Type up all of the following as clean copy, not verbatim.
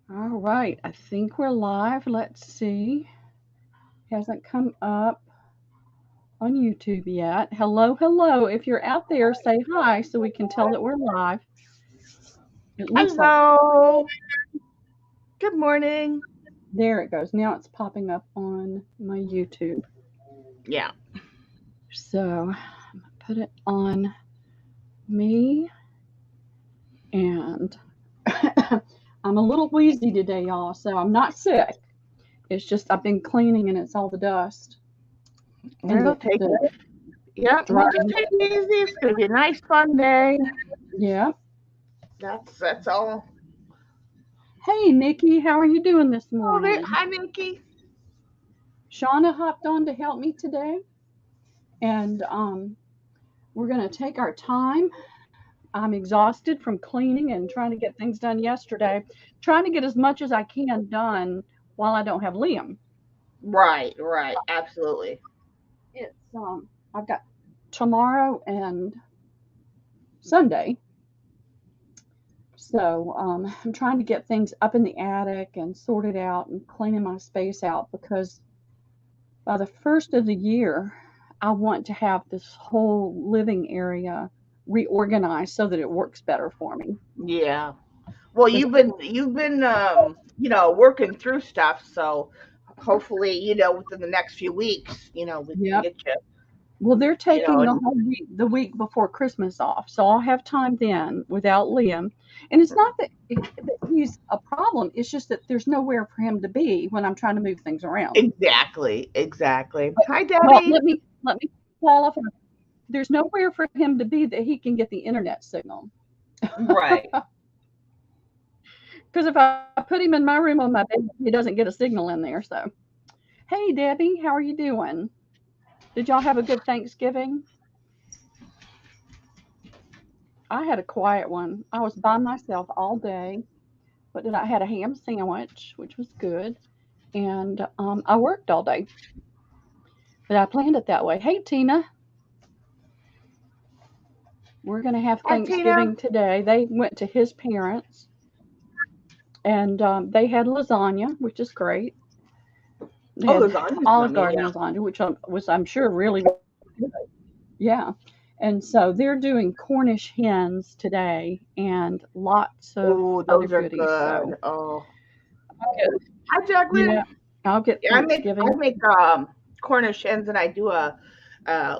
All right, I think we're live. Let's see. Hasn't come up on YouTube yet. Hello, hello. If you're out there, say hi so we can tell that we're live. It looks like Hello. Good morning. there it goes. Now it's popping up on my YouTube. Yeah. So I'm gonna put it on me and I'm a little wheezy today, y'all, so I'm not sick. It's just I've been cleaning and it's all the dust and We'll take the it. Yeah. dry. We'll just take it easy. It's gonna be a nice fun day. Yeah. That's all. Hey, Nikki, how are you doing this Oh, there. morning? Hi, Minky. Shauna hopped on to help me today, and we're going to take our time. I'm exhausted from cleaning and trying to get things done yesterday, trying to get as much as I can done while I don't have Liam. Right. Right. Absolutely. It's I've got tomorrow and Sunday, so I'm trying to get things up in the attic and sorted out and cleaning my space out because by the first of the year, I want to have this whole living area reorganized so that it works better for me. Yeah. Well, 'Cause you've been working through stuff. So hopefully, within the next few weeks, we can yep. get you. Well, they're You know, taking the and whole week, the week before Christmas off, so I'll have time then without Liam. And it's not that he's a problem; it's just that there's nowhere for him to be when I'm trying to move things around. exactly. Exactly. But, Hi, well, Debbie. let me qualify. There's nowhere for him to be that he can get the internet signal. Right. Because if I put him in my room on my bed, he doesn't get a signal in there. So, hey, Debbie, how are you doing? Did y'all have a good Thanksgiving? I had a quiet one. I was by myself all day, but then I had a ham sandwich, which was good, and I worked all day. But I planned it that way. Hey, Tina, we're going to have Hi, Tina. Thanksgiving today. They went to his parents, and they had lasagna, which is great. They Oh, had lasagna's Olive yummy. Garden Yeah. lasagna, which was I'm sure really good. Yeah. And so they're doing Cornish hens today and lots of Oh, other those are goodies. good. So, Oh, hi, yeah, Jacqueline. I'll get Yeah, I Thanksgiving. make Cornish hens, and I do a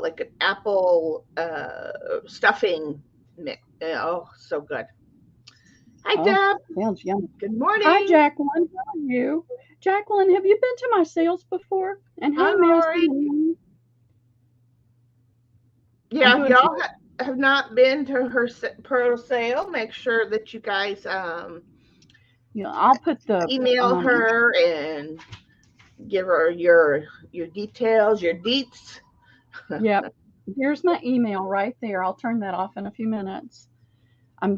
like an apple stuffing mix. Oh, so good. Hi, Oh, Deb. sounds yummy. Good Hi, morning. Jacqueline. How are you? Jacqueline, have you been to my sales before? And Hi, hey, Lori. Mousy. I'm Yeah, if doing some. y'all have not been to her pearl sale, make sure that you guys I'll put the. email her and give her your details, your deets. Yep. Here's my email right there. I'll turn that off in a few minutes. I'm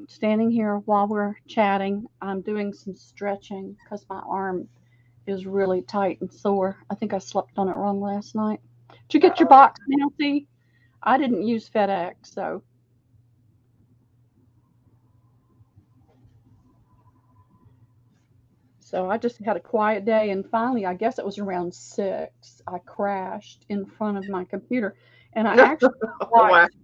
standing here while we're chatting. I'm doing some stretching because my arm is really tight and sore. I think I slept on it wrong last night. Did you get your Uh-oh. box, Nancy? I didn't use FedEx, so I just had a quiet day. And finally, I guess it was around 6, I crashed in front of my computer, and I actually Wow. watched.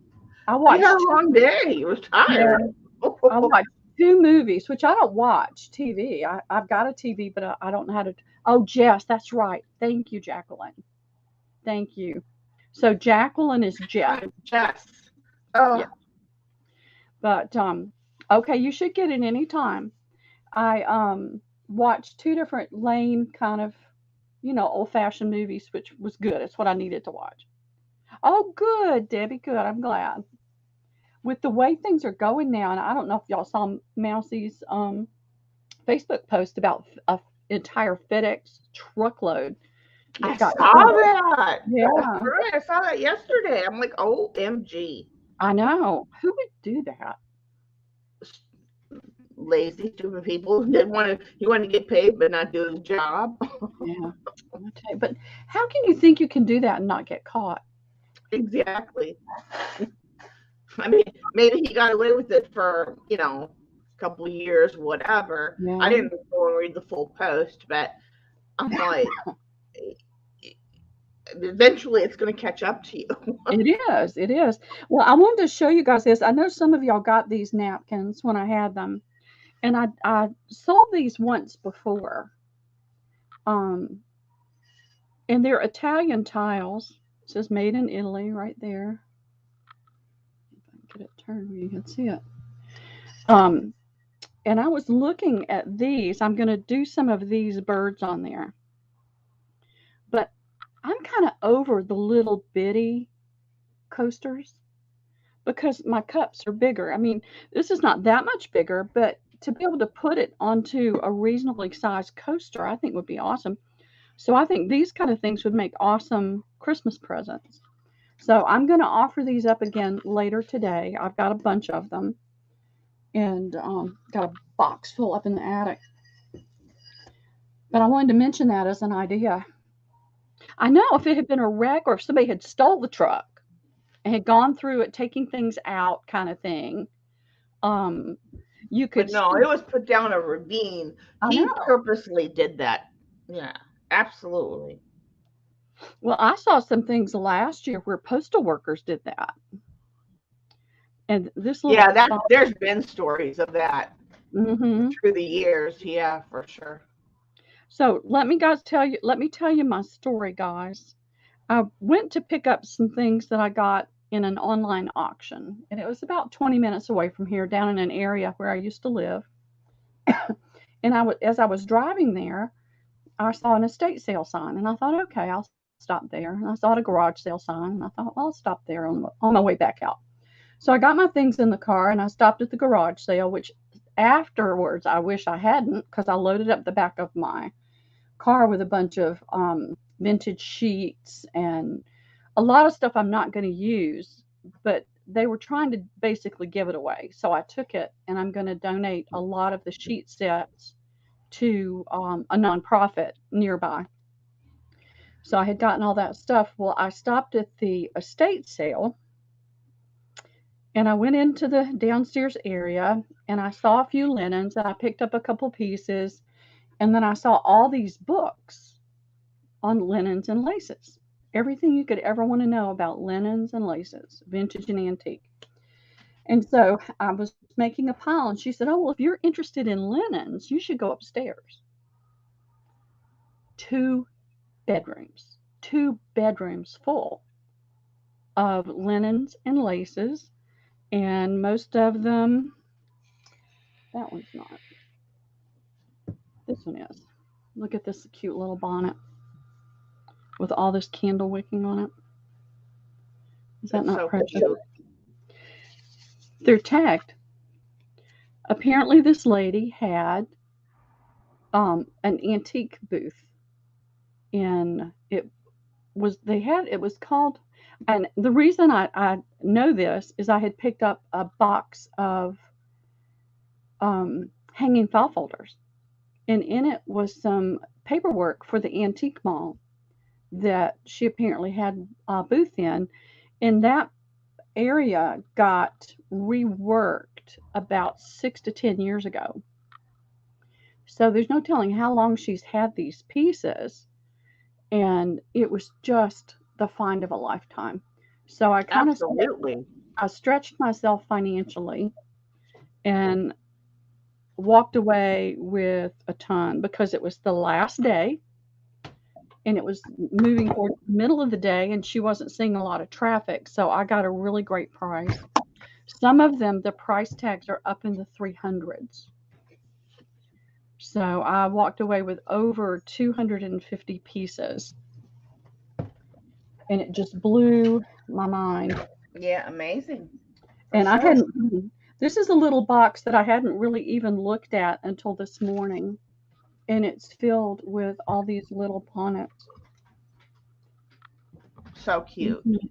I You had watched a two. long day. You was Yeah, tired. I watched 2 movies, which I don't watch TV. I've got a TV, but I don't know how to. Oh, Jess, that's right. Thank you, Jacqueline. Thank you. So Jacqueline is Jess. Jess. Oh, Yeah. But okay, you should get it anytime. I watched 2 different lame kind of, old-fashioned movies, which was good. It's what I needed to watch. Oh, good, Debbie. Good. I'm glad. With the way things are going now, and I don't know if y'all saw Mousie's Facebook post about a entire FedEx truckload I that got saw sent. that. That's Yeah, right. I saw that yesterday. I'm like, OMG. I know. Who would do that? Lazy, stupid people. Didn't want to. He wanted to get paid, but not do his job. Yeah, I tell you. But how can you think you can do that and not get caught? Exactly. I mean, maybe he got away with it for couple of years, whatever. I Yeah. didn't go and read the full post, but I'm like, eventually it's going to catch up to you. It is. It is. Well, I wanted to show you guys this. I know some of y'all got these napkins when I had them, and I saw these once before. Um, and they're Italian tiles. It says made in Italy right there. If I can get it turned where you can see it. Um, and I was looking at these. I'm going to do some of these birds on there, but I'm kind of over the little bitty coasters because my cups are bigger. I mean, this is not that much bigger, but to be able to put it onto a reasonably sized coaster, I think would be awesome. So I think these kind of things would make awesome Christmas presents. So I'm going to offer these up again later today. I've got a bunch of them and got a box full up in the attic. But I wanted to mention that as an idea. I know if it had been a wreck or if somebody had stole the truck and had gone through it, taking things out, kind of thing, um, you But could no, still. it was put down a ravine. I He know. purposely did that. Yeah, absolutely. Well, I saw some things last year where postal workers did that, and this little Yeah, that box. there's been stories of that Hmm. through the years. Yeah, for sure. So let me tell you my story, guys. I went to pick up some things that I got in an online auction, and it was about 20 minutes away from here, down in an area where I used to live. And as I was driving there, I saw an estate sale sign, and I thought, okay, I'll stop there. And I saw a garage sale sign, and I thought, well, I'll stop there on my way back out. So I got my things in the car, and I stopped at the garage sale, which afterwards I wish I hadn't, because I loaded up the back of my car with a bunch of vintage sheets and a lot of stuff I'm not going to use, but they were trying to basically give it away. So I took it and I'm going to donate a lot of the sheet sets to a nonprofit nearby. So I had gotten all that stuff. Well, I stopped at the estate sale and I went into the downstairs area and I saw a few linens and I picked up a couple pieces. And then I saw all these books on linens and laces. Everything you could ever want to know about linens and laces, vintage and antique. And so I was making a pile, and she said, "Oh, well, if you're interested in linens, you should go upstairs." Two two bedrooms full of linens and laces, and most of them, that one's not. This one is. Look at this cute little bonnet with all this candle wicking on it. Is that It's not so precious? cute. They're tagged. Apparently, this lady had an antique booth, and it was called. And the reason I know this is I had picked up a box of hanging file folders, and in it was some paperwork for the antique mall that she apparently had a booth in, and that area got reworked about 6 to 10 years ago. So there's no telling how long she's had these pieces, and it was just the find of a lifetime. So I kind of Absolutely. I stretched myself financially and walked away with a ton because it was the last day and it was moving toward the middle of the day and she wasn't seeing a lot of traffic. So I got a really great price. Some of them, the price tags are up in the 300s. So I walked away with over 250 pieces and it just blew my mind. Yeah, amazing. For And I sure. hadn't, this is a little box that I hadn't really even looked at until this morning. And it's filled with all these little bonnets. So cute. Mhm.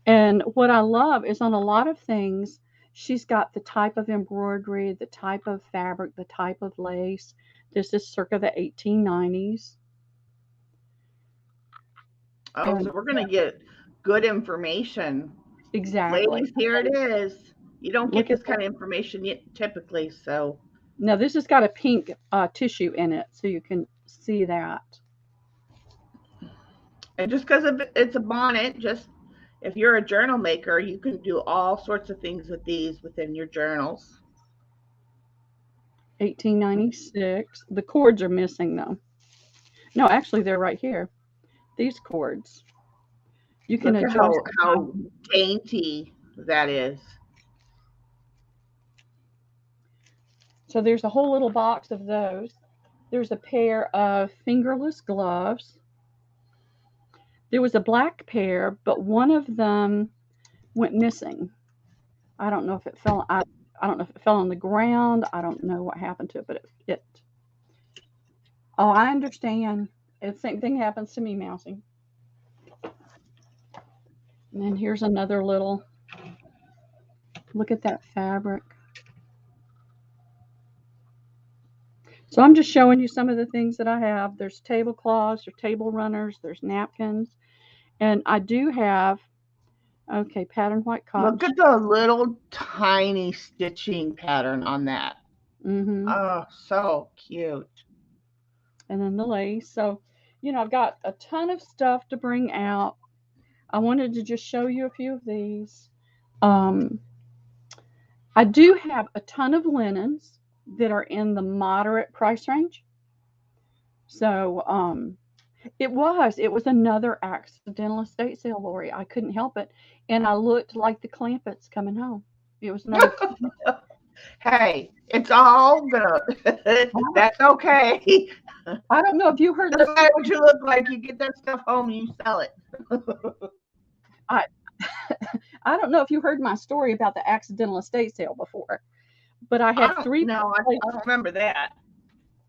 And what I love is on a lot of things, she's got the type of embroidery, the type of fabric, the type of lace. This is circa the 1890s. Oh, And so we're going to get good information. exactly. Ladies, here it is. You don't get Look at this that. kind of information typically, so. Now this has got a pink tissue in it, so you can see that. And just because it's a bonnet, just if you're a journal maker, you can do all sorts of things with these within your journals. 1896. The cords are missing though. No, actually they're right here. These cords. You can Look at adjust how dainty that is. So there's a whole little box of those. There's a pair of fingerless gloves. There was a black pair, but one of them went missing. I don't know if it fell. I don't know if it fell on the ground. I don't know what happened to it, but it. Oh, I understand. The same thing happens to me, Mousy. And then here's another little. Look at that fabric. So I'm just showing you some of the things that I have. There's tablecloths, there's table runners, there's napkins, and I do have. Okay, patterned white cotton. Look at the little tiny stitching pattern on that. Mm-hmm. Oh, so cute. And then the lace. So, I've got a ton of stuff to bring out. I wanted to just show you a few of these. I do have a ton of linens that are in the moderate price range. So, it was another accidental estate sale, Lori. I couldn't help it. And I looked like the Clampetts coming home. It was another. Hey, it's all good. That's okay. I don't know if you heard Doesn't matter what you look like. You get that stuff home and you sell it. I I don't know if you heard my story about the accidental estate sale before, but I had three. No, I don't remember that.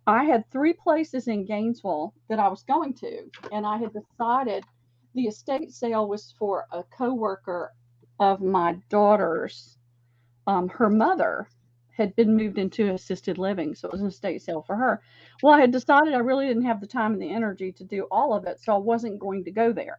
I had 3 places in Gainesville that I was going to, and I had decided the estate sale was for a coworker of my daughter's. Her mother had been moved into assisted living, so it was an estate sale for her. Well, I had decided I really didn't have the time and the energy to do all of it, so I wasn't going to go there.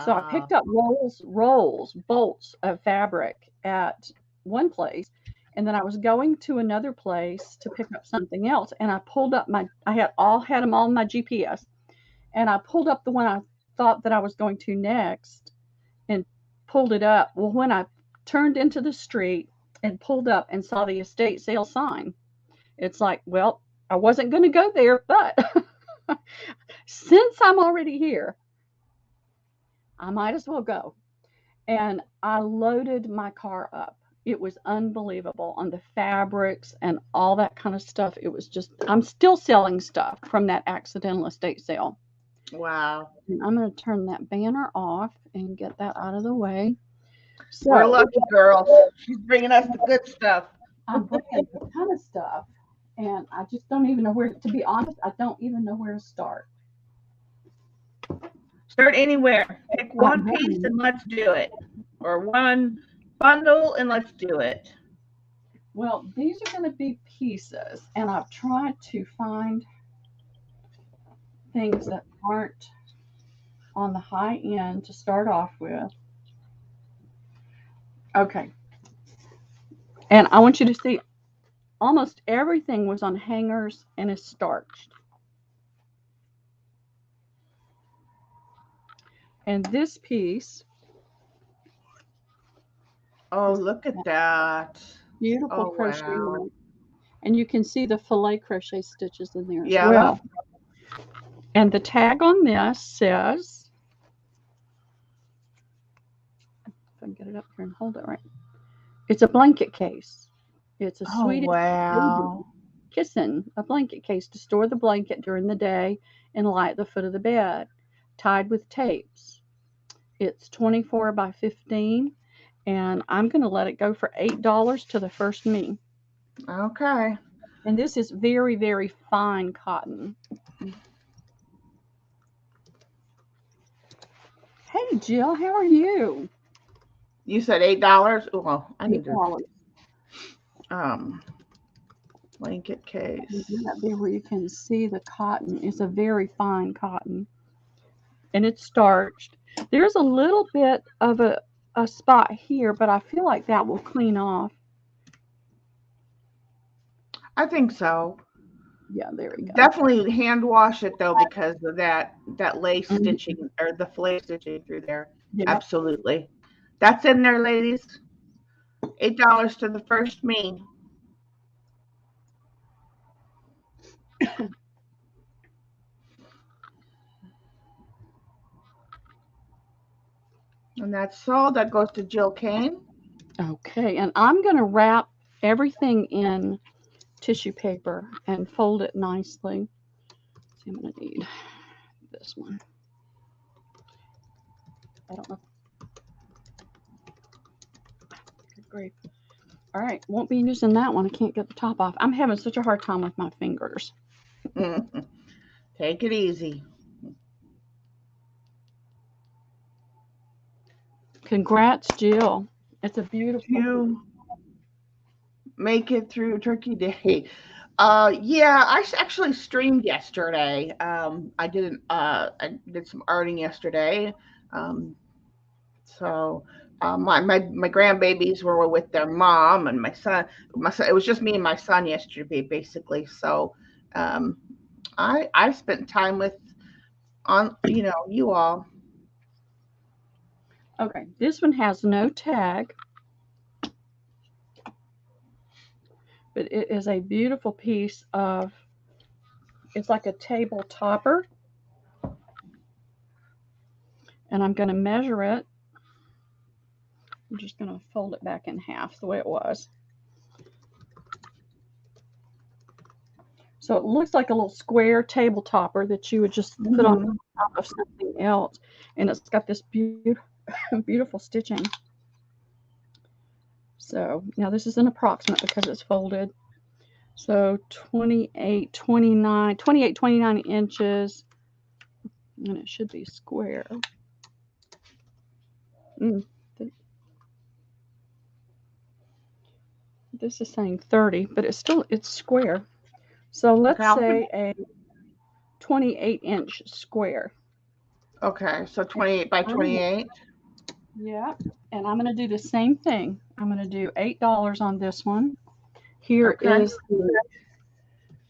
So I picked up bolts of fabric at one place, and then I was going to another place to pick up something else, and I pulled up I had them all in my GPS, and I pulled up the one I thought that I was going to next and pulled it up. Well, when I turned into the street and pulled up and saw the estate sale sign, it's like, well, I wasn't going to go there, but since I'm already here, I might as well go. And I loaded my car up. It was unbelievable on the fabrics and all that kind of stuff. It was just, I'm still selling stuff from that accidental estate sale. Wow. And I'm going to turn that banner off and get that out of the way. So, we're lucky girls. She's bringing us the good stuff. I'm bringing a ton of stuff, and I just don't even know where, to be honest, I don't even know where to start. Start anywhere. Pick one piece and let's do it. Or one bundle and let's do it. Well, these are going to be pieces, and I've tried to find things that aren't on the high end to start off with. Okay. And I want you to see almost everything was on hangers and is starched. And this piece. Oh, look at that. Beautiful crochet. Wow. And you can see the filet crochet stitches in there as well. And the tag on this says, if I can get it up here and hold it right, it's a blanket case. It's a Swedish kissing, a blanket case to store the blanket during the day and lie at the foot of the bed, tied with tapes. It's 24 by 15, and I'm going to let it go for $8 to the first me. Okay. And this is very, very fine cotton. Hey, Jill, how are you? You said $8? Well, I need to. Blanket case. There where you can see the cotton. It's a very fine cotton, and it's starched. There's a little bit of a spot here, but I feel like that will clean off. I think so. Yeah, there we go. Definitely hand wash it though because of that lace Mhm. stitching or the fillet stitching through there. Yep. Absolutely. That's in there, ladies. $8 to the first me. And that's sold. That goes to Jill Kane. Okay, and I'm going to wrap everything in tissue paper and fold it nicely. See, I'm going to need this one. I don't know. Good grief. All right, won't be using that one. I can't get the top off. I'm having such a hard time with my fingers. Take it easy. Congrats, Jill. It's a beautiful. You make it through Turkey Day. Yeah, I actually streamed yesterday. I didn't. I did some arting yesterday. Um, so my grandbabies were with their mom and my son. It was just me and my son yesterday, basically. So um, I spent time with you all. Okay, this one has no tag, but it is a beautiful piece of. It's like a table topper, and I'm going to measure it. I'm just going to fold it back in half the way it was. So it looks like a little square table topper that you would just put on top of something else. And it's got this beautiful stitching. So now this is an approximate because it's folded. So 28, 29 inches. And it should be square. This is saying 30, but it's square. So let's say a 28-inch square. Okay, so 28 by 28. Yeah, and I'm going to do the same thing. I'm going to do $8 on this one. Here is the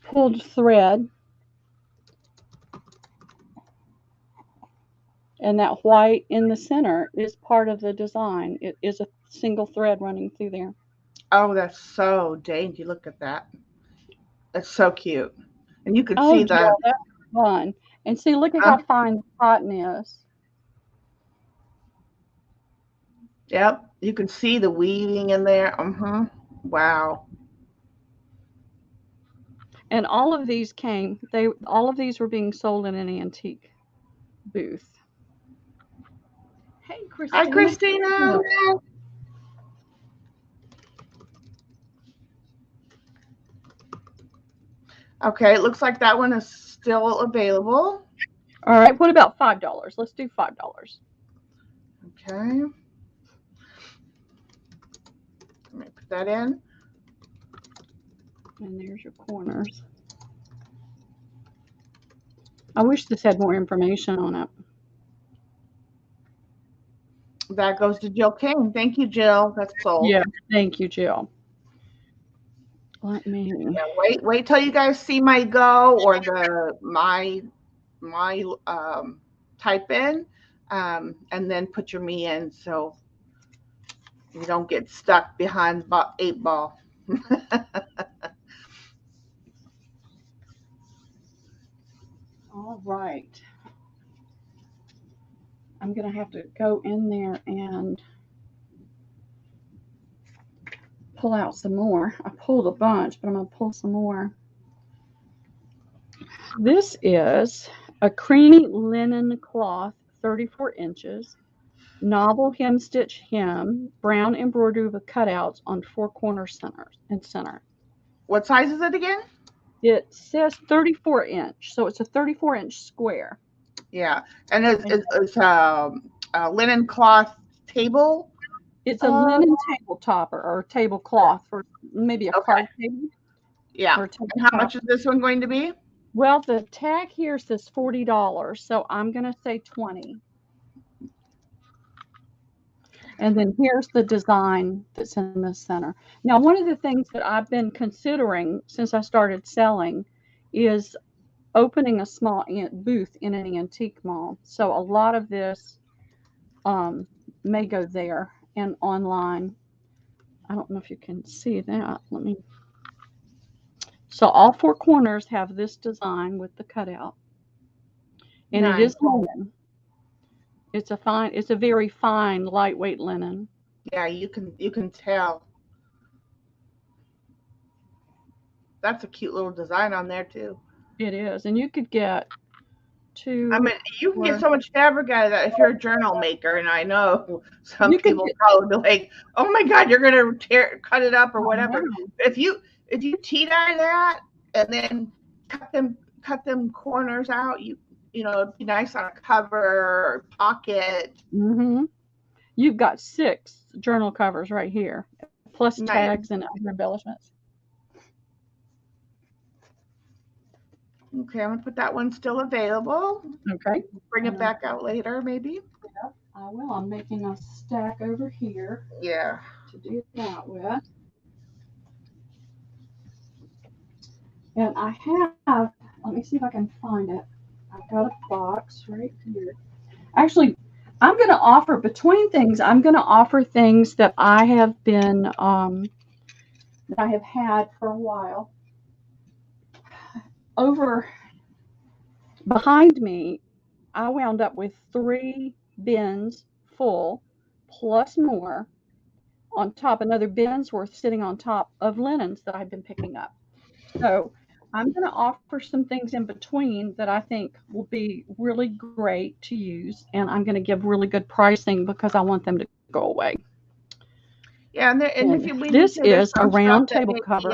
pulled thread. And that white in the center is part of the design. It is a single thread running through there. Oh, that's so dainty. Look at that. It's so cute. And you could Oh, see Jill, that's fun. And see, look at how fine the cotton is. Yep, you can see the weaving in there. Wow. And all of these all of these were being sold in an antique booth. Hey, Christina. Hi, Christina. Okay, it looks like that one is still available. All right, what about $5? Let's do $5. Okay. Let me put that in. And there's your corners. I wish this had more information on it. That goes to Jill King. Thank you, Jill. That's sold. Yeah, thank you, Jill. Let me. Yeah, wait till you guys see my go or my type in, and then put your me in so you don't get stuck behind 8 ball. All right. I'm going to have to go in there and pull out some more. I pulled a bunch, but I'm going to pull some more. This is a creamy linen cloth, 34 inches, novel hem stitch hem, brown embroidery with cutouts on 4 corner center. What size is it again? It says 34 inch, so it's a 34-inch square. Yeah, and it's a linen cloth table. It's a linen table topper or tablecloth for maybe a card table. Yeah. And how much is this one going to be? Well, the tag here says $40, so I'm going to say $20. And then here's the design that's in the center. Now, one of the things that I've been considering since I started selling is opening a small booth in an antique mall. So a lot of this um, may go there and online. I don't know if you can see that. Let me. So all four corners have this design with the cutout, and it Nice. is linen. It's a very fine, lightweight linen. Yeah, you can tell. That's a cute little design on there too. It is, and you could get I two mean, you can get or so much fabric out of that if you're a journal maker, and I know some you could people get. probably be like, "Oh my God, you're gonna cut it up or I whatever." know. If you tea dye that and then cut them corners out, it'd be nice on a cover or pocket. Hmm. You've got six journal covers right here, plus Nice. tags and other embellishments. Okay, I'm gonna put that one still available. Okay. Bring it And back out later, maybe. I will. I'm making a stack over here Yeah. to do that with. And I have, let me see if I can find it. I've got a box right here. Actually, I'm going to offer between things. I'm going to offer things that I have been that I have had for a while. Over behind me, I wound up with 3 bins full, plus more on top. Another bin's worth sitting on top of linens that I've been picking up. So I'm going to offer some things in between that I think will be really great to use, and I'm going to give really good pricing because I want them to go away. Yeah, and if And you we need this to, there's is a some stuff round that table maybe cover.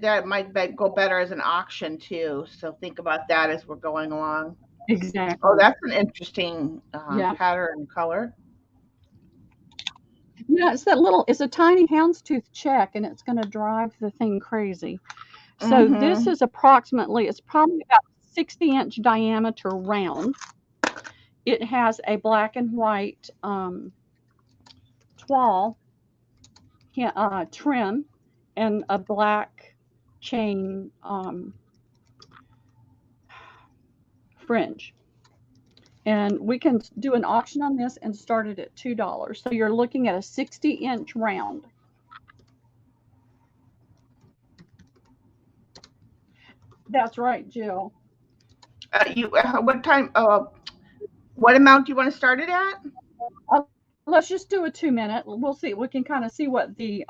that might go better as an auction too. So think about that as we're going along. Oh, Exactly. that's an interesting Yeah. pattern and color. Yeah, it's a tiny houndstooth check, and it's going to drive the thing crazy. So this Mm-hmm. is it's probably about 60-inch diameter round. It has a black and white toile trim and a black chain fringe. And we can do an auction on this and start it at $2. So you're looking at a 60-inch round. That's right, Jill. You what time? What amount do you want to start it at? Uh, let's just do a 2 minute. We'll see. We can kind of see what the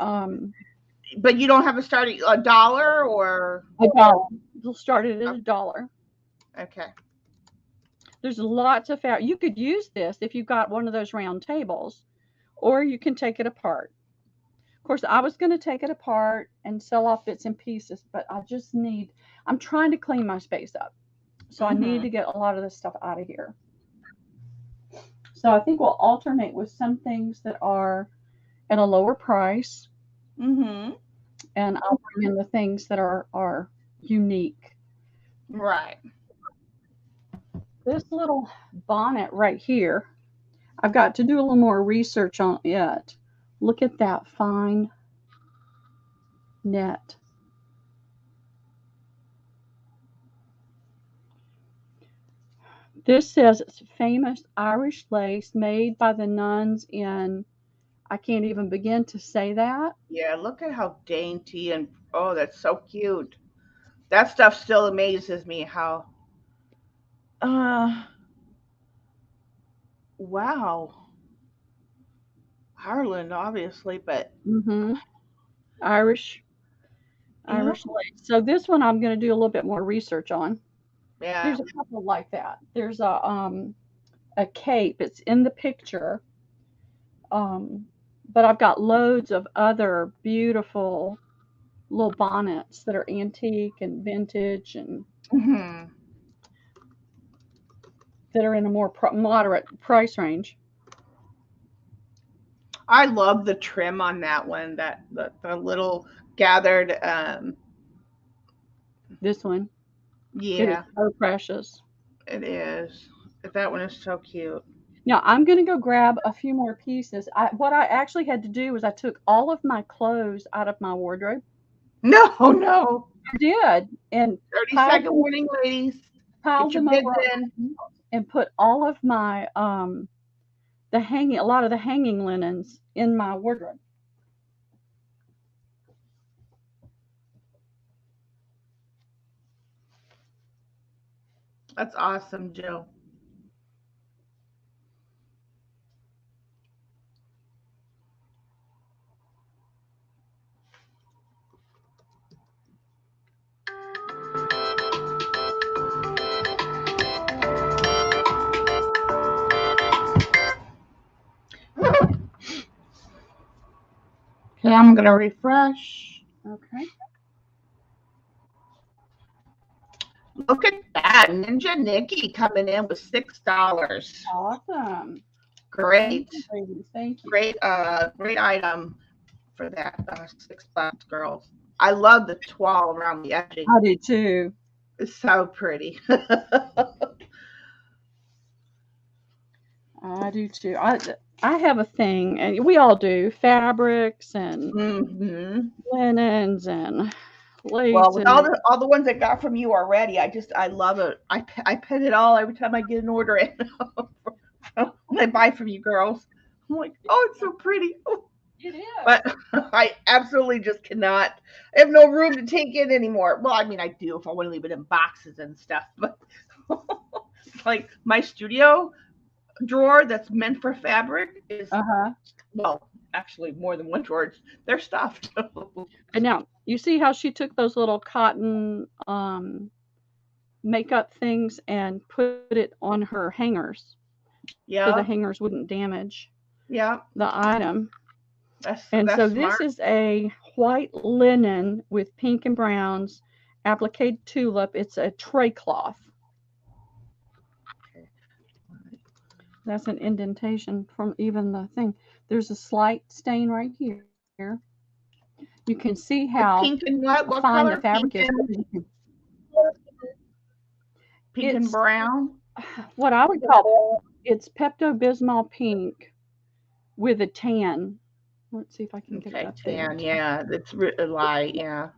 But you don't have a starting a dollar or a dollar. We'll start it at $1. okay. There's lots of fabric. You could use this if you got one of those round tables, or you can take it apart. Of course, I was going to take it apart and sell off bits and pieces, but I'm trying to clean my space up. So I need Mm-hmm. to get a lot of this stuff out of here. So I think we'll alternate with some things that are at a lower price, Mm-hmm. and I'll bring in the things that are unique. Right. This little bonnet right here, I've got to do a little more research on it. Look at that fine net. This says it's famous Irish lace made by the nuns in, I can't even begin to say that. Yeah. Look at how dainty and oh, that's so cute. That stuff still amazes me. How uh wow. Ireland, obviously, but Hmm. Irish, yeah, Irish lace. So this one I'm going to do a little bit more research on. yeah. There's a couple like that. There's a cape. It's in the picture. Um, but I've got loads of other beautiful little bonnets that are antique and vintage and Hmm. that are in a more moderate price range. I love the trim on that one. That the little gathered. This one, it is Yeah, so precious. it is. That one is so cute. Now I'm gonna go grab a few more pieces. What I actually had to do was I took all of my clothes out of my wardrobe. No, no. I did, and 30-second warning, ladies. Get piled your them over bids on in. my shelves and put all of my the hanging a lot of the hanging linens in my wardrobe. That's awesome, Jill. Okay, I'm gonna refresh. Okay. Look at that. Ninja Nikki coming in with $6. Awesome. Thank Great. you, ladies. Thank you. Great item for that $6, girls. I love the twirl around the edging. I do too. It's so pretty. I do too. I have a thing, and we all do. Fabrics and Hmm. linens and Well, lace with and all the ones I got from you already, I love it. I pet it all every time I get an order in. When I buy from you girls, I'm like, oh, it's so pretty. Oh, it is. but I absolutely just cannot. I have no room to take it anymore. Well, I mean, I do if I want to leave it in boxes and stuff, but like my studio drawer that's meant for fabric is, Uh-huh. well, actually more than one drawer. They're stuffed. And now you see how she took those little cotton makeup things and put it on her hangers so the Yeah, hangers wouldn't damage yeah, the item. And that's so this smart. is a white linen with pink and browns applique tulip. It's a tray cloth. That's an indentation from even the thing. There's a slight stain right here. You can see how Pink and what fine the color? fabric is. Pink and It's brown. what I would call it's Pepto Bismol pink with a tan. Let's see if I can get it Okay, up there. tan. Yeah, it's light. Yeah,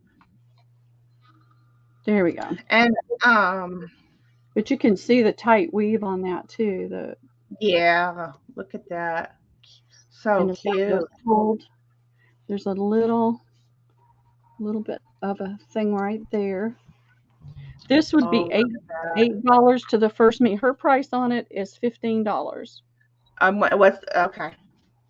There we go. and um, But you can see the tight weave on that too. The yeah. Look at that. So and as that cute. goes cold, there's a little bit of a thing right there. This would Oh, be look at that. $8 to the first meet. Her price on it is $15. What's okay?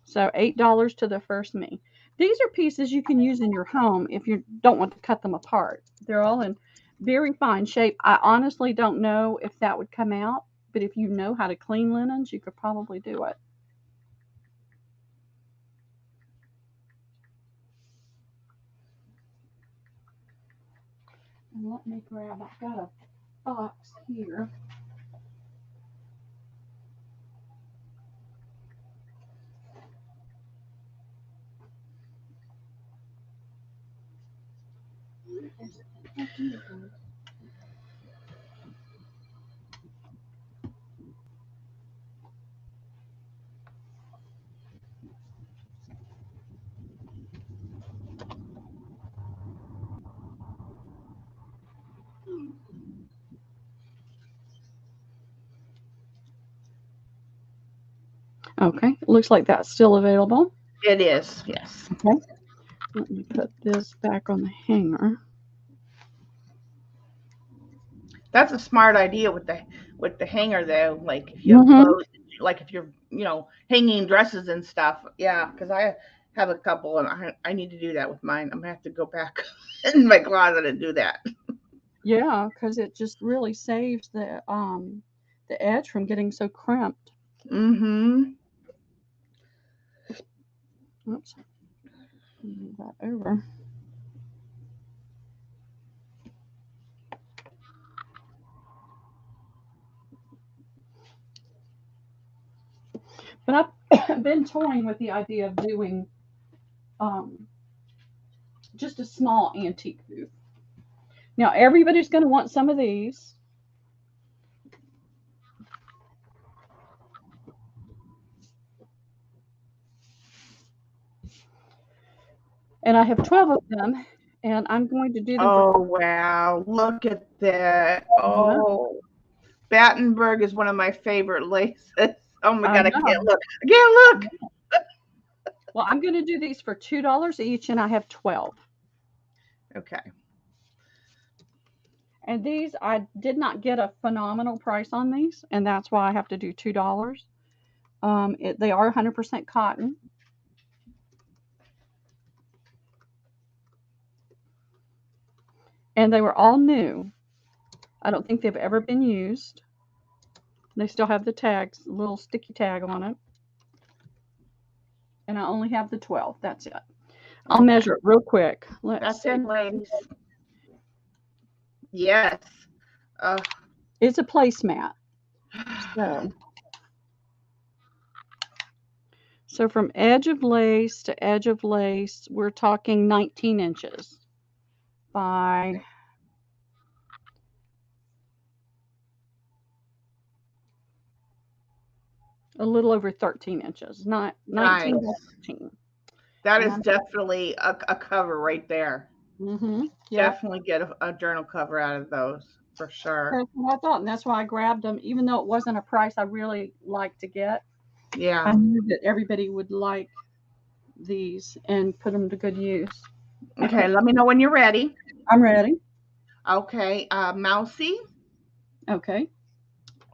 So $8 to the first me. These are pieces you can use in your home if you don't want to cut them apart. They're all in very fine shape. I honestly don't know if that would come out, but if you know how to clean linens, you could probably do it. And let me grab, I've got a box here. Okay, it looks like that's still available. It is. Yes. Okay, let me put this back on the hanger. That's a smart idea with the hanger though. Like if you have Mm-hmm. clothes, like if you're hanging dresses and stuff. Yeah, because I have a couple and I need to do that with mine. I'm gonna have to go back in my closet and do that. Yeah, because it just really saves the edge from getting so crimped. Mm-hmm. Oops, move that over. But I've been toying with the idea of doing um, just a small antique booth. Now everybody's going to want some of these. And I have 12 of them, and I'm going to do them for. Oh, wow. Look at that. I know. Oh, Battenberg is one of my favorite laces. Oh my I God, I know. can't look. I can't look. Well, I'm going to do these for $2 each, and I have 12. Okay. And these, I did not get a phenomenal price on these, and that's why I have to do $2. They are 100% cotton. And they were all new. I don't think they've ever been used. They still have the tags, little sticky tag on it. And I only have the 12. That's it. I'll Okay. measure it real quick. Let's That's see. it, ladies. Yes. Uh, It's a placemat. So from edge of lace to edge of lace, we're talking 19 inches by a little over 13 inches, not 19 by nice. 13. That And is I'm, definitely a cover right there. yep. Definitely get a journal cover out of those for sure. That's what I thought, and that's why I grabbed them, even though it wasn't a price I really like to get. I Yeah. knew that everybody would like these and put them to good use. Okay, let me know when you're ready. I'm ready. Okay, Mousy. Okay.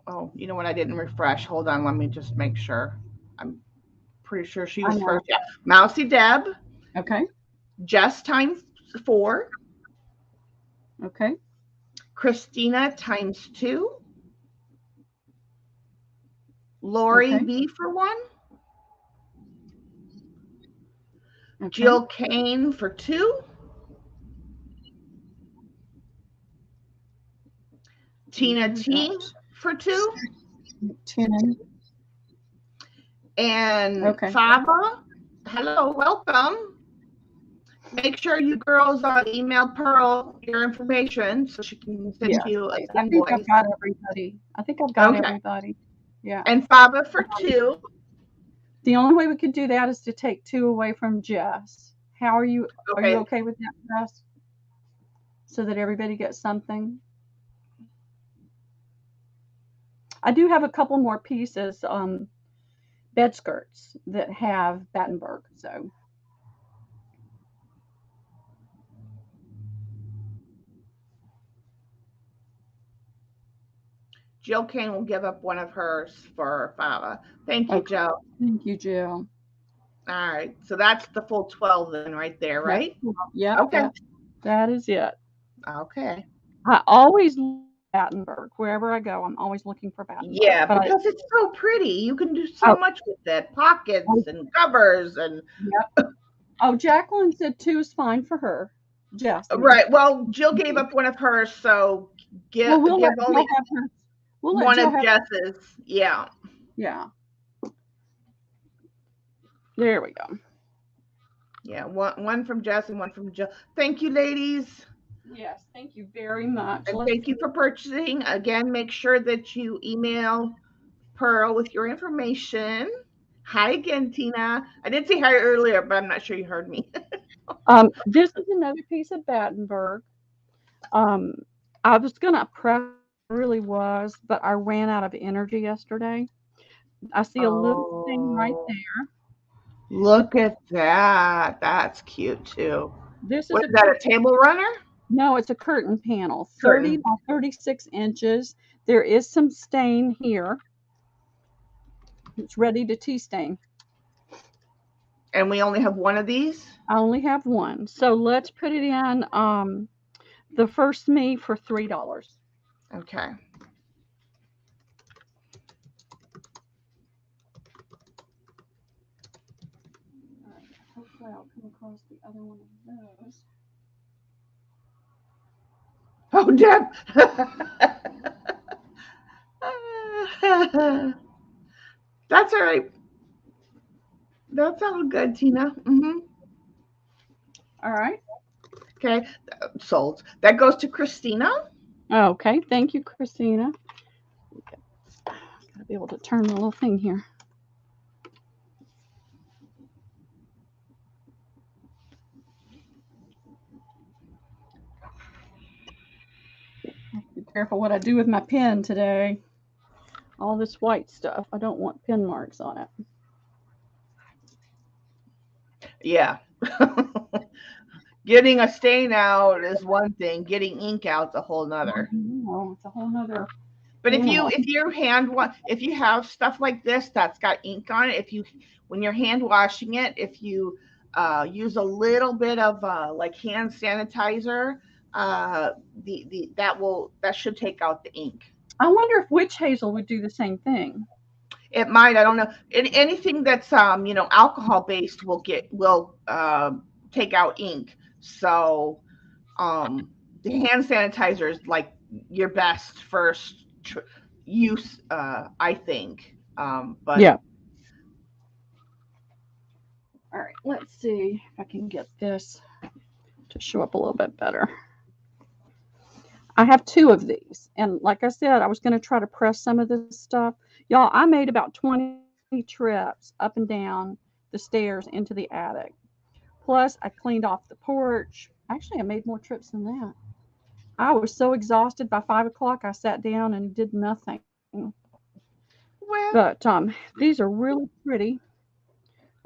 Oh, you know what? I didn't refresh. Hold on, let me just make sure. I'm pretty sure she I was know. first. Yeah. Mousy Deb, Okay. Jess times 4, Okay. Christina times 2, Lori Okay. V for 1, Okay. Jill Kane for 2, Tina We got T for 2, 10. and Okay. Fava. Hello, welcome. Make sure you girls email Pearl your information so she can send Yes. you an I think I've invoice. got everybody. I think I've got Okay. everybody. Yeah. And Fava for 2. The only way we could do that is to take 2 away from Jess. How are you? Are you Okay. okay with that, Jess? So that everybody gets something. I do have a couple more pieces, bed skirts that have Battenberg. So Jill Kane will give up one of hers for Fava. Thank you, okay. Joe. Thank you, Jill. All right. So that's the full 12 then right there, That's right? yep. Okay. That is it. Okay. I always look at Battenberg wherever I go. I'm always looking for Battenberg. Yeah, But because it's so pretty. You can do so oh, much with it. Pockets oh, and covers and yep. Oh, Jacqueline said 2 is fine for her. Jess, I mean. right. Well, Jill gave up one of hers, so Well, we'll give let Jill only have her. We'll let one Jill of have. Jess's. Yeah. Yeah. There we go. Yeah. One from Jess and one from Jill. Thank you, ladies. Yes, thank you very much. And thank you for purchasing. Again, make sure that you email Pearl with your information. Hi again, Tina. I did say hi earlier, but I'm not sure you heard me. This is another piece of Battenberg. Um, I was gonna press really was, but I ran out of energy yesterday. I see a little thing right Oh, there. look at that. That's cute too. This is What a is that, a table runner? no, it's a curtain panel, 30 Curtain. by 36 inches. There is some stain here. It's ready to tea stain. And we only have one of these? I only have one. So let's put it in the first me for $3. Okay. All right. Hopefully I'll come across the other one of those. Oh, Deb. That's all right. That's all good, Tina. All right. Okay. Sold. That goes to Christina. Okay. Thank you, Christina. Gotta be able to turn the little thing here. Careful what I do with my pen today. All this white stuff. I don't want pen marks on it. Yeah. Getting a stain out is one thing. Getting ink out's a whole nother. No, it's a whole nother. But if you have stuff like this that's got ink on it, when you're hand washing it, if you use a little bit of like hand sanitizer, that should take out the ink. I wonder if witch hazel would do the same thing. It might. I don't know. Anything that's alcohol based will take out ink. So the hand sanitizer is like your best first use, I think. But yeah. All right, let's see if I can get this to show up a little bit better. I have 2 of these, and like I said, I was going to try to press some of this stuff. Y'all, I made about 20 trips up and down the stairs into the attic. Plus, I cleaned off the porch. Actually, I made more trips than that. I was so exhausted by 5 o'clock, I sat down and did nothing. Well, But these are really pretty.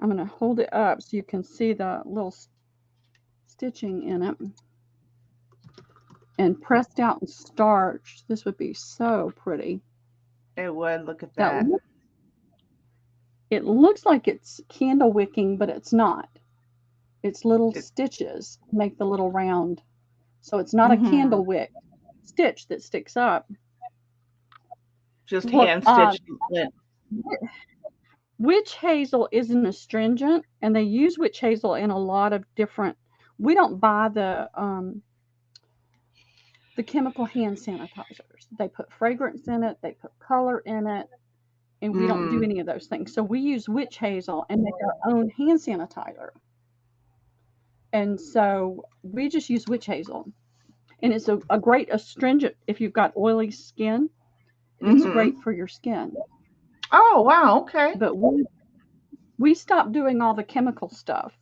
I'm going to hold it up so you can see the little stitching in it. And pressed out and starched. This would be so pretty. it would. Look at that. It looks like it's candle wicking, but it's not. It's little stitches make the little round. So it's not a candle wick stitch that sticks up. Just hand stitched. Witch hazel isn't astringent, and they use witch hazel in a lot of different. We don't buy the chemical hand sanitizers. They put fragrance in it, they put color in it, and we don't do any of those things. So we use witch hazel and make our own hand sanitizer. And so we just use witch hazel. And it's a great astringent if you've got oily skin. It's great for your skin. Oh, wow, okay. But we stopped doing all the chemical stuff.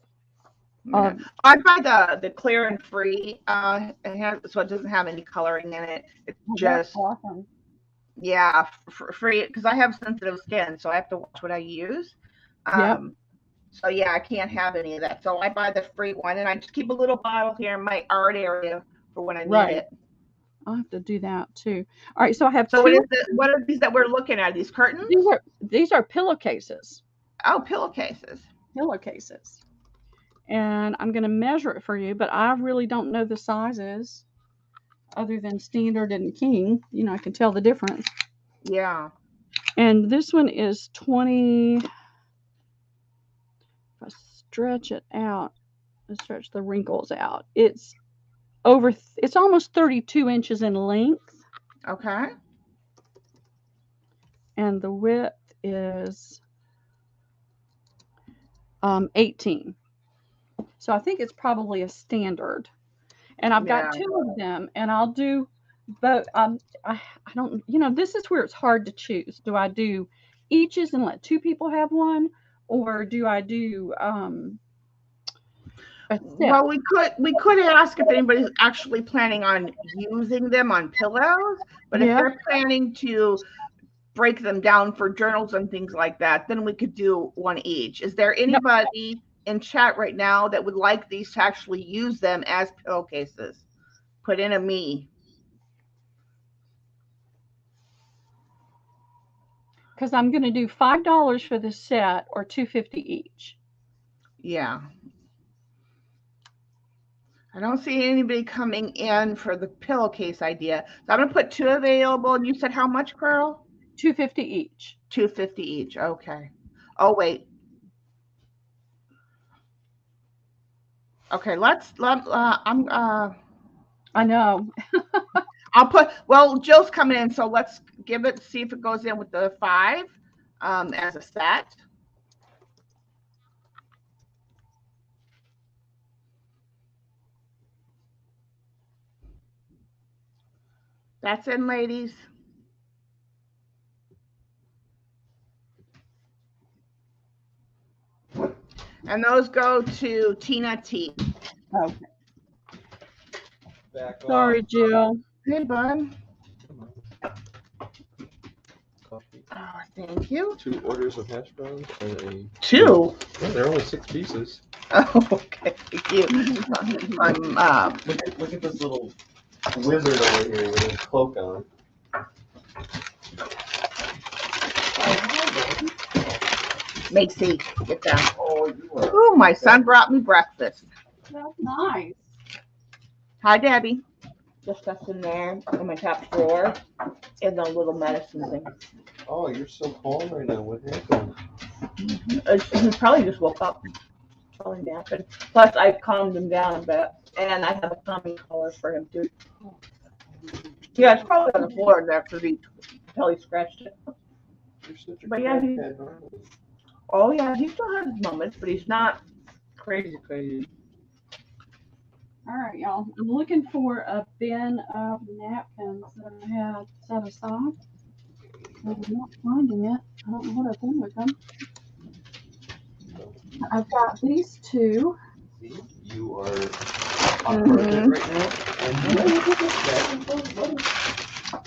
Yeah. I buy the clear and free, so it doesn't have any coloring in it. It's just awesome. Yeah, free, because I have sensitive skin, so I have to watch what I use. So yeah, I can't have any of that. So I buy the free one, and I just keep a little bottle here in my art area for when I need it. I'll have to do that too. All right, so I have. So what are these that we're looking at? These curtains? These are pillowcases. Oh, pillowcases. Pillowcases. And I'm going to measure it for you, but I really don't know the sizes other than standard and king. You know, I can tell the difference. Yeah. And this one is 20. If I stretch it out, stretch the wrinkles out, it's almost 32 inches in length. Okay. And the width is 18. So I think it's probably a standard. And I've got 2 of them, and I'll do both. I don't, this is where it's hard to choose. Do I do eaches and let 2 people have one, or do I do well, we could ask if anybody's actually planning on using them on pillows, but if they're planning to break them down for journals and things like that, then we could do one each. Is there anybody in chat right now that would like these to actually use them as pillowcases? Put in a me. Because I'm going to do $5 for the set or $2.50 each. Yeah. I don't see anybody coming in for the pillowcase idea. So I'm going to put 2 available. And you said how much, Carl? $2.50 each. $2.50 each. Okay. Oh, wait. Okay, I know. Jill's coming in, so let's see if it goes in with the 5 as a set. That's in, ladies. And those go to Tina T. Okay. Sorry, Jill. Hey, bud. Oh, thank you. 2 orders of hash browns and a. 2. Yeah, they're only 6 pieces. Oh, okay. Thank you. I'm Look at this little wizard over here with his cloak on. Macy, get down. Oh, you are. Oh, my son brought me breakfast. That's nice. Hi, Debbie. Just stuff's in there in my top drawer and the little medicine thing. Oh, you're so calm right now. What happened? He probably just woke up. Probably napping. Plus, I calmed him down a bit, and I have a calming collar for him too. Yeah, it's probably on the floor there because he scratched it. You're such a But yeah, crackhead, aren't you? Oh yeah, he still has his moments, but he's not crazy. All right, y'all. I'm looking for a bin of napkins that I had set aside. I'm not finding it. I don't know what I've done with them. I've got these two. See, you are on project right now.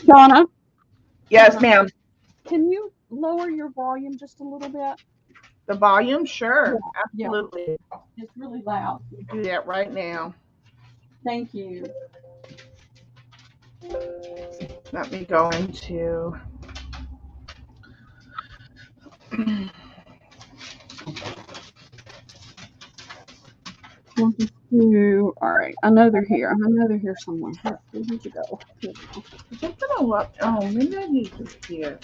Donna, Yes, ma'am. can you lower your volume just a little bit? The volume, sure, Yeah. absolutely. It's really loud. Do that right now. Thank you. Let me go into. All right. I know they're here. Somewhere. Where did you go? Here we go. Just gonna look. Oh, maybe I need this here.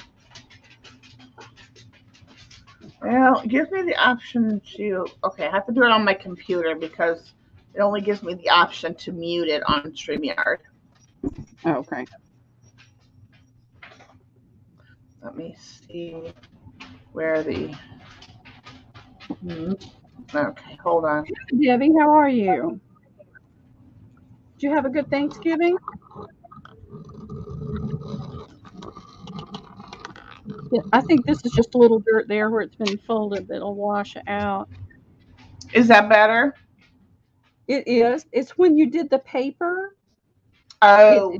Well, it gives me the option to. Okay, I have to do it on my computer because it only gives me the option to mute it on StreamYard. Okay. Let me see where the. Okay, hold on. Debbie, how are you? Did you have a good Thanksgiving? Yeah, I think this is just a little dirt there where it's been folded that'll wash out. Is that better? It is. It's when you did the paper. Oh,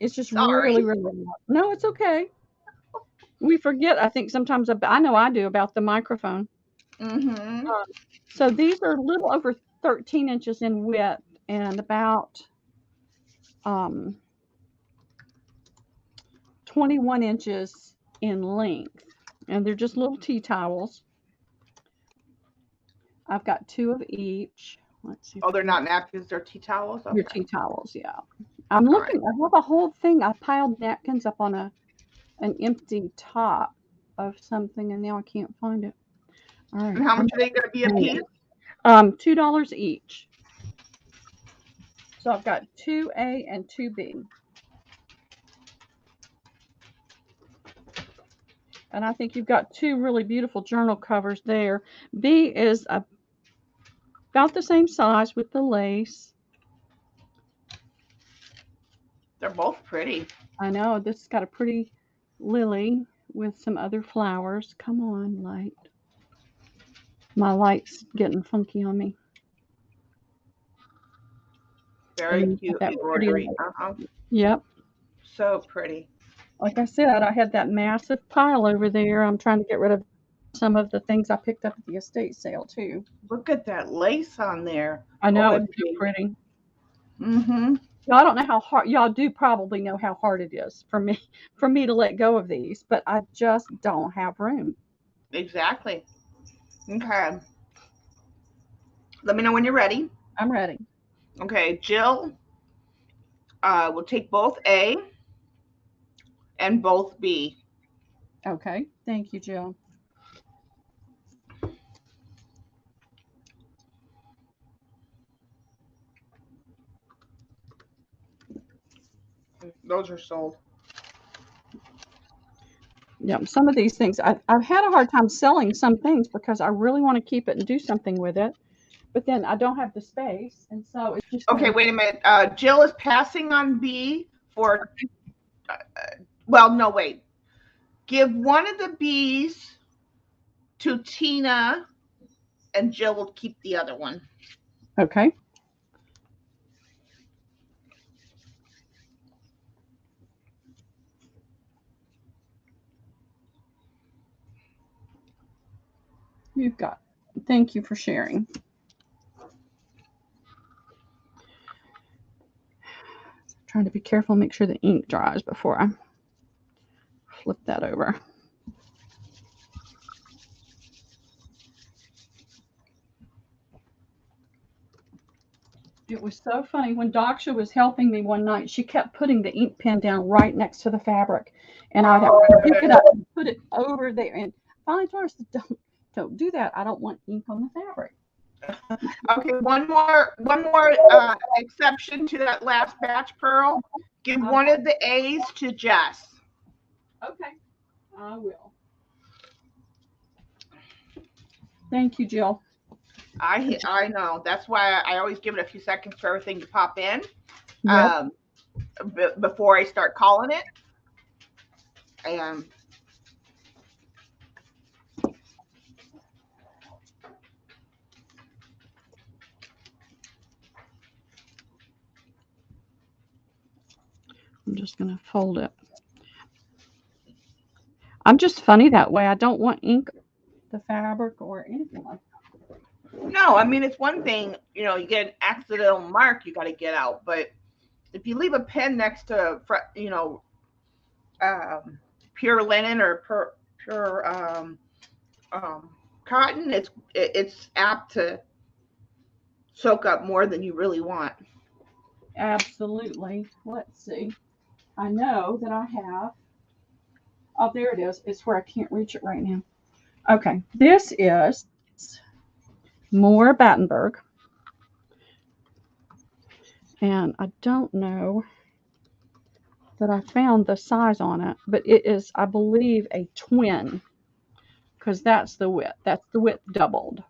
It's just sorry. really loud. No, it's okay. We forget, I think sometimes, I know I do, about the microphone. Mm-hmm. So these are a little over 13 inches in width and about 21 inches in length. And they're just little tea towels. I've got 2 of each. Let's see. Oh, they're not napkins, they're tea towels? Okay. Your tea towels, yeah. I'm looking, I have a whole thing. I piled napkins up on an empty top of something, and now I can't find it. All right. And how much are they going to be a piece? $2 each. So I've got 2A and 2B. And I think you've got 2 really beautiful journal covers there. B is about the same size with the lace. They're both pretty. I know, this has got a pretty lily with some other flowers. Come on, light. My light's getting funky on me. Very cute embroidery. Yep. So pretty. Like I said, I had that massive pile over there. I'm trying to get rid of some of the things I picked up at the estate sale too. Look at that lace on there. I know, it's so pretty. Mm-hmm. I don't know how hard, y'all do probably know how hard it is for me to let go of these, but I just don't have room. Exactly. Okay. Let me know when you're ready. I'm ready. Okay, Jill will take both A and both B. Okay. Thank you, Jill. Those are sold. Yeah, some of these things, I've had a hard time selling some things because I really want to keep it and do something with it, but then I don't have the space, and so it's just. Okay, wait a minute. Jill is passing on B for. Well, no, wait. Give one of the B's to Tina, and Jill will keep the other one. Okay. You've got. Thank you for sharing. Trying to be careful, make sure the ink dries before I flip that over. It was so funny when Daksha was helping me one night. She kept putting the ink pen down right next to the fabric, and I'd have to pick it up and put it over there. And finally, told her, I said, "Don't do that. I don't want ink on the fabric." Okay, one more exception to that last batch, Pearl. Give one of the A's to Jess. Okay, I will. Thank you, Jill. I know. That's why I always give it a few seconds for everything to pop in. Yep. Before I start calling it. And I'm just going to fold it. I'm just funny that way. I don't want ink, the fabric, or anything like that. no, I mean, it's one thing, you get an accidental mark you got to get out. But if you leave a pen next to, pure linen or pure cotton, it's apt to soak up more than you really want. Absolutely. Let's see. I know that I have. Oh, there it is. It's where I can't reach it right now. Okay. This is more Battenberg. And I don't know that I found the size on it, but it is, I believe, a twin, because that's the width. That's the width doubled.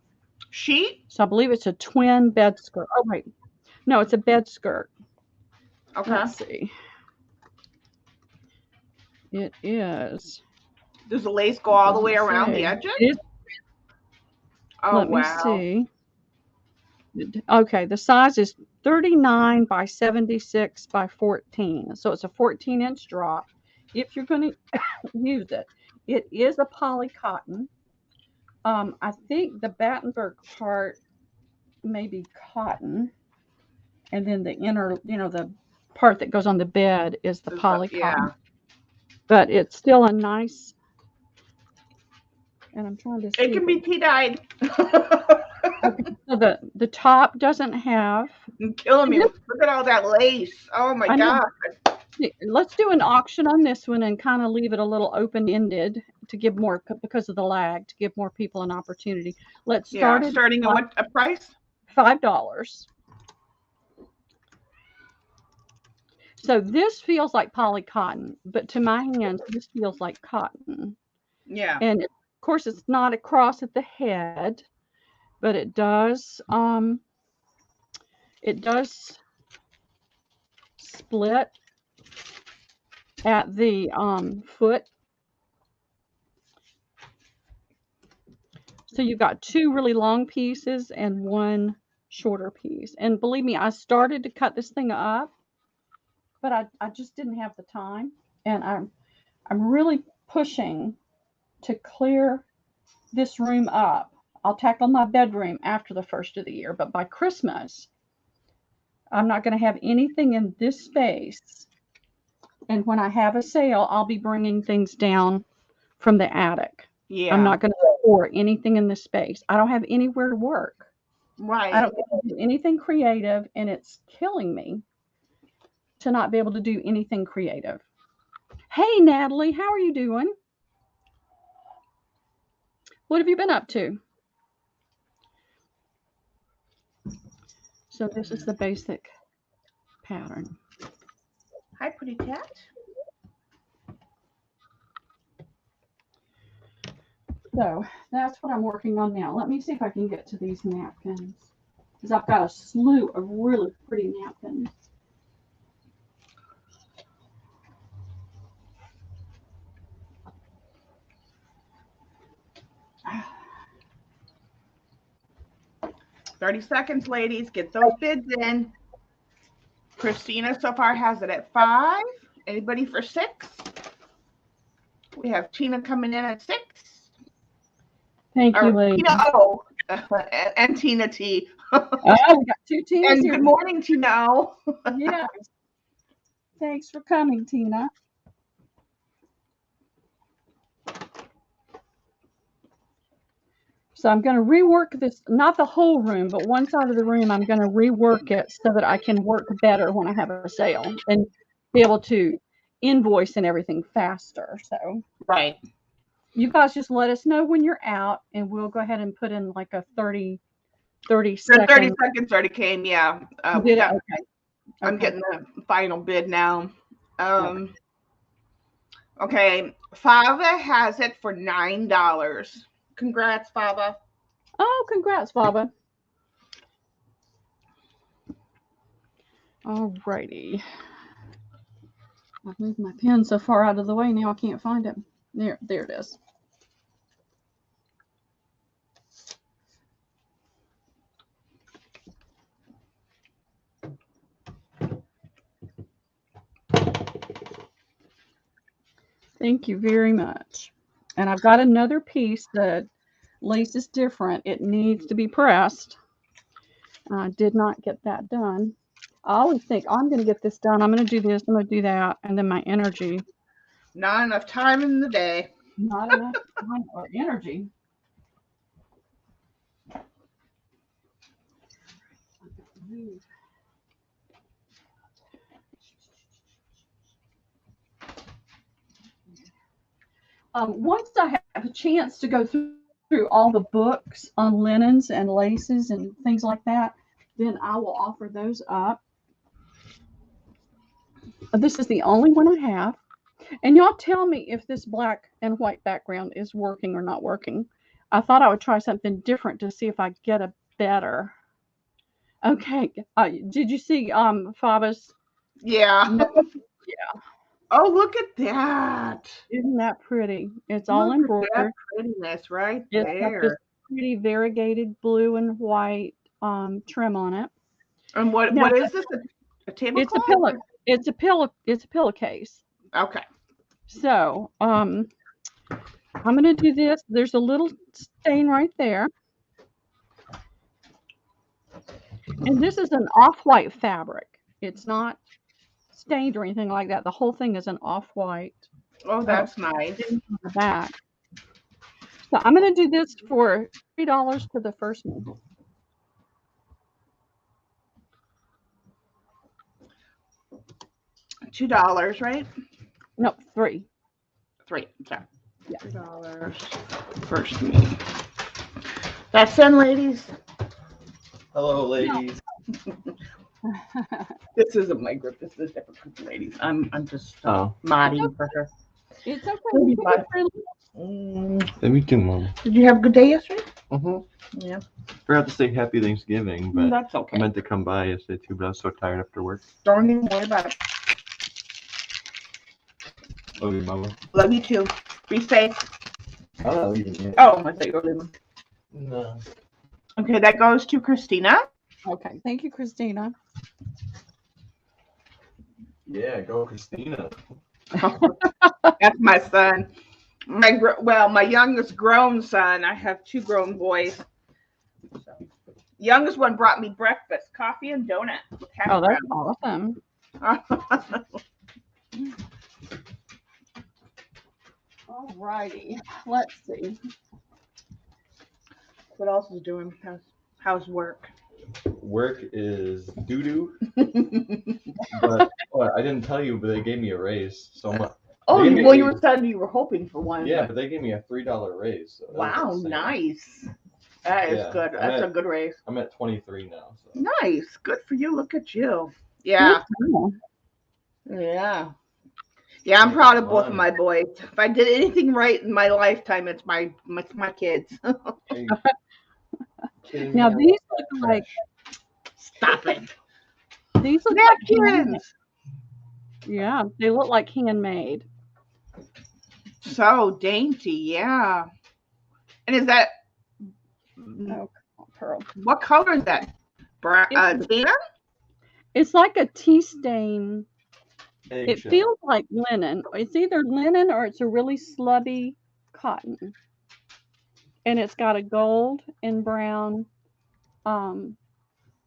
Sheet? So I believe it's a twin bed skirt. Oh, wait. No, it's a bed skirt. Okay. Let's see. It is. Does the lace go all the way around the edges? It is. Oh, Let me see. Okay, the size is 39 by 76 by 14. So it's a 14-inch drop. If you're going to use it, it is a poly cotton. I think the Battenberg part may be cotton, and then the inner, the part that goes on the bed is the poly cotton. Yeah. But it's still a nice. And I'm trying to see. It can be tea-dyed. Okay, so the top doesn't have. You're killing me. Look at all that lace. Oh my God. Let's do an auction on this one and kind of leave it a little open-ended to give more, because of the lag, to give more people an opportunity. Let's start starting at what a price? $5. So this feels like poly cotton, but to my hands, this feels like cotton. Yeah. And of course, it's not across at the head, but it does split at the foot. So you've got two really long pieces and one shorter piece. And believe me, I started to cut this thing up, but I just didn't have the time. And I'm really pushing to clear this room up. I'll tackle my bedroom after the first of the year, but by Christmas, I'm not going to have anything in this space. And when I have a sale, I'll be bringing things down from the attic. Yeah. I'm not going to store anything in this space. I don't have anywhere to work. Right. I don't get to do anything creative, and it's killing me to not be able to do anything creative. Hey, Natalie, how are you doing? What have you been up to? So this is the basic pattern. Hi, pretty cat. So that's what I'm working on now. Let me see if I can get to these napkins, because I've got a slew of really pretty napkins. Ah. 30 seconds, ladies. Get those bids in. Christina so far has it at 5. Anybody for 6? We have Tina coming in at 6. Thank you, Or lady. Tina O. And Tina T. Oh, we got 2 Tinas And here. good morning, Tina O. Yes. Thanks for coming, Tina. So I'm going to rework this, not the whole room, but one side of the room. I'm going to rework it so that I can work better when I have a sale and be able to invoice and everything faster. So Right. you guys just let us know when you're out, and we'll go ahead and put in like a 30 The 30 second. seconds already came, yeah. You We did it? got, Okay. I'm Okay. getting the final bid now. Okay. Okay, Fava has it for $9. Congrats, Fava. Oh, congrats, Baba. All righty. I've moved my pen so far out of the way now I can't find it. There it is. Thank you very much. And I've got another piece that lace is different. It needs to be pressed. I did not get that done. I always think, I'm going to get this done. I'm going to do this. I'm going to do that. And then my energy. Not enough time in the day. Not enough time or energy. Once I have a chance to go through all the books on linens and laces and things like that, then I will offer those up. This is the only one I have. And y'all tell me if this black and white background is working or not working. I thought I would try something different to see if I get a better. Okay. Did you see Faba's? Yeah. Yeah. Oh, look at that. Isn't that pretty? It's all Look at that embroidered. prettiness right It's got this there. pretty variegated blue and white trim on it. And what Now, is this? A it's a tablecloth? pillow. It's a pillowcase. Okay. So I'm gonna do this. There's a little stain right there. And this is an off-white fabric. It's not stained or anything like that. The whole thing is an off-white. Oh, that's nice. On the back. So I'm going to do this for $3 for the first one. $2, right? No, $3. $3. Sorry. Yeah. $3 first meeting. That's in, ladies. Hello, ladies. This isn't my group. This is a different group of ladies. I'm just modding for her. It's okay. Let me do, Mom. Did you have a good day yesterday? Yeah. Forgot to say Happy Thanksgiving, but That's okay. I meant to come by yesterday too, but I was so tired after work. Don't even worry about it. Love you, Mama. Love you too. Be safe. I'm not leaving yet. Oh, I thought you were leaving. No. Okay, that goes to Christina. Okay, thank you, Christina. Yeah, go Christina. That's my son. My youngest grown son. I have 2 grown boys. So, youngest one brought me breakfast, coffee and donut. Oh, that's awesome. All righty. Let's see. What else is doing? How's work? Work is doo-doo. But I didn't tell you, but they gave me a raise. So much. Oh, well, you were saying you were hoping for one. Yeah, but they gave me a $3 raise. So wow, nice. That is good. That's a good raise. I'm at 23 now. So. Nice. Good for you. Look at you. Yeah. Yeah. Yeah, I'm proud of both of my boys. If I did anything right in my lifetime, it's my kids. Now these look like. Stop it. These look like napkins. Yeah, they look like handmade. So dainty, yeah. And is that? Oh, pearl. What color is that? Brown. Tan? It's like a tea stain. Eggshell. It feels like linen. It's either linen or it's a really slubby cotton. and it's got a gold and brown um,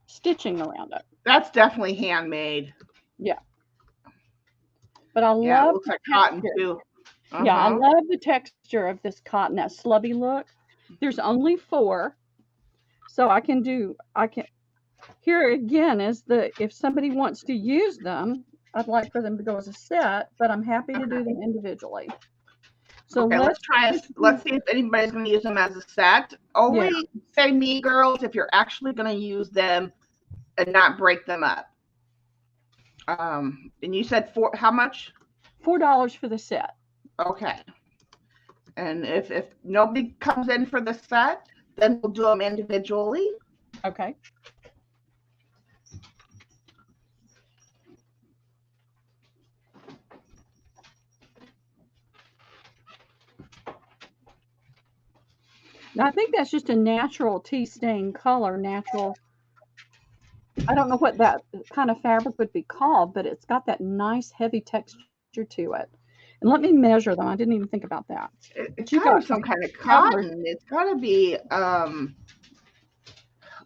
stitching around it. That's definitely handmade. Yeah, but I Yeah, it love looks the like cotton texture. too. Yeah, I Uh-huh. love the texture of this cotton, that slubby look. There's only 4, so I can here again is the if somebody wants to use them, I'd like for them to go as a set, but I'm happy to do Okay. them individually. So Okay, let's let's try just this. Let's see if anybody's going to use them as a set. yeah, Only say me, girls, if you're actually going to use them and not break them up. And you said how much? $4 for the set. Okay. And if nobody comes in for the set, then we'll do them individually. Okay. Now, I think that's just a natural tea stain color, natural. I don't know what that kind of fabric would be called, but it's got that nice heavy texture to it. And let me measure them. I didn't even think about that. It's But you got to got be some kind of travelers. cotton. It's got to be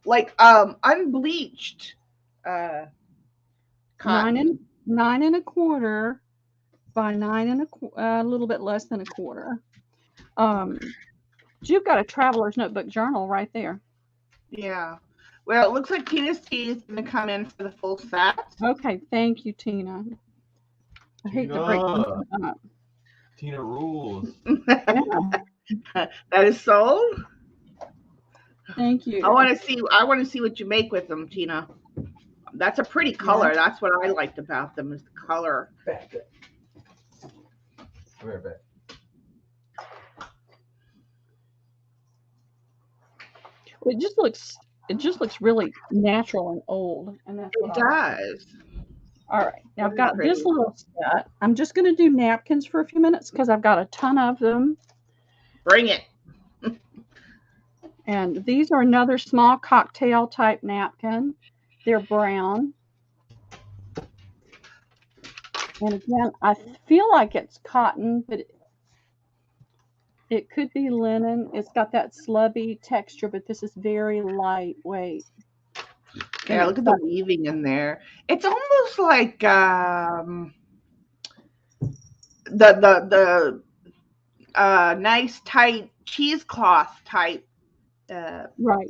like unbleached cotton. 9 1/4 by 9 1/4, a little bit less than a quarter. Um, you've got a traveler's notebook journal right there. Yeah. Well, it looks like Tina's tea is going to come in for the full set. Okay, thank you, Tina. I hate to break Tina, something up. Tina rules. Yeah, That is sold. thank you. I want to see. I want to see what you make with them, Tina. That's a pretty color. Yeah. That's what I liked about them is the color. Back. Right back. Well, it just looks really natural and old, and that's It what I like. does. All right, now I've Very got this pretty. little set. I'm just going to do napkins for a few minutes because I've got a ton of them. Bring it. And these are another small cocktail type napkin. They're brown. And again, I feel like it's cotton, but it could be linen. It's got that slubby texture, but this is very lightweight. And Yeah, it's look at the got weaving in there. It's almost like the nice tight cheesecloth type right.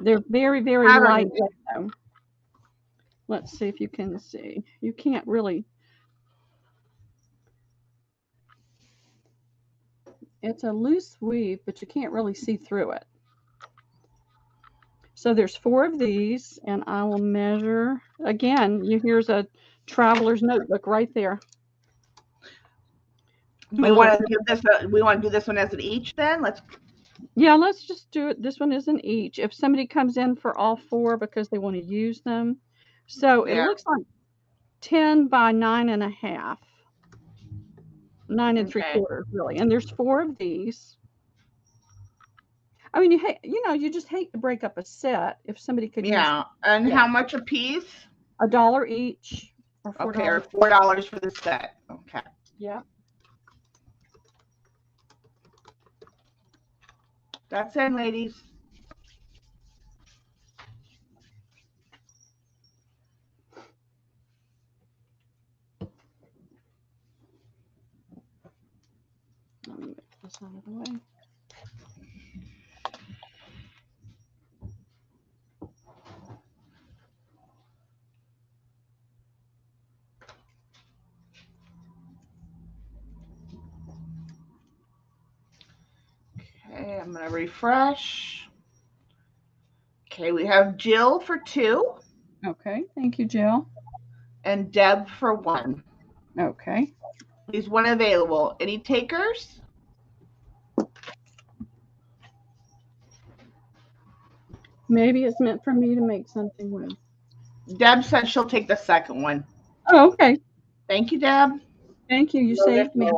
They're very, very pattern. lightweight though. Let's see if you can see. You can't really. It's a loose weave, but you can't really see through it. So there's 4 of these, and I will measure. Again, here's a traveler's notebook right there. We want to give this. We want to do this one as an each. Then let's just do it. This one is an each. If somebody comes in for all 4 because they want to use them, so it Yeah. looks like 10 by 9 1/2, 9 3/4 really. And there's 4 of these. I mean, you just hate to break up a set if somebody could use. Yeah. And how much a piece? $1 each, or $4. Okay, or $4 for the set. Okay. Yeah. That's it, ladies. Let me get this out of the way. Okay, I'm gonna refresh. Okay, we have Jill for 2. Okay, thank you, Jill. And Deb for 1. Okay. There's 1 available. Any takers? Maybe it's meant for me to make something with. Deb said she'll take the second one. Oh, okay. Thank you, Deb. Thank you. You saved me.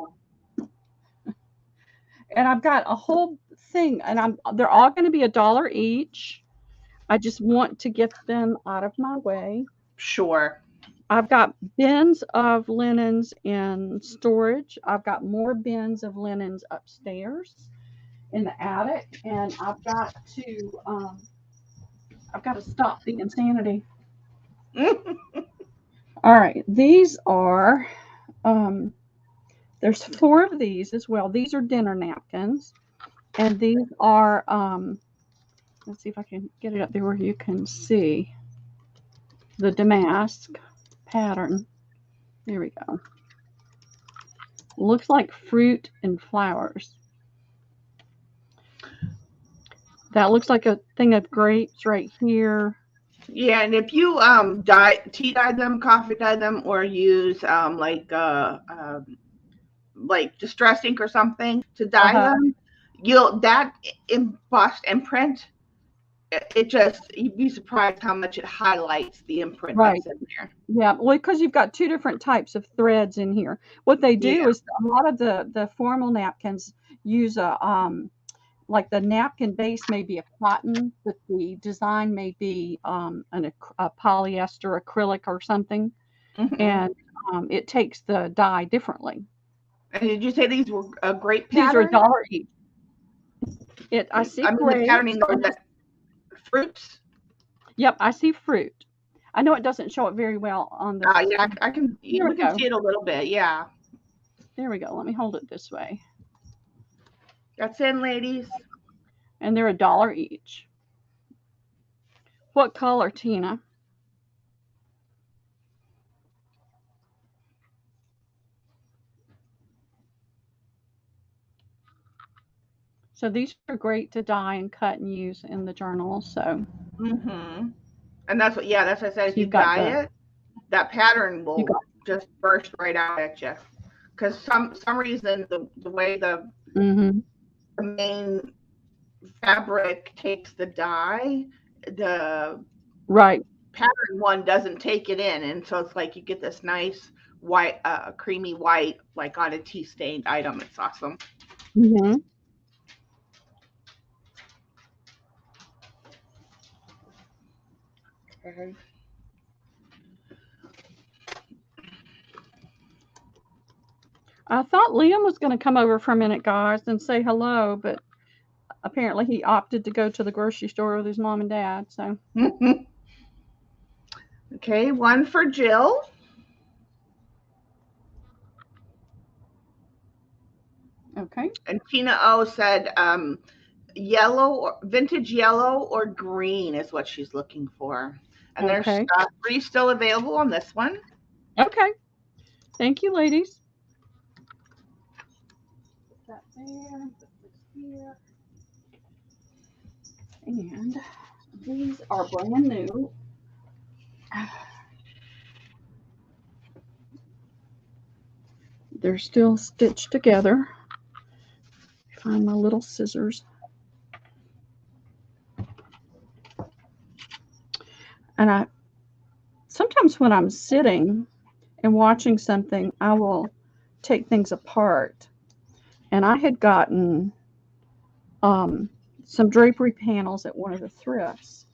And I've got a whole thing, and they're all going to be $1 each. I just want to get them out of my way. Sure. I've got bins of linens in storage. I've got more bins of linens upstairs. in the attic, and I've got to stop the insanity. All right, these are there's 4 of these as well. These are dinner napkins, and these are let's see if I can get it up there where you can see the damask pattern. There we go. Looks like fruit and flowers. That looks like a thing of grapes right here. Yeah, and if you tea dye them, coffee dye them, or use like distress ink or something to dye Uh-huh. them, you'll that embossed imprint. It just you'd be surprised how much it highlights the imprint Right. that's in there. Yeah, well, because you've got 2 different types of threads in here. What they Yeah. do is a lot of the formal napkins use a like the napkin base may be a cotton, but the design may be a polyester acrylic or something, Hmm. and it takes the dye differently. And did you say these were a grape These are a pattern? dollar each. I see I mean, the grapes. patterning or the fruits. Yep, I see fruit. I know it doesn't show it very well on this. Yeah, I can. Here we We can go. see it a little bit. Yeah, There we go. Let me hold it this way. that's in, ladies. And they're a dollar each. What color, Tina? So these are great to dye and cut and use in the journal. So, Hmm. And that's what. Yeah, that's what I said. so If you you've got dye it, that pattern you will got. just burst right out at you. Because some reason the way Mm-hmm. the main fabric takes the dye, the Right. pattern one doesn't take it in, and so it's like you get this nice white, creamy white, like on a tea stained item. It's awesome. Mm-hmm. Okay. I thought Liam was going to come over for a minute, guys, and say hello, but apparently he opted to go to the grocery store with his mom and dad. So, Okay, one for Jill. okay. And Tina O said yellow, or vintage yellow or green is what she's looking for. And there's Okay. 3 still available on this one. Okay. Thank you, ladies. Put that there. Put this here. And these are brand new. They're still stitched together. Find my little scissors. And I sometimes when I'm sitting and watching something, I will take things apart. And I had gotten um, some drapery panels at one of the thrifts.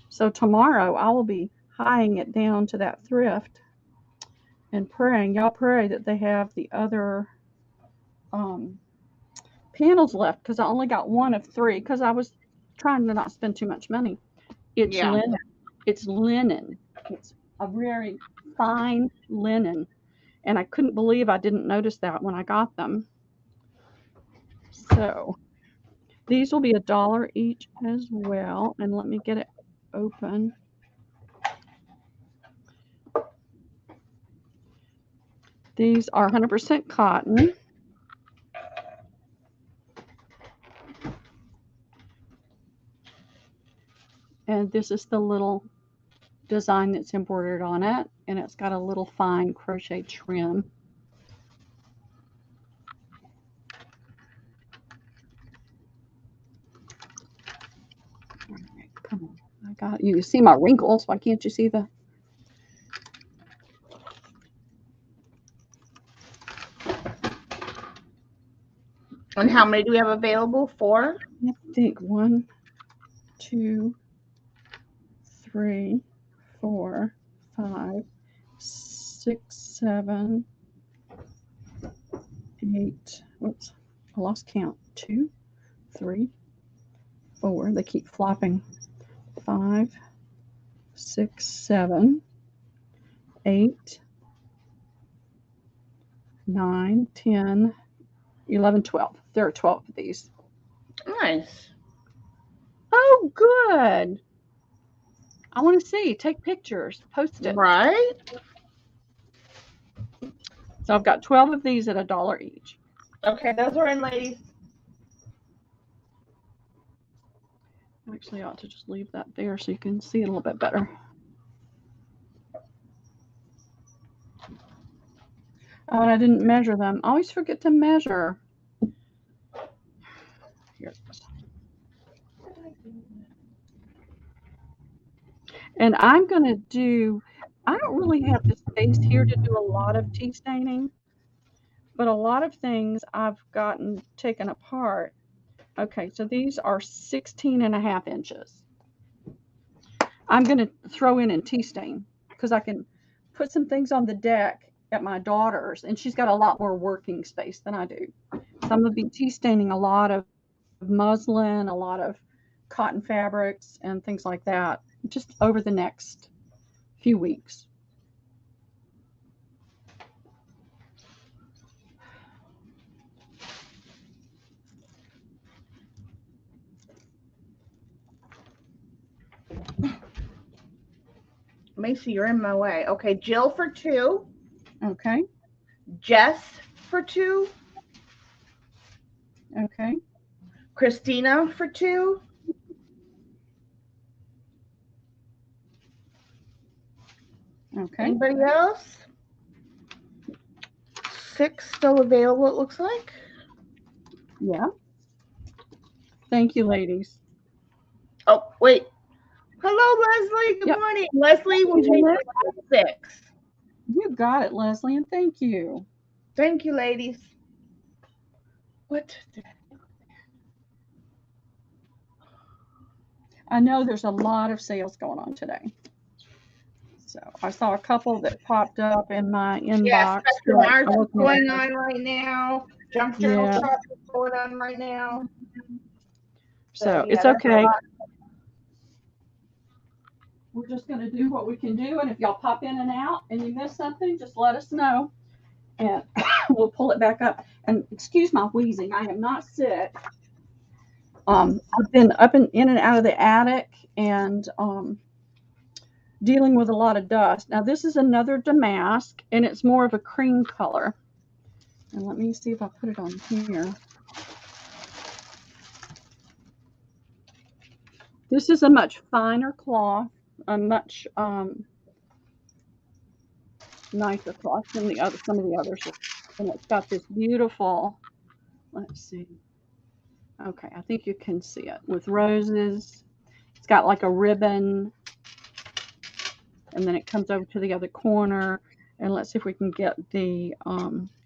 So tomorrow I will be hieing it down to that thrift and praying. Y'all pray that they have the other um, panels left because I only got one of 3 because I was trying to not spend too much money. It's Yeah. linen. It's linen. It's a very fine linen. And I couldn't believe I didn't notice that when I got them. So these will be a dollar each as well. And let me get it open. These are 100% cotton. And this is the little design that's embroidered on it. And it's got a little fine crochet trim. All right, come on. I got you. See my wrinkles. Why can't you see the? And how many do we have available? 4? I think 1, 2, 3, 4, 5, 6, 7, 8. Oops, I lost count. 2, 3, 4. They keep flopping. 5, 6, 7, 8, 9, 10, 11, 12. There are 12 of these. Nice. Oh, good. I want to see. Take pictures. Post it. Right? So I've got 12 of these at $1 each. Okay, those are in, ladies. Actually, I ought to just leave that there so you can see it a little bit better. Oh, and I didn't measure them. I always forget to measure. Here it is. And I'm going to do, I don't really have the space here to do a lot of tea staining, but a lot of things I've gotten taken apart. Okay, so these are 16.5 inches. I'm going to throw in tea stain because I can put some things on the deck at my daughter's, and she's got a lot more working space than I do. So I'm going to be tea staining a lot of muslin, a lot of cotton fabrics, and things like that just over the next few weeks. Macy, you're in my way. Okay, Jill for 2. Okay. Jess for 2. Okay. Christina for 2. Okay. Anybody else? 6 still available, it looks like. Yeah. Thank you, ladies. Oh, wait. Hello, Leslie. Good morning. Leslie will take 6. You got it, Leslie, and thank you. Thank you, ladies. What? I know there's a lot of sales going on today. So I saw a couple that popped up in my inbox. Yes, what's going on right now. Junk journal shop is going on right now. So it's okay. We're just going to do what we can do, and if y'all pop in and out and you miss something, just let us know, and we'll pull it back up. And excuse my wheezing. I am not sick. I've been up and in and out of the attic and dealing with a lot of dust. Now this is another damask, and it's more of a cream color. And let me see if I put it on here. This is a much finer cloth, a much nicer cloth than some of the others. And it's got this beautiful, let's see. Okay, I think you can see it with roses. It's got like a ribbon, and then it comes over to the other corner. And let's see if we can get the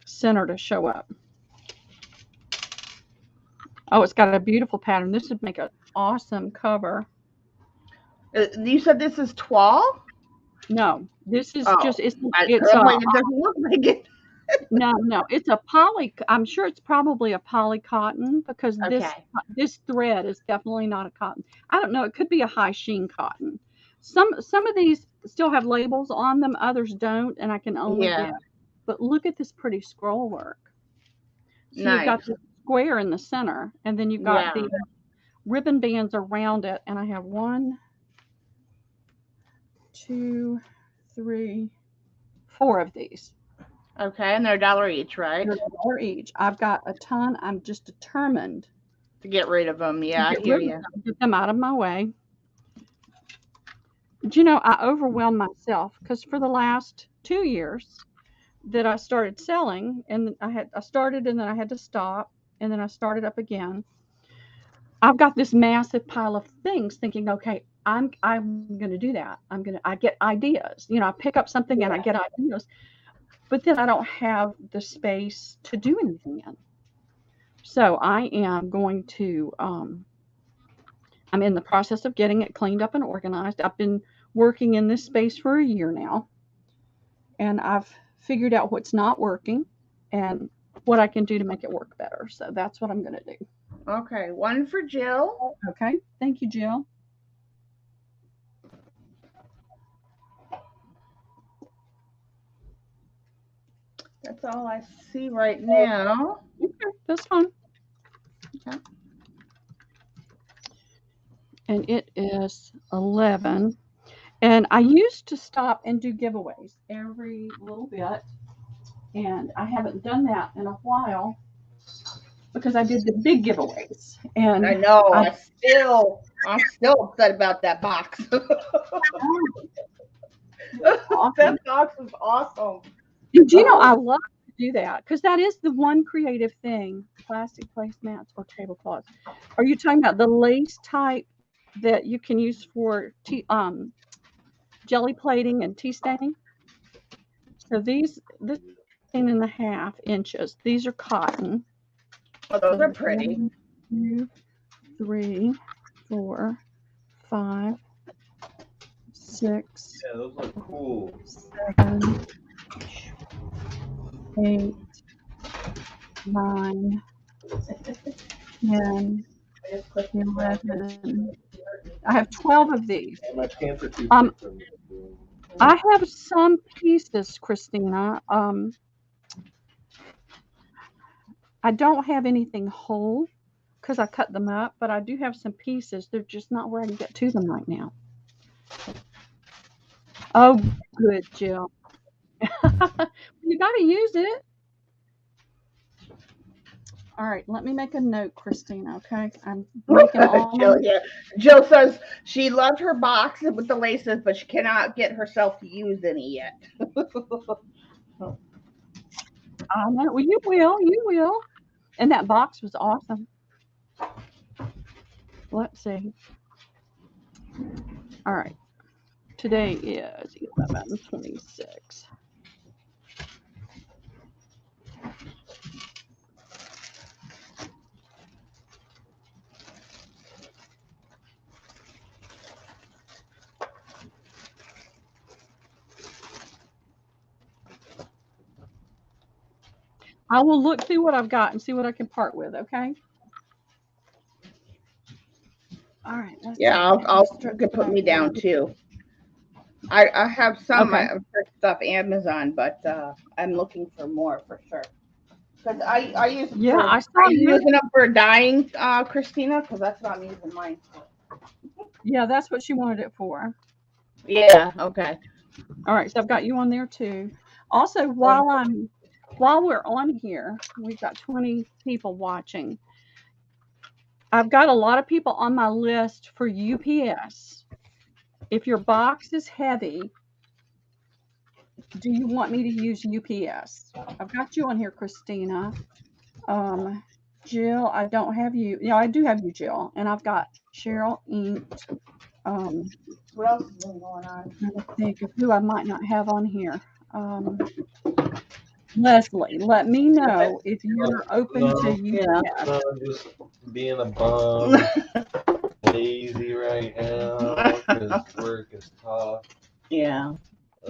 center to show up. Oh, it's got a beautiful pattern. This would make an awesome cover. You said this is toile? No, this is just it doesn't look like it. No, it's a poly. I'm sure it's probably a poly cotton because this thread is definitely not a cotton. I don't know. It could be a high sheen cotton. Some of these still have labels on them. Others don't, and I can only get. But look at this pretty scroll work. So you've got the square in the center, and then you've got the ribbon bands around it. And I have 1, 2, 3, 4 of these. Okay, and they're $1 each, right? They're $1 each. I've got a ton. I'm just determined to get rid of them. Yeah, I hear you. Get them out of my way. But, you know, I overwhelm myself because for the last 2 years that I started selling, and I started and then I had to stop, and then I started up again. I've got this massive pile of things thinking, okay, I'm going to do that. I get ideas. You know, I pick up something and I get ideas. But then I don't have the space to do anything in. So I am going to, I'm in the process of getting it cleaned up and organized. I've been working in this space for a year now. And I've figured out what's not working and what I can do to make it work better. So that's what I'm going to do. Okay, one for Jill. Okay. Thank you, Jill. That's all I see right now. Okay, that's fine. Okay. And it is 11. And I used to stop and do giveaways every little bit. And I haven't done that in a while because I did the big giveaways. And I know. I I'm still upset about that box. awesome. That box was awesome. And do you know, Oh. I love to do that because that is the one creative thing, plastic placemats or tablecloths. Are you talking about the lace type that you can use for jelly plating and tea staining? So this 10.5 inches. These are cotton. Oh, those are There's pretty. 1, 2, 3, 4, 5, 6, Yeah, those look cool. 7, 8, 9, 10, 11. I have 12 of these. And my pants are too Um, thick for me. I have some pieces, Christina. I don't have anything whole because I cut them up, but I do have some pieces. They're just not where I can get to them right now. Oh, good, Jill. You got to use it. All right, let me make a note, Christina. Okay, I'm making all Jill, yeah. Jill says she loved her box with the laces, but she cannot get herself to use any yet. I know. Well, you will. You will. And that box was awesome. Let's see. All right. Today is 11/26. I will look through what I've got and see what I can part with. Okay. All right. Let's Yeah, see. you can put me down too. I have some Okay. stuff Amazon, but I'm looking for more for sure. Because I use them Yeah, for, I are saw you you. using them for dyeing, Christina? Because that's what I'm using mine for. Yeah, that's what she wanted it for. Yeah, okay. All right, so I've got you on there too. Also, while we're on here, we've got 20 people watching. I've got a lot of people on my list for UPS. If your box is heavy, do you want me to use UPS? I've got you on here, Christina. Jill, I don't have you. Yeah, I do have you, Jill, and I've got Cheryl Inked. What else has been going on? I'm trying to think of who I might not have on here. Leslie, let me know if you're open to UPS. I'm just being a bum, lazy right now because work is tough. Yeah.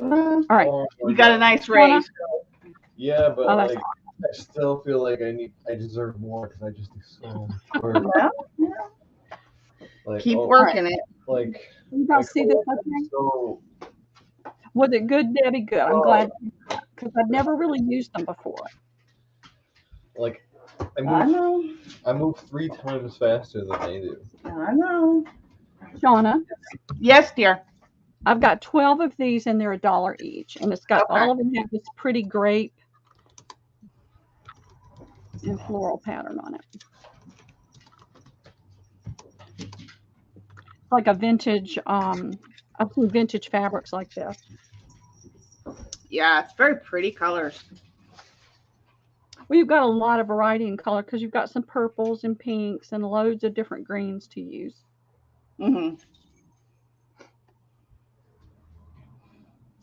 All right. You got a nice raise. Yeah, but Oh, that's like, I still feel like I deserve more because I just do so much work. Yeah. Like, Keep working it. Like, You guys see this? coworkers Okay. so Was it good, Debbie? Good. I'm glad because I've never really used them before. like I move 3 times faster than they do. know. Shauna, Yes, dear. I've got 12 of these and they're $1 each, and it's got all of them have this pretty grape and floral pattern on it. It's like a vintage. I've seen vintage fabrics like this. Yeah, it's very pretty colors. Well, you've got a lot of variety in color because you've got some purples and pinks and loads of different greens to use. Mm-hmm.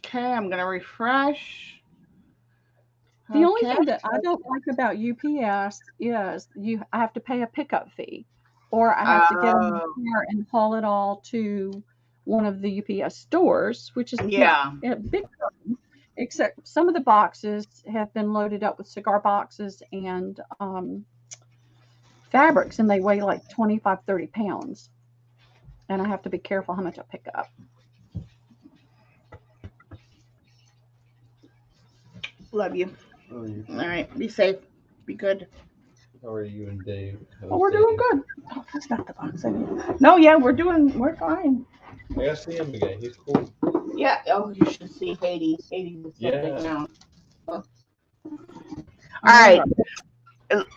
Okay, I'm gonna refresh. The only thing that I don't like about UPS is I have to pay a pickup fee, or I have to get in the car and haul it all to one of the UPS stores, which is not a big problem. Except some of the boxes have been loaded up with cigar boxes and fabrics, and they weigh like 25, 30 pounds. And I have to be careful how much I pick up. Love you. Oh, you. All right. Be safe. Be good. How are you and Dave? Oh, we're doing good. Oh, that's not the box. No, yeah, we're fine. I gotta see him again. He's cool. Yeah. Oh, you should see Hades. Hades is so big now. Oh. All right.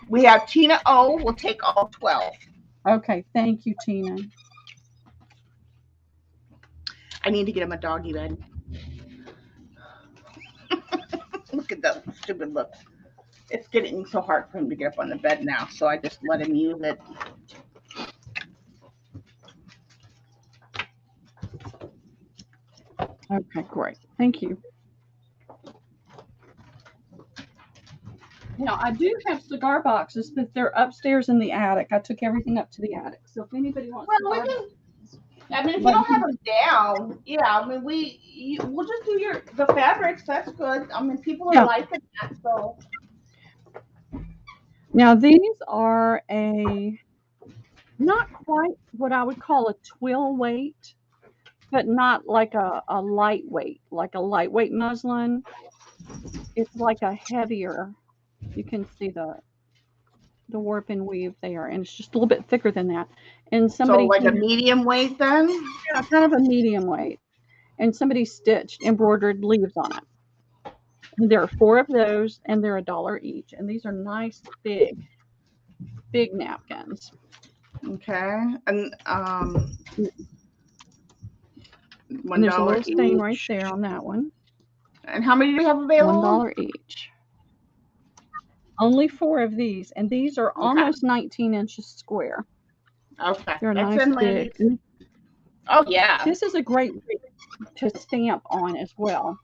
We have Tina O. We'll take all 12. Okay, thank you, Tina. I need to get him a doggy bed. Look at that stupid look. It's getting so hard for him to get up on the bed now, so I just let him use it. Okay, great. Thank you. Now, I do have cigar boxes, but they're upstairs in the attic. I took everything up to the attic. So if anybody wants Well, I mean, if you don't have them down, yeah, I mean, we'll just do the fabrics. That's good. I mean, people are liking that, so. Now, these are not quite what I would call a twill weight, but not like a lightweight, like a lightweight muslin. It's like a heavier. You can see the warp and weave there, and it's just a little bit thicker than that. And somebody So like a medium weight then? Yeah, kind of a medium weight. And somebody stitched embroidered leaves on it. And there are 4 of those, and they're $1 each. And these are nice, big napkins. Okay. And and there's a little stain right there on that one. And how many do we have available? $1 each. Only 4 of these, and these are almost 19 inches square. Okay. They're nice big. Oh yeah. This is a great way to stamp on as well,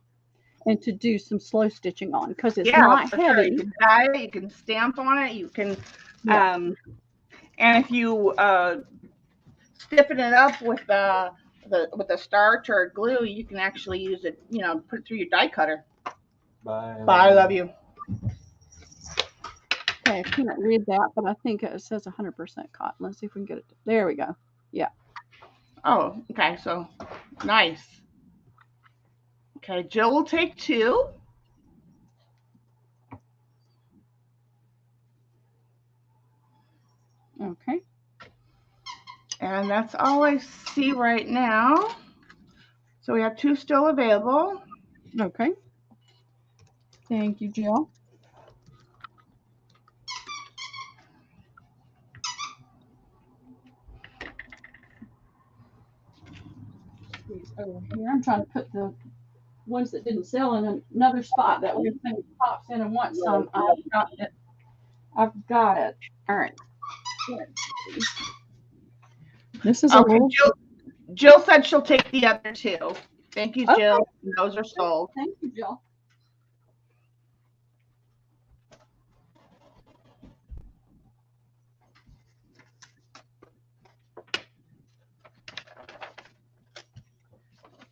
and to do some slow stitching on, because it's not heavy. Sure. You can dye it, you can stamp on it, you can and if you stiffen it up with the starch or glue, you can actually use it, put it through your die cutter. Bye. Bye, love you. Okay, I can't read that, but I think it says 100% cotton. Let's see if we can get it. There we go. Yeah. Oh, okay. So nice. Okay, Jill will take 2. Okay. And that's all I see right now. So we have 2 still available. Okay. Thank you, Jill. Over here, I'm trying to put the ones that didn't sell in another spot. That way, if somebody pops in and wants some, I've got it. All right. This is okay. Jill said she'll take the other 2. Thank you, Jill. Okay. Those are sold. Thank you, Jill.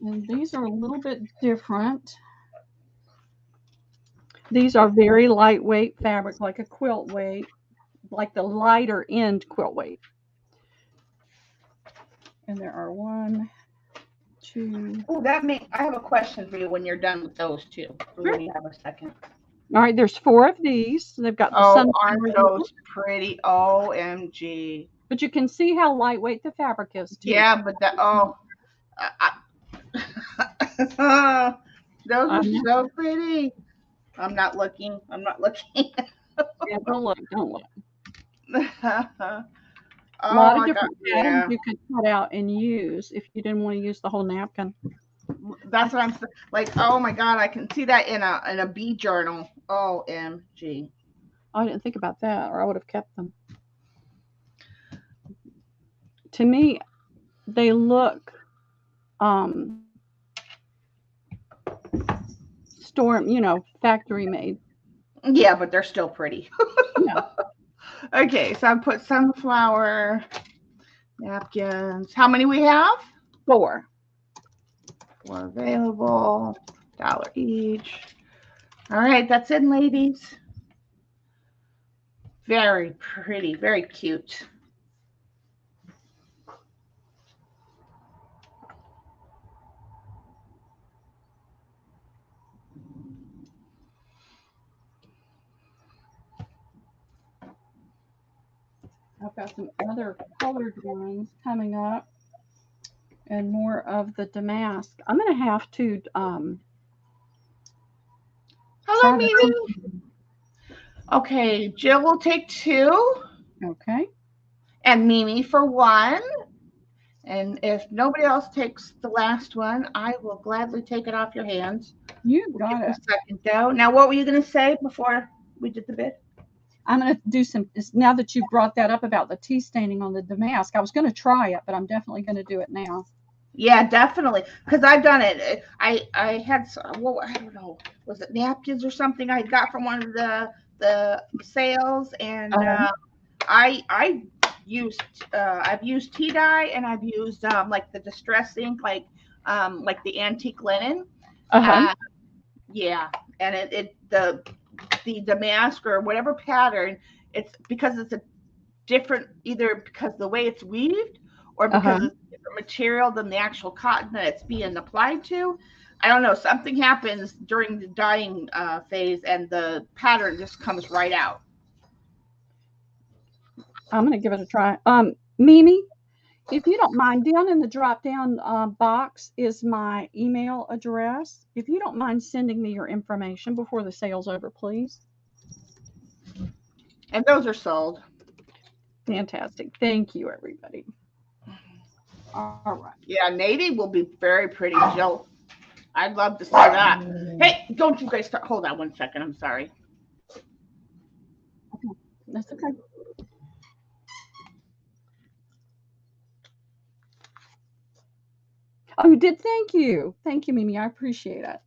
And these are a little bit different. These are very lightweight fabric, like a quilt weight, like the lighter end quilt weight. And there are 1, 2. Oh, I have a question for you when you're done with those 2. Sure. You have a second. All right, there's 4 of these. They've got the aren't those pretty? OMG. But you can see how lightweight the fabric is too. Yeah, but those are so pretty. I'm not looking. Yeah, don't look. A lot of different patterns you could cut out and use if you didn't want to use the whole napkin. That's what I'm like. Oh my God, I can see that in a bee journal. OMG. I didn't think about that, or I would have kept them. To me, they look factory made. Yeah, but they're still pretty. Yeah. Okay, so I put sunflower napkins. How many we have? 4. 4 available. $1 each. All right, that's it, ladies. Very pretty, very cute. I've got some other colored ones coming up and more of the damask. I'm going to have to Hello, try this. Mimi. Okay, Jill will take 2, Okay. and Mimi for 1. And if nobody else takes the last one, I will gladly take it off your hands. You We'll got give it. a second though. Now, what were you going to say before we did the bid? I'm going to do some, now that you brought that up about the tea staining on the damask, I was going to try it, but I'm definitely going to do it now. Yeah, definitely. Because I've done it. I had some, well, I don't know, was it napkins or something I got from one of the sales, and I used I've used tea dye, and I've used like the distress ink, like the antique linen. Yeah, and the damask or whatever pattern, it's because it's a different, either because the way it's weaved or because it's a different material than the actual cotton that it's being applied to. I don't know, something happens during the dyeing phase, and the pattern just comes right out. I'm going to give it a try. Mimi, if you don't mind, down in the drop down box is my email address. If you don't mind sending me your information before the sale's over, please. And those are sold. Fantastic. Thank you, everybody. All right. Yeah, navy will be very pretty, Jill. I'd love to see that. Hey, don't you guys start. Hold on one second. I'm sorry. Okay. That's okay. Oh, you did? Thank you. Thank you, Mimi. I appreciate it.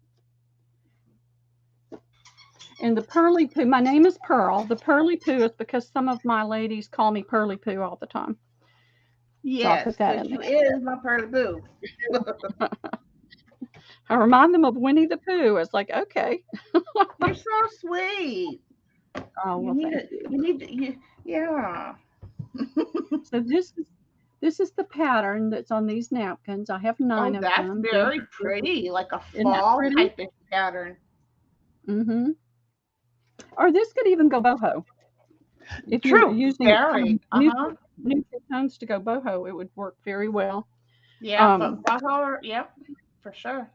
And the Pearly Poo, my name is Pearl. The Pearly Poo is because some of my ladies call me Pearly Poo all the time. Yes, so that because you is my pearly boo. I remind them of Winnie the Pooh. It's like, okay. You're so sweet. Oh, well, yeah. So this is the pattern that's on these napkins. I have 9 of That's them. very pretty, like a Isn't that fall pretty? type of pattern. Mm-hmm. Or this could even go boho. If True, you're using very. neutral tones to go boho, it would work very well. Yeah, yep, for sure.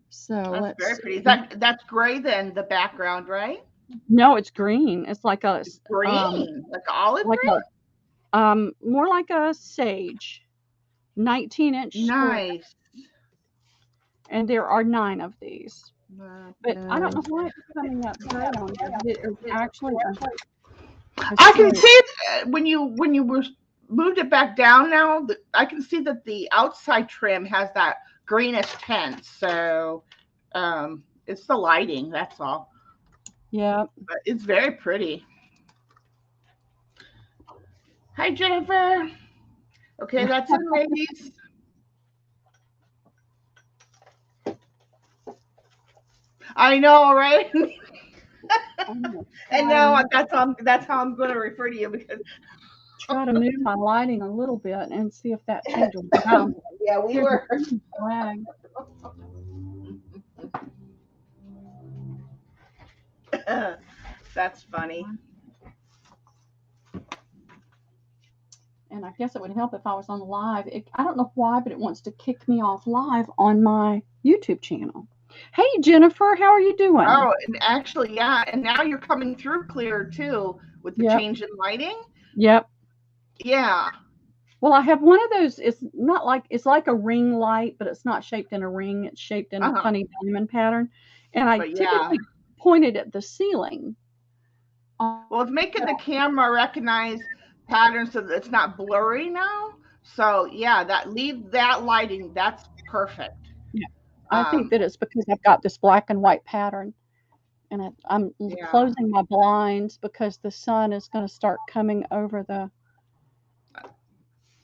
So That's very let's pretty. see. That's gray then, the background, right? No, it's green. It's like a Green, like olive like green. more like a sage, 19-inch square, Nice. and there are 9 of these. But I don't know Nice. why it's coming up gray on there, but it is actually I can see it when you were moved it back down now. I can see that the outside trim has that greenish tint. So it's the lighting, that's all. Yeah. But it's very pretty. Hi, Jennifer. Okay, that's it, ladies. I know, right? And now that's how I'm going to refer to you, because try to move my lighting a little bit and see if that changes. Yeah, we were. Flag. That's funny. And I guess it would help if I was on live. I don't know why, but it wants to kick me off live on my YouTube channel. Hey, Jennifer, how are you doing? Oh, and actually, yeah, and now you're coming through clear too with the change in lighting. Yep. Yeah. Well, I have one of those. It's like a ring light, but it's not shaped in a ring. It's shaped in a funny diamond pattern. And I typically point it at the ceiling. Well, it's making the camera recognize patterns so that it's not blurry now. So yeah, leave that lighting. That's perfect. Yeah. I think that it's because I've got this black and white pattern, and I'm closing my blinds because the sun is going to start coming over the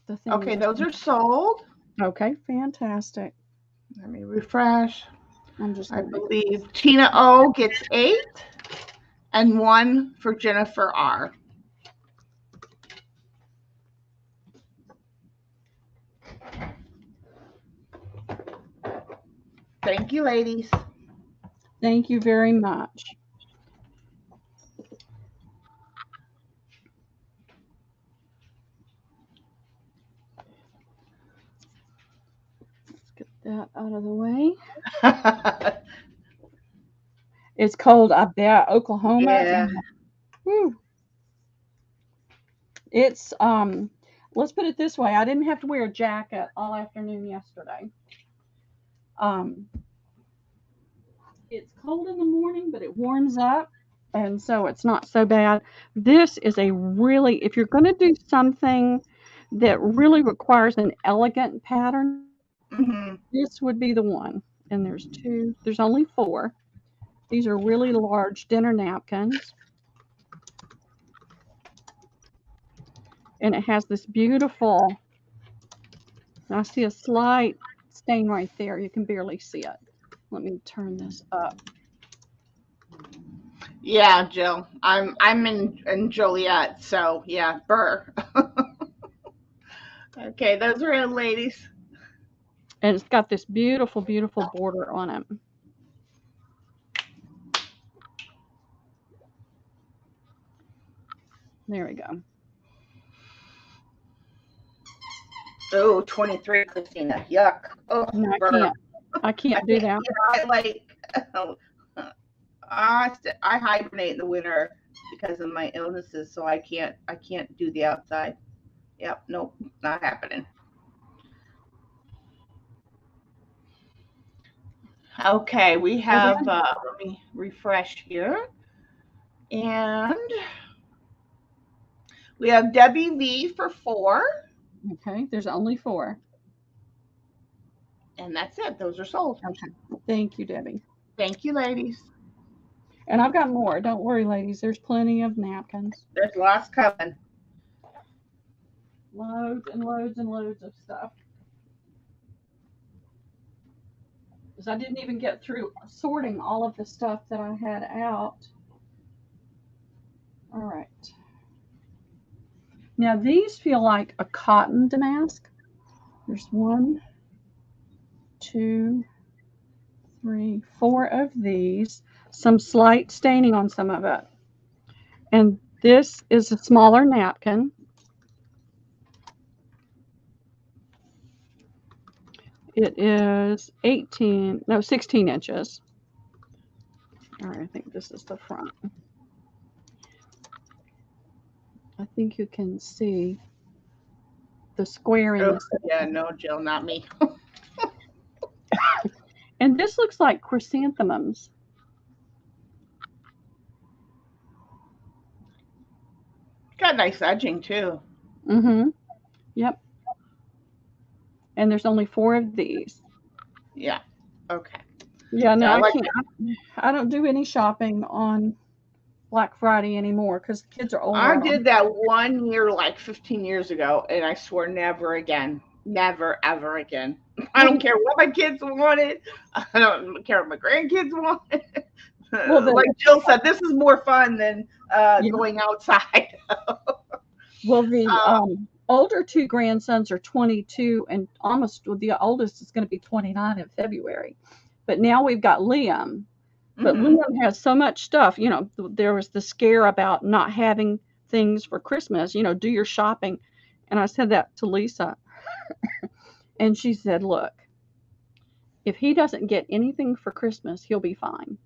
thing. Okay, those are sold. Okay, fantastic. Let me refresh. I believe Tina O gets 8 and 1 for Jennifer R. Thank you, ladies. Thank you very much. Let's get that out of the way. It's cold, I bet. Oklahoma. Yeah. Whew. It's let's put it this way. I didn't have to wear a jacket all afternoon yesterday. Um it's cold in the morning, but it warms up, and so it's not so bad. This is a really, if you're going to do something that really requires an elegant pattern, Hmm. this would be the one. And there's two, there's only four. These are really large dinner napkins, and it has this beautiful, I see a slight stain right there. You can barely see it. Let me turn this up. Yeah, Jill. I'm in Joliet, so yeah, Burr. Okay, those are in, ladies. And it's got this beautiful, beautiful border on it. There we go. Oh, 23, Christina. Yuck. Oh, No, Burr. I I can't do can't. that. I like. I hibernate in the winter because of my illnesses, so I can't do the outside. Yep. Nope. Not happening. Okay, we Oh, have. Let me refresh here, and we have Debbie V for 4, okay, there's only four. and that's it. Those are sold. Okay. Thank you, Debbie. Thank you, ladies. And I've got more. Don't worry, ladies. There's plenty of napkins. There's lots coming. Loads and loads and loads of stuff. Because I didn't even get through sorting all of the stuff that I had out. All right. Now these feel like a cotton damask. There's one, two, three, four of these. Some slight staining on some of it. And this is a smaller napkin. It is 16 inches. All right, I think this is the front. I think you can see the square in Oh, this. yeah, no, Jill, not me. And this looks like chrysanthemums. Got nice edging too. Mm-hmm. Yep. And there's only four of these. Yeah. Okay. Yeah, no, Yeah, I I like can't. I don't do any shopping on Black Friday anymore because the kids are older. I did that 1 year, like 15 years ago, and I swore never again. Never, ever again. I don't care what my kids wanted. I don't care what my grandkids wanted. Well, Like Jill said, this is more fun than yeah, going outside. well, the Uh, older two grandsons are 22, and almost the oldest is going to be 29 in February. But now we've got Liam. But mhm. Liam has so much stuff. You know, there was the scare about not having things for Christmas. You know, do your shopping. And I said that to Lisa, and she said, "Look, if he doesn't get anything for Christmas, he'll be fine.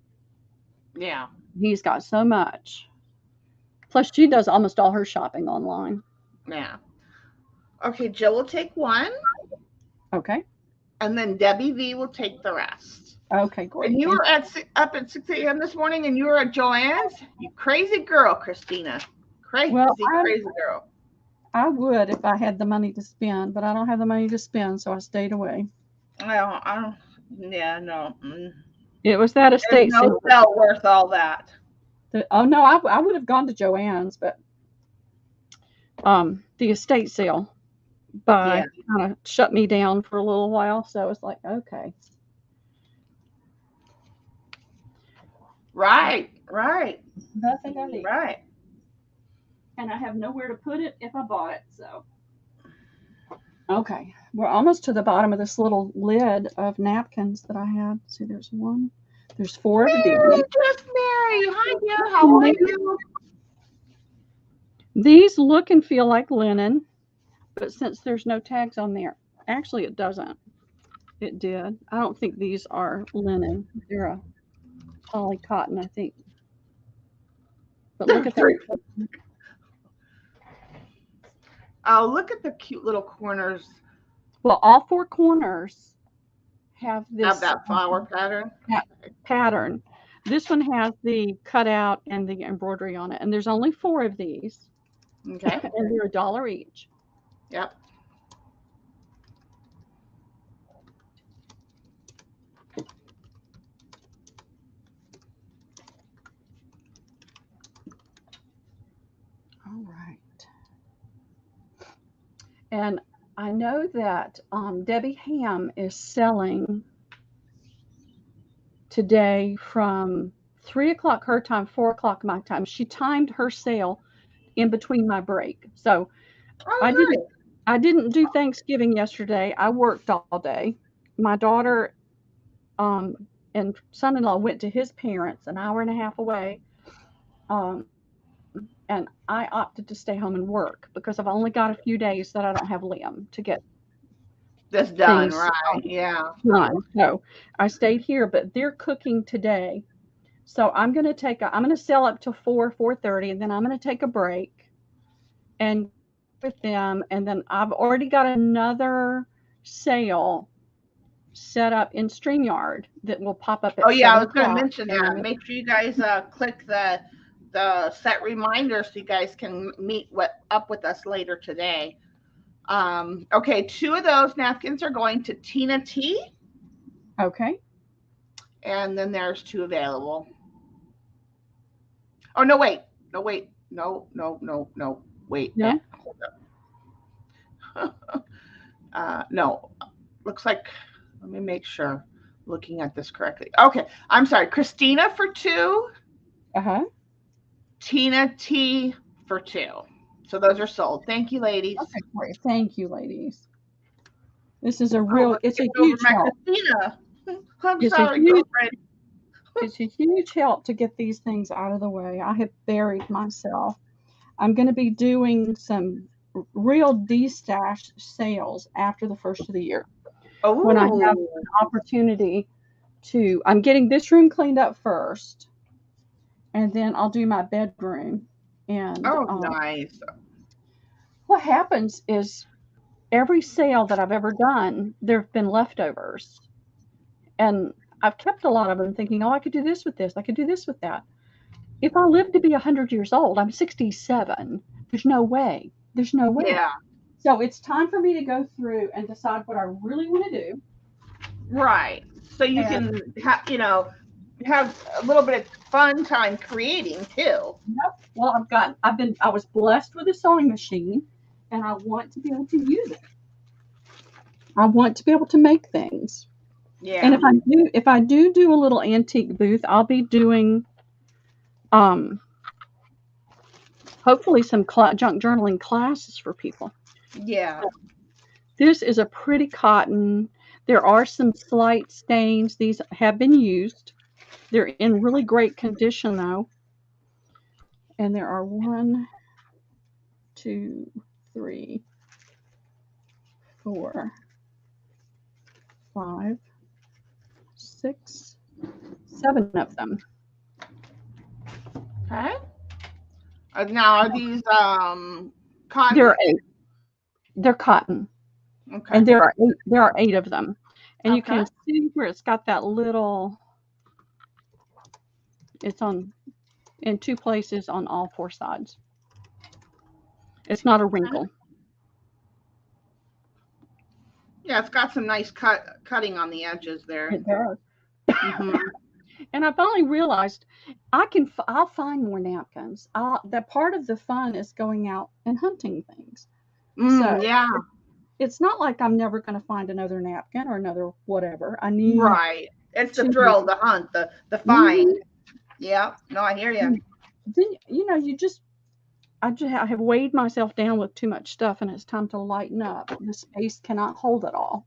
Yeah. He's got so much." Plus, she does almost all her shopping online. Yeah. Okay, Jill will take one, Okay. and then Debbie V will take the rest. Okay, And great. you were up at 6 a.m. this morning, and you were at Joanne's? You crazy girl, Christina. Crazy, Well, crazy girl. I would if I had the money to spend, but I don't have the money to spend, so I stayed away. Well, I don't, yeah, no. It was that There's estate no sale. sale worth all that. Oh no, I would have gone to Joanne's, but the estate sale Yeah. kind of shut me down for a little while. So I was like, okay. Right, right, Nothing I need. right. And I have nowhere to put it if I bought it. So Okay, we're almost to the bottom of this little lid of napkins that I had. See, there's one. There's four of these. Merry, just Mary. Hi, dear. How And are you? these look and feel like linen, but since there's no tags on there, actually it doesn't. It did. I don't think these are linen. They're a poly cotton, I think. But look at that. Three. Oh, look at the cute little corners Well, all four corners have of this that flower pattern. pattern. This one has the cutout and the embroidery on it, and there's only four of these, Okay. and they're $1 each. Yep. All right. And I know that Debbie Ham is selling today from 3 o'clock her time, 4 o'clock my time. She timed her sale in between my break. So I Oh, didn't nice. I didn't do Thanksgiving yesterday. I worked all day. My daughter um, and son-in-law went to his parents an hour and a half away. And I opted to stay home and work because I've only got a few days that I don't have Liam to get That's done, things right? Yeah. done. So I stayed here, but they're cooking today. So I'm gonna sell up to 4:30, and then I'm gonna take a break and work with them. And then I've already got another sale set up in StreamYard that will pop up Oh, at yeah. I seven was going to o'clock. mention And I'm that. gonna, Make sure you guys click the set reminder so you guys can meet up with us later today. Okay, two of those napkins are going to Tina T, okay. and then there's two available. Oh, no, wait. No, wait. No, no, no, no. Wait. No? Hold up. No. Looks like, let me make sure looking at this correctly. Okay, I'm sorry. Christina for two, Uh-huh. Tina T for two. So those are sold. Thank you, ladies. Okay, great. Thank you, ladies. This is Oh, let's it's get a over huge my help. Christina. I'm It's a sorry, huge girlfriend. it's a huge help to get these things out of the way. I have buried myself. I'm going to be doing some real de-stash sales after the first of the year when I have Oh, an opportunity to. I'm getting this room cleaned up first, and then I'll do my bedroom. And oh, nice. what happens is every sale that I've ever done, there have been leftovers, and I've kept a lot of them, thinking, "Oh, I could do this with this. I could do this with that." If I live to be 100 years old, I'm 67. There's no way. There's no way. Yeah, So it's time for me to go through and decide what I really want to do. right. So you And can have a little bit of fun time creating too. well, I was blessed with a sewing machine, and I want to be able to use it. I want to be able to make things. And Yeah. if I do a little antique booth, I'll be doing um hopefully some junk journaling classes for people. Yeah. This is a pretty cotton. There are some slight stains. These have been used. They're in really great condition though. And there are 1, 2, 3, 4, 5, 6, 7 of them. Okay. Now are these cotton? There are 8. They're cotton. Okay. And there are 8 of them. And you Okay. can see where it's got that little it's on in 2 places on all 4 sides. It's not a wrinkle. Yeah, it's got some nice cutting on the edges there. It does. Hmm. And I finally realized I'll find more napkins. That part of the fun is going out and hunting things. So Yeah. it's not like I'm never going to find another napkin or another whatever. I need Right. It's the to. thrill, the hunt, the find. Yeah. No, I hear you. Then you just I have weighed myself down with too much stuff, and it's time to lighten up. The space cannot hold it all.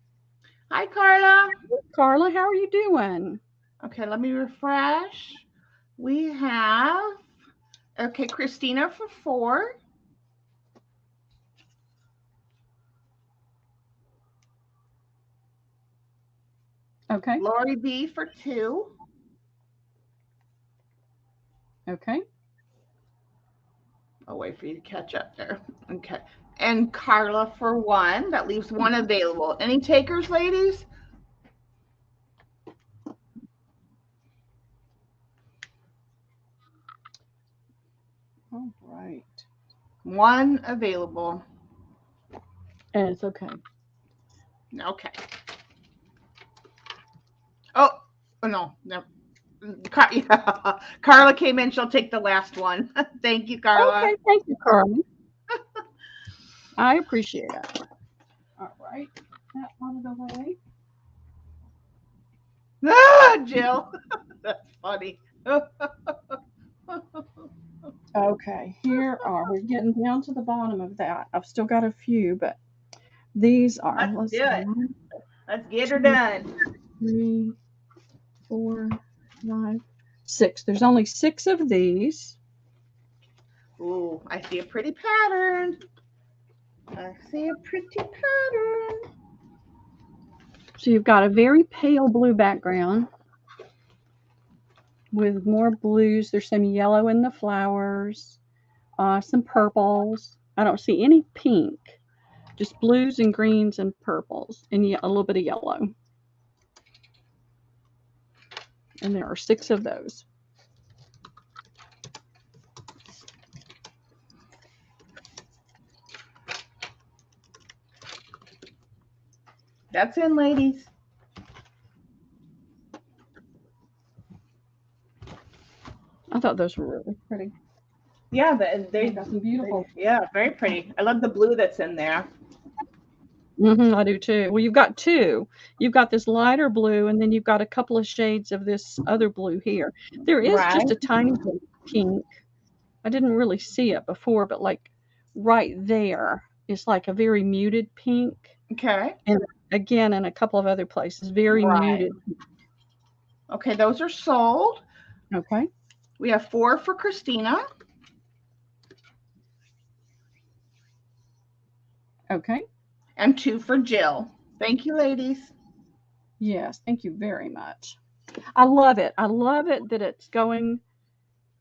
Hi, Carla. Carla, how are you doing? Okay, let me refresh. We have, okay, Christina for 4. Okay. Lori B for 2. Okay. I'll wait for you to catch up there. Okay. And Carla for 1. That leaves 1 available. Any takers, ladies? All right. 1 available. And it's okay. Okay. Oh no. Yeah. Carla came in. She'll take the last one. Thank you, Carla. Okay, thank you, Carla. I appreciate it. All right. That out of the way. Ah, Jill. That's funny. Okay, here are we're getting down to the bottom of that. I've still got a few, but these are Let's do it. 1, Let's get her 2, done. 3, 4, 5, 6. There's only 6 of these. Ooh, I see a pretty pattern. I see a pretty pattern. So you've got a very pale blue background with more blues. There's some yellow in the flowers, some purples. I don't see any pink, just blues and greens and purples, and a little bit of yellow. And there are 6 of those. That's in, ladies. I thought those were really pretty. Yeah, They got some beautiful. Yeah, very pretty. I love the blue that's in there. I do too. Well, you've got 2. You've got this lighter blue, and then you've got a couple of shades of this other blue here. There is just a tiny bit of pink. I didn't really see it before, but like right there is like a very muted pink. Okay. And again, in a couple of other places, very muted. Okay, those are sold. Okay. We have 4 for Christina. Okay. And 2 for Jill. Thank you, ladies. Yes, thank you very much. I love it. I love it that it's going,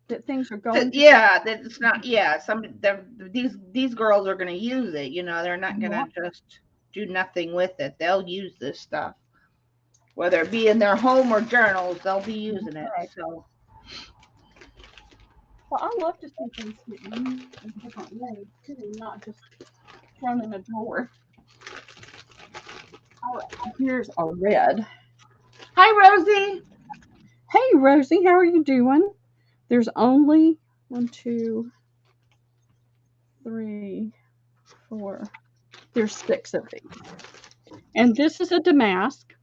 that things are going. Yeah, that it's not. Yeah, these girls are going to use it. You know, they're not going to just do nothing with it. They'll use this stuff, whether it be in their home or journals. They'll be using it. So. Well, I love to see things get used in different ways too, not just thrown in a drawer. All right, here's a red. Hi, Rosie. Hey, Rosie, how are you doing? There's only 1, 2, 3, 4. There's 6 of these. And this is a damask.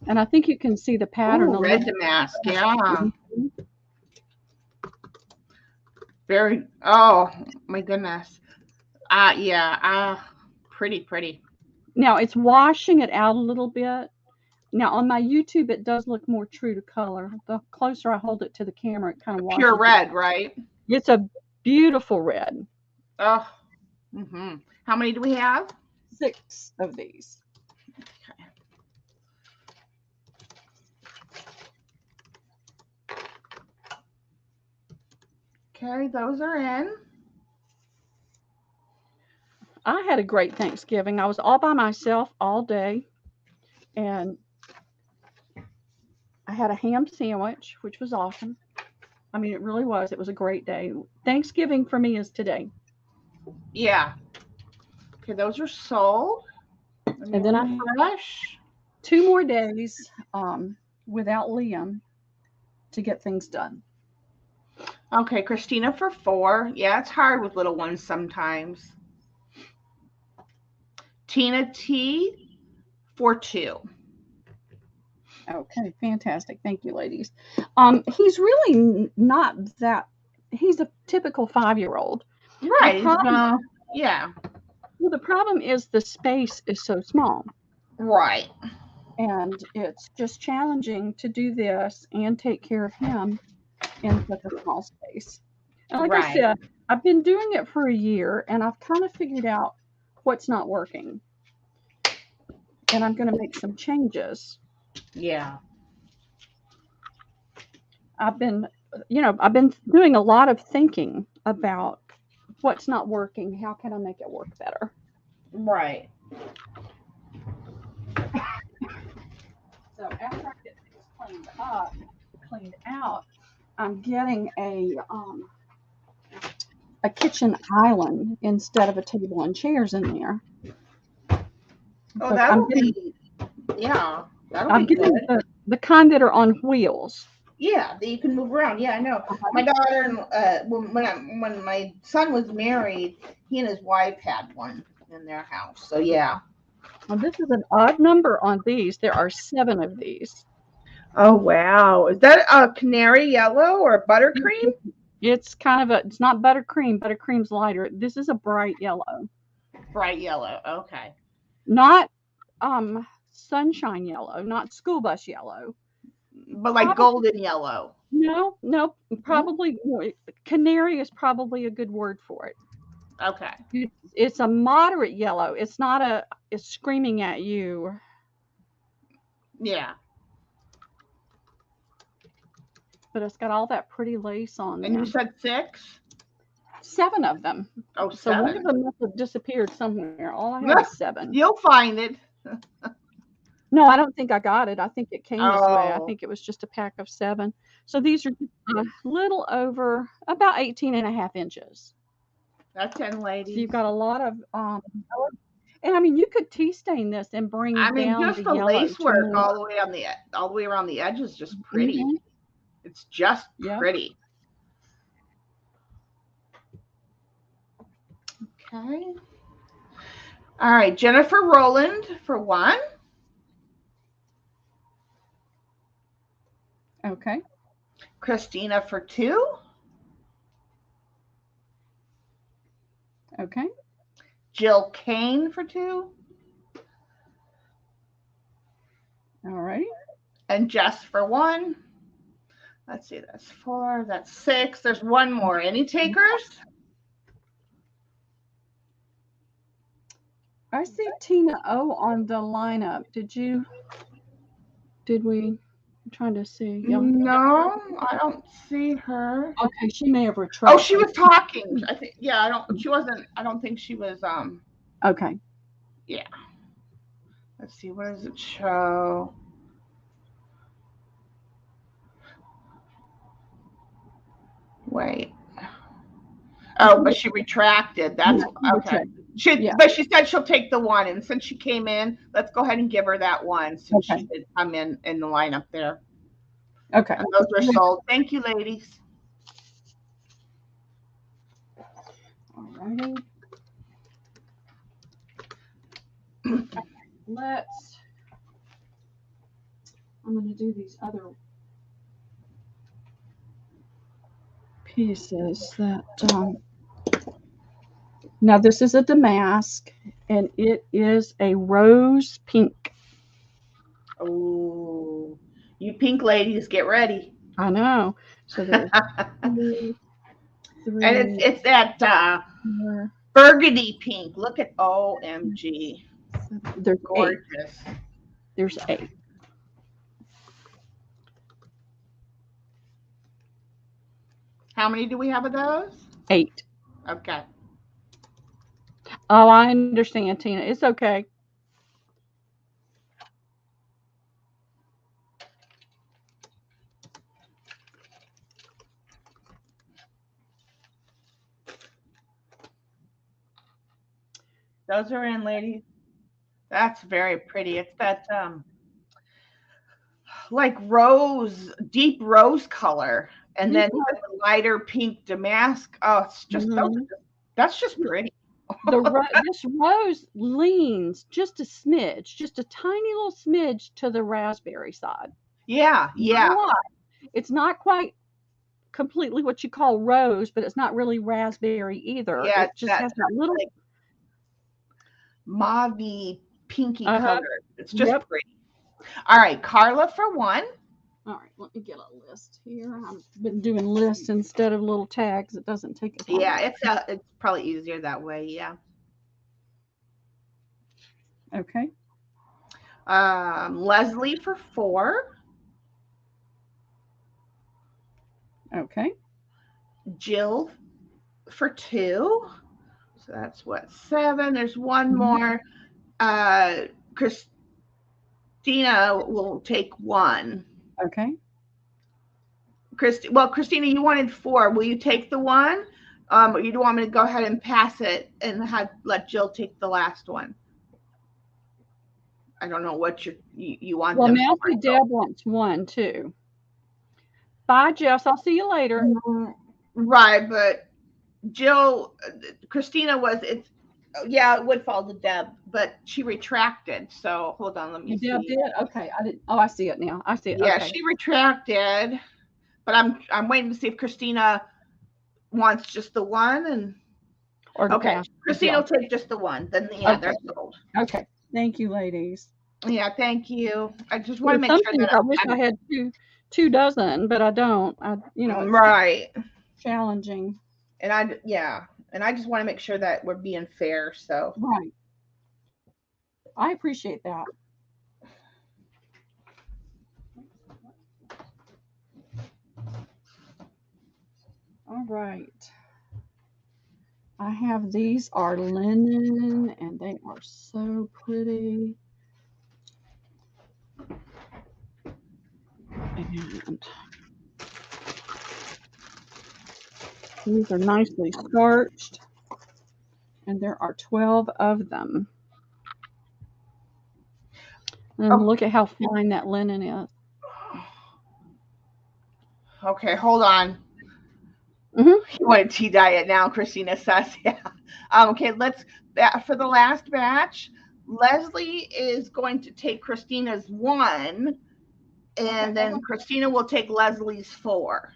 And I think you can see the pattern. Ooh, red damask, yeah. Very, oh my goodness. Pretty. Now it's washing it out a little bit. Now on my YouTube, it does look more true to color. The closer I hold it to the camera, it kind of washes. Pure red, right? It's a beautiful red. Oh, How many do we have? 6 of these. Okay, those are in. I had a great Thanksgiving. I was all by myself all day, and I had a ham sandwich, which was awesome. I mean, it really was. It was a great day. Thanksgiving for me is today. Yeah. Okay, those are sold. And then I have 2 more days without Liam to get things done. Okay, Christina for 4. Yeah, it's hard with little ones sometimes. Tina T for 2. Okay, fantastic. Thank you, ladies. He's really not that, he's a typical 5-year-old. Right. Problem, Yeah. well, the problem is the space is so small, Right. and it's just challenging to do this and take care of him in such a small space. And like I Right. said, I've been doing it for a year, and I've kind of figured out what's not working, and I'm going to make some changes. Yeah. I've been, I've been doing a lot of thinking about what's not working. How can I make it work better? Right. So after I get things cleaned out, I'm getting a kitchen island instead of a table and chairs in there. Oh, But that'll be, yeah, that'll I'm be getting good. the kind that are on wheels. Yeah, that you can move around. Yeah, I know. My daughter, when my son was married, he and his wife had one in their house. So yeah. Well, this is an odd number on these. There are 7 of these. Oh wow, is that a canary yellow or buttercream? It's kind of it's not buttercream. Buttercream's lighter. This is a bright yellow. Bright yellow. Okay. Not sunshine yellow, not school bus yellow. But like golden yellow. No, probably canary is probably a good word for it. Okay. It's a moderate yellow. It's not it's screaming at you. Yeah. But it's got all that pretty lace on there. And you said 6? 7 of them. Oh, So 7. one of them must have disappeared somewhere. All I have is 7. You'll find it. No, I don't think I got it. I think it came this way. I Oh. think it was just a pack of 7. So these are just a little over about 18.5 inches. That's 10, So ladies. you've got a lot of and I mean you could tea stain this and bring I mean, down just the the yellow lace to work more. all the way around the edge is just pretty. Mhm. It's just Yeah. pretty. Okay. All right, Jennifer Rowland for 1. Okay. Christina for 2. Okay. Jill Kane for 2. All right. And Jess for 1. Let's see, that's 4, that's 6. There's 1 more. Any takers? I see Tina O on the lineup. Did we? I'm trying to see. Yeah. No, I don't see her. Okay, she may have retracted. Oh, she was talking. I think, yeah, I don't think she was, Okay. yeah. Let's see, what does it show? Wait. Oh, but she retracted. That's okay. But she said she'll take the 1, and since she came in, let's go ahead and give her that 1 since she did come in the lineup there. Okay. And those were sold. Thank you, ladies. All righty. I'm going to do these other pieces that now this is a damask and it is a rose pink. Oh, you pink ladies, get ready. I know. So there's 2, 3, and it's that 4, burgundy pink. Look at OMG. They're gorgeous. 8. There's 8. How many do we have of those? 8. Okay. Oh, I understand, Tina. It's okay. Those are in, ladies. That's very pretty. It's that like deep rose color, and then the lighter pink damask. Oh, it's just that's just pretty. This rose leans just a smidge, just a tiny little smidge to the raspberry side. Yeah, yeah. It's not quite completely what you call rose, but it's not really raspberry either. Yeah, It just that has that little. like mauve pinky Uh-huh. color. It's just Yep. pretty. All right, Carla for one. All right, let me get a list here. I've been doing lists instead of little tags. It doesn't take as long. Yeah, it's probably easier that way. Yeah. Okay. Leslie for 4. Okay. Jill for 2. So that's what, 7. There's one more. Christina will take 1. Okay. Christina, you wanted 4. Will you take the 1? Or you want me to go ahead and pass it and let Jill take the last one? I don't know what you want. Well, them now for. see, Deb wants 1 too. Bye, Jess. I'll see you later. Right, but Jill, Christina it would fall to Deb, but she retracted. So hold on, let me see. Deb did? Okay, I didn't. Oh, I see it now. I see it. Yeah, Okay. she retracted, but I'm waiting to see if Christina wants just the 1 Or okay. pass. Christina will take just the 1. Then they're sold. Okay. Thank you, ladies. Yeah, thank you. I just want to make sure that I wish I had two dozen, but I don't. It's right. challenging. And I just want to make sure that we're being fair. So right. I appreciate that. All right. I have these are linen and they are so pretty. And these are nicely starched. And there are 12 of them. And look at how fine that linen is. Okay, hold on. Mm-hmm. You want to tea diet now, Christina says. Yeah. Okay, for the last batch, Leslie is going to take Christina's 1, and then Christina will take Leslie's 4.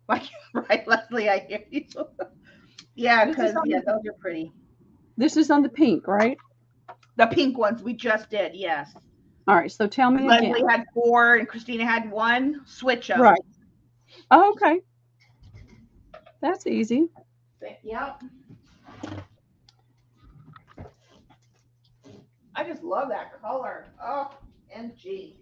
Right, Leslie, I hear you. Yeah, because those are pretty. This is on the pink, right? The pink ones we just did, yes. All right, so tell me Leslie again. had 4 and Christina had 1. Switch them. Right. Oh, okay. That's easy. Yep. I just love that color. Oh, MG.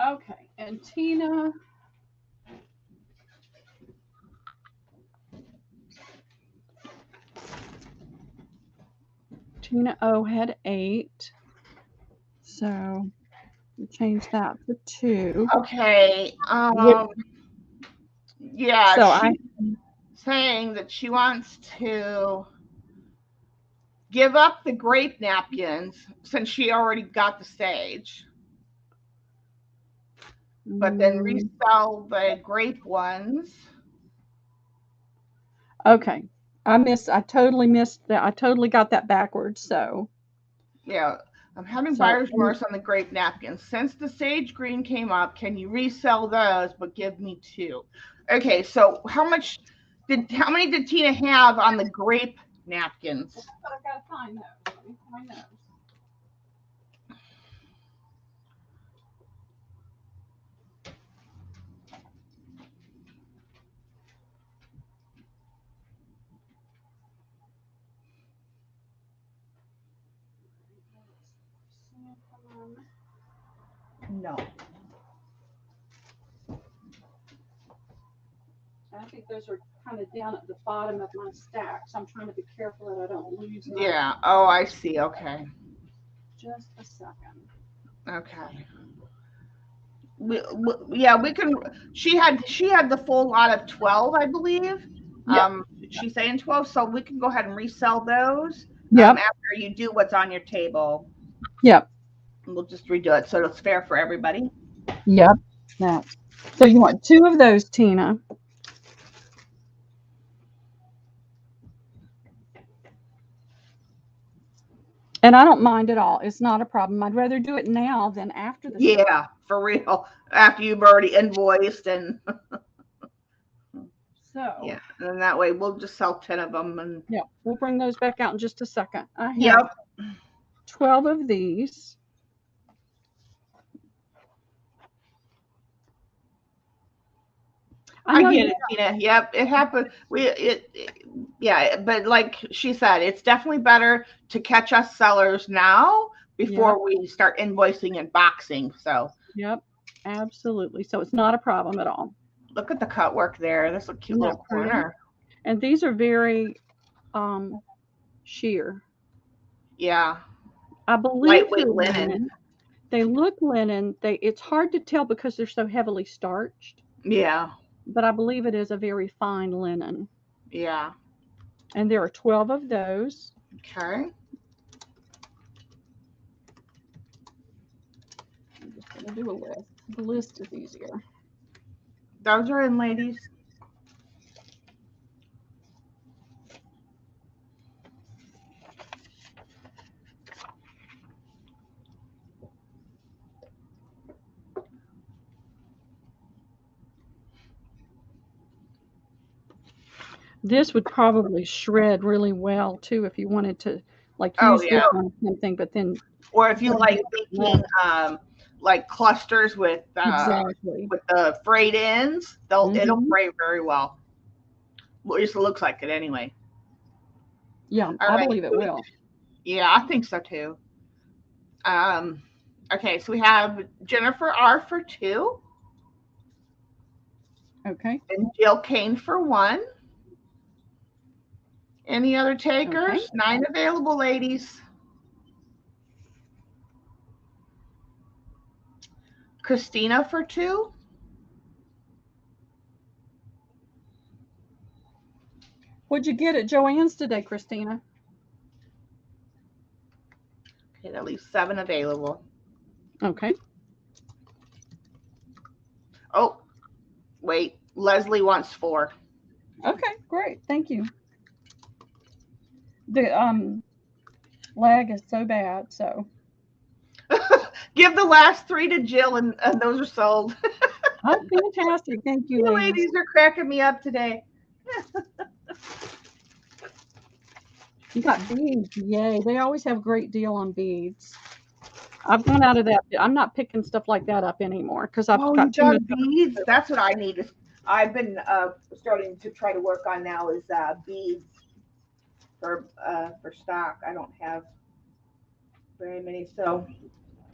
Okay, and Tina. Tina O had 8. So we change that to 2. Okay. Yeah. So she's saying that she wants to give up the grape napkins since she already got the sage, but then resell the grape ones. Okay. I totally missed that. I totally got that backwards. So yeah, I'm having buyer's remorse on the grape napkins. Since the sage green came up, can you resell those but give me 2? Okay, so how many did Tina have on the grape napkins? But I gotta find those. Let me find those. No. I think those are kind of down at the bottom of my stack, so I'm trying to be careful that I don't lose them. Yeah. Oh, I see. Okay. Just a second. Okay. We can. She had the full lot of 12, I believe. Yep. She's saying 12, so we can go ahead and resell those. Yep. After you do what's on your table. Yep. We'll just redo it so it's fair for everybody. Yep. That. So you want 2 of those, Tina? And I don't mind at all. It's not a problem. I'd rather do it now than after the sale. Yeah, for real. After you've already invoiced and So, yeah, and that way we'll just sell 10 of them and yeah, we'll bring those back out in just a second. I have yep. 12 of these. I I know get you. it, Tina. Yep, it happened. Yeah, but like she said, it's definitely better to catch us sellers now Yep, before we start invoicing and boxing. So yep, absolutely. So it's not a problem at all. look at the cut work there. That's a cute Isn't that little pretty? corner. And these are very um, sheer. Yeah, I believe they're lightweight linen. linen. They look linen. It's hard to tell because they're so heavily starched, Yeah, but I believe it is a very fine linen. yeah. And there are 12 of those. Okay. I'm just going to do a list. The list is easier. Those are in, ladies. This would probably shred really well too if you wanted to like Oh use this yeah. on something, but then Or if you like making like clusters exactly. with the frayed ends, it'll Hmm. fray very well. Well, at least it looks like it anyway. Yeah, All I right. believe it will. Yeah, I think so too. Um, okay, so we have Jennifer R for 2 Okay. and Jill Kane for 1. Any other Okay. takers? 9 available, ladies. Christina for 2. What'd you get at Joann's today, Christina? Okay, that leaves 7 available. Okay. Oh, wait. Leslie wants 4. Okay, great. Thank you. The lag is so bad, so Give the last 3 to Jill, and those are sold. oh, fantastic. Thank you, You ladies. ladies are cracking me up today. You got beads. Yay. They always have a great deal on beads. I've gone out of that. I'm not picking stuff like that up anymore because I've Oh, got you've too much done of beads? it. That's what I need. I've been starting to try to work on now is beads for stock. I don't have very many, so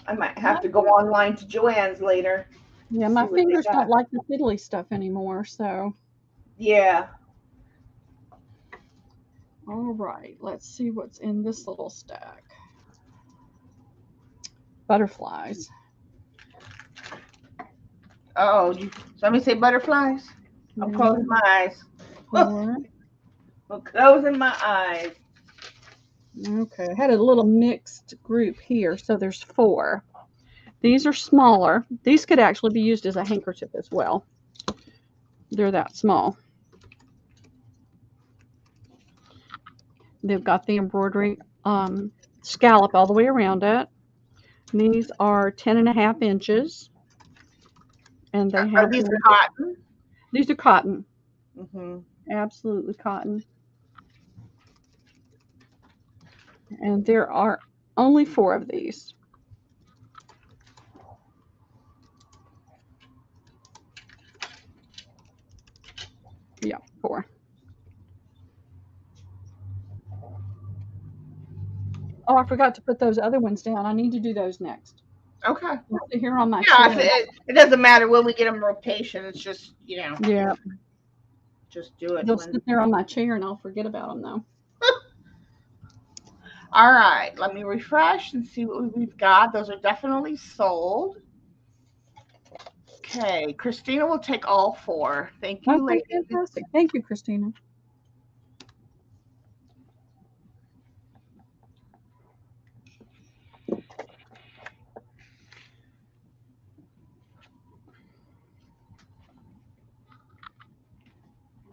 I might have to go online to Joann's later. Yeah, See my what they fingers don't got. like the fiddly stuff anymore, so. Yeah. All right, let's see what's in this little stack. Butterflies. Oh, somebody say butterflies? I'm closing my eyes. Four. I'm closing my eyes. Okay, I had a little mixed group here, so there's 4. These are smaller. These could actually be used as a handkerchief as well. They're that small. They've got the embroidery scallop all the way around it. These are 10.5 inches, and they Are have these cotton? these are cotton, Mm-hmm. absolutely cotton, and there are only 4 of these. Yeah, 4. Oh, I forgot to put those other ones down. I need to do those next. Okay. I'll sit here on my Yeah, chair. it doesn't matter when we get them in rotation. It's just, Yeah, just do it. they'll sit there on my chair, and I'll forget about them though. All right, let me refresh and see what we've got. Those are definitely sold. Okay, Christina will take all 4. Thank you, Okay, ladies. fantastic. Thank you, Christina.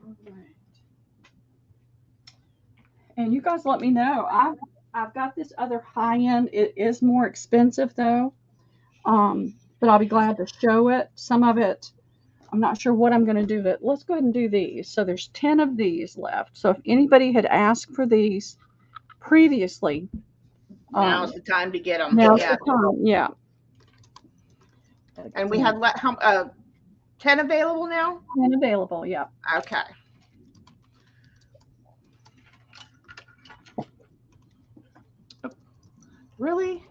All right. And you guys let me know. I've got this other high end. It is more expensive though. But I'll be glad to show it. Some of it, I'm not sure what I'm going to do. But let's go ahead and do these. So there's 10 of these left. So if anybody had asked for these previously, Now's the time to get them. now's Yeah. the time. Yeah. And we had 10 available now? 10 available. Yeah. Okay. Really?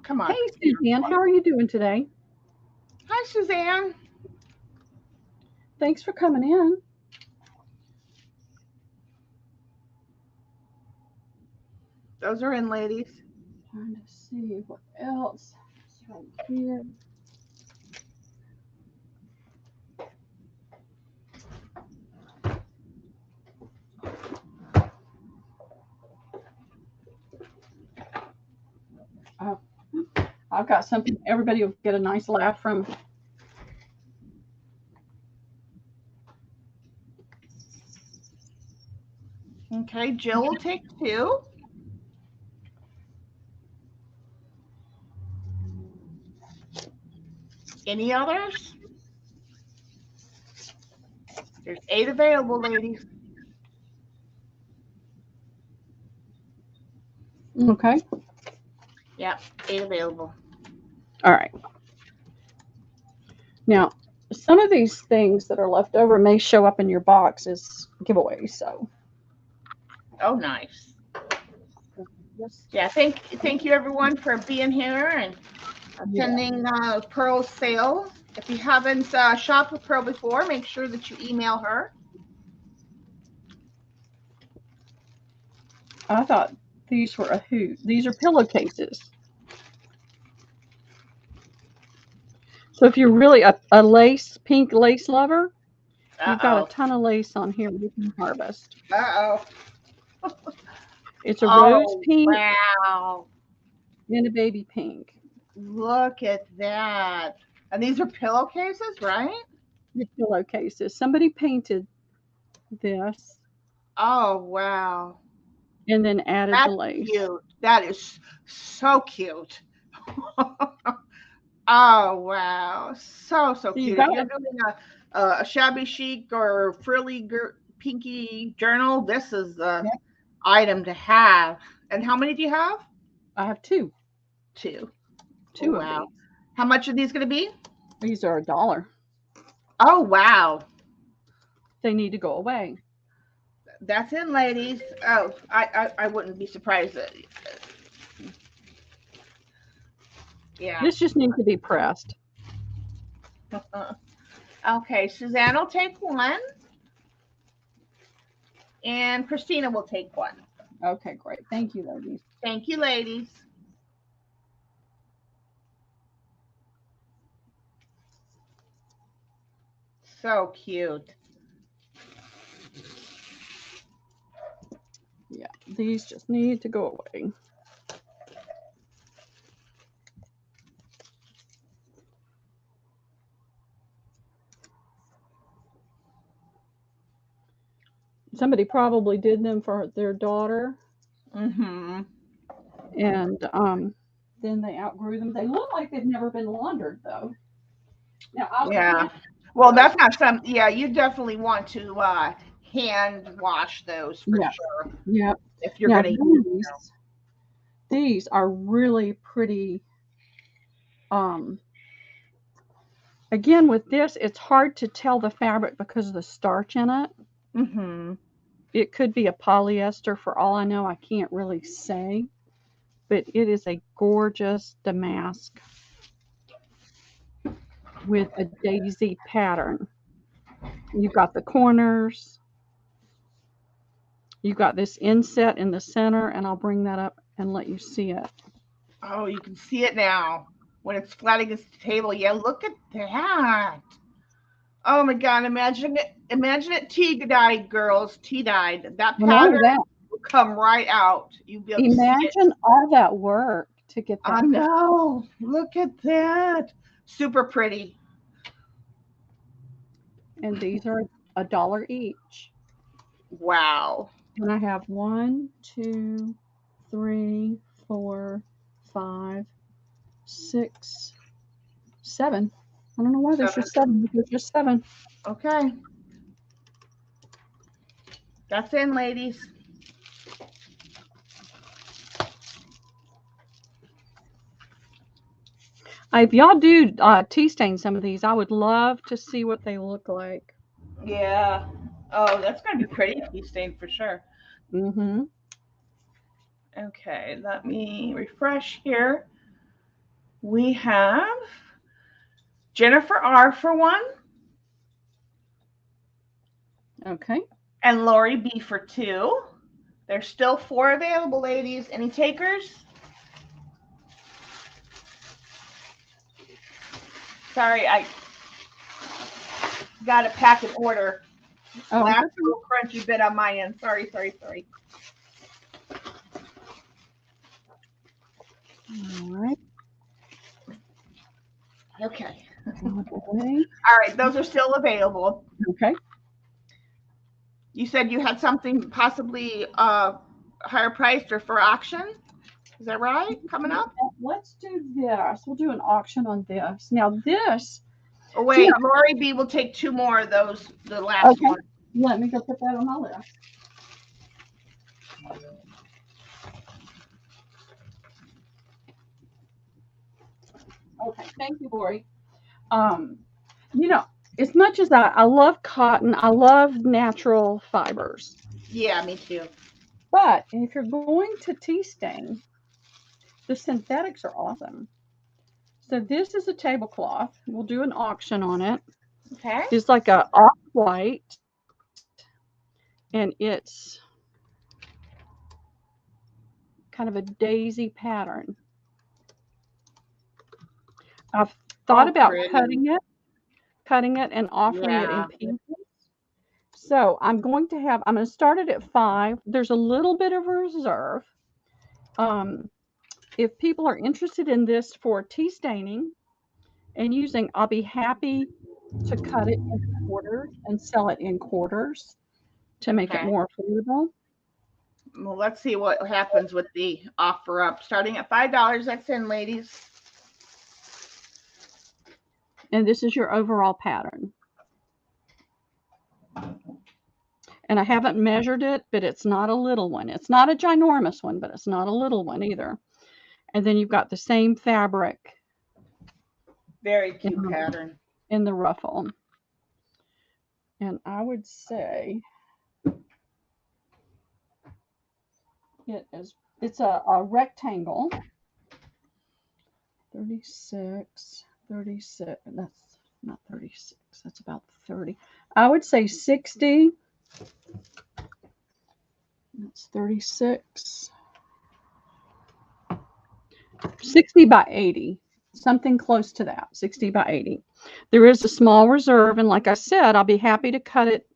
Come on. Hey, Suzanne, how are you doing today? Hi, Suzanne. Thanks for coming in. Those are in, ladies. Trying to see what else is right here. Oh, I've got something everybody will get a nice laugh from. Okay, Jill will take 2. Any others? There's 8 available, ladies. Okay. Yep, 8 available. All right. Now, some of these things that are left over may show up in your box as giveaways. So. Oh, nice. Yeah, thank you everyone for being here and attending Pearl's sale. If you haven't shopped with Pearl before, make sure that you email her. I thought these were a hoot. These are pillowcases. So if you're really a pink lace lover, you've got a ton of lace on here you can harvest. It's a rose pink. Wow. And a baby pink. Look at that. And these are pillowcases, right? The pillowcases. Somebody painted this. Oh, wow. And then added That's the lace. Cute. That is so cute. Oh, wow. So cute. If you're doing a shabby chic or frilly pinky journal, this is the item to have. And how many do you have? I have 2. 2. 2 wow. of these. How much are these going to be? These are $1. Oh, wow. They need to go away. That's in, ladies. Oh, I wouldn't be surprised. Yeah. This just needs to be pressed. Okay, Suzanne will take 1. And Christina will take 1. Okay, great. Thank you, ladies. Thank you, ladies. So cute. Yeah, these just need to go away. Somebody probably did them for their daughter. Mm-hmm. And then they outgrew them. They look like they've never been laundered, though. Now, yeah. Well, that's not some. Yeah, you definitely want to hand wash those for sure. Yeah. If you're going to use them. These are really pretty. Again, with this, it's hard to tell the fabric because of the starch in it. Mm-hmm. It could be a polyester for all I know. I can't really say. But it is a gorgeous damask with a daisy pattern. You've got the corners. You've got this inset in the center, and I'll bring that up and let you see it. Oh, you can see it now when it's flat against the table. Yeah, look at that. Oh my God, imagine it tea-dyed, girls, tea-dyed. That pattern will come right out. You'll be able to see it. All that work to get that. I know. Look at that. Super pretty. And these are $1 each. Wow. And I have 1, 2, 3, 4, 5, 6, 7. I don't know why there's 7. just 7, but there's just 7. Okay. That's in, ladies. If y'all do tea stain some of these, I would love to see what they look like. Yeah. Oh, that's going to be pretty tea stain for sure. Mm-hmm. Okay, let me refresh here. We have Jennifer R for 1. Okay. And Lori B for 2. There's still 4 available, ladies. Any takers? Sorry, I got a pack in order. Oh, Last little crunchy bit on my end. Sorry. all right. Okay. All All right, those are still available. Okay. You said you had something possibly higher priced or for auction. Is that right? Coming up? Let's do this. We'll do an auction on this. Now this. Oh wait, Lori B will take 2 more of those. The last one. Let me go put that on my list. Okay, thank you, Lori. You know, as much as I love cotton, I love natural fibers. Yeah, me too. But if you're going to tea stain, the synthetics are awesome. So this is a tablecloth. We'll do an auction on it. Okay. It's like a off-white, and it's kind of a daisy pattern. I've thought about cutting it and offering it in pieces. So I'm going to start it at 5. There's a little bit of a reserve. If people are interested in this for tea staining and using, I'll be happy to cut it into quarters and sell it in quarters to make it more affordable. Well, let's see what happens with the offer up. Starting at $5, that's in, ladies. And this is your overall pattern. And I haven't measured it, but it's not a little one. It's not a ginormous one, but it's not a little one either. And then you've got the same fabric. Very cute pattern. In the ruffle. And I would say it's a rectangle. 36, that's not 36, that's about 30. I would say 60. That's 36. 60 by 80. Something close to that, 60 by 80. There is a small reserve, and like I said, I'll be happy to cut it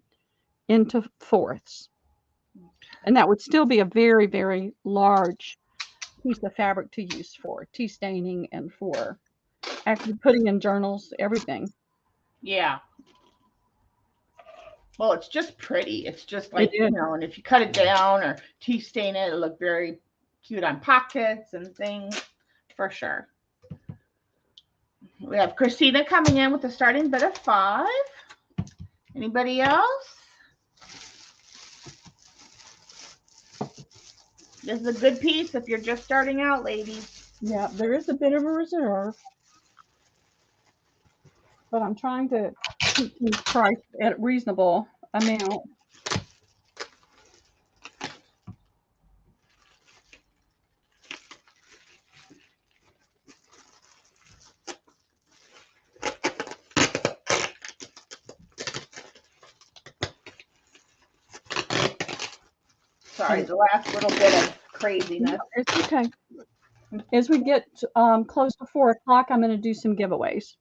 into fourths. And that would still be a very, very large piece of fabric to use for tea staining and for actually putting in journals, everything. Yeah. Well, it's just pretty. It's just like, and if you cut it down or tea stain it, it'll look very cute on pockets and things for sure. We have Christina coming in with a starting bid of 5. Anybody else? This is a good piece if you're just starting out, ladies. Yeah, there is a bit of a reserve, but I'm trying to keep these priced at a reasonable amount. Sorry, the last little bit of craziness. It's okay. As we get close to 4 o'clock, I'm going to do some giveaways.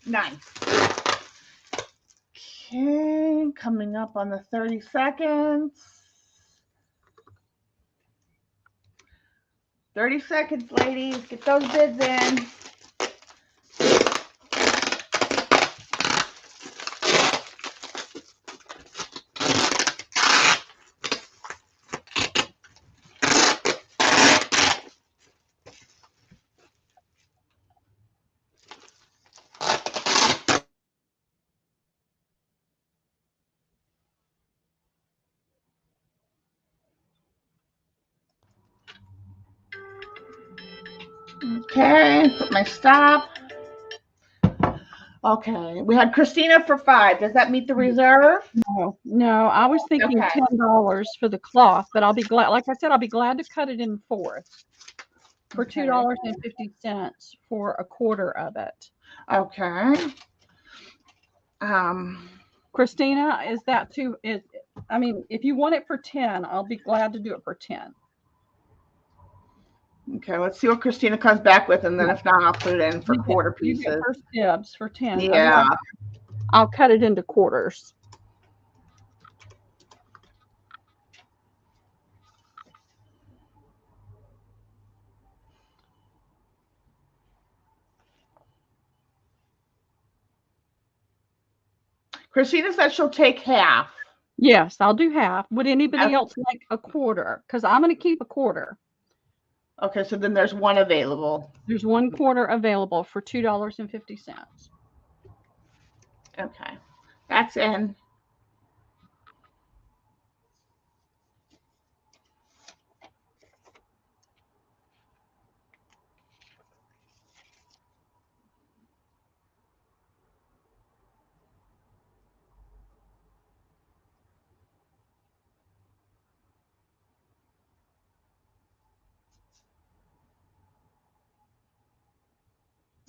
Nice. Okay, coming up on the 30 seconds. 30 seconds, ladies. Get those bids in. Okay, put my stop. Okay, we had Christina for 5. Does that meet the reserve? No, I was thinking Okay. $10 for the cloth, but I'll be glad, like I said, I'll be glad to cut it in fourths for Okay. $2.50 for a quarter of it. Okay. Christina, is that too? I mean, if you want it for 10, I'll be glad to do it for 10. Okay, let's see what Christina comes back with, and then if not, I'll put it in for quarter You get pieces. first dibs for 10. Yeah. Otherwise, I'll cut it into quarters. Christina said she'll take half. Yes, I'll do half. Would anybody else like a quarter? Because I'm going to keep a quarter. Okay, so then there's one available. There's one quarter available for $2.50. Okay, that's in.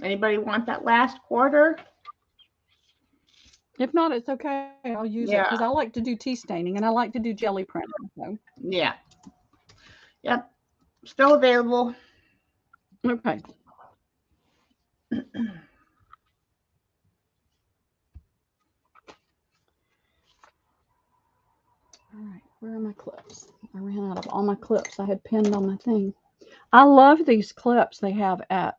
Anybody want that last quarter? If not, it's okay. I'll use it because I like to do tea staining and I like to do jelly printing. So. Yeah. Yep. Still available. Okay. All right, where are my clips? I ran out of all my clips I had pinned on my thing. I love these clips they have at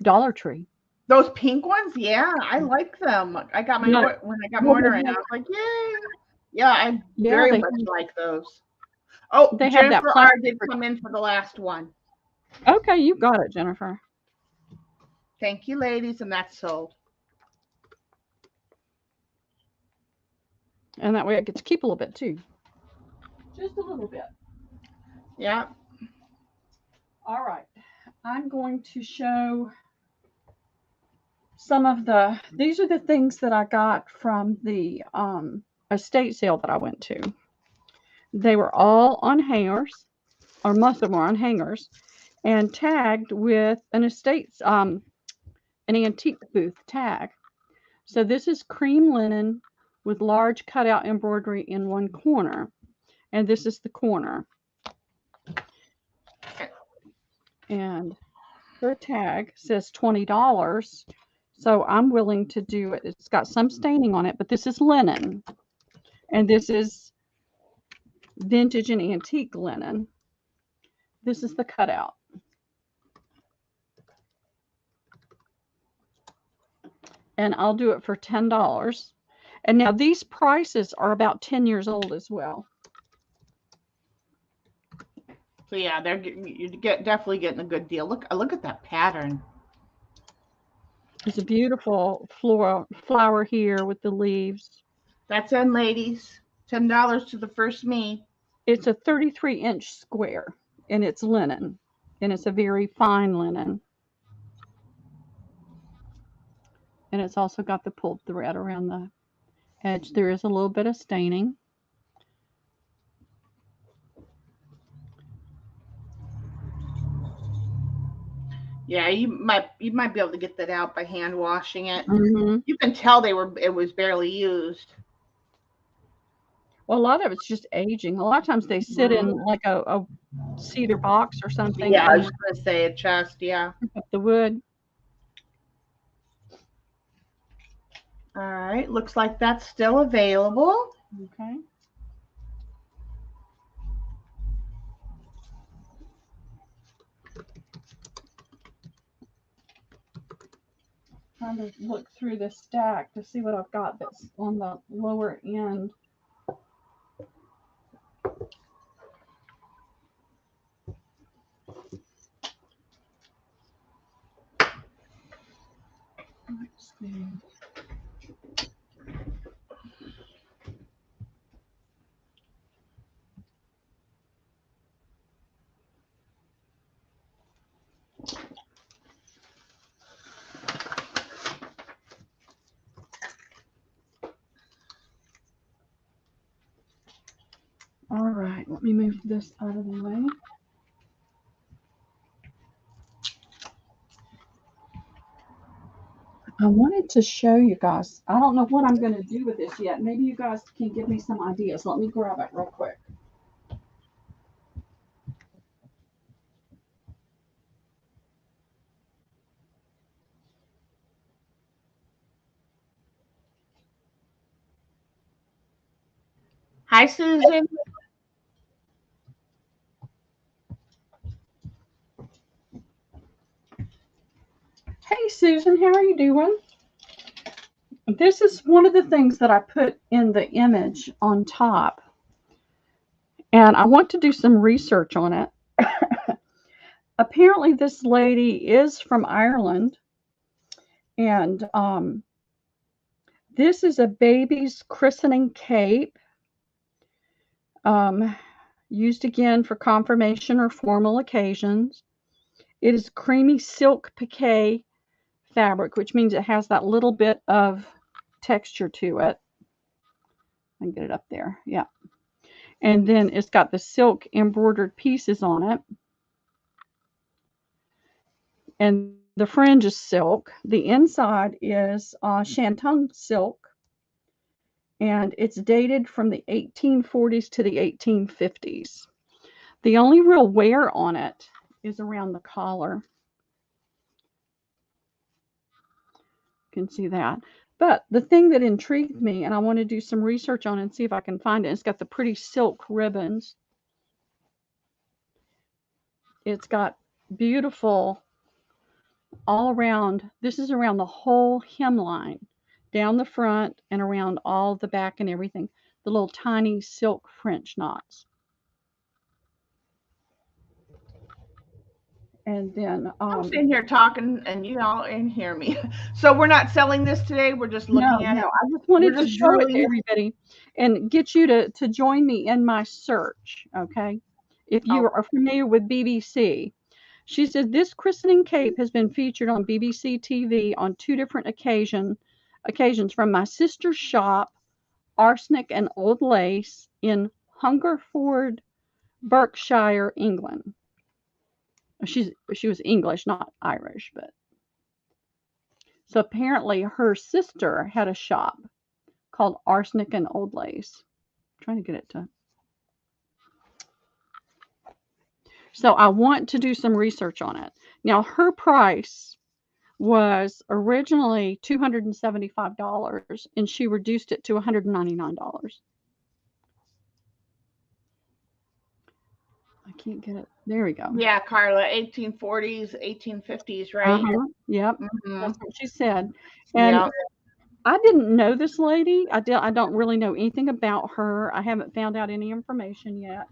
Dollar Tree. Those pink ones, yeah, I like them. I got my when I got my order in, I was like, yay! Yeah, I very much like those. Oh, they Jennifer have that R did come in for the last one. Okay, you got it, Jennifer. Thank you, ladies, and that's sold. And that way I get to keep a little bit too. Just a little bit. Yeah. All right. I'm going to show some of the, these are the things that I got from the estate sale that I went to. They were all on hangers, or most of them were on hangers, and tagged with an an antique booth tag. So this is cream linen with large cutout embroidery in one corner. And this is the corner. And her tag says $20. So I'm willing to do it. It's got some staining on it, but this is linen. And this is vintage and antique linen. This is the cutout. And I'll do it for $10. And now these prices are about 10 years old as well. So yeah, you're definitely getting a good deal. Look at that pattern. It's a beautiful flower here with the leaves. That's in, ladies. $10 to the first me. It's a 33-inch square, and it's linen, and it's a very fine linen. And it's also got the pulled thread around the edge. There is a little bit of staining. Yeah, you might be able to get that out by hand washing it. Mm-hmm. You can tell it was barely used. Well, a lot of it's just aging. A lot of times they sit in like a cedar box or something. Yeah, I was going to say a chest. Yeah. Up the wood. All right. Looks like that's still available. Okay. Trying to look through this stack to see what I've got that's on the lower end. Let's see. Let me move this out of the way. I wanted to show you guys. I don't know what I'm going to do with this yet. Maybe you guys can give me some ideas. Let me grab it real quick. Hi, Susan. Hey, Susan, how are you doing? This is one of the things that I put in the image on top. And I want to do some research on it. Apparently, this lady is from Ireland. And this is a baby's christening cape. Used again for confirmation or formal occasions. It is creamy silk piqué fabric, which means it has that little bit of texture to it. I can get it up there. Yeah. And then it's got the silk embroidered pieces on it. And the fringe is silk. The inside is shantung silk. And it's dated from the 1840s to the 1850s. The only real wear on it is around the collar. You can see that. But the thing that intrigued me, and I want to do some research on it and see if I can find it, it's got the pretty silk ribbons. It's got beautiful all around. This is around the whole hemline, down the front and around all the back and everything. The little tiny silk French knots. And then I'm sitting here talking, and you all didn't hear me. So we're not selling this today. We're just looking at it. I just wanted We're to just show it to drilling. everybody and get you to join me in my search. Okay, if you are familiar with BBC. She said this christening cape has been featured on BBC TV on 2 different occasions from my sister's shop, Arsenic and Old Lace, in Hungerford, Berkshire, England. She was English, not Irish, but so apparently her sister had a shop called Arsenic and Old Lace. I'm trying to get it to. So I want to do some research on it. Now her price was originally $275 and she reduced it to $199. I can't get it. There we go. Yeah, Carla, 1840s, 1850s, right? Yep. Mm-hmm. That's what she said. And Yeah. I didn't know this lady. I don't really know anything about her. I haven't found out any information yet.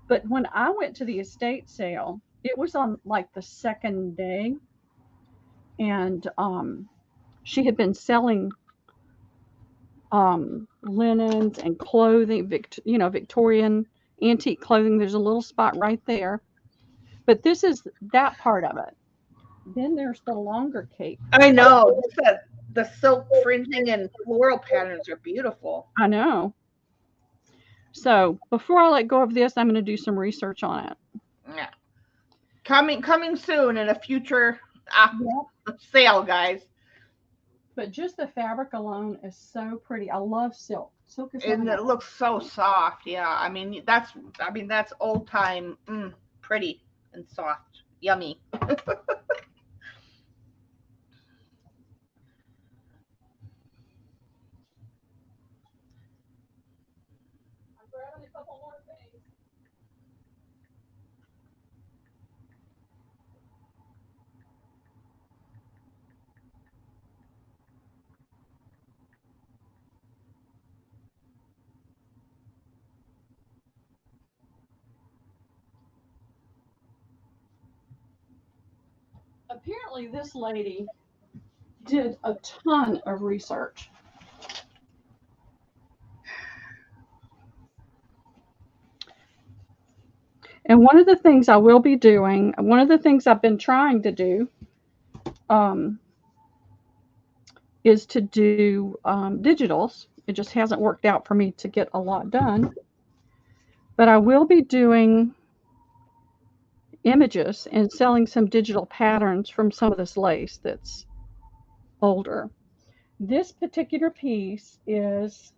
But when I went to the estate sale, it was on like the second day, and she had been selling linens and clothing, Victorian antique clothing. There's a little spot right there. But this is that part of it. Then there's the longer cape. I know. The silk fringing and floral patterns are beautiful. I know. So before I let go of this, I'm going to do some research on it. Yeah. Coming soon in a future sale, guys. But just the fabric alone is so pretty. I love silk. Silk is and it looks so soft. Yeah, I mean that's old time, pretty and soft, yummy. Apparently, this lady did a ton of research. And one of the things I will be doing, one of the things I've been trying to do, is to do digitals. It just hasn't worked out for me to get a lot done. But I will be doing images and selling some digital patterns from some of this lace that's older. This particular piece is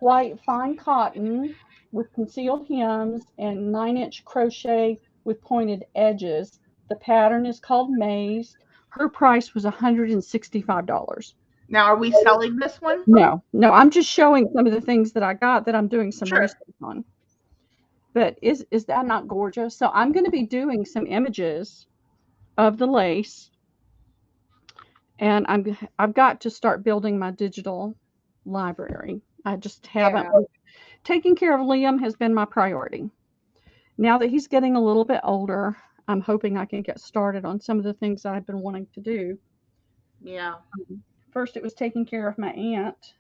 white fine cotton with concealed hems and 9-inch crochet with pointed edges. The pattern is called Maze. Her price was $165. Now, are we selling this one? No, no, I'm just showing some of the things that I got that I'm doing some Sure. research on. But is that not gorgeous? So I'm going to be doing some images of the lace, and I've got to start building my digital library. I just haven't. Yeah. Taking care of Liam has been my priority. Now that he's getting a little bit older, I'm hoping I can get started on some of the things I've been wanting to do. Yeah. First, it was taking care of my aunt.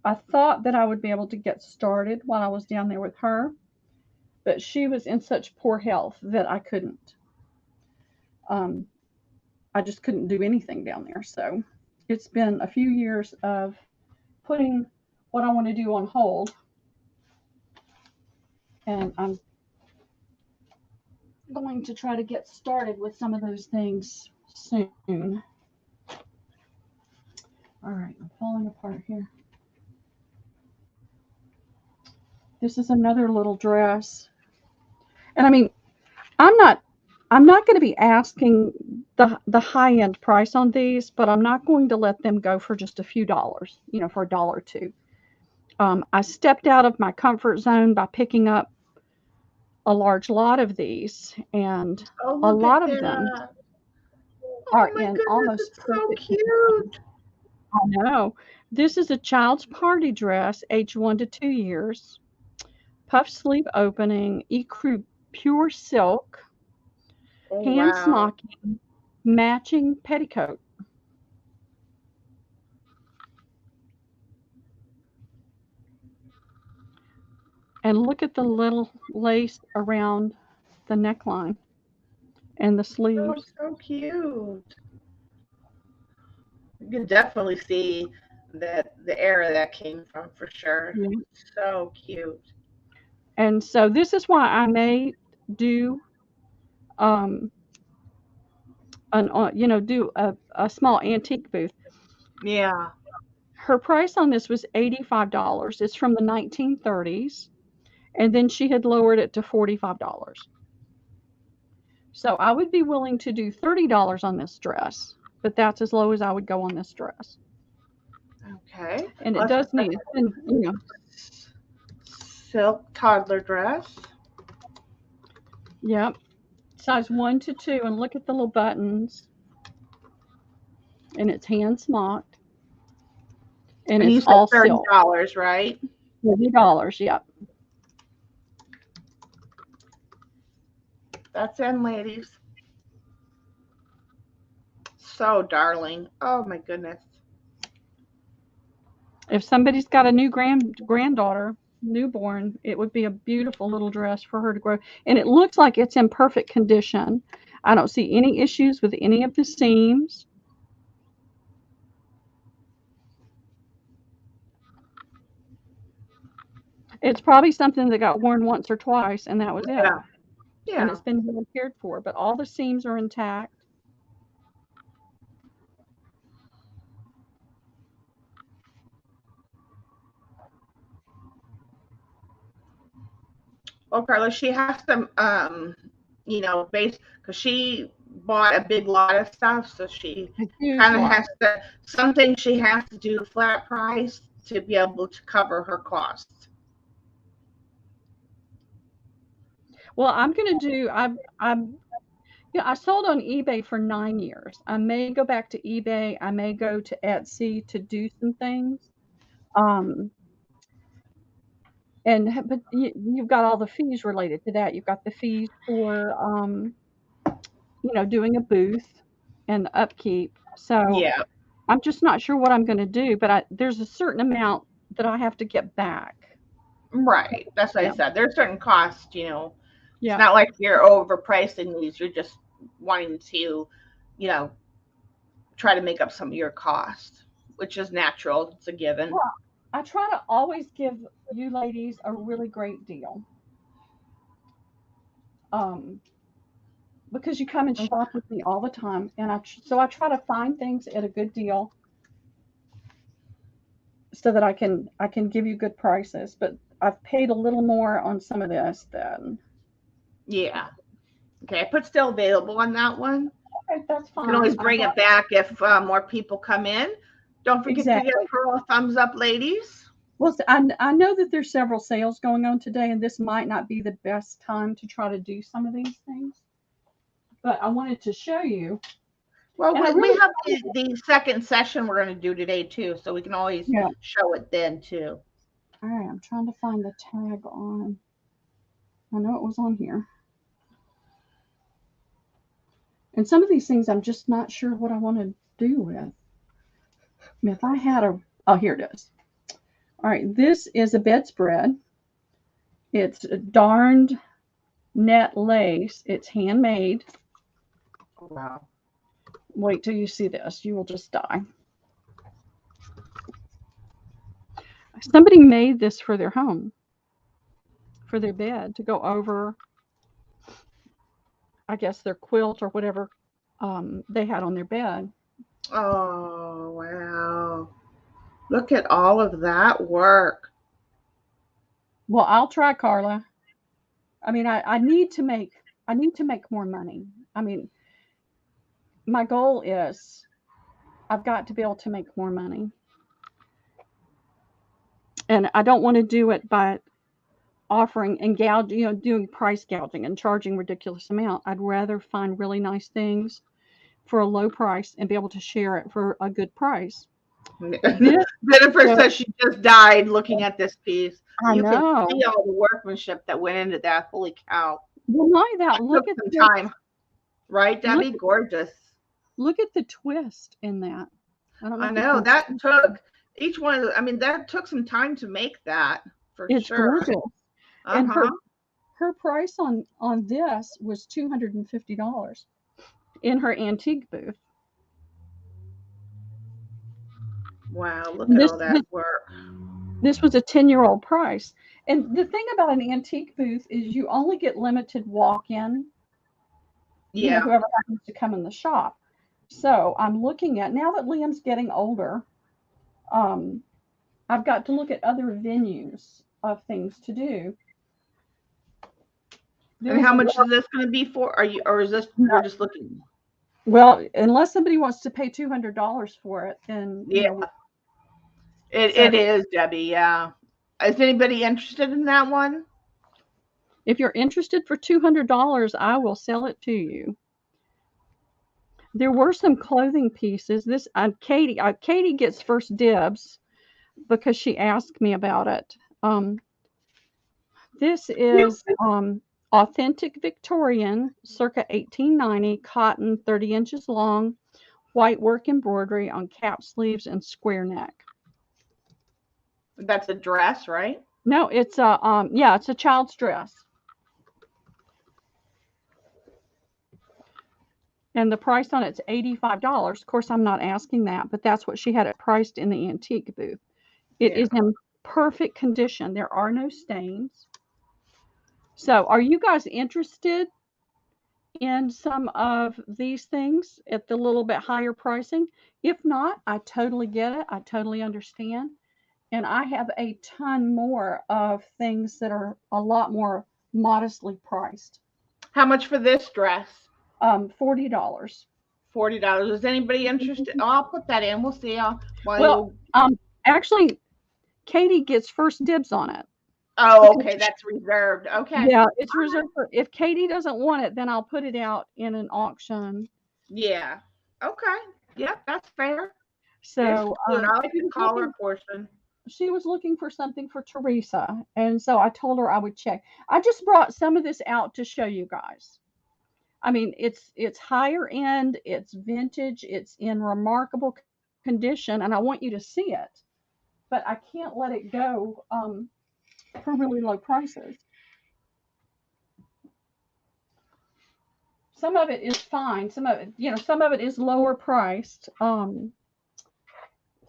I thought that I would be able to get started while I was down there with her, but she was in such poor health that I couldn't. Um, I just couldn't do anything down there. So it's been a few years of putting what I want to do on hold, and I'm going to try to get started with some of those things soon. All right, I'm falling apart here. This is another little dress. And I mean, I'm not I'm not going to be asking the high end price on these, but I'm not going to let them go for just a few dollars, for a dollar or two. I stepped out of my comfort zone by picking up a large lot of these, and Oh, a look lot at of them that. are Oh my in goodness, almost it's so perfect condition. cute. I know. This is a child's party dress, age 1 to 2 years, puff sleeve opening, ecru pure silk, Oh hand wow. smocking, matching petticoat. And look at the little lace around the neckline and the Oh, sleeves. so cute. You can definitely see that the era that came from for sure. Yeah. So cute. And so this is why I may do um do a small antique booth. Yeah. Her price on this was $85. It's from the 1930s, and then she had lowered it to $45. So I would be willing to do $30 on this dress, but that's as low as I would go on this dress. Okay. And it Let's does need, it's been. silk toddler dress. Yep, size 1 to 2, and look at the little buttons, and it's hand smocked, and And it's you said all silk. $30, right? $30, yep. That's in, ladies. So darling. Oh my goodness. If somebody's got a new granddaughter, newborn, it would be a beautiful little dress for her to grow. And it looks like it's in perfect condition. I don't see any issues with any of the seams. It's probably something that got worn once or twice, and that was it. Yeah. And Yeah. it's been well cared for, but all the seams are intact. Well, Carla, she has to, base because she bought a big lot of stuff, so she A huge kind of lot. has to. Some things she has to do flat price to be able to cover her costs. Well, I'm gonna do. I sold on eBay for 9 years. I may go back to eBay. I may go to Etsy to do some things. Um, but you've got all the fees related to that. You've got the fees for doing a booth and the upkeep. So Yeah. I'm just not sure what I'm going to do. But there's a certain amount that I have to get back. Right. That's what I Yeah, said. There's certain costs, It's yeah. not like you're overpricing these. You're just wanting to, you know, try to make up some of your costs, which is natural. It's a given. I try to always give you ladies a really great deal. Um, because you come and shop with me all the time, and so I try to find things at a good deal so that I can give you good prices. But I've paid a little more on some of this than. Yeah. Okay, I put still available on that one. Okay, that's You can always fine. bring it back if more people come in. Don't forget to give Exactly. her a thumbs up, ladies. Well, I know that there's several sales going on today, and this might not be the best time to try to do some of these things, but I wanted to show you. Well, And I we really, have the second session we're going to do today too, so we can always yeah. show it then too. All right, I'm trying to find the tag on. I know it was on here. And some of these things I'm just not sure what I want to do with. If I had oh, here it is. All right, this is a bedspread. It's darned net lace. It's handmade. Wow. Wait till you see this. You will just die. Somebody made this for their home, for their bed, to go over, I guess, their quilt or whatever they had on their bed. Oh, wow. Look at all of that work. Well, I'll try, Carla. I mean, I need to make more money. I mean, my goal is I've got to be able to make more money. And I don't want to do it by offering and gouging, doing price gouging and charging ridiculous amount. I'd rather find really nice things for a low price and be able to share it for a good price. This Jennifer was, says she just died looking at this piece. I You can know. see all the workmanship that went into that. Holy cow. Well, not that. That took some time. Right, Look, Debbie? Gorgeous. look at the twist in that. I don't know I if you know can. that took each one. I mean, that took some time to make that for It's sure. gorgeous. And Uh-huh. her price on this was $250 in her antique booth. Wow, look And at this all this, that work. this was a 10-year-old price. And the thing about an antique booth is you only get limited walk-in, Yeah. whoever happens to come in the shop. So I'm looking at, now that Liam's getting older, um, I've got to look at other venues of things to do. And There's how a much is this going to be for? Or is this no, we're just looking? well, unless somebody wants to pay $200 for it, then Yeah, so it is, Debbie. Yeah. Is anybody interested in that one? if you're interested for $200, I will sell it to you. There were some clothing pieces. This Katie gets first dibs because she asked me about it. This is authentic Victorian, circa 1890, cotton, 30 inches long, white work embroidery on cap sleeves and square neck. That's a dress, right? No, it's it's a child's dress. And the price on it's $85. Of course, I'm not asking that, but that's what she had it priced in the antique booth. It Yeah. is in perfect condition. There are no stains. So, are you guys interested in some of these things at the little bit higher pricing? If not, I totally get it. I totally understand. And I have a ton more of things that are a lot more modestly priced. How much for this dress? $40. $40. Is anybody interested? Oh, I'll put that in. We'll see how. Well, actually, Katie gets first dibs on it. Oh, okay. That's reserved. Okay. Yeah, it's reserved for, if Katie doesn't want it, then I'll put it out in an auction. Yeah. Okay. Yep, that's fair. So I like the collar portion. She was looking for something for Teresa, and so I told her I would check. I just brought some of this out to show you guys. I mean, it's higher end, it's vintage, it's in remarkable condition, and I want you to see it. But I can't let it go for really low prices. Some of it is fine. Some of it, some of it is lower priced.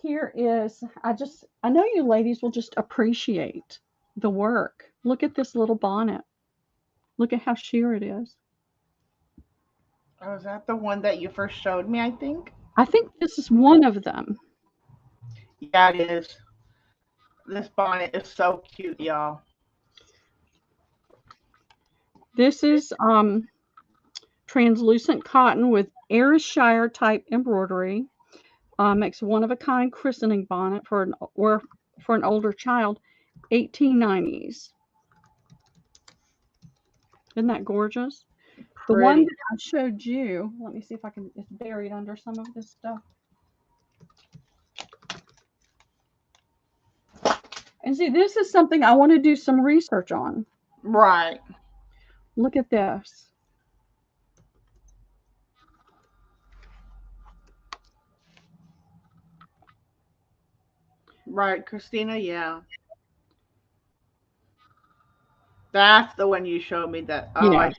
here is, I know you ladies will just appreciate the work. Look at this little bonnet. Look at how sheer it is. Oh, is that the one that you first showed me, I think? I think this is one of them. Yeah, it is. This bonnet is so cute, y'all. This is translucent cotton with Ayrshire type embroidery. Makes one of a kind christening bonnet for an older child, 1890s. Isn't that gorgeous? The one Pretty. that I showed you, let me see if I can, it's buried under some of this stuff. And see, this is something I want to do some research on. Right. Look at this. Right, Christina, yeah. That's the one you showed me that Yeah.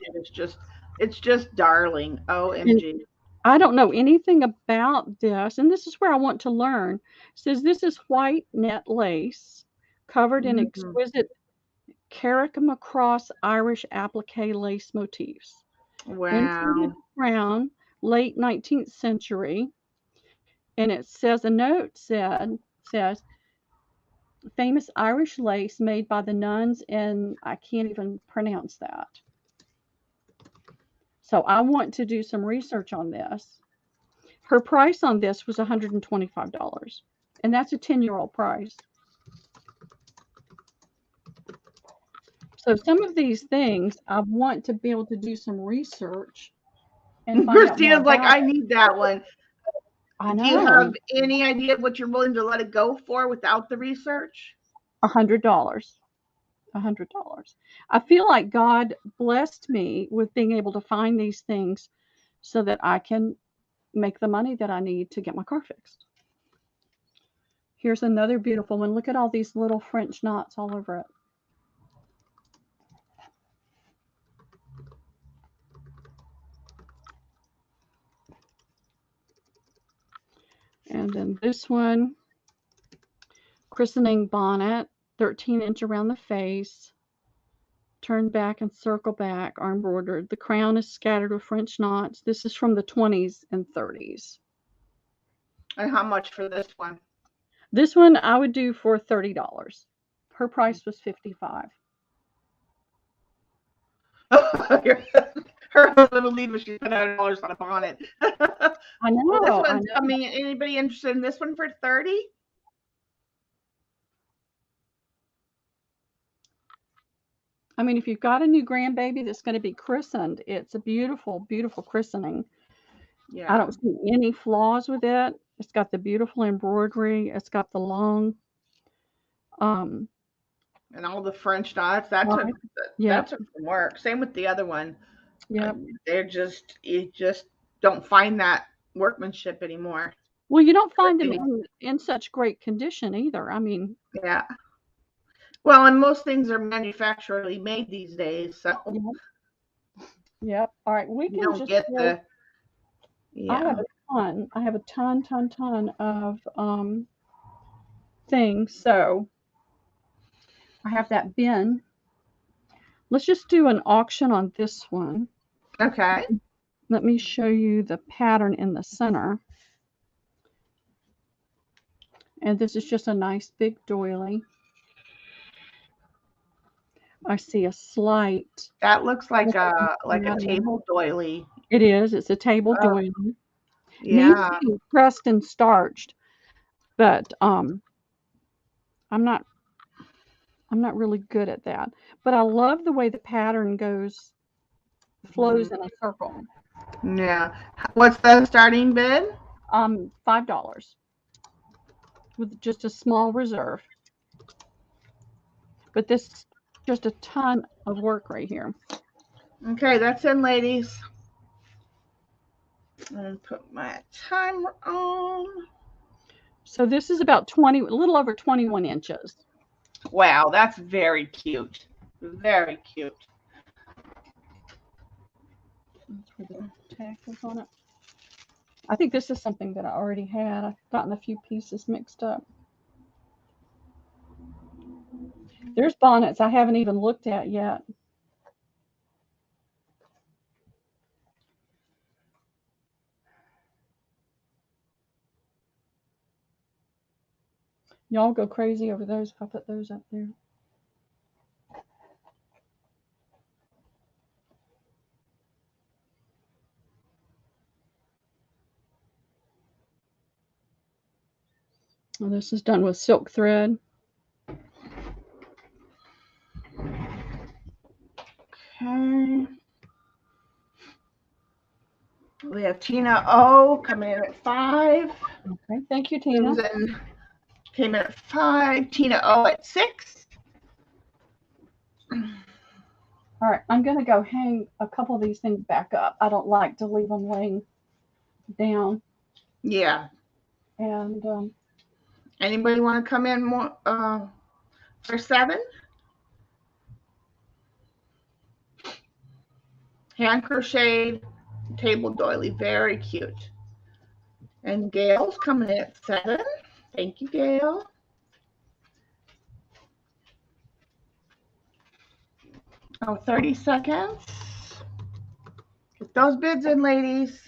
it's just darling. And OMG. I don't know anything about this, and this is where I want to learn. It says this is white net lace covered in Mm-hmm. exquisite Carricka cross Irish applique lace motifs. Imported Wow. crown, late 19th century, and it says a note says famous Irish lace made by the nuns in, I can't even pronounce that. So I want to do some research on this. Her price on this was $125, and that's a 10-year-old price. So some of these things I want to be able to do some research and find out more Christina's like, about I it. need that one. I Do you have know, any idea what you're willing to let it go for without the research? $100. $100. I feel like God blessed me with being able to find these things so that I can make the money that I need to get my car fixed. Here's another beautiful one. Look at all these little French knots all over it. And then this one, christening bonnet, 13-inch around the face, turn back and circle back, arm bordered. The crown is scattered with French knots. This is from the 20s and 30s. And how much for this one? This one I would do for $30. Her price was $55. Her husband will leave if she spent $100 on a bonnet. I Well, this know, I one's know. coming. Anybody interested in this one for 30? I mean, if you've got a new grandbaby that's going to be christened, it's a beautiful, beautiful christening. Yeah. I don't see any flaws with it. It's got the beautiful embroidery. It's got the long, um, And all the French knots. That took right. Yep, some work. Same with the other one. yep. You just don't find that workmanship anymore. Well, you don't find them in such great condition either. I mean, Yeah. Well, and most things are manufacturally made these days, so yep, yep. All right, we you can don't just get go. the I yeah. have a ton. I have a ton of things. So I have that bin. Let's just do an auction on this one. Okay. Let me show you the pattern in the center. And this is just a nice big doily. I see a slight. That looks like a table doily. It is. It's a table doily. Needs Yeah. to be pressed and starched, but I'm not really good at that. But I love the way the pattern flows in a circle. Yeah. What's the starting bid? $5 with just a small reserve. But this is just a ton of work right here. Okay, that's in, ladies. And put my timer on. So this is about a little over 21 inches. Wow, that's very cute. Very cute. That's where the tag was on it. I think this is something that I already had. I've gotten a few pieces mixed up. There's bonnets I haven't even looked at yet. Y'all go crazy over those if I put those up there. Well, this is done with silk thread. Okay. We have Tina O coming in at 5. Okay, thank you, Tina. Susan came in at 5. Tina O at 6. All right, I'm going to go hang a couple of these things back up. I don't like to leave them laying down. Yeah. And anybody want to come in more for 7? Hand crocheted table doily, very cute. And Gail's coming in at 7. Thank you, Gail. Oh, 30 seconds. Get those bids in, ladies.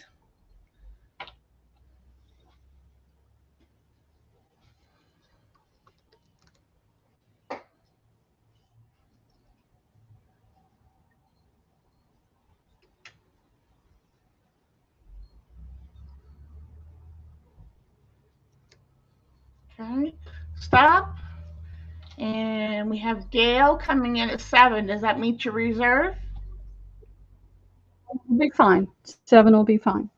Okay, stop. And we have Gail coming in at 7. Does that meet your reserve? It'll be fine. 7 will be fine.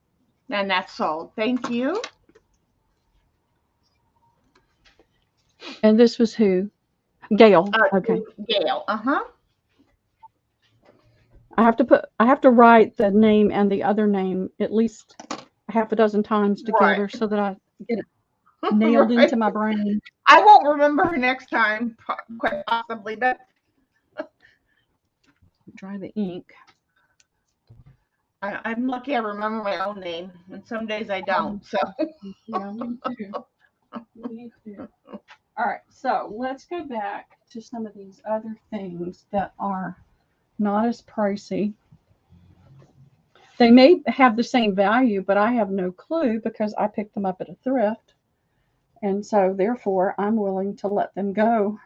And that's sold. Thank you. And this was who? Gail. Okay. Gail. I have to write the name and the other name at least half a dozen times together, right, so that I get it nailed right into my brain. I won't remember her next time, quite possibly, but dry the ink. I'm lucky I remember my own name, and some days I don't. So yeah, me too. Me too. All right, so let's go back to some of these other things that are not as pricey. They may have the same value, but I have no clue because I picked them up at a thrift. And so therefore I'm willing to let them go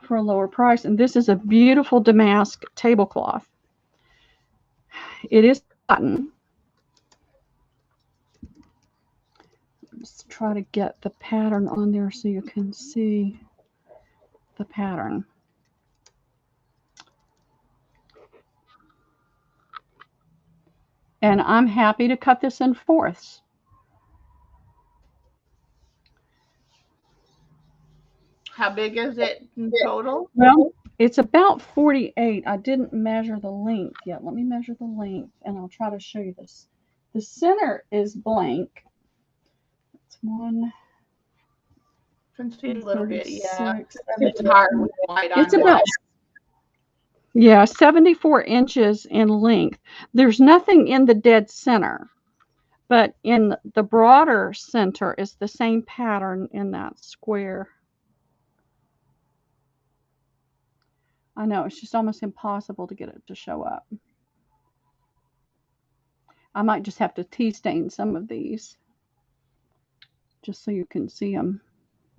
for a lower price. And this is a beautiful damask tablecloth. It is cotton. Let's try to get the pattern on there so you can see the pattern. And I'm happy to cut this in fourths. How big is it in total? Well, it's about 48. I didn't measure the length yet. Let me measure the length and I'll try to show you this. The center is blank. It's one. Can see a little bit, yeah. It's hard with white on. It's about, yeah, 74 inches in length. There's nothing in the dead center, but in the broader center is the same pattern in that square. I know, it's just almost impossible to get it to show up. I might just have to tea stain some of these just so you can see them.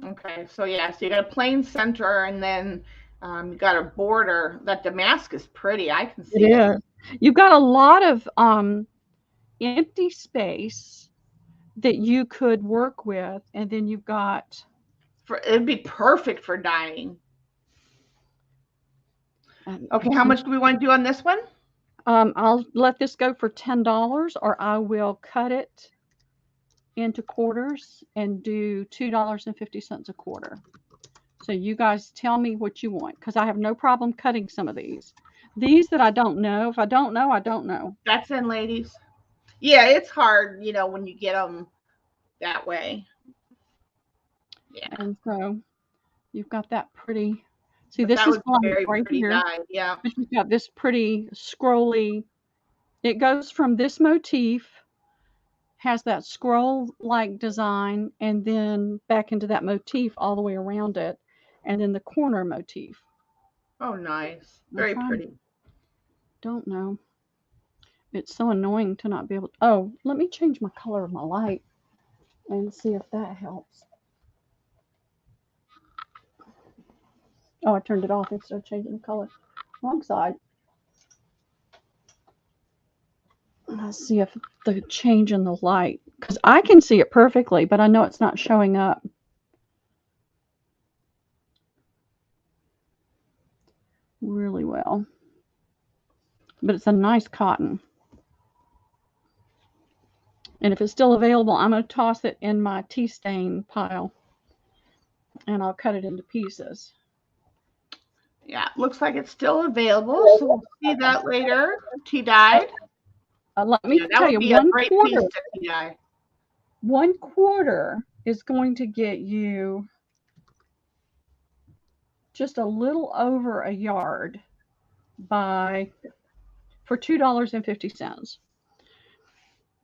Okay, so yeah, so you got a plain center and then you got a border. That damask is pretty. I can see it. You've got a lot of empty space that you could work with, and then you've got... It'd be perfect for dyeing. Okay, how much do we want to do on this one? I'll let this go for $10, or I will cut it into quarters and do $2.50 a quarter. So you guys tell me what you want, because I have no problem cutting some of these. These that I don't know, if I don't know, I don't know. That's in, ladies. Yeah, it's hard, you know, when you get them that way. Yeah. And so you've got that pretty... See, this is blank right here. Dye. Yeah. But you've got this pretty scrolly. It goes from this motif has that scroll-like design, and then back into that motif all the way around it, and then the corner motif. Oh, nice. I'm Very trying- pretty. Don't know. It's so annoying to not be able to. Oh, let me change my color of my light and see if that helps. Oh, I turned it off instead of changing the color. Wrong side. Let's see if the change in the light, because I can see it perfectly, but I know it's not showing up. Really well. But it's a nice cotton. And if it's still available, I'm going to toss it in my tea stain pile. And I'll cut it into pieces. Yeah, looks like it's still available, so we'll see that later. Tea dyed. Let me that tell would you, be a great piece to tea dye. 1/4 is going to get you just a little over a yard for $2.50.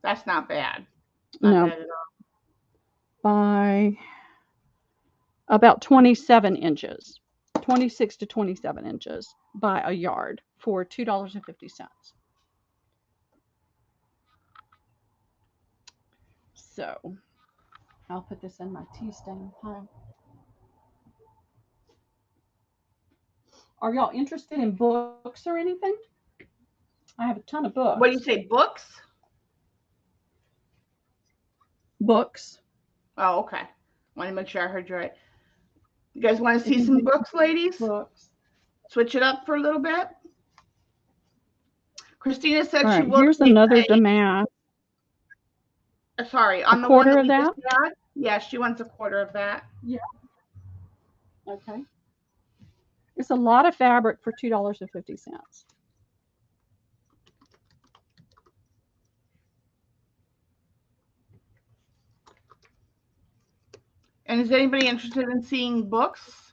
That's not bad. No, bad at all. by about 27 inches, 26 to 27 inches by a yard for $2.50. So I'll put this in my tea stain pile. Are y'all interested in books or anything? I have a ton of books. What do you say, books? Books. Oh, okay. Want to make sure I heard you right. You guys want to see some books, ladies? Books. Switch it up for a little bit. Christina said All she right, will. here's another damask. Sorry, on the quarter one of that? just had? Yeah, she wants a quarter of that. Yeah. Okay. It's a lot of fabric for $2.50. And is anybody interested in seeing books?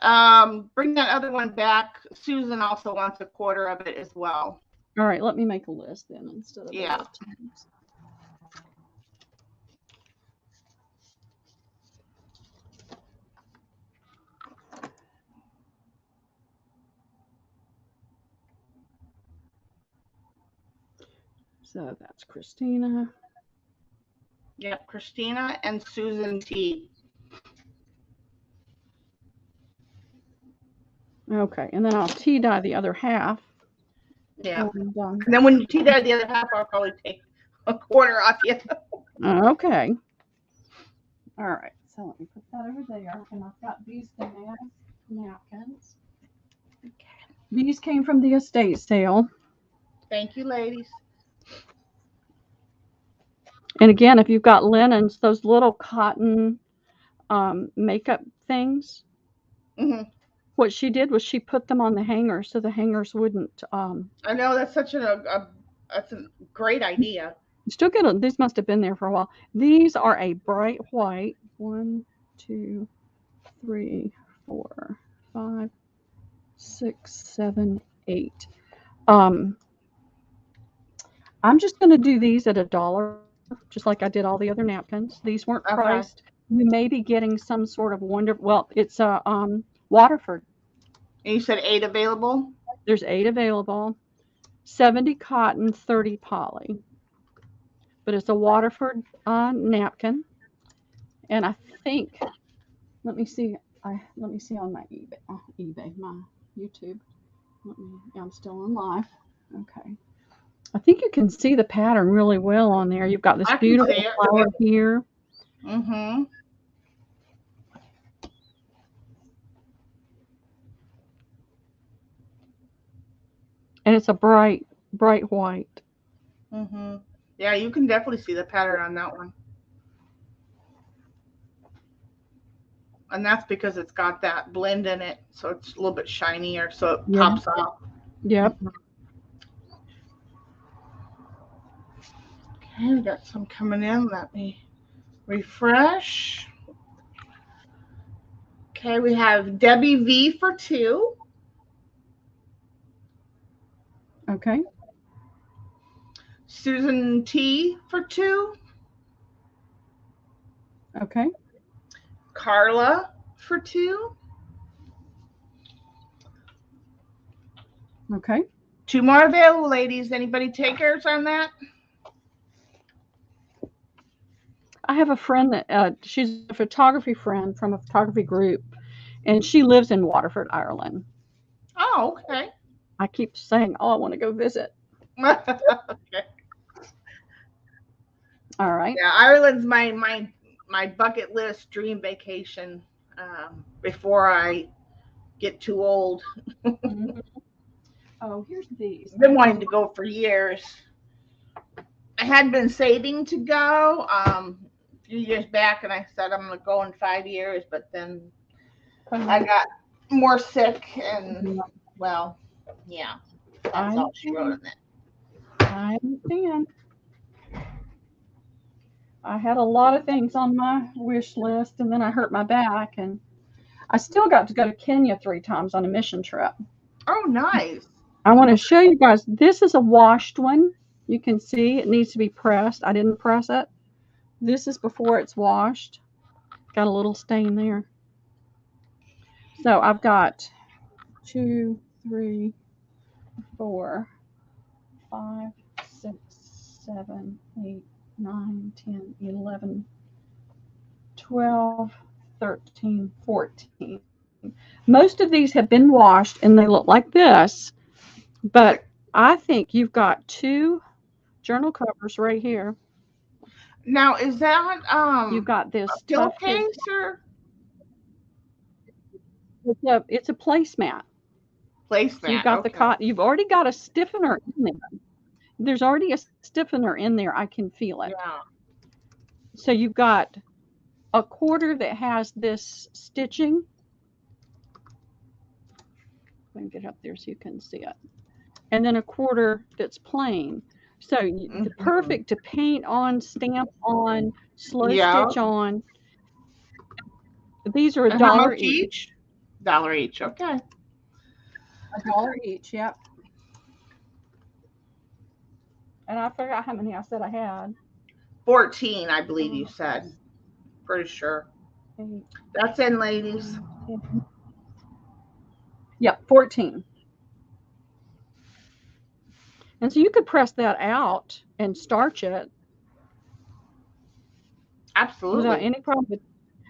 Bring that other one back. Susan also wants a quarter of it as well. All right, let me make a list then instead of Yeah. So that's Christina. Yep, Christina and Susan T. Okay, and then I'll tea dye the other half. Yeah. And then when you tea dye the other half, I'll probably take a quarter off you. Okay. All right, so let me put that over there. And I've got these napkins. Okay. These came from the estate sale. Thank you, ladies. And again, if you've got linens, those little cotton makeup things, what she did was she put them on the hanger so the hangers wouldn't. I know that's such that's a great idea. Still good. These must have been there for a while. These are a bright white. 1, 2, 3, 4, 5, 6, 7, 8. I'm just going to do these at $1, just like I did all the other napkins. These weren't priced. You may be getting some sort of well, it's a Waterford. And you said 8 available? There's 8 available. 70 cotton, 30 poly. But it's a Waterford napkin. And I think, let me see on my eBay, my YouTube. I'm still on live. Okay. I think you can see the pattern really well on there. You've got this beautiful flower here. Mm-hmm. And it's a bright white. Mm-hmm. Yeah, you can definitely see the pattern on that one. And that's because it's got that blend in it, so it's a little bit shinier, so it pops off. Yep. Okay, we got some coming in. Let me refresh. Okay, we have Debbie V for 2. Okay. Susan T for 2. Okay. Carla for 2. Okay. 2 more available, ladies. Anybody takers on that? I have a friend that she's a photography friend from a photography group, and she lives in Waterford, Ireland. Oh, okay. I keep saying, "Oh, I want to go visit." Okay. All right. Yeah, Ireland's my bucket list dream vacation before I get too old. Mhm. Oh, here's these. I've been wanting to go for years. I had been saving to go a few years back, and I said I'm going to go in 5 years, but then I got more sick, and well, yeah, I that's all she wrote understand. in it. I understand. I had a lot of things on my wish list, and then I hurt my back, and I still got to go to Kenya 3 times on a mission trip. Oh, nice. I want to show you guys. This is a washed one. You can see it needs to be pressed. I didn't press it. This is before it's washed. Got a little stain there. So I've got 2, 3, 4, 5, 6, 7, 8, 9, 10, 11, 12, 13, 14. Most of these have been washed and they look like this, but I think you've got 2 journal covers right here. Now, is that You've got a this tufted. pillowcase or It's a placemat. So you've placemat? got the Okay. cotton. You've already got a stiffener in there. There's already a stiffener in there. I can feel it. Yeah. So you've got a quarter that has this stitching. Let me get up there so you can see it. And then a quarter that's plain. So the perfect to paint on, stamp on, slow Yeah. stitch on. These are a And how dollar much each. each? $1 each. Okay. $1 each, yep. And I forgot how many I said I had. 14, I believe you said. Pretty sure. 8, That's in, ladies. 10. Yep, 14. And so you could press that out and starch it without Absolutely. any problem.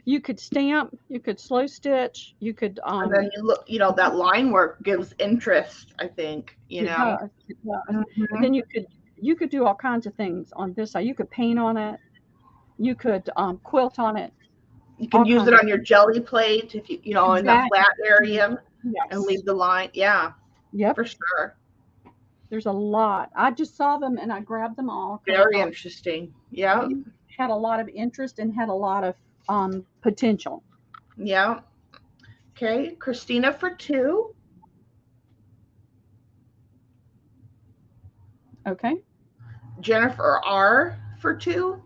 You could stamp, you could slow stitch, you could And then you look, that line work gives interest, I think, it does, it does. But Mhm. then you could do all kinds of things on this side. You could paint on it, you could quilt on it, You all can use kinds it of on your jelly plate if you know, in the exactly. flat area and Yes. leave the line. Yeah, Yep. for sure. There's a lot. I just saw them and I grabbed them all because I Very thought interesting. Yeah, they had a lot of interest and had a lot of potential. yeah. Okay, Christina for 2. Okay. Jennifer R for 2.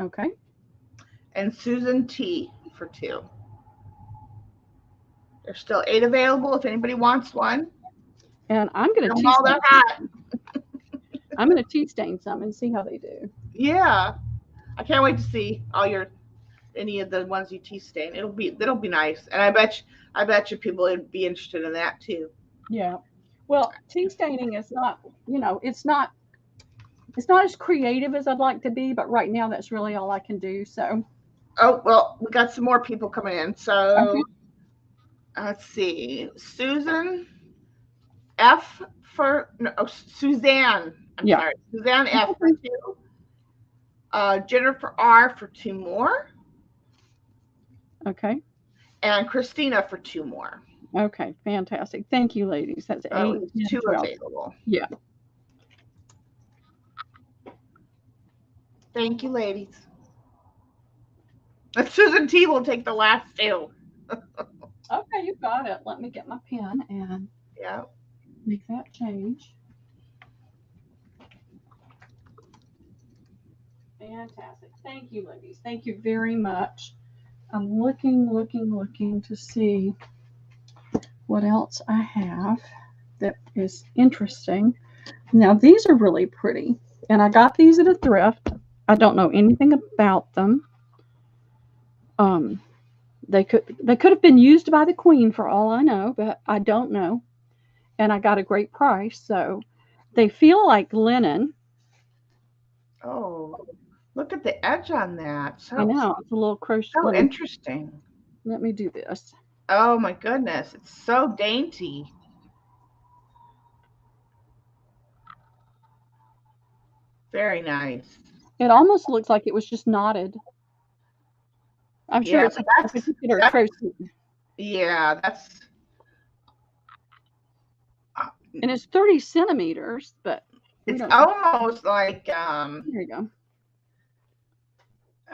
Okay. And Susan T for 2. There's still 8 available if anybody wants one. And I'm going to tea While they're hot. I'm going to tea stain some and see how they do. Yeah, I can't wait to see any of the ones you tea stain. It'll be nice, and I bet you people would be interested in that too. Yeah. Well, tea staining is not, it's not as creative as I'd like to be, but right now that's really all I can do. So. Oh well, we got some more people coming in. So Okay. let's see, Susan F for no, Suzanne. I'm Yeah. sorry, Suzanne F for 2. Jennifer R for 2 more. Okay. And Christina for 2 more. Okay. Fantastic. Thank you, ladies. That's 8, 10, 2 12. available. Yeah. Thank you, ladies. Susan T will take the last 2. Okay, you got it. Let me get my pen and make that change. Fantastic. Thank you, ladies. Thank you very much. I'm looking to see what else I have that is interesting. Now, these are really pretty, and I got these at a thrift. I don't know anything about them. Um, they could have been used by the queen for all I know, but I don't know. And I got a great price, so they feel like linen. Oh, look at the edge on that. I So know it's a little crochet. so interesting. Let me do this. Oh my goodness, it's so dainty. Very nice. It almost looks like it was just knotted. I'm sure Yeah, it's but a particular that's crochet, yeah, that's and it's 30 centimeters. But we it's don't. almost like Here you go.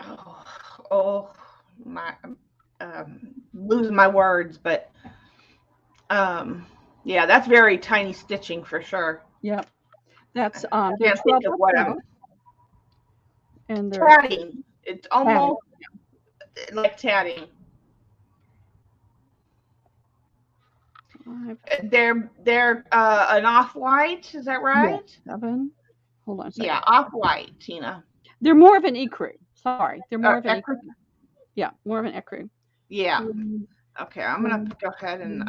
oh, oh my losing my words, but yeah, that's very tiny stitching for sure. Yep, that's I they're can't think 12 of by what 12, I'm and they're tatting. It's padded. almost like tatting. Five, They're an off white, is that yeah, right? 7. Hold on a second. Yeah, off white, Tina. They're more of an ecru. Sorry, they're more of an Ecru- ecru. Yeah, more of an ecru. yeah. Um, Okay, I'm gonna go ahead and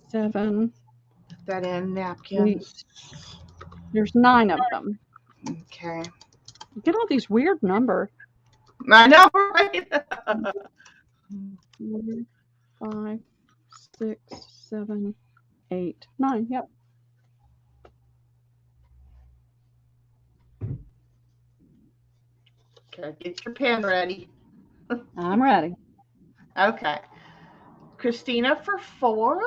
7, put that in 8. napkins. There's 9 of them. Okay. You get all these weird numbers. I know, right? 4, 5, 6, 7, 8, 9. Yep. Okay, get your pen ready. I'm ready. Okay. Christina for 4.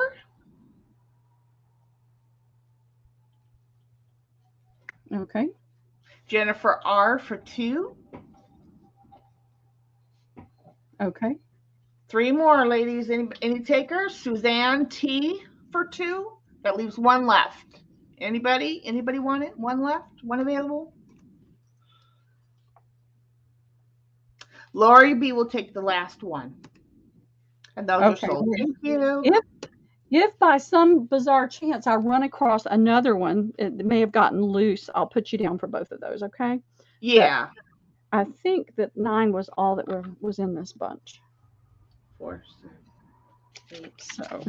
Okay. Jennifer R for 2. Okay. 3 more, ladies. Any takers? Suzanne T for 2. That leaves 1 left. Anybody? Anybody want it? 1 left? 1 available? Lori B will take the last one. And those are Okay. sold. Thank you. If by some bizarre chance I run across another one, it may have gotten loose, I'll put you down for both of those, okay? Yeah. I think that 9 was all that was in this bunch. 4, 6, 8. So,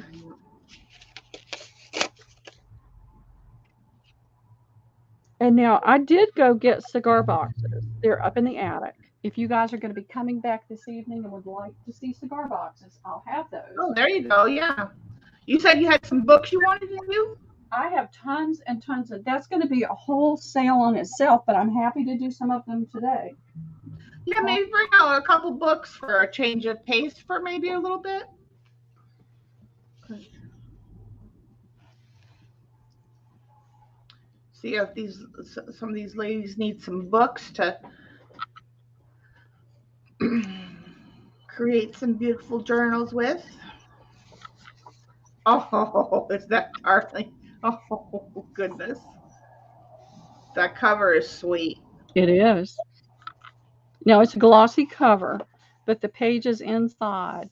and now I did go get cigar boxes. They're up in the attic. If you guys are going to be coming back this evening and would like to see cigar boxes, I'll have those. Oh, there you go. Yeah. You said you had some books you wanted to do? I have tons and tons of. That's going to be a whole sale on itself, but I'm happy to do some of them today. Yeah, maybe bring out a couple books for a change of pace for maybe a little bit. See if some of these ladies need some books to create some beautiful journals with. Oh, is that darling? Oh, goodness. That cover is sweet. It is. Now it's a glossy cover, but the pages inside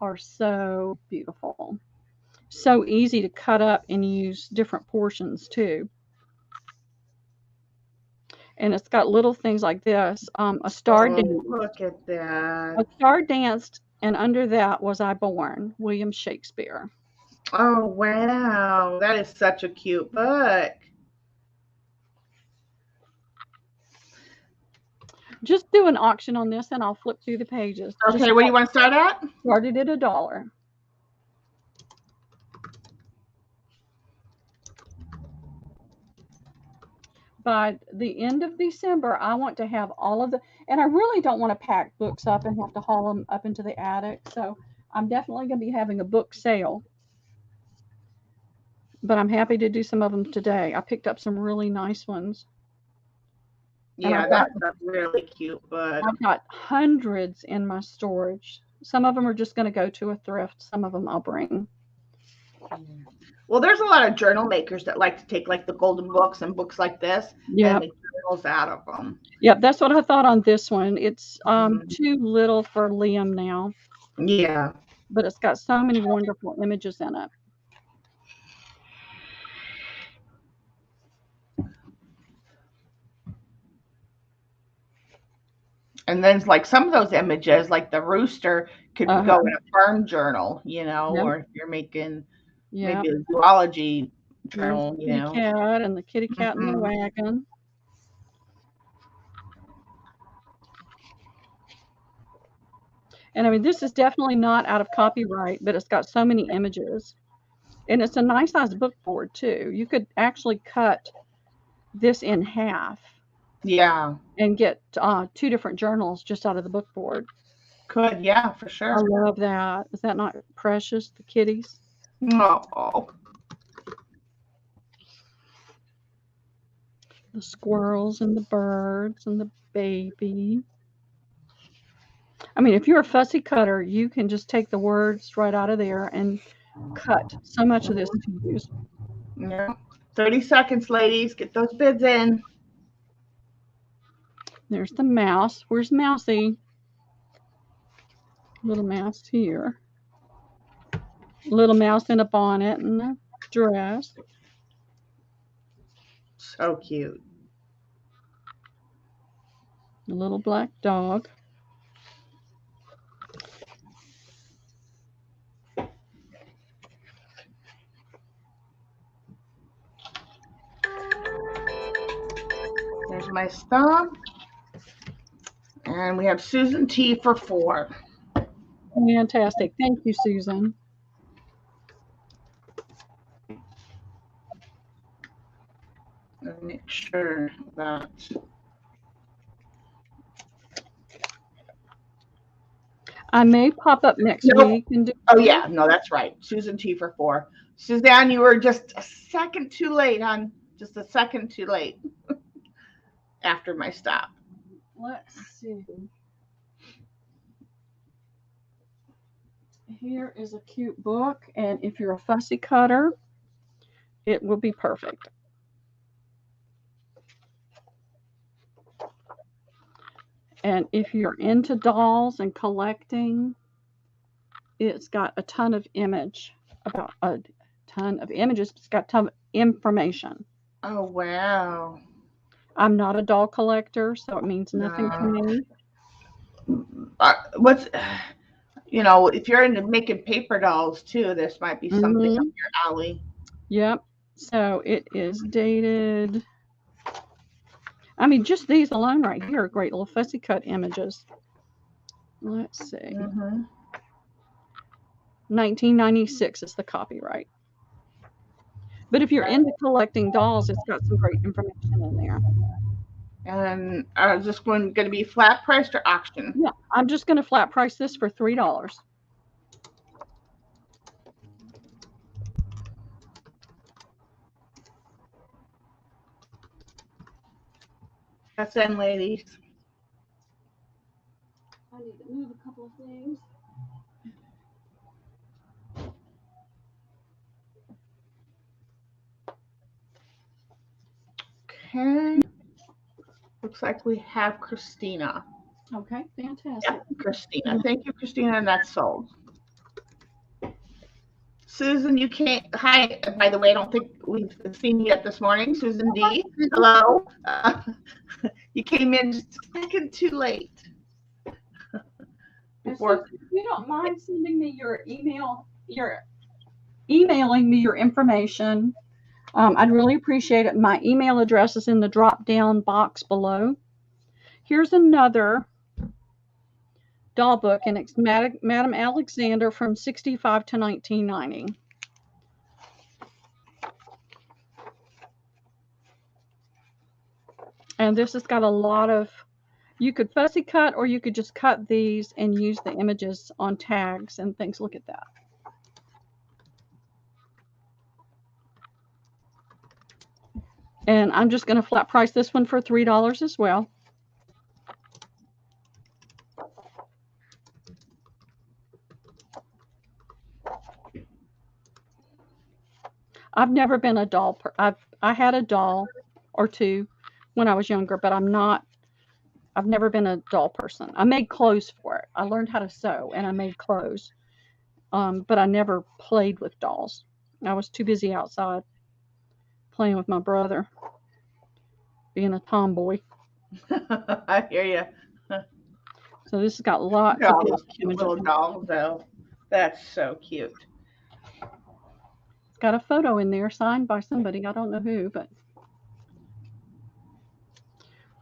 are so beautiful. So easy to cut up and use different portions too. And it's got little things like this. A star Oh, danced. look at that. A star danced, and under that was I born, William Shakespeare. Oh, wow. That is such a cute book. Just do an auction on this, and I'll flip through the pages. Okay, where do you want to start at? Started at $1. By the end of December, I want to have all of the, and I really don't want to pack books up and have to haul them up into the attic. So I'm definitely going to be having a book sale. But I'm happy to do some of them today. I picked up some really nice ones. Yeah, that's a really cute book. I've got hundreds in my storage. Some of them are just going to go to a thrift. Some of them I'll bring. Well, there's a lot of journal makers that like to take like the golden books and books like this and make journals out of them. Yep, that's what I thought on this one. It's too little for Liam now. Yeah. But it's got so many wonderful images in it. And then like some of those images, like the rooster, could go Uh-huh. in a farm journal, Yep. or if you're making Yep. maybe a zoology There's journal, the kitty cat and the kitty cat in the Mhm. wagon. And I mean, this is definitely not out of copyright, but it's got so many images. And it's a nice size book board too. You could actually cut this in half Yeah, and get 2 different journals just out of the book board. could, yeah, for I sure. love that. Is that not precious, the kitties? Oh, The squirrels and the birds and the baby. I mean, if you're a fussy cutter, you can just take the words right out of there and cut so much of this to use. yeah. 30 seconds, ladies. Get those bids in. There's the mouse. Where's Mousy? Little mouse here. Little mouse in a bonnet and a dress. So cute. A little black dog. There's my stump. And we have Susan T for 4. Fantastic. Thank you, Susan. Let me make sure that. I may pop up next Nope. week and do. Oh, yeah. No, that's right. Susan T for 4. Suzanne, you were just a second too late, hon. Just a second too late after my stop. Let's see. Here is a cute book, and if you're a fussy cutter, it will be perfect. And if you're into dolls and collecting, it's got a ton of images. It's got a ton of information. Oh, wow. I'm not a doll collector, so it means nothing to me. What's, if you're into making paper dolls too, this might be something up your alley. Yep. So it is dated. I mean, just these alone right here are great little fussy cut images. Let's see. 1996 is the copyright. But if you're into collecting dolls, it's got some great information in there. And is this going to be flat priced or auction? Yeah, I'm just going to flat price this for $3. That's in, ladies. I need to move a couple of things. Okay. Looks like we have Christina. Okay, fantastic. Yep, Christina. Thank you, Christina, and that's sold. Susan, you can't. Hi, by the way, I don't think we've seen you yet this morning. Susan D. Hello. You came in just a second too late. Before, if you don't mind sending me your email, emailing me your information, I'd really appreciate it. My email address is in the drop-down box below. Here's another doll book, and it's Madame Alexander from 65 to 1990. And this has got a lot of, you could fussy cut or you could just cut these and use the images on tags and things. Look at that. And I'm just going to flat price this one for $3 as well. I've never been a doll. I had a doll or two when I was younger, but I've never been a doll person. I made clothes for it. I learned how to sew and I made clothes. But I never played with dolls. I was too busy outside playing with my brother, being a tomboy. I hear you. So this has got lots Look at of all those cute images. little dolls, though. That's so cute. It's got a photo in there signed by somebody. I don't know who, but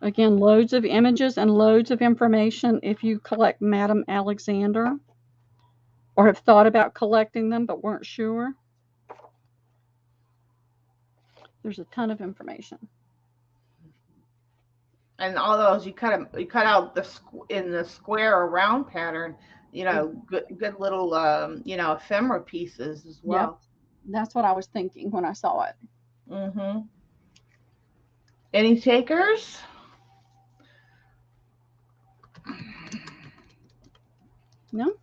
again, loads of images and loads of information if you collect Madame Alexander or have thought about collecting them but weren't sure. There's a ton of information. And all those you cut out in the square or round pattern. Good little ephemera pieces as well. Yep. That's what I was thinking when I saw it. Mhm. Any takers? No?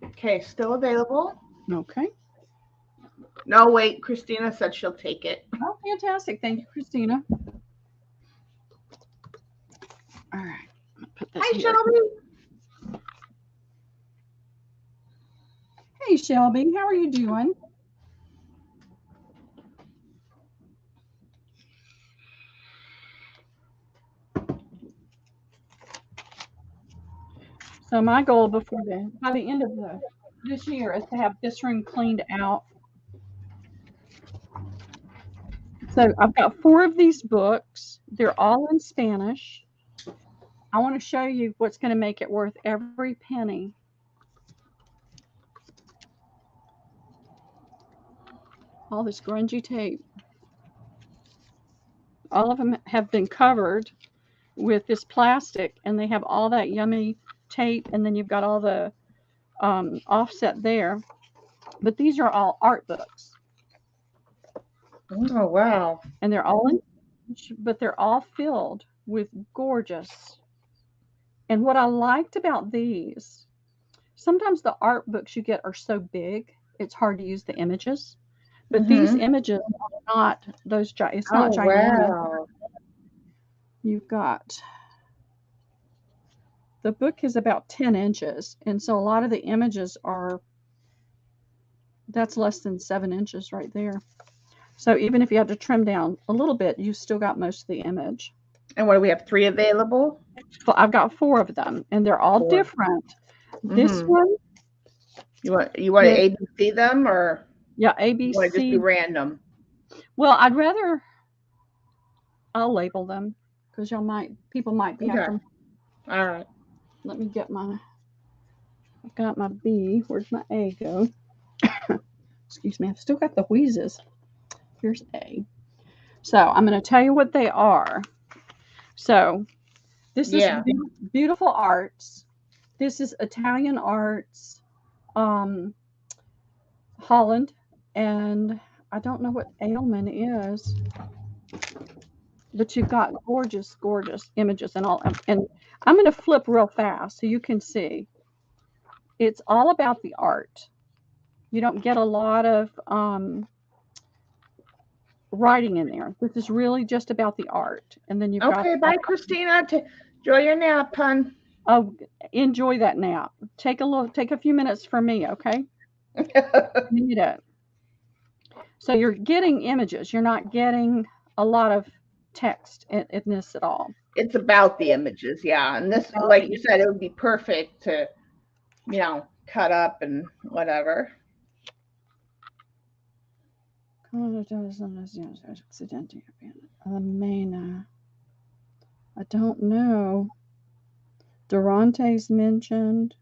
Okay, still available. Okay. No, wait. Christina said she'll take it. Oh, fantastic. Thank you, Christina. All right. I'm gonna put this Hi, here. Shelby. Hey, Shelby. How are you doing? So my goal by the end of this year is to have this room cleaned out. So I've got 4 of these books. They're all in Spanish. I want to show you what's going to make it worth every penny. All this grungy tape. All of them have been covered with this plastic, and they have all that yummy tape, and then you've got all the offset there. But these are all art books. Oh, wow. And they're all in, but they're all filled with gorgeous. And what I liked about these, sometimes the art books you get are so big, it's hard to use the images. But these images are not those, it's not gigantic. Wow. You've got, the book is about 10 inches. And so a lot of the images are, that's less than 7 inches right there. So even if you had to trim down a little bit, you still got most of the image. And what do we have? 3 available? So I've got 4 of them, and they're all 4. different. This one, you want to ABC them, or yeah, you want to just ABC. do random? Well, I'll label them because people might be after. All right. Let me get I've got my B. Where's my A go? Excuse me. I've still got the wheezes. Here's A. So I'm going to tell you what they are. So this is beautiful arts. This is Italian arts, Holland, and I don't know what ailment is, but you've got gorgeous, gorgeous images and all. And I'm going to flip real fast so you can see. It's all about the art. You don't get a lot of writing in there. This is really just about the art. And then you've got. Okay, bye, Christina. Enjoy your nap, hon. Oh, enjoy that nap. Take a few minutes for me, okay? Need it. So you're getting images. You're not getting a lot of text in this at all. It's about the images, yeah. And this, like you said, it would be perfect to, cut up and whatever. I don't know. Durante's mentioned.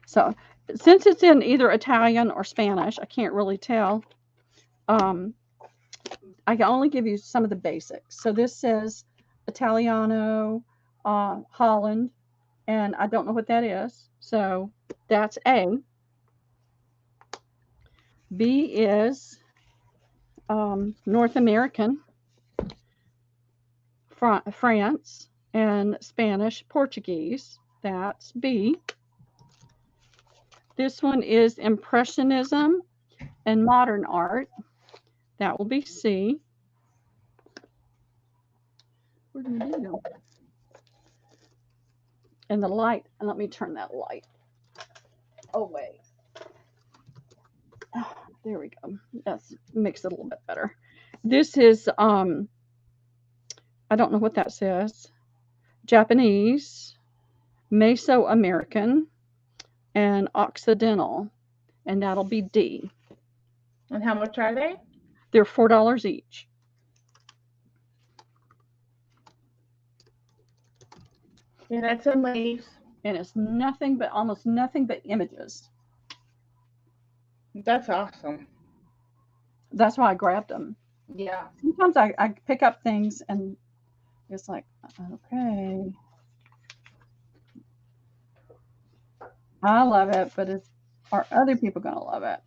So since it's in either Italian or Spanish, I can't really tell. I can only give you some of the basics. So this says Italiano, Holland, and I don't know what that is. So that's A. B is North American, France, and Spanish, Portuguese. That's B. This one is Impressionism and Modern Art. That will be C. Where did we go? And the light, and let me turn that light away. Oh, there we go. That makes it a little bit better. This is, I don't know what that says. Japanese. Mesoamerican, and Occidental, and that'll be D. And how much are they? They're $4 each. Yeah, that's in ladies. And it's almost nothing but images. That's awesome. That's why I grabbed them. Yeah. Sometimes I pick up things and it's like, okay. I love it, but are other people going to love it?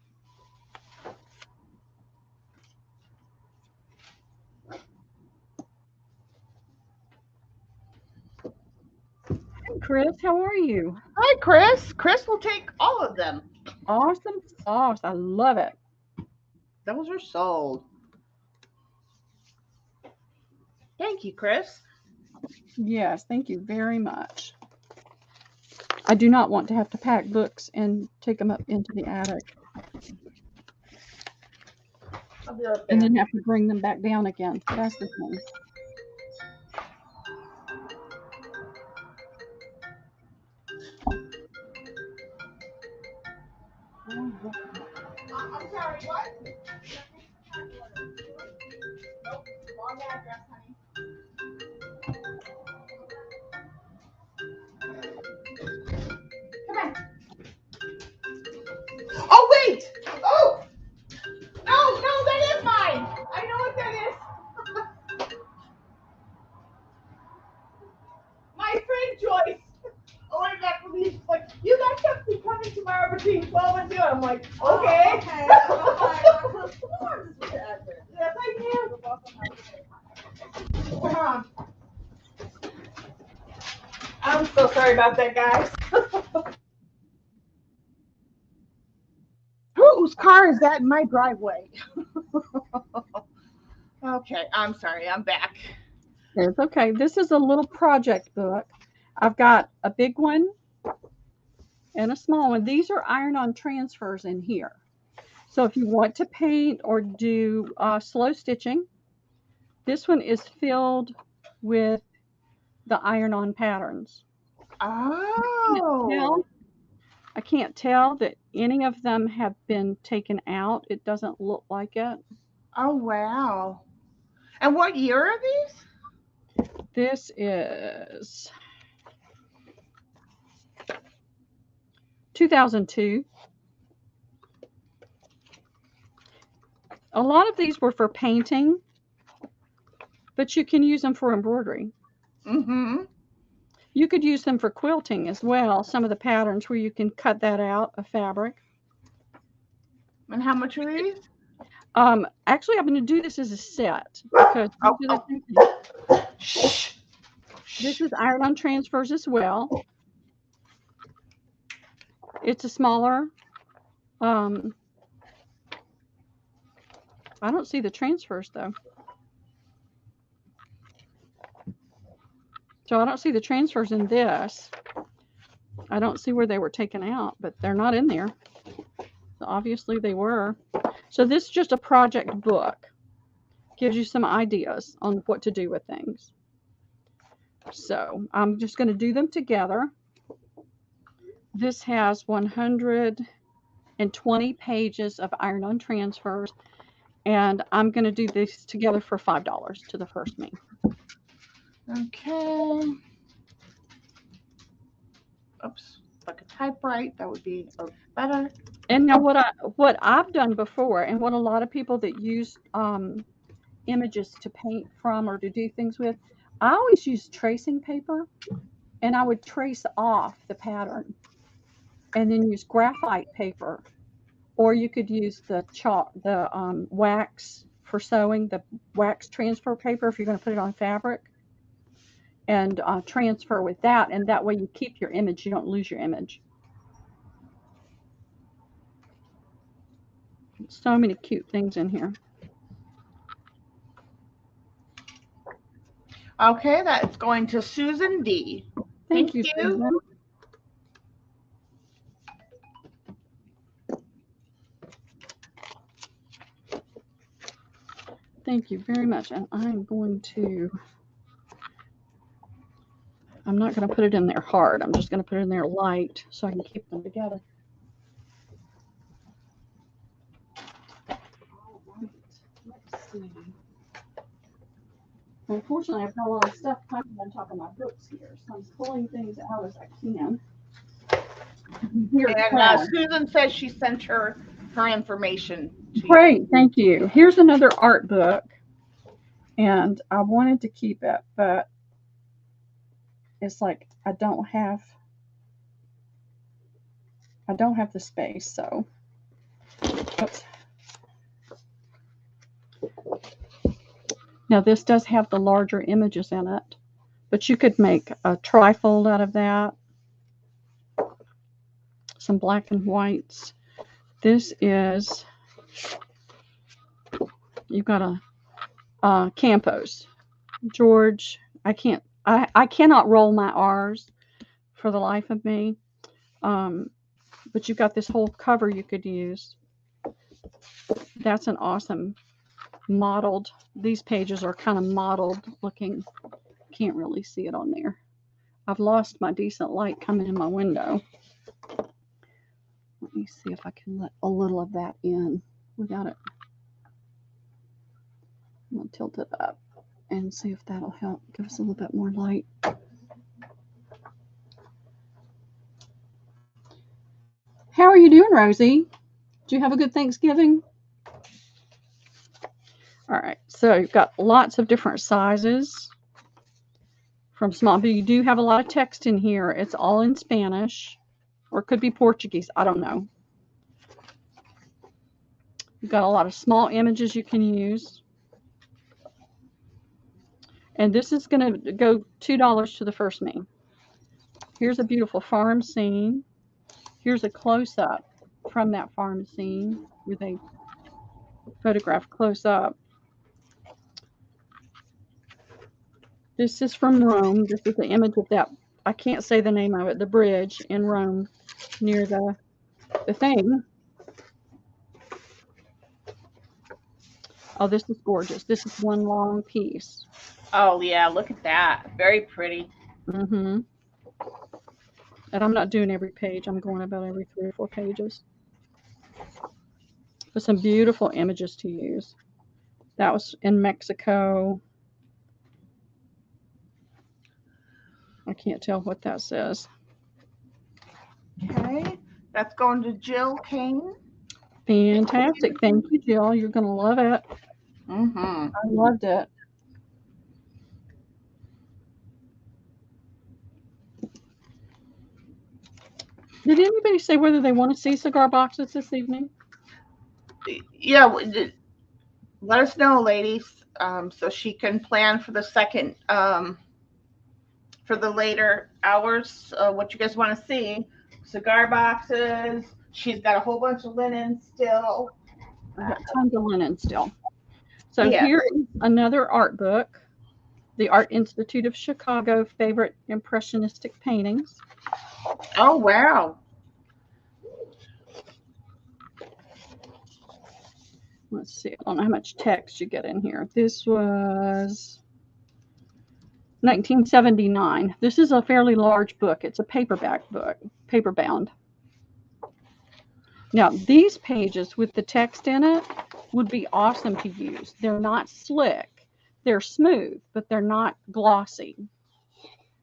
Hey, Chris, how are you? Hi, Chris. Chris will take all of them. Awesome sauce. I love it. Those are sold. Thank you, Chris. Yes, thank you very much. I do not want to have to pack books and take them up into the attic. I'll be right back. And then have to bring them back down again. That's the thing. I'm sorry, what? Nope, wrong address, honey. Come on. Oh, wait! Oh! No, that is mine! I know what that is. My friend Joyce ordered that for me. She's like, you got something coming tomorrow between 12 and 2. I'm like, okay. Oh, okay. Yes, I do. Come on. I'm so sorry about that, guys. Whose car is that in my driveway? Okay, I'm sorry. I'm back. It's okay. This is a little project book. I've got a big one and a small one. These are iron-on transfers in here. So if you want to paint or do slow stitching, this one is filled with the iron-on patterns. Oh. I can't tell that any of them have been taken out. It doesn't look like it. Oh, wow. And what year are these? This is 2002. A lot of these were for painting, but you can use them for embroidery. Mm-hmm. You could use them for quilting as well, some of the patterns where you can cut that out of fabric. And how much are these? Actually, I'm going to do this as a set because Shh. this is iron-on transfers as well. It's a smaller. I don't see the transfers though. So I don't see the transfers in this. I don't see where they were taken out, but they're not in there. So obviously they were. So this is just a project book. Gives you some ideas on what to do with things. So I'm just going to do them together. This has 120 pages of iron-on transfers, and I'm going to do this together for $5 to the first me. Okay. Oops. If I could type right, that would be better. And now what I've done before, and what a lot of people that use images to paint from or to do things with, I always use tracing paper, and I would trace off the pattern, and then use graphite paper, or you could use the chalk, the wax for sewing, the wax transfer paper if you're going to put it on fabric, and transfer with that, and that way you keep your image, you don't lose your image. So many cute things in here. Okay, that's going to Susan D. Thank you, Susan. Thank you very much. And I'm going to I'm not going to put it in there hard. I'm just going to put it in there light so I can keep them together. Let's see. Unfortunately, I've got a lot of stuff packed on top of my books here, so I'm pulling things out as I can. Here, And Susan says she sent her information to great, you. thank you. Here's another art book, and I wanted to keep it, but it's like I don't have the space, so oops. Now this does have the larger images in it, but you could make a trifold out of that. Some black and whites. This is, you've got a Campos. George, I cannot roll my R's for the life of me. But you've got this whole cover you could use. That's an awesome modeled. These pages are kind of modeled looking. Can't really see it on there. I've lost my decent light coming in my window. Let me see if I can let a little of that in without it. I'm going to tilt it up and see if that'll help give us a little bit more light. How are you doing, Rosie? Did you have a good Thanksgiving? All right, so you've got lots of different sizes from small, but you do have a lot of text in here. It's all in Spanish, or it could be Portuguese. I don't know. You've got a lot of small images you can use. And this is going to go $2 to the first me. Here's a beautiful farm scene. Here's a close-up from that farm scene where they photograph close up. This is from Rome. This is the image of that, I can't say the name of it, the bridge in Rome near the thing. Oh, this is gorgeous. This is one long piece. Oh, yeah, look at that. Very pretty. Mm-hmm. And I'm not doing every page. I'm going about every 3 or 4 pages. But some beautiful images to use. That was in Mexico. I can't tell what that says. Okay, that's going to Jill Kane. Fantastic. Thank you, Jill. You're going to love it. Mm-hmm. I loved it. Did anybody say whether they want to see cigar boxes this evening? Yeah, let us know, ladies, so she can plan for the second, for the later hours, what you guys want to see. Cigar boxes. She's got a whole bunch of linen still. I've got tons of linen still. So yeah. Here is another art book. The Art Institute of Chicago Favorite Impressionistic Paintings. Oh, wow. Let's see. I don't know how much text you get in here. This was 1979. This is a fairly large book. It's a paperback book, paper-bound. Now, these pages with the text in it would be awesome to use. They're not slick. They're smooth, but they're not glossy.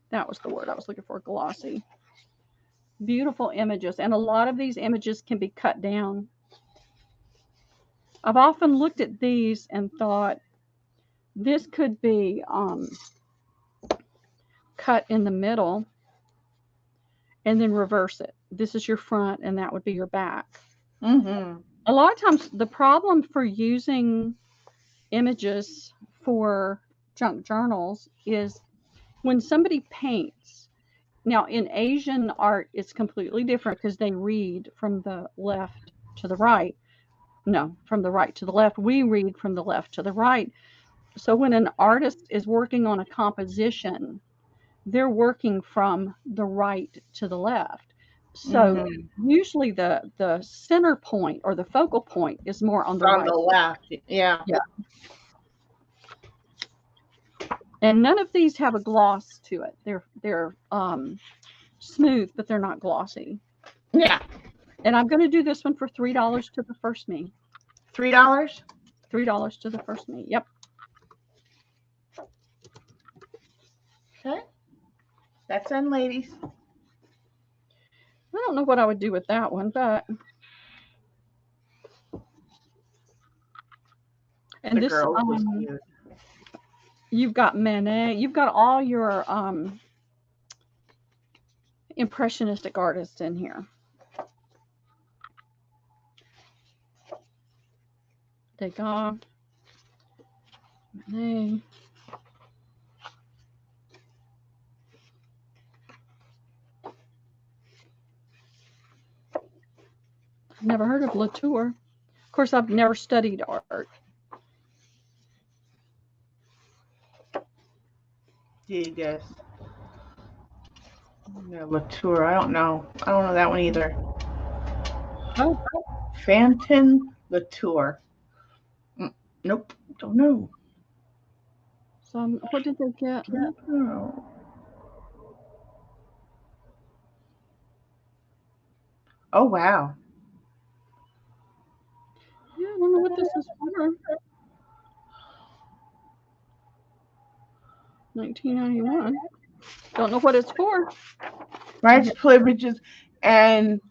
That was the word I was looking for, glossy. Beautiful images, and a lot of these images can be cut down. I've often looked at these and thought, this could be cut in the middle and then reverse it. This is your front, and that would be your back. Mm-hmm. A lot of times, the problem for using images for junk journals is when somebody paints. Now, in Asian art, it's completely different because they read from the left to the right. No, from the right to the left. We read from the left to the right. So when an artist is working on a composition, they're working from the right to the left. So usually the center point or the focal point is more on the right. On the left, yeah. Yeah. And none of these have a gloss to it. They're smooth, but they're not glossy. Yeah. And I'm going to do this one for $3 to the first me. $3? $3 to the first me. Yep. Okay. That's on, ladies. I don't know what I would do with that one, but and The this girls was cute. you've got Manet, you've got all your impressionistic artists in here. Degas, Manet. I've never heard of Latour. Of course, I've never studied art. Degas. Yeah, Latour. I don't know. I don't know that one either. Oh, Fantin Latour. Nope. Don't know. so what did they get? Oh. Oh, wow. Yeah, I don't know what this is for. 1991. Don't know what it's for. Rights, privileges, and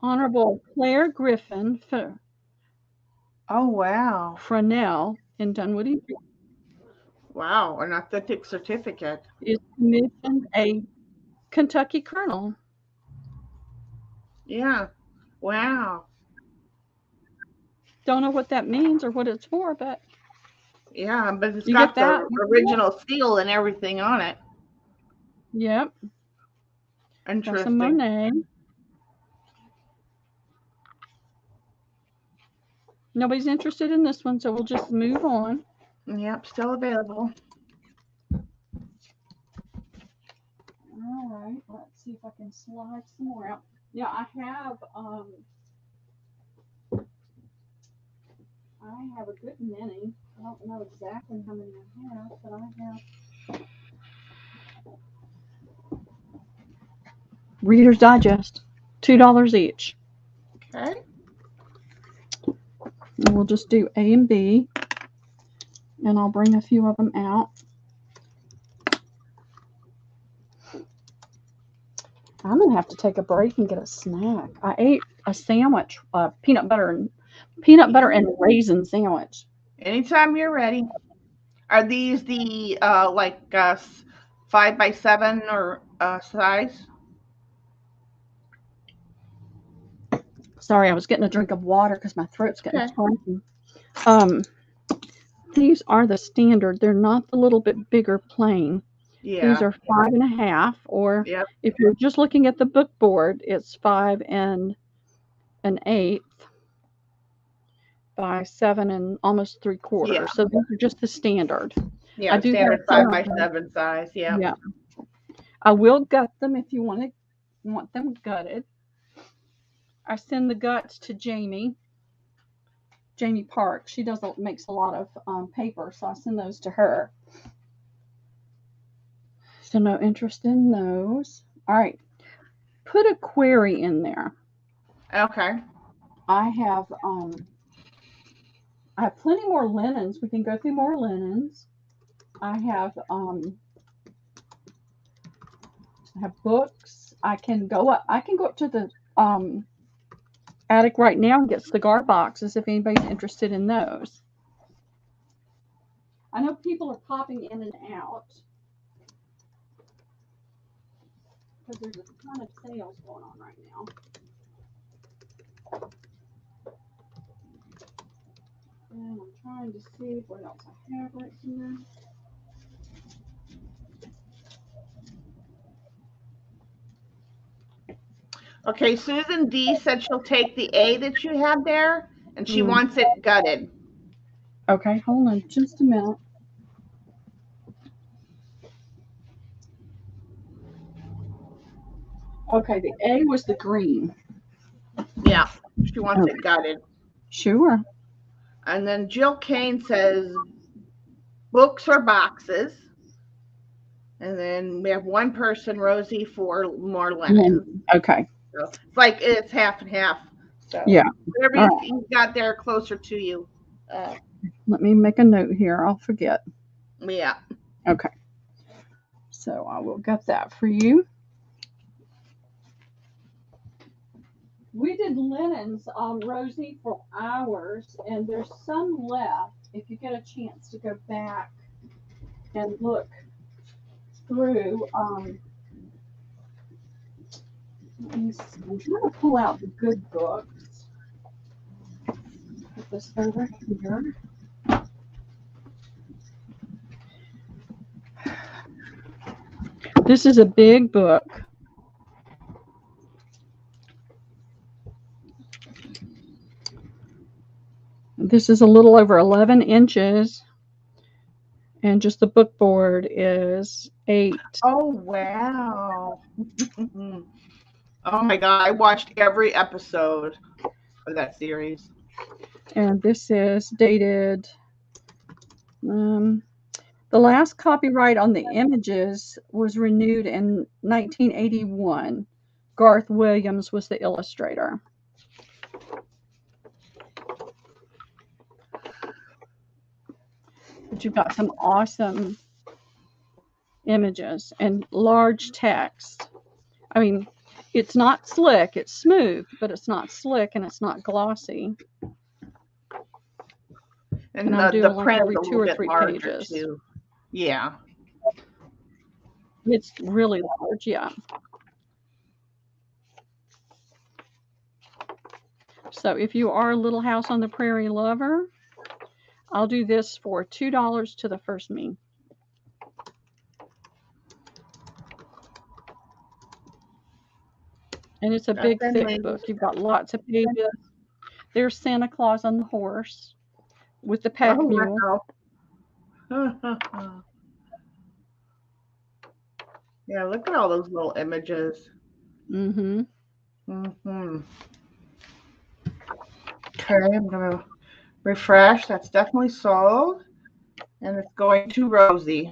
Honorable Claire Griffin oh, wow. Fresnel in Dunwoody Wow. An authentic certificate. is commissioned a Kentucky Colonel. Yeah. Wow. Don't know what that means or what it's for, but Yeah, but it's you got get that? the original seal and everything on it. Yep. Got some Interesting. Monet. Nobody's interested in this one, so we'll just move on. Yep, still available. All right, let's see if I can slide some more out. Yeah, I have a good many. I don't know exactly how many I have, but I have Reader's Digest, $2 each. Okay. And we'll just do A and B, and I'll bring a few of them out. I'm gonna have to take a break and get a snack. I ate a sandwich, peanut butter and raisin sandwich. Anytime you're ready. Are these the 5x7 or size? Sorry, I was getting a drink of water because my throat's getting Okay. funky. These are the standard. They're not the little bit bigger plain. Yeah. These are 5.5, or Yep. if you're just looking at the book board, it's 5 1/8 by 7 almost 3/4. Yeah. So these are just the standard. Yeah, I do standard have 5x7 size. Yeah. Yeah. I will gut them if you want them gutted. I send the guts to Jamie Park. She makes a lot of paper, so I send those to her. So no interest in those. All right. Put a query in there. Okay. I have plenty more linens. We can go through more linens. I have books. I can go up to the attic right now and get cigar boxes if anybody's interested in those. I know people are popping in and out because there's a ton of sales going on right now. And I'm trying to see what else I have right here. Okay, Susan D said she'll take the A that you have there, and she wants it gutted. Okay, hold on just a minute. Okay, the A was the green. Yeah, she wants it gutted. Sure. And then Jill Kane says books or boxes. And then we have one person, Rosie, for more lemons. Okay. So it's like it's half and half. So Yeah. whatever All right. you got there closer to you. Let me make a note here. I'll forget. Yeah. Okay. So I will get that for you. We did linens, Rosie, for hours, and there's some left. If you get a chance to go back and look through, let me see. I'm trying to pull out the good books. Put this over here. This is a big book. This is a little over 11 inches, and just the book board is 8. Oh, wow. Oh, my God. I watched every episode of that series. And this is dated, the last copyright on the images was renewed in 1981. Garth Williams was the illustrator. But you've got some awesome images and large text. I mean, it's not slick, it's smooth, but it's not slick and it's not glossy. And I'm doing the like print every is a 2 little or bit 3 larger, pages. too. Yeah. It's really large, yeah. So if you are a Little House on the Prairie lover, I'll do this for $2 to the first me. And it's a big, thick book. You've got lots of pages. There's Santa Claus on the horse with the pack mule. Wow. Yeah, look at all those little images. Mm-hmm. Mm-hmm. Okay, I'm going to refresh. That's definitely sold. And it's going to Rosie.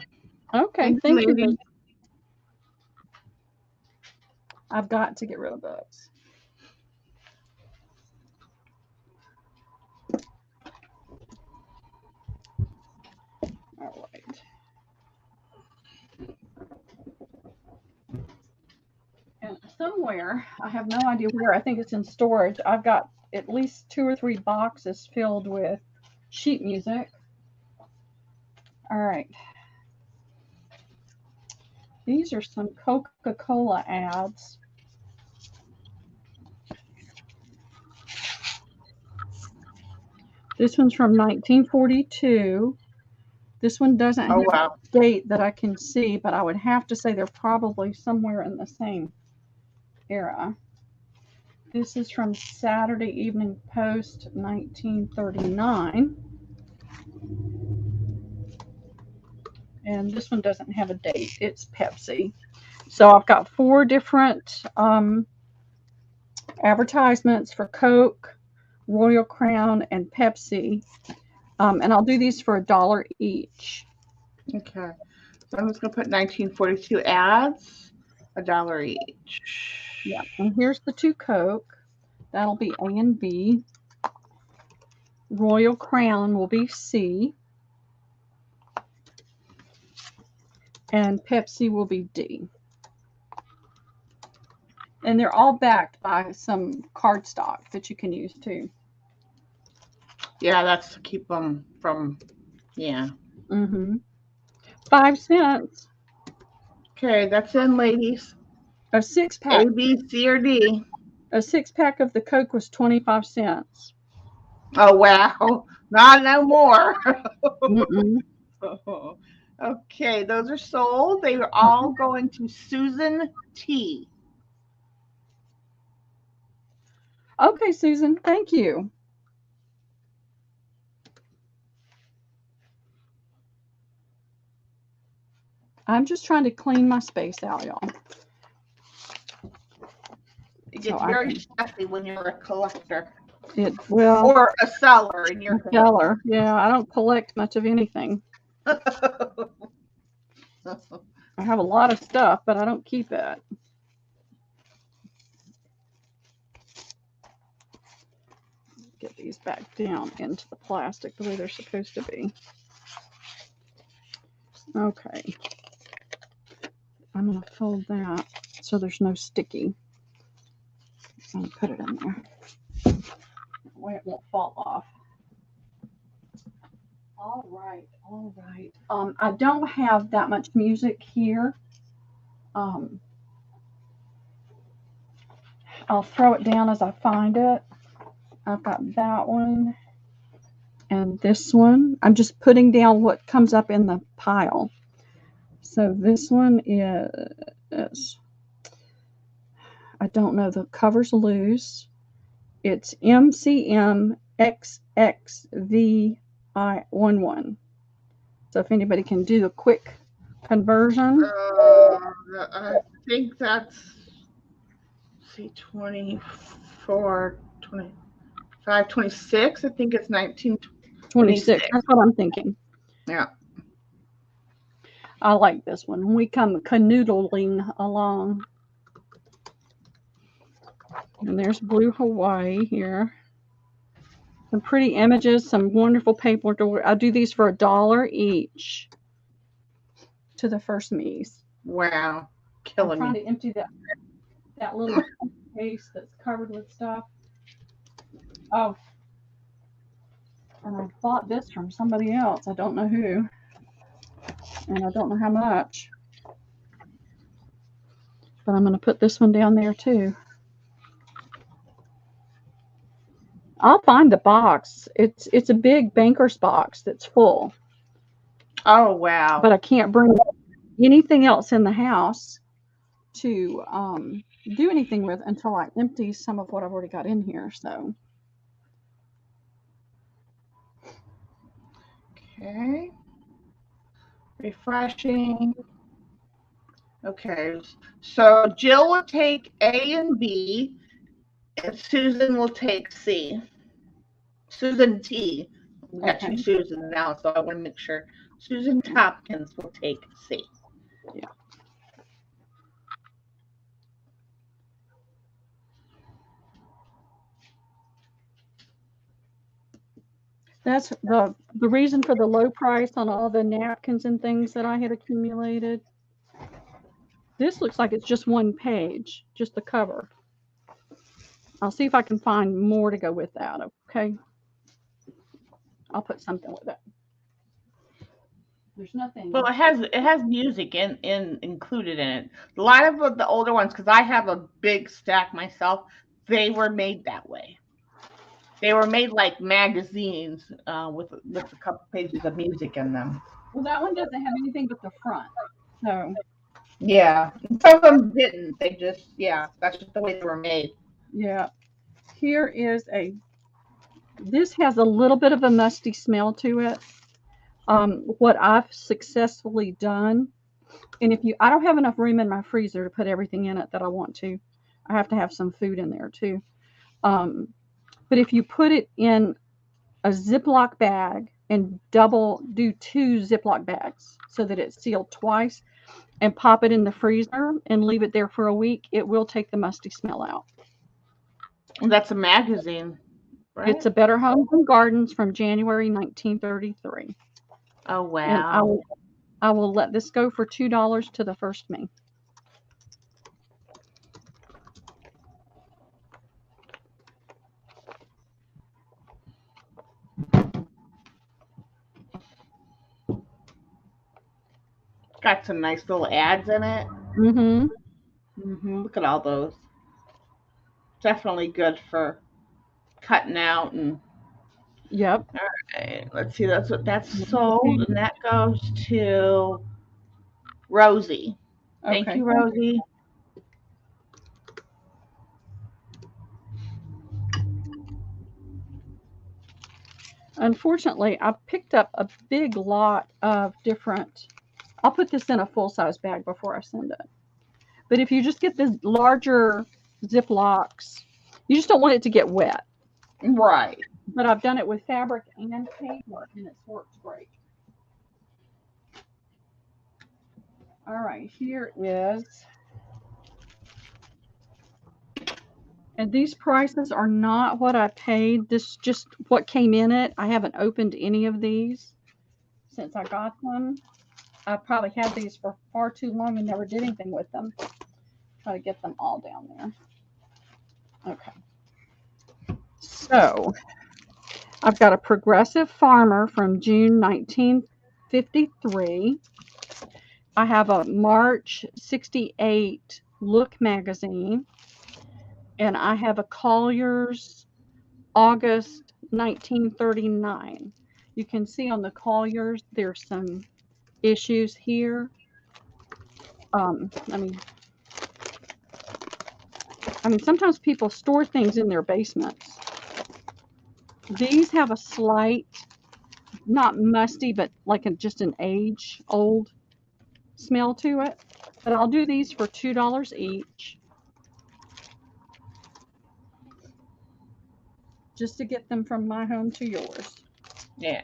Okay, thank you, Rosie. I've got to get rid of books. All right. And somewhere, I have no idea where, I think it's in storage, I've got at least 2 or 3 boxes filled with sheet music. All right. These are some Coca-Cola ads. This one's from 1942. This one doesn't have a date that I can see, but I would have to say they're probably somewhere in the same era. This is from Saturday Evening Post, 1939. And this one doesn't have a date. It's Pepsi. So I've got 4 different advertisements for Coke, Royal Crown, and Pepsi. And I'll do these for $1 each. Okay. So I'm just going to put 1942 ads, $1 each. Yeah. And here's the 2 Coke. That'll be A and B. Royal Crown will be C. And Pepsi will be D. And they're all backed by some cardstock that you can use too. Yeah, that's to keep them from, yeah. Mm-hmm. 5 cents. Okay, that's in, ladies. A 6-pack. A, B, C, or D. A 6-pack of the Coke was 25 cents. Oh, wow. Not no more. Okay, those are sold. They are all going to Susan T. Okay, Susan, thank you. I'm just trying to clean my space out, y'all. It gets very stuffy when you're a collector. Well, or a cellar in your case. cellar. Yeah, I don't collect much of anything. I have a lot of stuff, but I don't keep it. Get these back down into the plastic the way they're supposed to be. Okay. I'm going to fold that so there's no sticky. And put it in there. That way it won't fall off. All right, all right. I don't have that much music here. I'll throw it down as I find it. I've got that one and this one. I'm just putting down what comes up in the pile. So this one is, I don't know, the cover's loose. It's MCMXXVI11. So if anybody can do the quick conversion. I think that's, see, 24, 25, 26. I think it's 1926. That's what I'm thinking. Yeah. I like this one. We come canoodling along. And there's Blue Hawaii here. Some pretty images, some wonderful paper. I do these for $1 each to the first me's. Wow. I'm Killing trying me. to empty that little case that's covered with stuff. Oh. And I bought this from somebody else. I don't know who. And I don't know how much. But I'm going to put this one down there too. I'll find the box. It's a big banker's box that's full. Oh, wow. But I can't bring anything else in the house to do anything with until I empty some of what I've already got in here. So. Okay. Refreshing. Okay. So Jill will take A and B, and Susan will take C. Susan T. We got two Susan now, so I want to make sure Susan Tompkins will take C. Yeah. That's the reason for the low price on all the napkins and things that I had accumulated. This looks like it's just one page, just the cover. I'll see if I can find more to go with that, okay? I'll put something with it. There's nothing. Well, it has music included in it. A lot of the older ones, because I have a big stack myself, they were made that way. They were made like magazines with a couple pages of music in them. Well, that one doesn't have anything but the front. So. Yeah, some of them didn't. They just, that's just the way they were made. Yeah. Here is this has a little bit of a musty smell to it. What I've successfully done, and I don't have enough room in my freezer to put everything in it that I want to. I have to have some food in there too. But if you put it in a Ziploc bag and do 2 Ziploc bags so that it's sealed twice and pop it in the freezer and leave it there for a week, it will take the musty smell out. That's a magazine, right? It's a Better Homes and Gardens from January 1933. Oh, wow. And I will let this go for $2 to the first me. Got some nice little ads in it. Look at all those. Definitely good for cutting out and. Yep. All right. Let's see. That's sold, and that goes to Rosie. Thank you, Rosie. Unfortunately, I picked up a big lot of different. I'll put this in a full-size bag before I send it. But if you just get the larger Ziplocs, you just don't want it to get wet. Right. But I've done it with fabric and paper, and it's worked great. All right, here is, and these prices are not what I paid. This is just what came in it. I haven't opened any of these since I got them. I probably had these for far too long and never did anything with them. Try to get them all down there. Okay. So I've got a Progressive Farmer from June 1953. I have a March 68 Look magazine. And I have a Collier's August 1939. You can see on the Collier's there's some issues here. I mean, sometimes people store things in their basements. These have a slight, not musty, but like just an age-old smell to it. But I'll do these for $2 each. Just to get them from my home to yours. Yeah.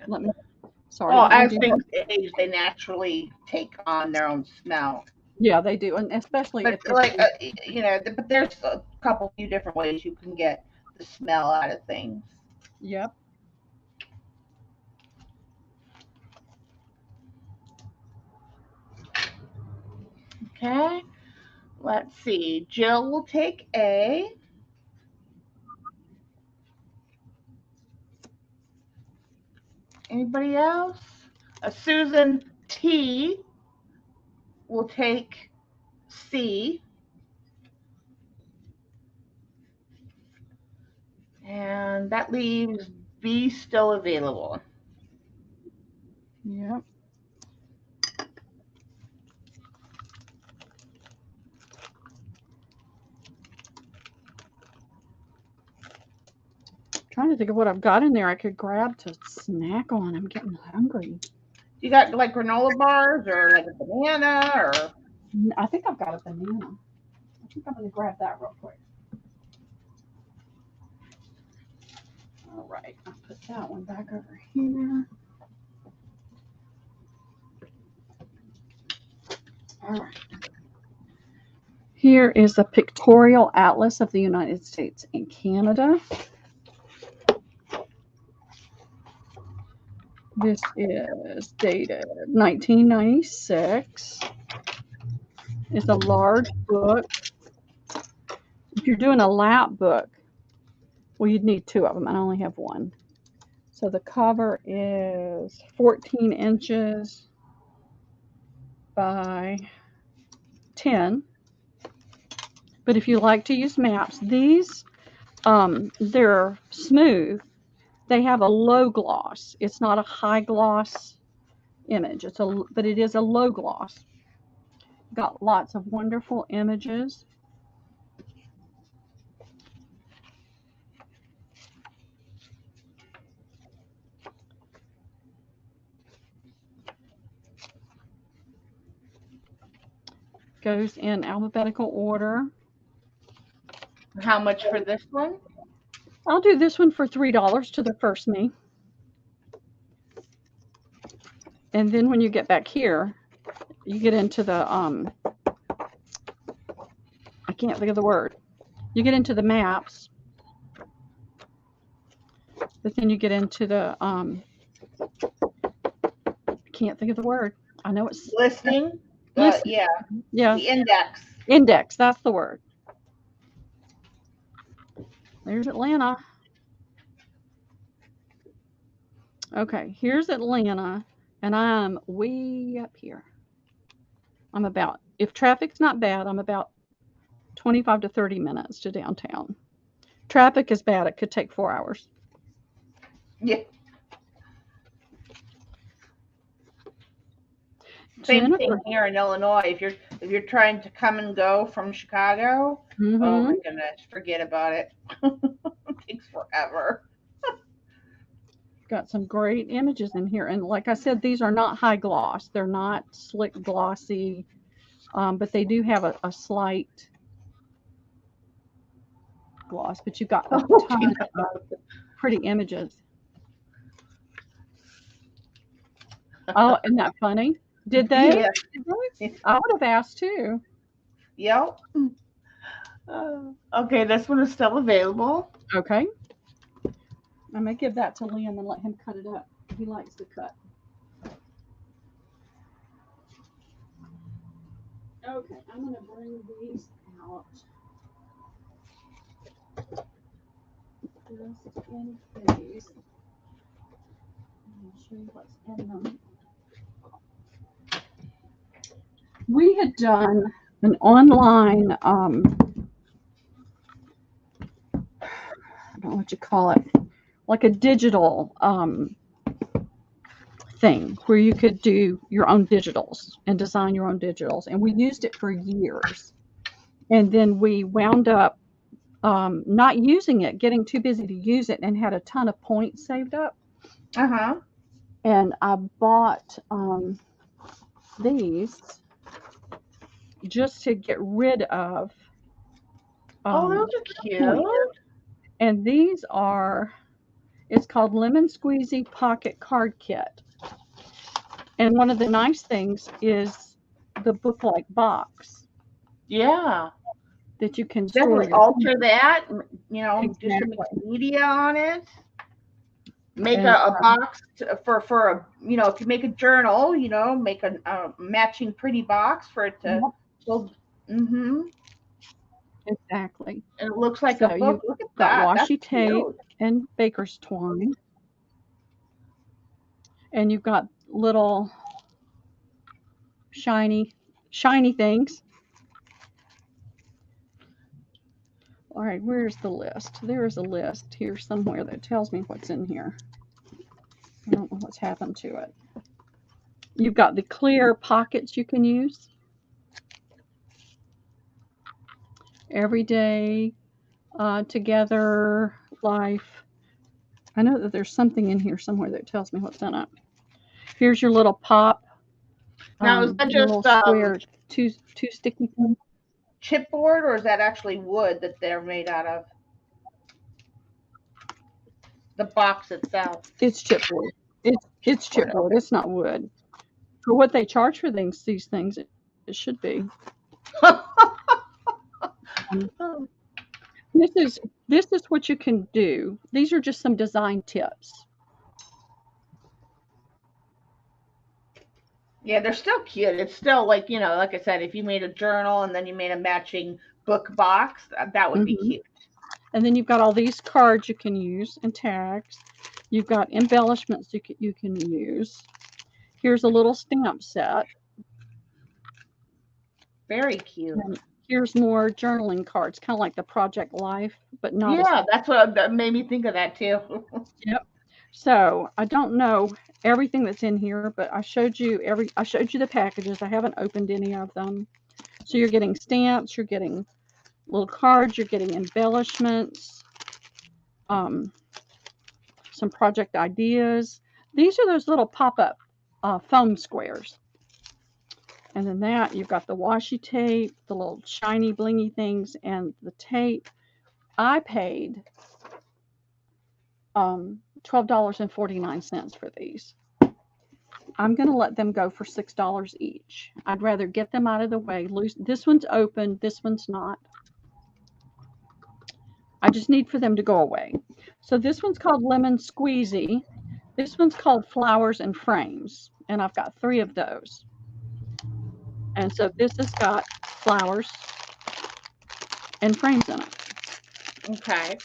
Sorry. Well, as things age, they naturally take on their own smell. Yeah, they do, and especially but but there's a few different ways you can get the smell out of things. Yep. Okay. Let's see. Jill will take A. Anybody else? Susan T will take C. And that leaves B still available. Yep. Trying to think of what I've got in there I could grab to snack on. I'm getting hungry. You got like granola bars or like a banana or? I think I've got a banana. I think I'm going to grab that real quick. All right, I'll put that one back over here. All right. Here is a pictorial atlas of the United States and Canada. This is dated 1996. It's a large book. If you're doing a lap book, well, you'd need two of them. I only have one. So the cover is 14 inches by 10. But if you like to use maps, these, they're smooth. They have a low gloss. It's not a high gloss image. But it is a low gloss. Got lots of wonderful images. Goes in alphabetical order. How much for this one? I'll do this one for $3 to the first me. And then when you get back here, you get into the, I can't think of the word. You get into the maps. But then you get into the, I can't think of the word. I know it's listing. Yeah. The index. Index, that's the word. There's Atlanta. Okay, here's Atlanta, and I'm way up here. I'm about, if traffic's not bad, I'm about 25 to 30 minutes to downtown. Traffic is bad. It could take 4 hours. Yeah. Same thing here in Illinois. If you're trying to come and go from Chicago, oh my goodness, forget about it. It takes forever. Got some great images in here, and like I said, these are not high gloss. They're not slick glossy, but they do have a slight gloss. But you've got a ton of pretty images. Oh, isn't that funny? Did they? Yeah. Did they? I would have asked too. Yep. Okay, this one is still available. Okay. I'm going to give that to Liam and let him cut it up. He likes to cut. Okay, I'm going to bring these out. Just in case. I'll show you what's in them. We had done an online, I don't know what you call it, like a digital thing where you could do your own digitals and design your own digitals. And we used it for years. And then we wound up not using it, getting too busy to use it, and had a ton of points saved up. Uh-huh. And I bought these just to get rid of. Oh, those are cute. Points. And these are, it's called Lemon Squeezy Pocket Card Kit. And one of the nice things is the book-like box. Yeah. That you can store. Definitely alter that, you know, Exactly. do some mixed media on it. Make a box for a, you know, if you make a journal, you know, make a matching pretty box for it to go. Mm-hmm. Exactly. And it looks like so a book. Look at got that. washi tape and baker's twine. And you've got little shiny things. All right, where's the list? There is a list here somewhere that tells me what's in here. I don't know what's happened to it. You've got the clear pockets you can use. Every day, together, life. I know that there's something in here somewhere that tells me what's in it. Here's your little pop. Now, is that just square, two sticky things? Chipboard, or is that actually wood that they're made out of? The box itself. It's chipboard. It's chipboard. It's not wood. For what they charge for these things, it should be. This is what you can do. These are just some design tips. Yeah, they're still cute. It's still like, you know, like I said, if you made a journal and then you made a matching book box, that would be cute. And then you've got all these cards you can use and tags. You've got embellishments you can use. Here's a little stamp set. Very cute. And here's more journaling cards, kind of like the Project Life, but not. Yeah, that's what made me think of that too. Yep. So I don't know everything that's in here, but I showed you the packages. I haven't opened any of them. So you're getting stamps, you're getting little cards, you're getting embellishments, some project ideas. These are those little pop-up foam squares. And then that, you've got the washi tape, the little shiny blingy things, and the tape. I paid $12.49 for these. I'm going to let them go for $6 each. I'd rather get them out of the way. This one's open. This one's not. I just need for them to go away. So this one's called Lemon Squeezy. This one's called Flowers and Frames. And I've got 3 of those. And so this has got flowers and frames in it. Okay.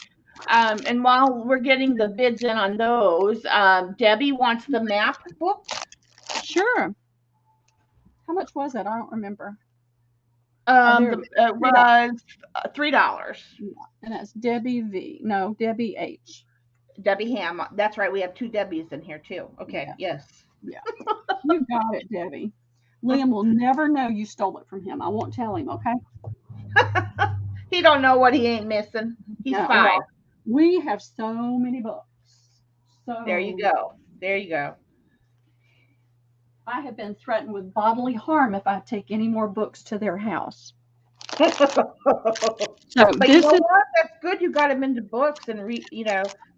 And while we're getting the bids in on those, Debbie wants the map book. Sure. How much was it? I don't remember. It was $3. Yeah. And that's Debbie V. No, Debbie H. Debbie Ham. That's right. We have 2 Debbies in here too. Okay. Yeah. Yes. Yeah. You got it, Debbie. Liam will never know you stole it from him. I won't tell him, okay? He don't know what he ain't missing. He's 5. Well, we have so many books. So there you go. There you go. I have been threatened with bodily harm if I take any more books to their house. But you know what? That's good. You got him into books and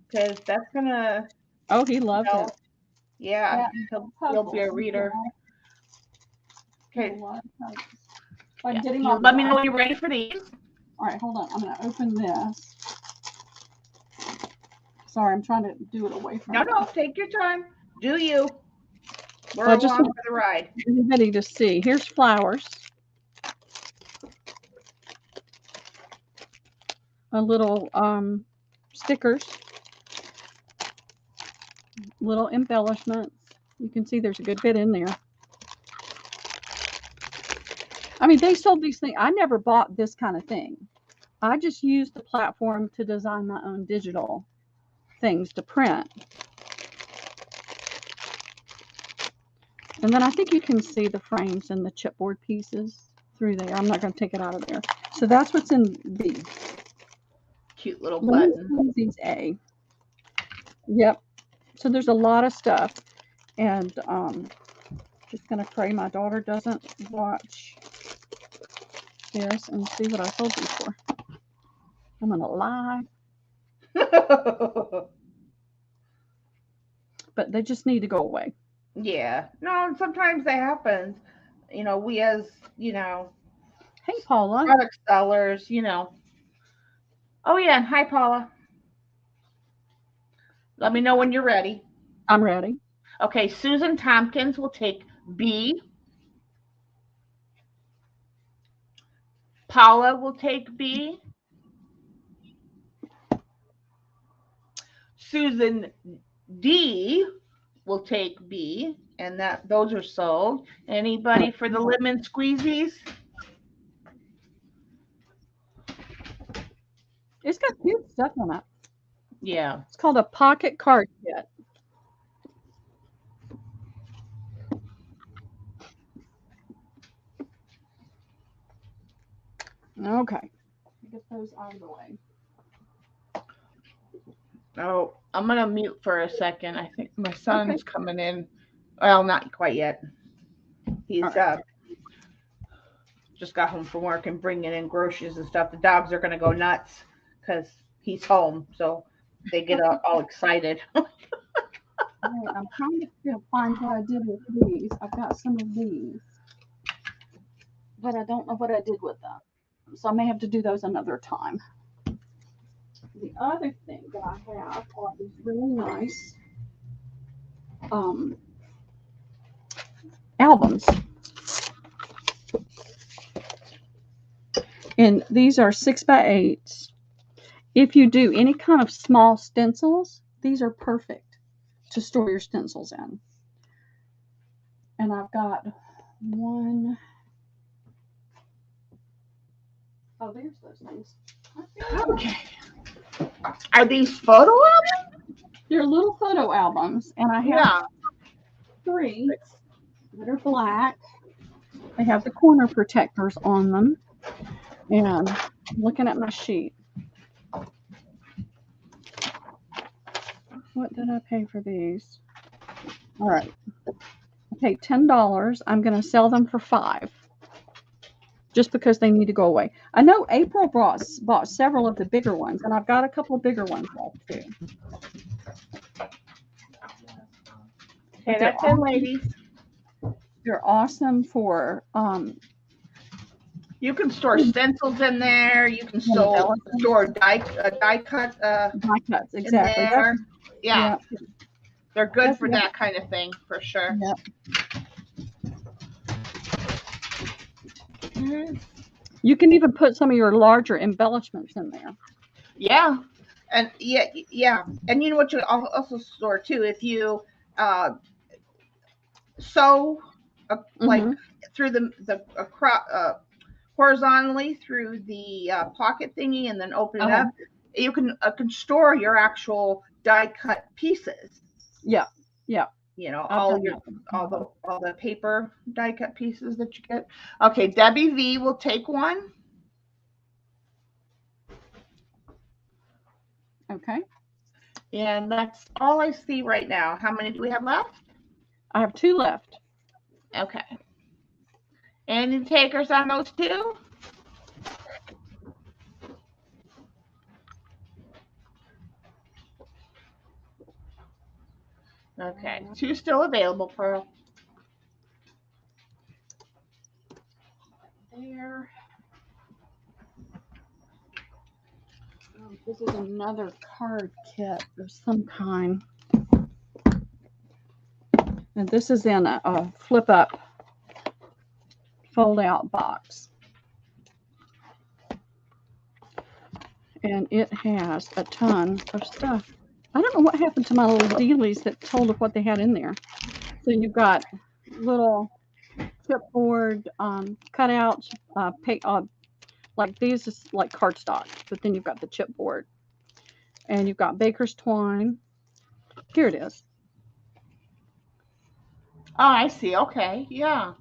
because that's gonna, Oh, he loves know, it. yeah, Yeah, he'll be a puzzles. reader. He Okay, loves puzzles. If I yeah. can get him You on let me the. know when you're ready for these. All right, hold on. I'm going to open this. Sorry, I'm trying to do it away from No, take your time. Do you? We're Well, I just along want for the ride. everybody to see. Here's flowers. A little stickers. Little embellishments. You can see there's a good bit in there. I mean, they sold these things. I never bought this kind of thing. I just used the platform to design my own digital things to print. And then I think you can see the frames and the chipboard pieces through there. I'm not going to take it out of there. So that's what's in B. Cute little Let button. me see these A. Yep. So there's a lot of stuff. And just going to pray my daughter doesn't watch this and see what I sold these for. I'm going to lie. But they just need to go away. Yeah. No, sometimes that happens. We as, Hey, Paula. product sellers, Oh, yeah. Hi, Paula. Let me know when you're ready. I'm ready. Okay, Susan Tompkins will take B. Paula will take B. Susan D will take B, and those are sold. Anybody for the lemon squeezies? It's got cute stuff on it. Yeah. It's called a pocket card kit. Okay. Get those out of the way. Oh, I'm gonna mute for a second. I think my son's coming in. Well, not quite yet. He's right. Just got home from work and bringing in groceries and stuff. The dogs are gonna go nuts because he's home, so they get all excited. Right, I'm trying to find what I did with these. I've got some of these, but I don't know what I did with them. So I may have to do those another time. The other thing that I have are these really nice albums. And these are 6x8s. If you do any kind of small stencils, these are perfect to store your stencils in. And I've got one. Oh, there's those things. Okay. Are these photo albums? They're little photo albums, and I have 3 that are black. They have the corner protectors on them. And I'm looking at my sheet. What did I pay for these? All right. I paid $10. I'm going to sell them for $5. Just because they need to go away. I know April bought several of the bigger ones, and I've got a couple of bigger ones left too. Okay, that's it, ladies. They're awesome for you can store stencils in there. You can store die cut die cuts, exactly. In there. Yeah. They're good for that kind of thing, for sure. Yep. Mm-hmm. You can even put some of your larger embellishments in there. Yeah. And yeah. And you know what you also store too? If you sew like through the horizontally through the pocket thingy and then open it up, you can store your actual die cut pieces. Yeah. All the paper die cut pieces that you get. Okay, Debbie V will take one. Okay. And that's all I see right now. How many do we have left? I have 2 left. Okay. Any takers on those 2? Okay. Two still available, Pearl. There. Oh, this is another card kit of some kind. And this is in a flip up, fold out box. And it has a ton of stuff. I don't know what happened to my little dealies that told us what they had in there. So you've got little chipboard cutouts, like these is like cardstock, but then you've got the chipboard. And you've got baker's twine. Here it is. Oh, I see. Okay. Yeah.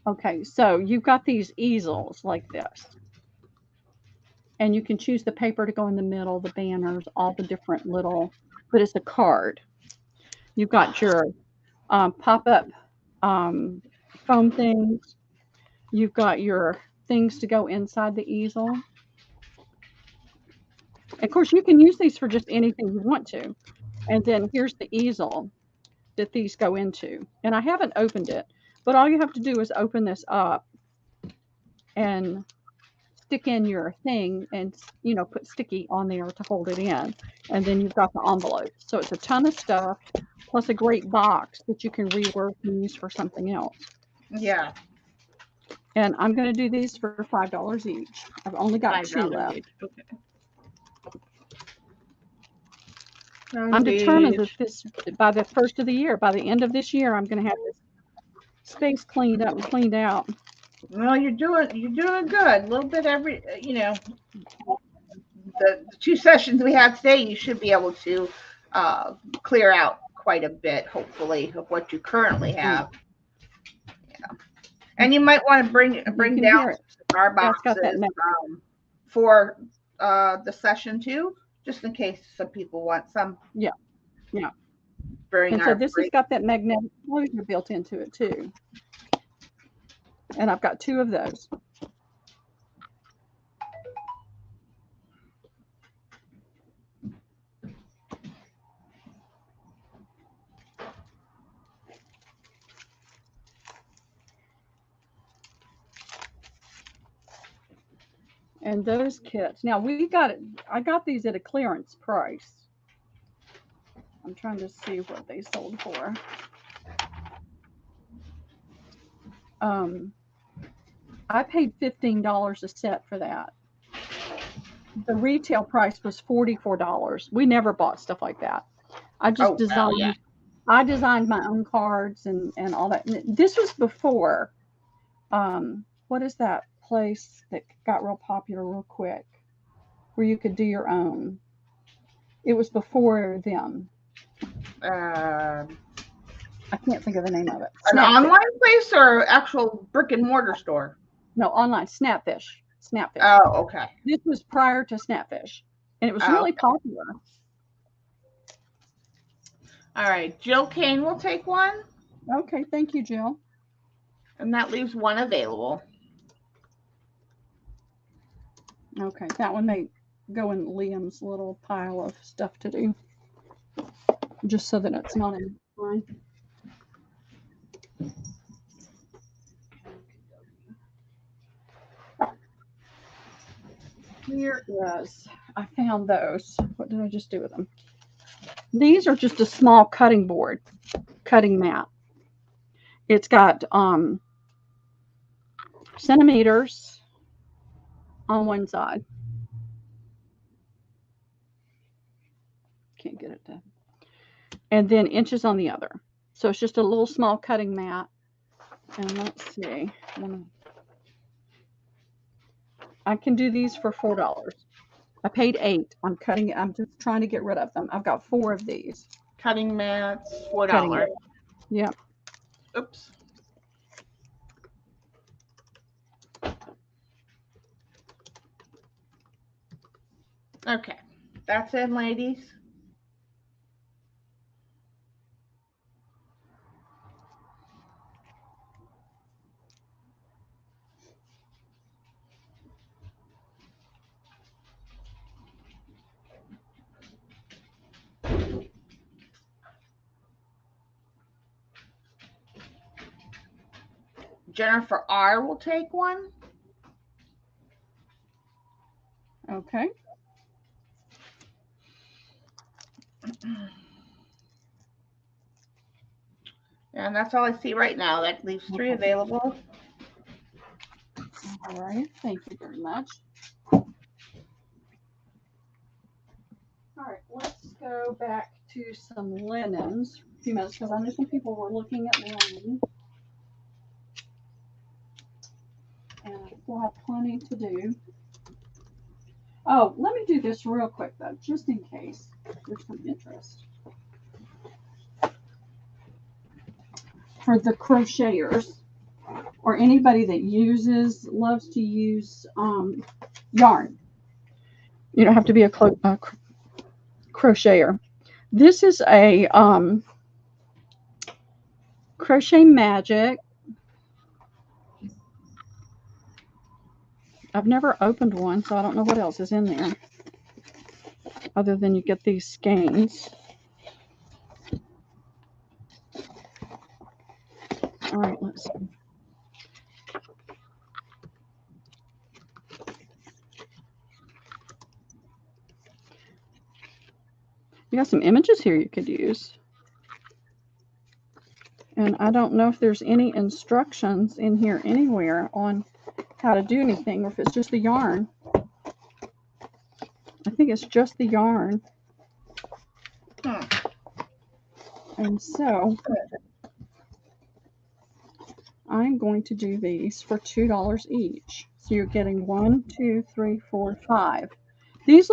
Okay, so you've got these easels like this. And you can choose the paper to go in the middle, the banners, all the different little, but it's a card. You've got your pop-up foam things. You've got your things to go inside the easel. Of course, you can use these for just anything you want to. And then here's the easel that these go into. And I haven't opened it, but all you have to do is open this up and stick in your thing and, you know, put sticky on there to hold it in. And then you've got the envelope. So it's a ton of stuff, plus a great box that you can rework and use for something else. Yeah. And I'm going to do these for $5 each. I've only got two left. Okay. I'm determined that this, by the first of the year, by the end of this year, I'm going to have this space cleaned up and cleaned out. Well, you're doing good. A little bit every, the 2 sessions we had today, you should be able to clear out quite a bit, hopefully, of what you currently have. Yeah. And you might want to bring down our boxes for the session too, just in case some people want some. Yeah. And so this has got that magnetic closure built into it too. And I've got 2 of those. And those kits. Now I got these at a clearance price. I'm trying to see what they sold for. I paid $15 a set for that. The retail price was $44. We never bought stuff like that. I just designed. Yeah. I designed my own cards and all that. And this was before. What is that place that got real popular real quick, where you could do your own? It was before them. I can't think of the name of it. An online place or actual brick and mortar store? No, online. Snapfish. Oh, okay. This was prior to Snapfish, and it was really popular. All right, Jill Kane will take one. Okay, thank you, Jill. And that leaves one available. Okay, that one may go in Liam's little pile of stuff to do, just so that it's not in mine. Here is, I found those. What did I just do with them? These are just a small cutting mat. It's got centimeters on one side. Can't get it to. And then inches on the other. So it's just a little small cutting mat. And let's see. I can do these for $4. I paid $8. I'm just trying to get rid of them. I've got 4 of these. Cutting mats, $4. Yeah. Oops. Okay. That's it, ladies. Jennifer R. will take one. Okay. And that's all I see right now. That leaves 3 available. All right. Thank you very much. All right. Let's go back to some linens for a few minutes because I know some people were looking at linen. And I still have plenty to do. Oh, let me do this real quick though, just in case there's some interest. For the crocheters or anybody that loves to use yarn. You don't have to be a crocheter. This is a Crochet Magic. I've never opened one, so I don't know what else is in there. Other than you get these skeins. All right, let's see. You got some images here you could use. And I don't know if there's any instructions in here anywhere on how to do anything, or if it's just the yarn. I think it's just the yarn. And so I'm going to do these for $2 each. So you're getting 1, 2, 3, 4, 5. These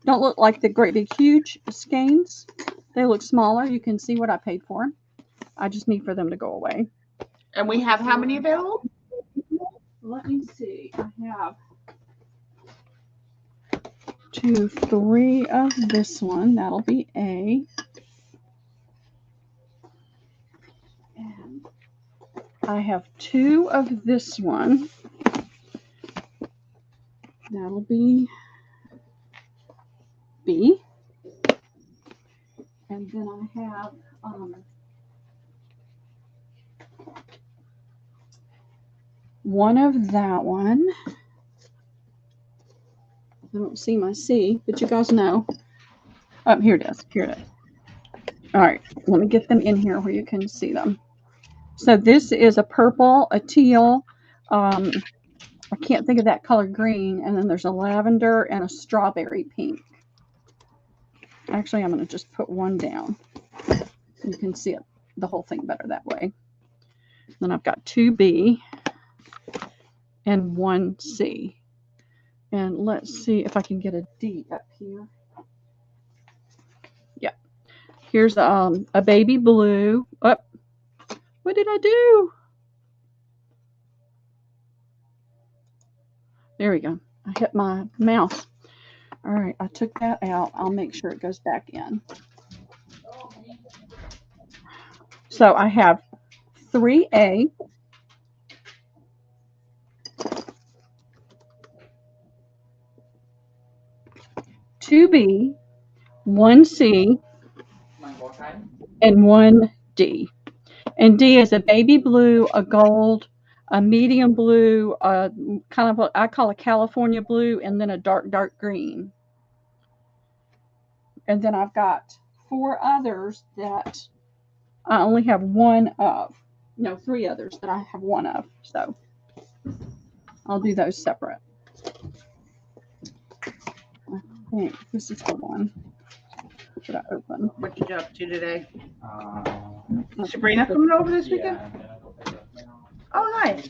don't look like the great big huge skeins. They look smaller. You can see what I paid for them. I just need for them to go away. And we have how many available? Let me see. I have 2, 3 of this one. That'll be A. And I have 2 of this one. That'll be B. And then I have one of that one. I don't see my C, but you guys know. Oh, here it is. Here it is. All right, let me get them in here where you can see them. So this is a purple, a teal, I can't think of that color, green, and then there's a lavender and a strawberry pink. Actually, I'm going to just put one down. You can see it, the whole thing better that way. Then I've got 2B and 1C. And let's see if I can get a D up here. Yeah. Here's a baby blue. Oh, what did I do? There we go. I hit my mouse. All right, I took that out. I'll make sure it goes back in. So I have 3A, 2B, 1C, and 1D. And D is a baby blue, a gold, a medium blue, kind of what I call a California blue, and then a dark, dark green. And then I've got 4 others that I only have one of. No, 3 others that I have one of. So I'll do those separate. I think this is the one that I opened. What you up to today? Sabrina coming over this weekend? Oh, nice.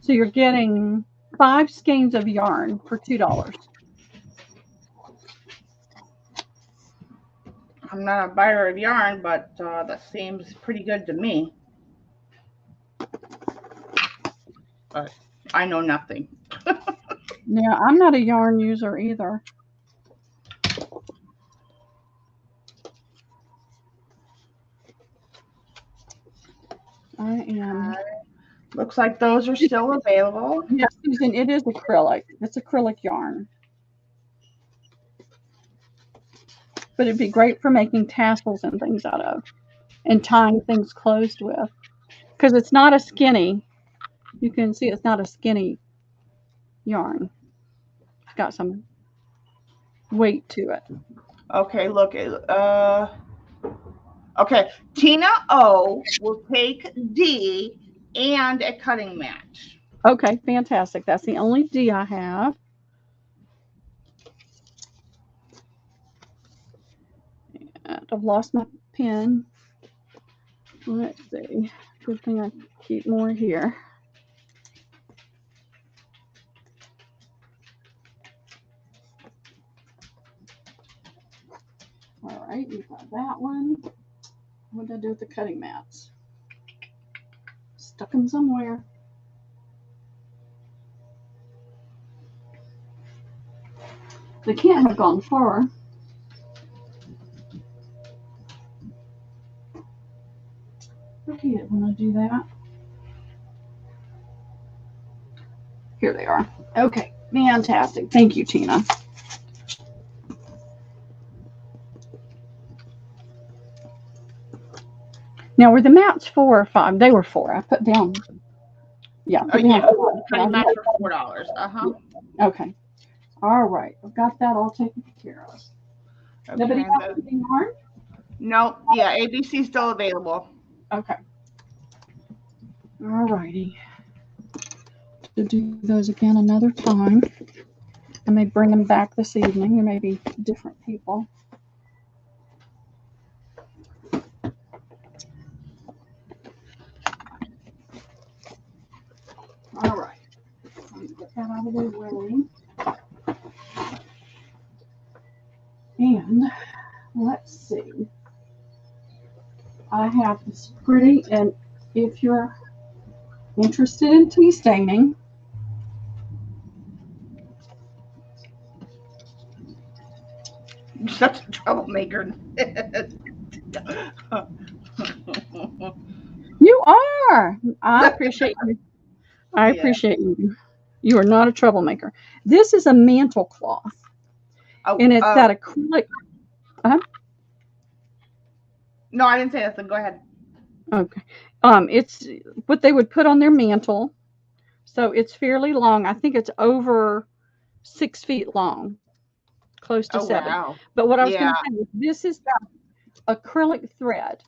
So you're getting 5 skeins of yarn for $2. I'm not a buyer of yarn, but that seems pretty good to me. But I know nothing. Yeah, I'm not a yarn user either. I am. Looks like those are still available. Yes, Susan, it is acrylic. It's acrylic yarn. but it'd be great for making tassels and things out of, and tying things closed with. Because it's not a skinny. You can see it's not a skinny yarn. It's got some weight to it. Okay, look. Okay, Tina O will take D and a cutting mat. Okay, fantastic. That's the only D I have. And I've lost my pen. Let's see. Good thing I keep more here. All right, we've got that one. What did I do with the cutting mats? Stuck them somewhere. They can't have gone far. I hate when I do that. Here they are. Okay, fantastic. Thank you, Tina. Now, were the mats 4 or 5? They were 4. I put down. Yeah. Oh, yeah. Cutting mats are $4. Okay. All right. I've got that all taken care of. Okay, Nobody got anything more? No. Yeah, ABC still available. Okay. All righty. To do those again another time. I may bring them back this evening. There may be different people. All right. Let me get that out of the way. And let's see. I have this pretty, and if you're interested in tea staining, You're such a troublemaker. you are. I appreciate you. I appreciate you. You are not a troublemaker. This is a mantle cloth, and it's that acrylic. No, I didn't say nothing. Go ahead. Okay. It's what they would put on their mantle. So it's fairly long. I think it's over 6 feet long, close to 7. Wow. But what I was going to say is this is got acrylic thread.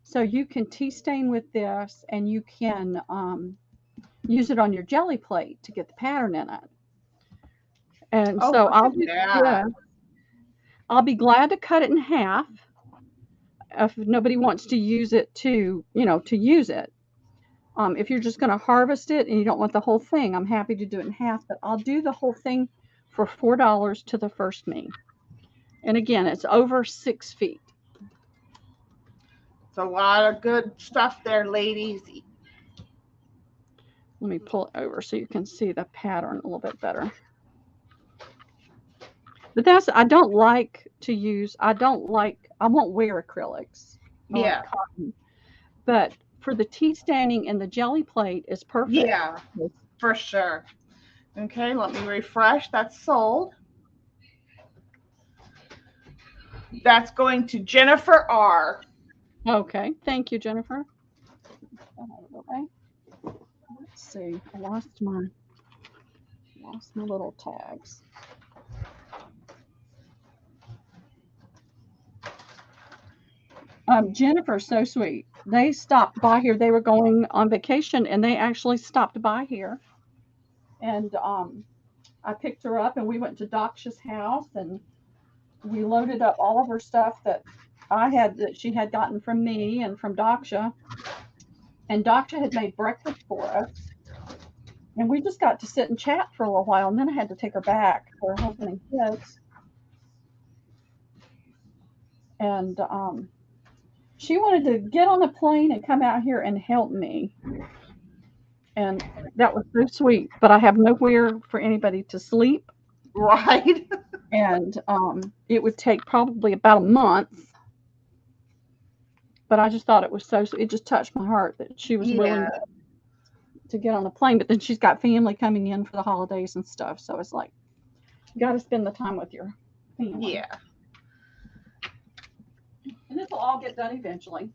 So you can tea stain with this, and you can use it on your jelly plate to get the pattern in it. And so I'll do this. I'll be glad to cut it in half if nobody wants to use it to use it. If you're just going to harvest it and you don't want the whole thing, I'm happy to do it in half, but I'll do the whole thing for $4 to the first me. And again, it's over 6 feet. It's a lot of good stuff there, ladies. Let me pull it over so you can see the pattern a little bit better. But I won't wear acrylics. Yeah. Cotton. But for the tea staining and the jelly plate is perfect. Yeah, for sure. Okay, let me refresh. That's sold. That's going to Jennifer R. Okay, thank you, Jennifer. Let's see. I lost my little tags. Jennifer's so sweet. They stopped by here. They were going on vacation, and they actually stopped by here. And I picked her up, and we went to Daksha's house, and we loaded up all of her stuff that she had gotten from me and from Daksha. And Daksha had made breakfast for us. And we just got to sit and chat for a little while, and then I had to take her back for her husband and kids. And she wanted to get on a plane and come out here and help me. And that was so sweet. But I have nowhere for anybody to sleep. Right. And it would take probably about a month. But I just thought it was it just touched my heart that she was willing to get on the plane. But then she's got family coming in for the holidays and stuff. So it's like, you got to spend the time with your family. Yeah. And this will all get done eventually.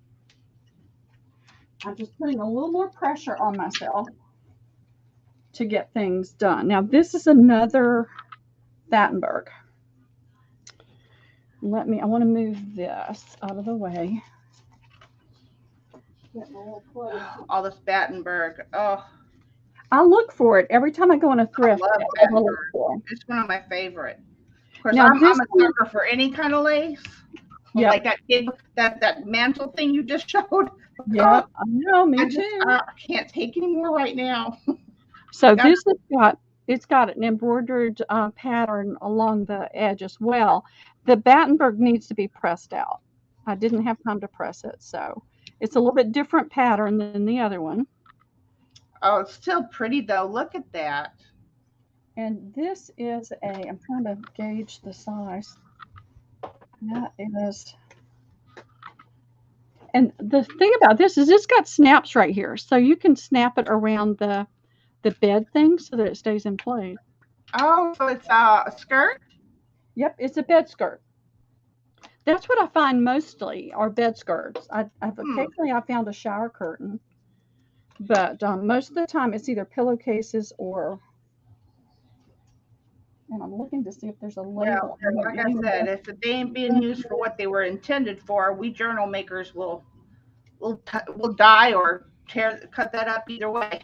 I'm just putting a little more pressure on myself to get things done. Now, this is another Battenberg. I want to move this out of the way. All this Battenberg. Oh, I look for it every time I go in a I thrift. love I look Battenberg. for 'em. It's one of my favorite. Of course, Now I'm this a one, sucker for any kind of lace. yep, Like that mantle thing you just showed. Oh, yep, I know, me I just too. can't take any more right now. So Got this has got an embroidered pattern along the edge as well. The Battenberg needs to be pressed out. I didn't have time to press it, so it's a little bit different pattern than the other one. Oh, it's still pretty though. Look at that. And this is I'm trying to gauge the size. That is, and the thing about this is it's got snaps right here, so you can snap it around the bed thing so that it stays in place. Oh, so it's a skirt? Yep, it's a bed skirt. That's what I find mostly are bed skirts. I've occasionally I found a shower curtain, but most of the time it's either pillowcases or. And I'm looking to see if there's a Well, label on here. like I said, if they ain't being used for what they were intended for, we journal makers will die or cut that up either way.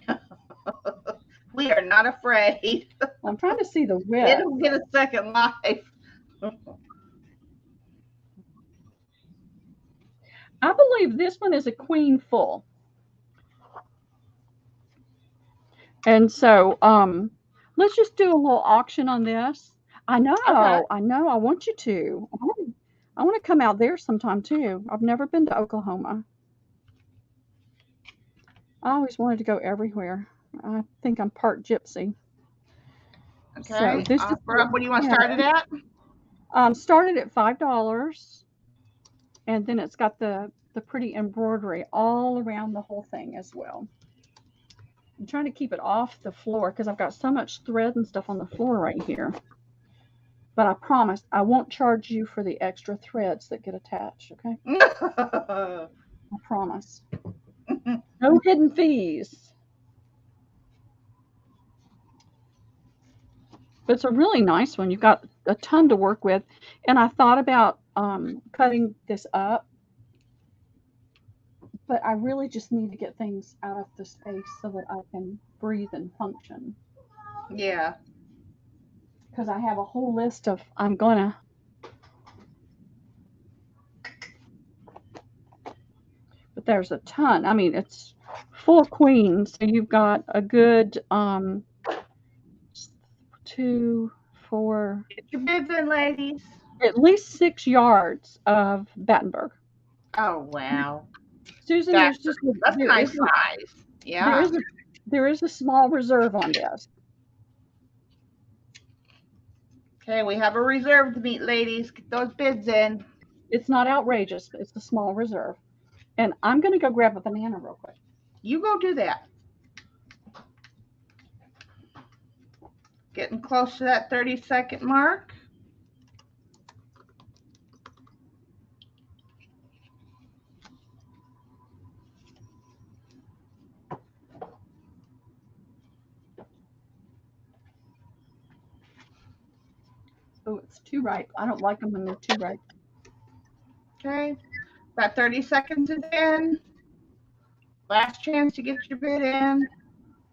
We are not afraid. I'm trying to see the width. It'll get a second life. I believe this one is a queen full. And so let's just do a little auction on this. I know, Okay. I know, I want you to. I want to come out there sometime too. I've never been to Oklahoma. I always wanted to go everywhere. I think I'm part gypsy. So Okay. this is What do you want to start it at? started at $5, and then it's got the pretty embroidery all around the whole thing as well. I'm trying to keep it off the floor because I've got so much thread and stuff on the floor right here. But I promise I won't charge you for the extra threads that get attached, okay? I promise. No hidden fees. But it's a really nice one. You've got a ton to work with. And I thought about cutting this up, but I really just need to get things out of the space so that I can breathe and function. Yeah. Because I have a whole list of, I'm going to. But there's a ton. I mean, it's full queens. So you've got a good 2, 4, Get your bids in, ladies. at least 6 yards of Battenberg. Oh, wow. Susan, That's there's just a nice size. Yeah. There is a small reserve on this. Okay, we have a reserve to meet, ladies. Get those bids in. It's not outrageous, but it's a small reserve. And I'm going to go grab a banana real quick. You go do that. Getting close to that 30-second mark. Oh, it's too ripe. I don't like them when they're too ripe. Okay, about 30 seconds is in. Last chance to get your bid in.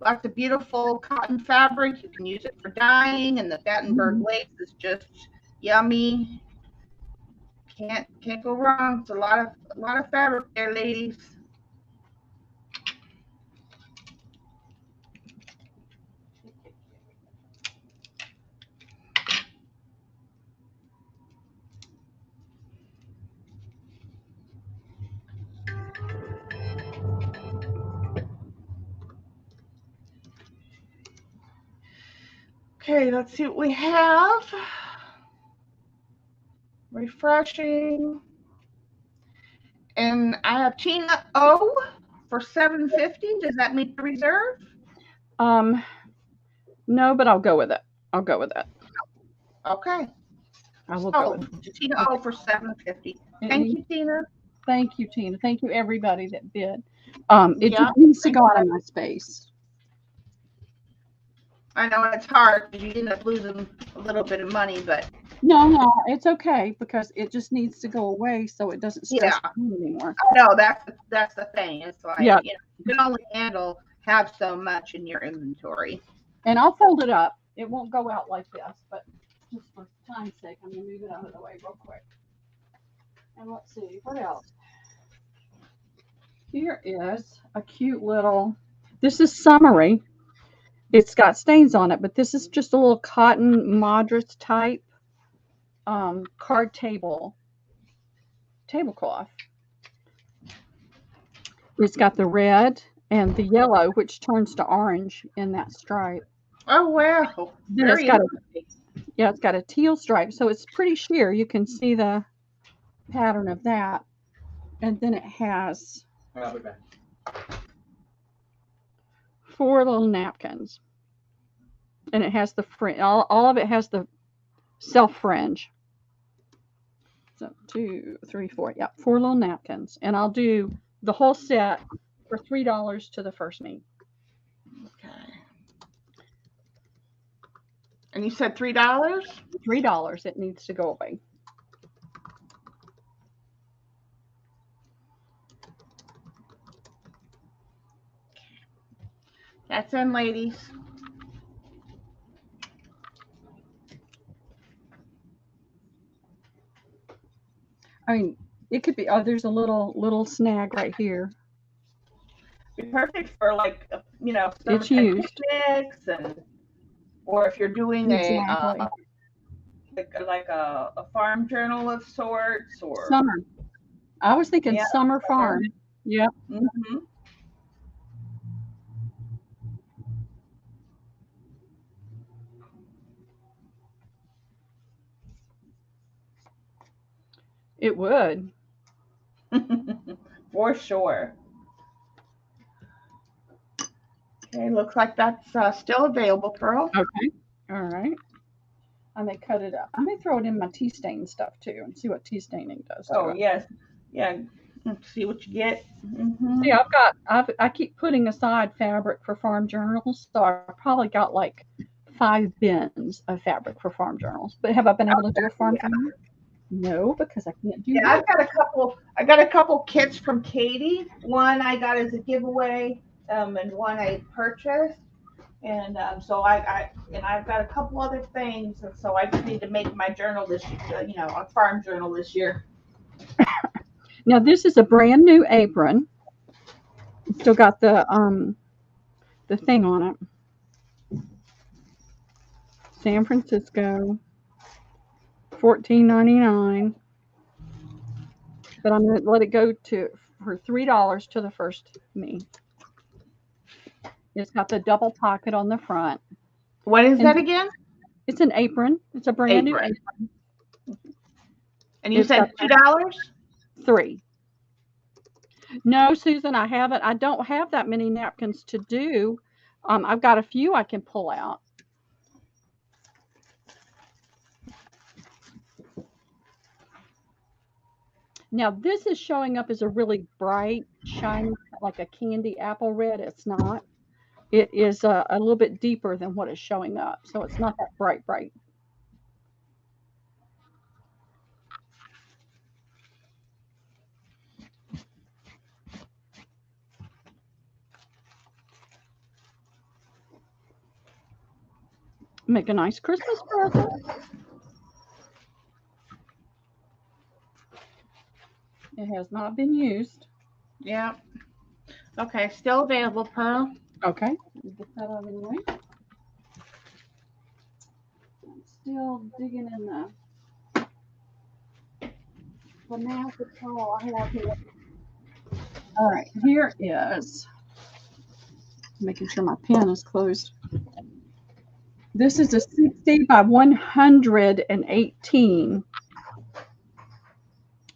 Lots of beautiful cotton fabric. You can use it for dyeing, and the Battenberg lace is just yummy. Can't go wrong. It's a lot of fabric there, ladies. Okay, let's see what we have. Refreshing. And I have Tina O for $7.50. Does that meet the reserve? No, but I'll go with it. I'll go with it. Okay. I will go Oh, with Tina, okay. oh, for $7.50. Thank And you, Tina. thank you, Tina. Thank you, everybody that bid. It Yeah, just needs to thank go you. out of my space. I know it's hard because you end up losing a little bit of money, but No, it's okay because it just needs to go away so it doesn't stress yeah, me anymore. I know that's the thing. It's like Yeah, you can only have so much in your inventory. and I'll fold it up. It won't go out like this, but just for time's sake, I'm gonna move it out of the way real quick. And let's see what else. Here is a cute little. This is summery. It's got stains on it, but this is just a little cotton Madras type card tablecloth. It's got the red and the yellow, which turns to orange in that stripe. Oh wow, Then it's very got a interesting. yeah, it's got a teal stripe, so it's pretty sheer. You can see the pattern of that, and then it has I'll be back. 4 little napkins, and it has the fringe. All of it has the self fringe. So 2, 3, 4. Yep, 4 little napkins, and I'll do the whole set for $3 to the first me. Okay. And you said $3? $3. It needs to go away. That's in, ladies. I mean, it could be. Oh, there's a little snag right here. Be perfect for like It's summertime used picnics or if you're doing exactly. like a farm journal of sorts or Summer. I was thinking yeah, summer summer. farm. Yep. Mm-hmm. It would. For sure. Okay, looks like that's still available, Pearl. Okay. All right. I may cut it up. I may throw it in my tea stain stuff too and see what tea staining does to Oh it. yes, yeah. Let's see what you get. Mm-hmm. See, I keep putting aside fabric for farm journals, so I probably got like 5 bins of fabric for farm journals. But have I been able to do a farm Yeah, journal? No, because I can't do yeah. this. I got a couple kits from Katie. One I got as a giveaway, and one I purchased. And so I've got a couple other things, and so I just need to make my journal this year, a farm journal this year. Now this is a brand new apron. It's still got the thing on it. San Francisco, 14.99. But I'm gonna let it go to for $3 to the first me. It's got the double pocket on the front, What is and that again? it's an apron. It's a brand new Apron. apron. And you It's got said $2? 3. No, Susan, I haven't. I don't have that many napkins to do. I've got a few I can pull out. Now this is showing up as a really bright, shiny, like a candy apple red. It's not. It is a little bit deeper than what is showing up, so it's not that bright. Make a nice Christmas present. It has not been used. Yeah. Okay, still available, Pearl. Okay, get that out of the way. I'm still digging in the massive pile I have here. All right, here is, making sure my pen is closed. This is a 60 by 118.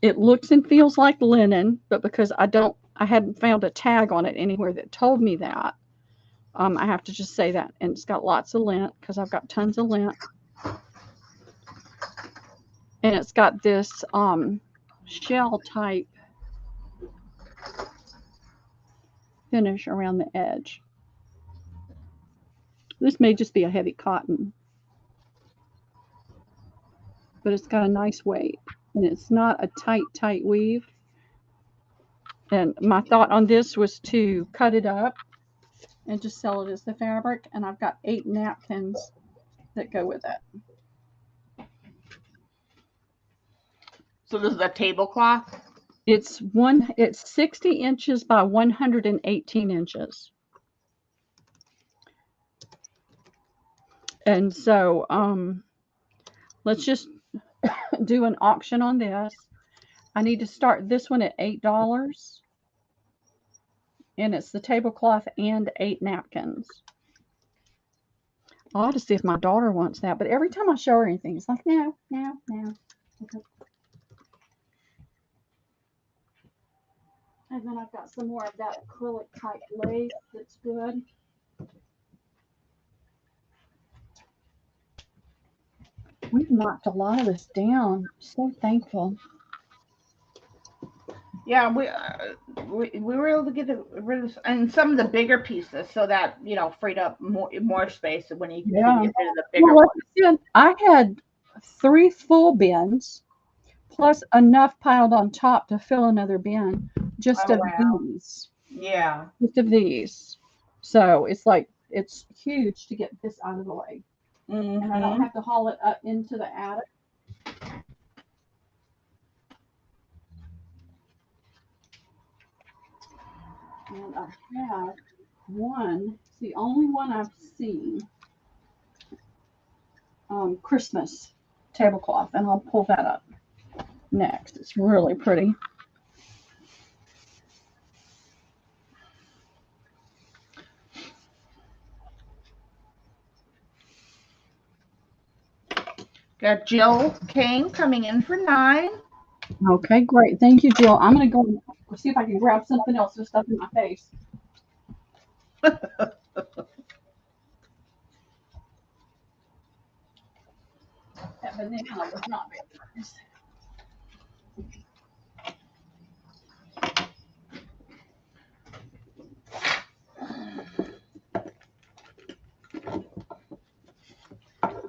It looks and feels like linen, but because I hadn't found a tag on it anywhere that told me that, I have to just say that. And it's got lots of lint because I've got tons of lint. and it's got this shell type finish around the edge. This may just be a heavy cotton, but it's got a nice weight, and it's not a tight weave. And my thought on this was to cut it up and just sell it as the fabric, and I've got 8 napkins that go with it. So this is a tablecloth? It's 60 inches by 118 inches. And so let's just do an auction on this. I need to start this one at $8. And it's the tablecloth and 8 napkins. I'll have to see if my daughter wants that. But every time I show her anything, it's like, no. Okay. And then I've got some more of that acrylic type lace that's good. We've knocked a lot of this down. So thankful. Yeah, we were able to get rid of and some of the bigger pieces, so that freed up more space when you can get rid of the bigger ones. I had 3 full bins, plus enough piled on top to fill another bin just of these. Yeah, just of these. So it's like it's huge to get this out of the way, and I don't have to haul it up into the attic. And I have one. It's the only one I've seen. Christmas tablecloth, and I'll pull that up next. It's really pretty. Got Jill Kane coming in for 9. Okay, great. Thank you, Jill. I'm going to go and see if I can grab something else to stuff in my face. That banana was not very nice.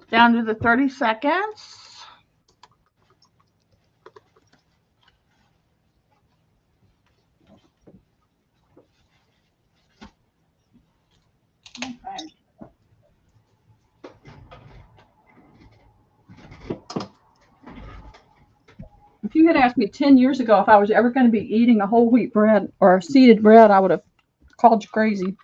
Down to the 30 seconds. Okay. If you had asked me 10 years ago if I was ever going to be eating a whole wheat bread or seeded bread, I would have called you crazy.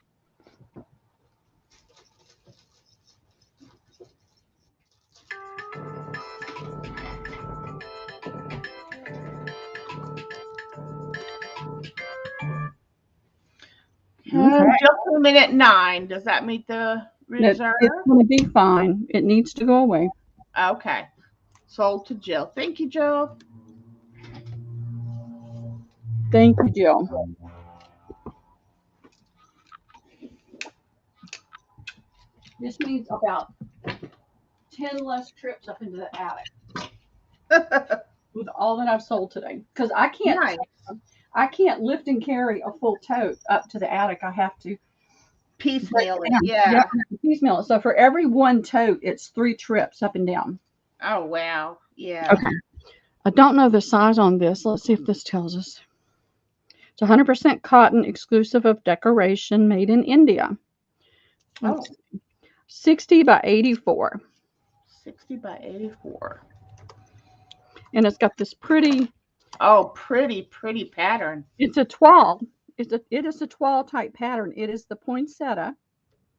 Okay. Jill came in at 9. Does that meet the reserve? It's going to be fine. It needs to go away. Okay. Sold to Jill. Thank you, Jill. Thank you, Jill. This means about 10 less trips up into the attic with all that I've sold today. Because I can't lift and carry a full tote up to the attic. I have to piecemeal it. Yeah, piecemeal it. So for every one tote, it's 3 trips up and down. Oh, wow. Yeah. Okay. I don't know the size on this. Let's see if this tells us. It's 100% cotton, exclusive of decoration, made in India. Oh. 60 by 84. 60 by 84. And it's got this pretty. Oh, pretty pattern. It's a toile. It is a toile type pattern. It is the poinsettia.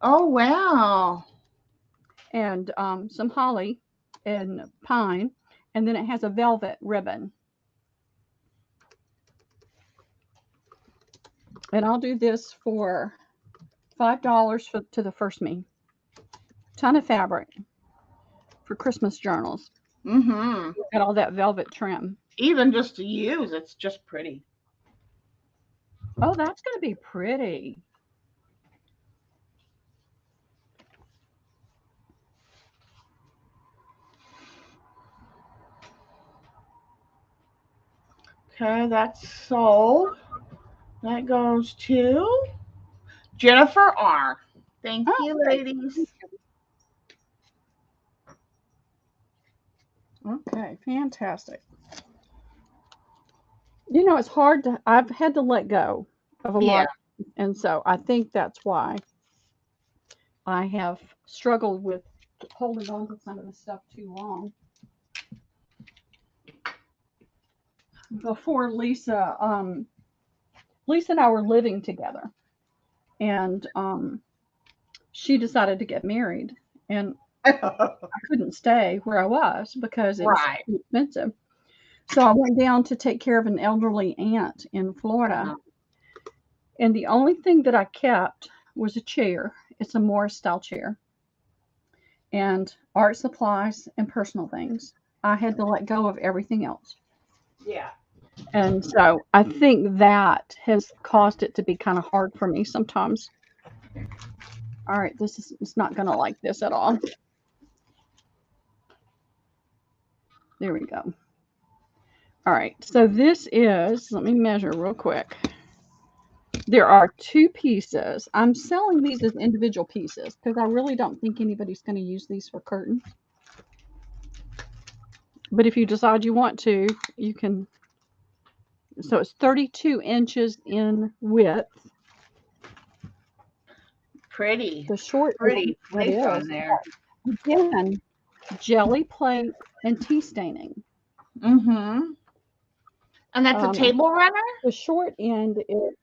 Oh, wow. And some holly and pine. And then it has a velvet ribbon. And I'll do this for $5 to the first me. Ton of fabric for Christmas journals. Mm-hmm. Got all that velvet trim. Even just to use, it's just pretty. Oh, that's going to be pretty. Okay, that's sold. That goes to Jennifer R. Thank Oh, you, great. ladies. Okay, fantastic. You know, it's hard to, I've had to let go of a Yeah. lot, and so I think that's why I have struggled with holding on to some of the stuff too long. Before Lisa and I were living together, and she decided to get married, and I couldn't stay where I was because it was Right. too expensive. So I went down to take care of an elderly aunt in Florida, Uh-huh. and the only thing that I kept was a chair. It's a Morris style chair, and art supplies and personal things. I had to let go of everything else. Yeah. And so I think that has caused it to be kind of hard for me sometimes. All right, this is it's not going to like this at all. There we go. All right, so this is, let me measure real quick. There are 2 pieces. I'm selling these as individual pieces because I really don't think anybody's going to use these for curtains. But if you decide you want to, you can. So it's 32 inches in width. Pretty. The short Pretty end, it place on is. there. Again, jelly plate and tea staining. Mm-hmm. And that's a Um, table runner? the short end is,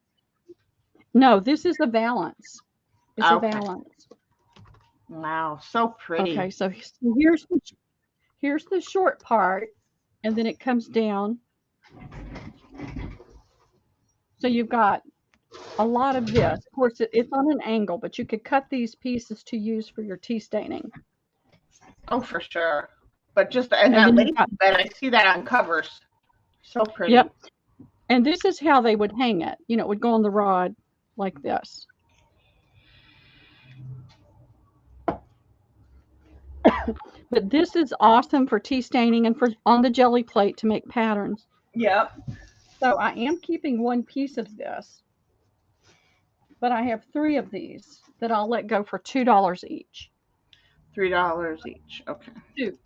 no, this is a valance. It's a Okay. valance. Wow, so pretty. Okay, so here's the short part, and then it comes down. So you've got a lot of this. Of course, it's on an angle, but you could cut these pieces to use for your tea staining. Oh, for sure. But just and And that then you've lace got, bed, I see that on covers. So pretty. yep. And this is how they would hang it. You know, it would go on the rod like this. But this is awesome for tea staining and for on the jelly plate to make patterns. Yep. So I am keeping one piece of this, but I have 3 of these that I'll let go for $2 each. $3 each. Okay. Two.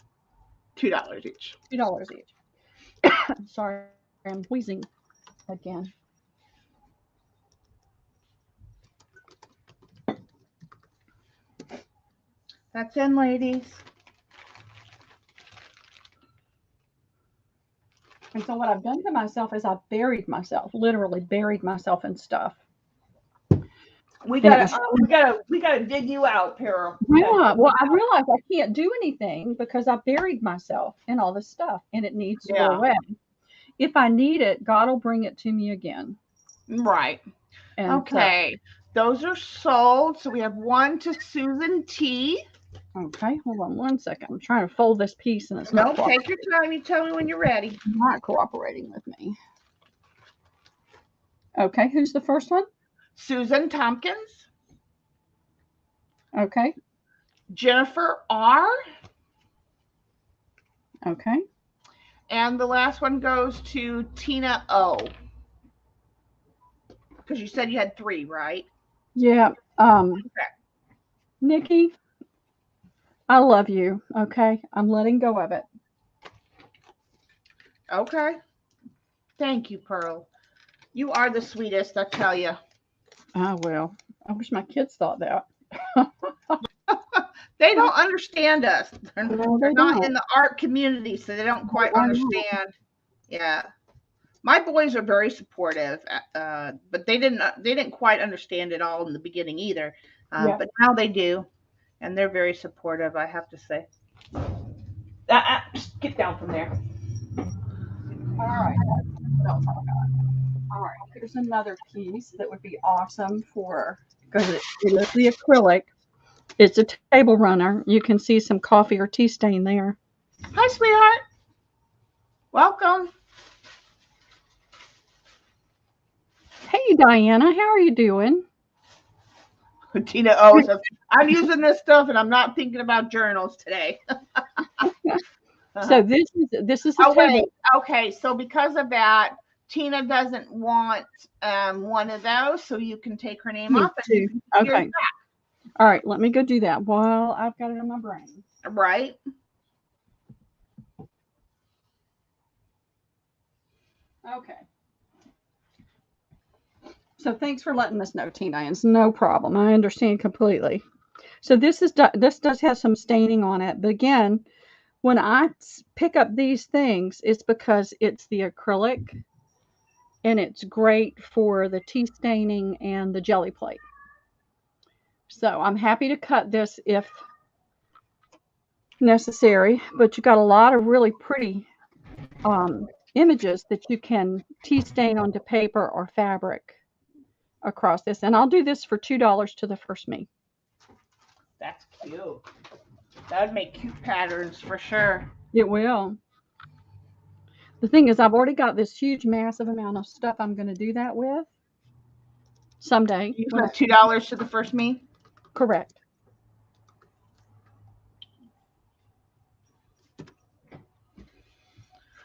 $2 each. $2 each. Sorry, I'm wheezing again. That's in, ladies. And so what I've done to myself is I've buried myself, literally buried myself in stuff. We And it gotta, was, we gotta dig you out, Pearl. yeah, well, I realized I can't do anything because I buried myself in all this stuff and it needs to go Yeah. away. If I need it, God will bring it to me again. Right. And Okay. Those are sold. So we have one to Susan T. okay, hold on one second. I'm trying to fold this piece and it's No, not take your time. You tell me when you're ready. cooperating with me. Okay, who's the first one? Susan Tompkins. Okay, Jennifer R. okay. And the last one goes to Tina O. Because you said you had 3, right? Yeah. Nikki, I love you. Okay, I'm letting go of it. Okay. Thank you, Pearl. You are the sweetest, I tell you. Oh well, I wish my kids thought that. They don't understand us. No, They're they not don't. in the art community, so they don't quite I know. understand. Yeah. My boys are very supportive, but they didn't quite understand it all in the beginning either. Yeah. But now they do, and they're very supportive, I have to say. Get down from there. All right. What else have I got? All right. Here's another piece that would be awesome for because it is the acrylic. It's a table runner. You can see some coffee or tea stain there. Hi, sweetheart. Welcome. Hey, Diana, how are you doing? Tina O says, I'm using this stuff and I'm not thinking about journals today. So this is a Oh, table. wait. Okay. So because of that, Tina doesn't want one of those, so you can take her name Me off and you too. can keep yours Okay. All right. Let me go do that while I've got it in my brain. back. Right? Okay. So thanks for letting us know, Tina. It's no problem. I understand completely. So this does have some staining on it, but again, when I pick up these things, it's because it's the acrylic and it's great for the tea staining and the jelly plate. So I'm happy to cut this if necessary, but you got a lot of really pretty images that you can tea stain onto paper or fabric across this. And I'll do this for $2 to the first me. That's cute. That would make cute patterns for sure. It will. The thing is, I've already got this huge, massive amount of stuff I'm going to do that with someday. You said $2 to the first me? Correct.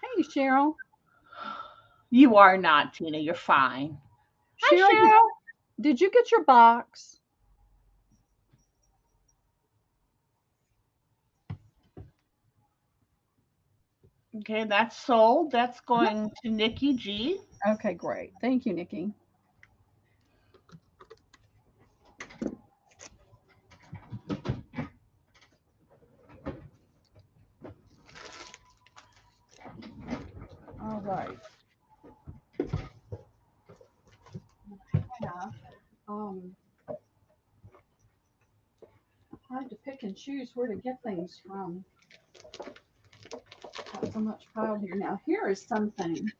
Hey, Cheryl. You are not, Tina. You're fine. Cheryl, Hi, Cheryl. did you get your box? Okay, that's sold. That's going to Nikki G. Okay, great. Thank you, Nikki. All right. Yeah. I have to pick and choose where to get things from. Got so much piled here. Now, here is something,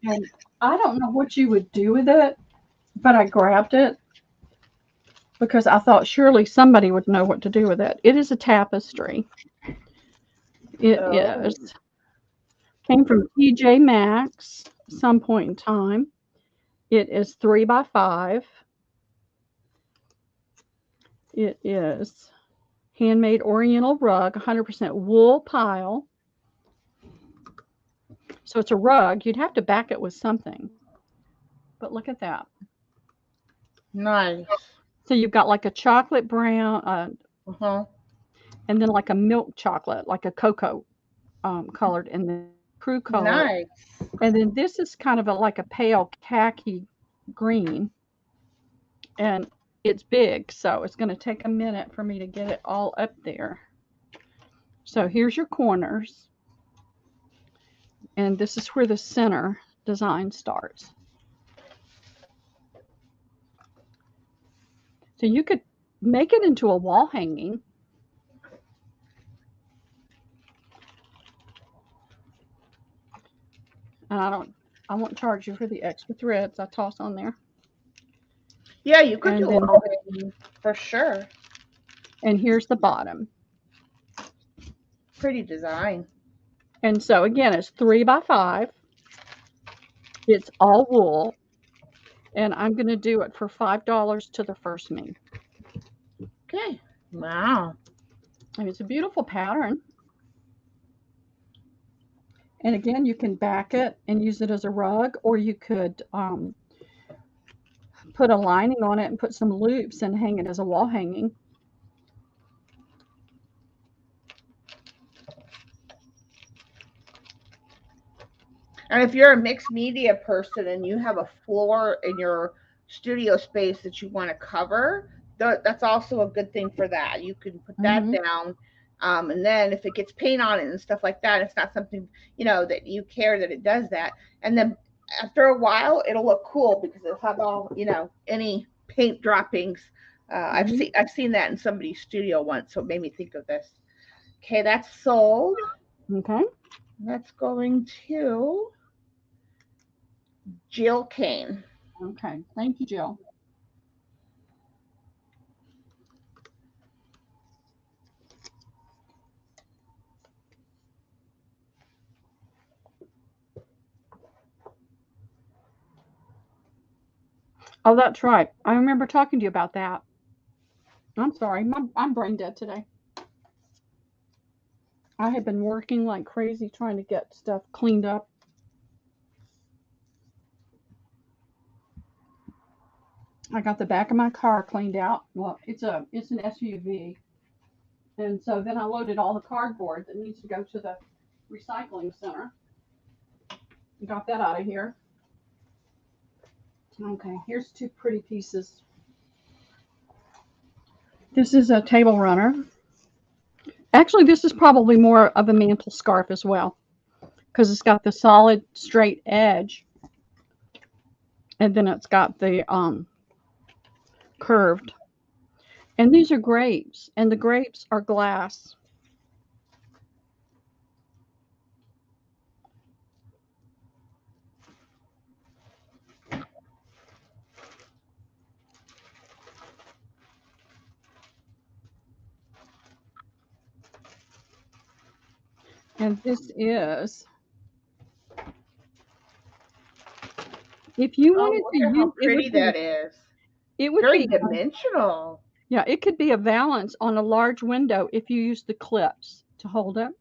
and I don't know what you would do with it, but I grabbed it because I thought surely somebody would know what to do with it. It is a tapestry. It is. Came from TJ Maxx some point in time. It is 3 by 5. It is handmade oriental rug, 100% wool pile. So it's a rug. You'd have to back it with something. But look at that. Nice. So you've got like a chocolate brown, and then like a milk chocolate, like a cocoa colored, and then crew color. Nice. And then this is kind of like a pale khaki green. And it's big, so it's going to take a minute for me to get it all up there. So here's your corners. And this is where the center design starts. So you could make it into a wall hanging. And I won't charge you for the extra threads I toss on there. Yeah, you could do it for sure. And here's the bottom. Pretty design. And so again, it's 3 by 5. It's all wool. And I'm going to do it for $5 to the first me. Okay. Wow. And it's a beautiful pattern. And again, you can back it and use it as a rug, or you could put a lining on it and put some loops and hang it as a wall hanging. And if you're a mixed media person and you have a floor in your studio space that you want to cover, that's also a good thing for that. You can put that down. And then if it gets paint on it and stuff like that, it's not something, that you care that it does that. And then after a while, it'll look cool because it'll have all, any paint droppings. I've seen that in somebody's studio once, so it made me think of this. Okay, that's sold. Okay. That's going to Jill Kane. Okay. Thank you, Jill. Oh, that's right. I remember talking to you about that. I'm sorry. I'm brain dead today. I have been working like crazy trying to get stuff cleaned up. I got the back of my car cleaned out. Well, it's an SUV. And so then I loaded all the cardboard that needs to go to the recycling center. Got that out of here. Okay, here's two pretty pieces. This is a table runner. Actually, this is probably more of a mantle scarf as well because it's got the solid straight edge, and then it's got the curved. And these are grapes, and the grapes are glass. And this is, if you Oh, wanted look to at how use, pretty that is. it would Very be, dimensional. yeah, it could be a valance on a large window if you use the clips to hold it.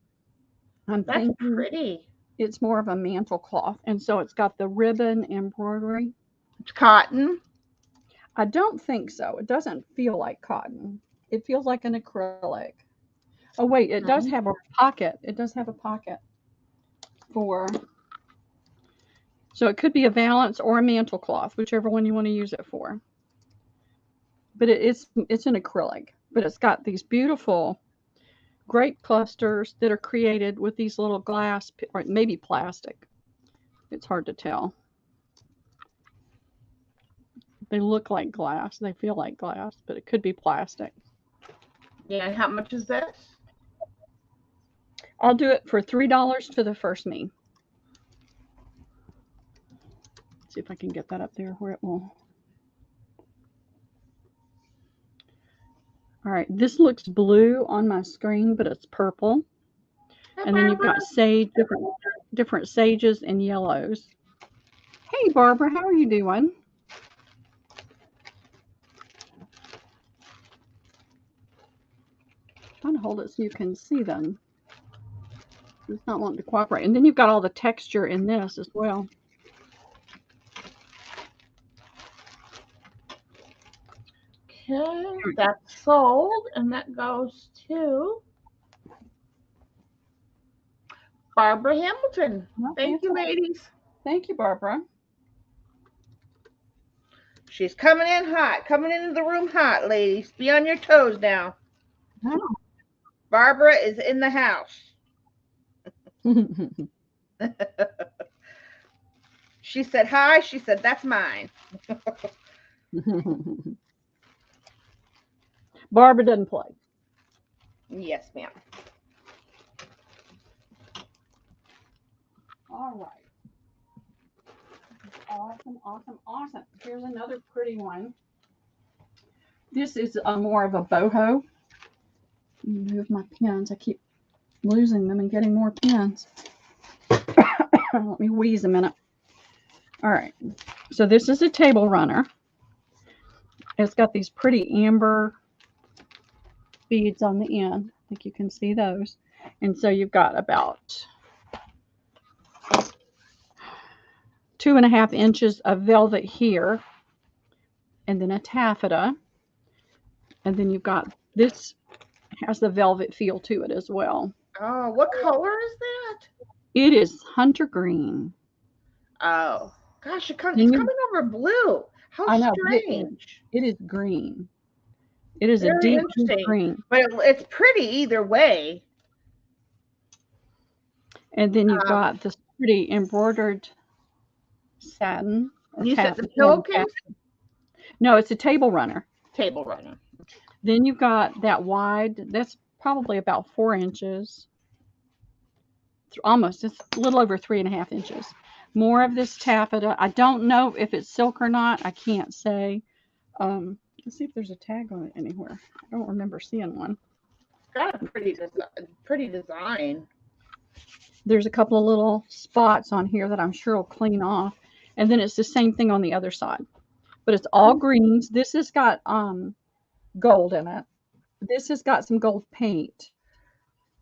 I'm That's thinking pretty. it's more of a mantle cloth, and so it's got the ribbon embroidery. It's cotton. I don't think so. It doesn't feel like cotton. It feels like an acrylic. Oh wait, it does have a pocket. It does have a pocket for, so it could be a valance or a mantle cloth, whichever one you want to use it for. But it's an acrylic, but it's got these beautiful grape clusters that are created with these little glass or maybe plastic. It's hard to tell. They look like glass. They feel like glass, but it could be plastic. Yeah, how much is this? I'll do it for $3 to the first me. See if I can get that up there where it will. All right, this looks blue on my screen, but it's purple. And then you've got sage, different sages and yellows. Hey, Barbara, how are you doing? Trying to hold it so you can see them. It's not wanting to cooperate. And then you've got all the texture in this as well. Okay, that's sold, and that goes to Barbara Hamilton. Thank you, ladies. Thank you, Barbara. She's coming in hot, coming into the room hot, ladies. Be on your toes now. Oh. Barbara is in the house. She said hi. She said, that's mine. Barbara doesn't play. Yes, ma'am. All right. Awesome, awesome, awesome. Here's another pretty one. This is more of a boho. Move my pens. I keep losing them and getting more pens. Let me wheeze a minute. All right. So this is a table runner. It's got these pretty amber beads on the end. I think you can see those. And so you've got about 2.5 inches of velvet here, and then a taffeta. And then you've got, this has the velvet feel to it as well. Oh, what color is that? It is hunter green. Oh, gosh, it's coming over blue. How strange. It is green. It is very a deep green. But it's pretty either way. And then you've got this pretty embroidered satin. You said the pillowcase? No, it's a table runner. Table runner. Then you've got that wide, that's probably about 4 inches. Almost, it's a little over 3.5 inches. More of this taffeta. I don't know if it's silk or not. I can't say. Let's see if there's a tag on it anywhere. I don't remember seeing one. It's got a pretty design. There's a couple of little spots on here that I'm sure will clean off. And then it's the same thing on the other side. But it's all greens. This has got gold in it. This has got some gold paint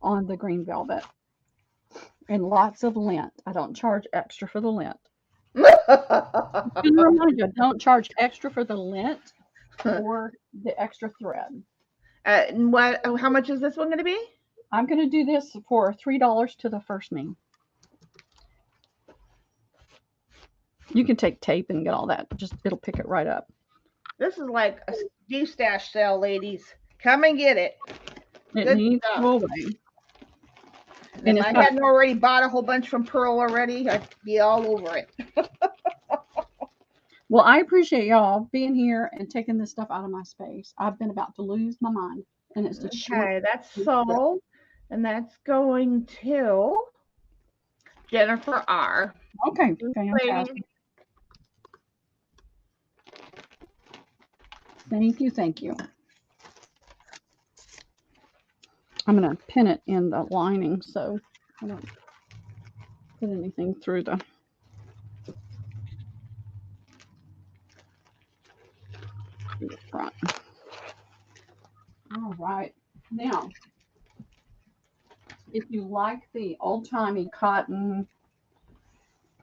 on the green velvet. And lots of lint. I don't charge extra for the lint. Just gonna remind you, don't charge extra for the lint or the extra thread. And how much is this one going to be? I'm gonna do this for $3 to the first me. You can take tape and get all that. Just it'll pick it right up. This is like a D-stash sale, ladies. Come and get it. It Good needs stuff. to go away. And if I hadn't already bought a whole bunch from Pearl already, I'd be all over it. Well, I appreciate y'all being here and taking this stuff out of my space. I've been about to lose my mind, and it's just short. Okay, that's sold, and that's going to Jennifer R. Okay, fantastic. Thank you. I'm going to pin it in the lining so I don't put anything through the front. All right. Now, if you like the old-timey cotton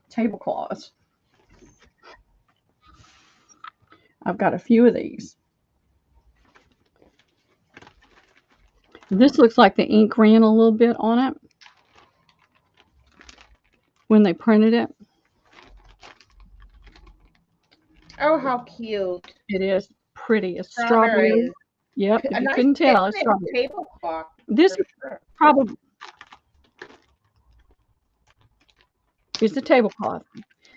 tablecloths, I've got a few of these. This looks like the ink ran a little bit on it when they printed it. Oh, how cute. It is pretty. It's strawberry. Yep, if you couldn't tell, it's strawberry. Tablecloth. This is probably it's a tablecloth.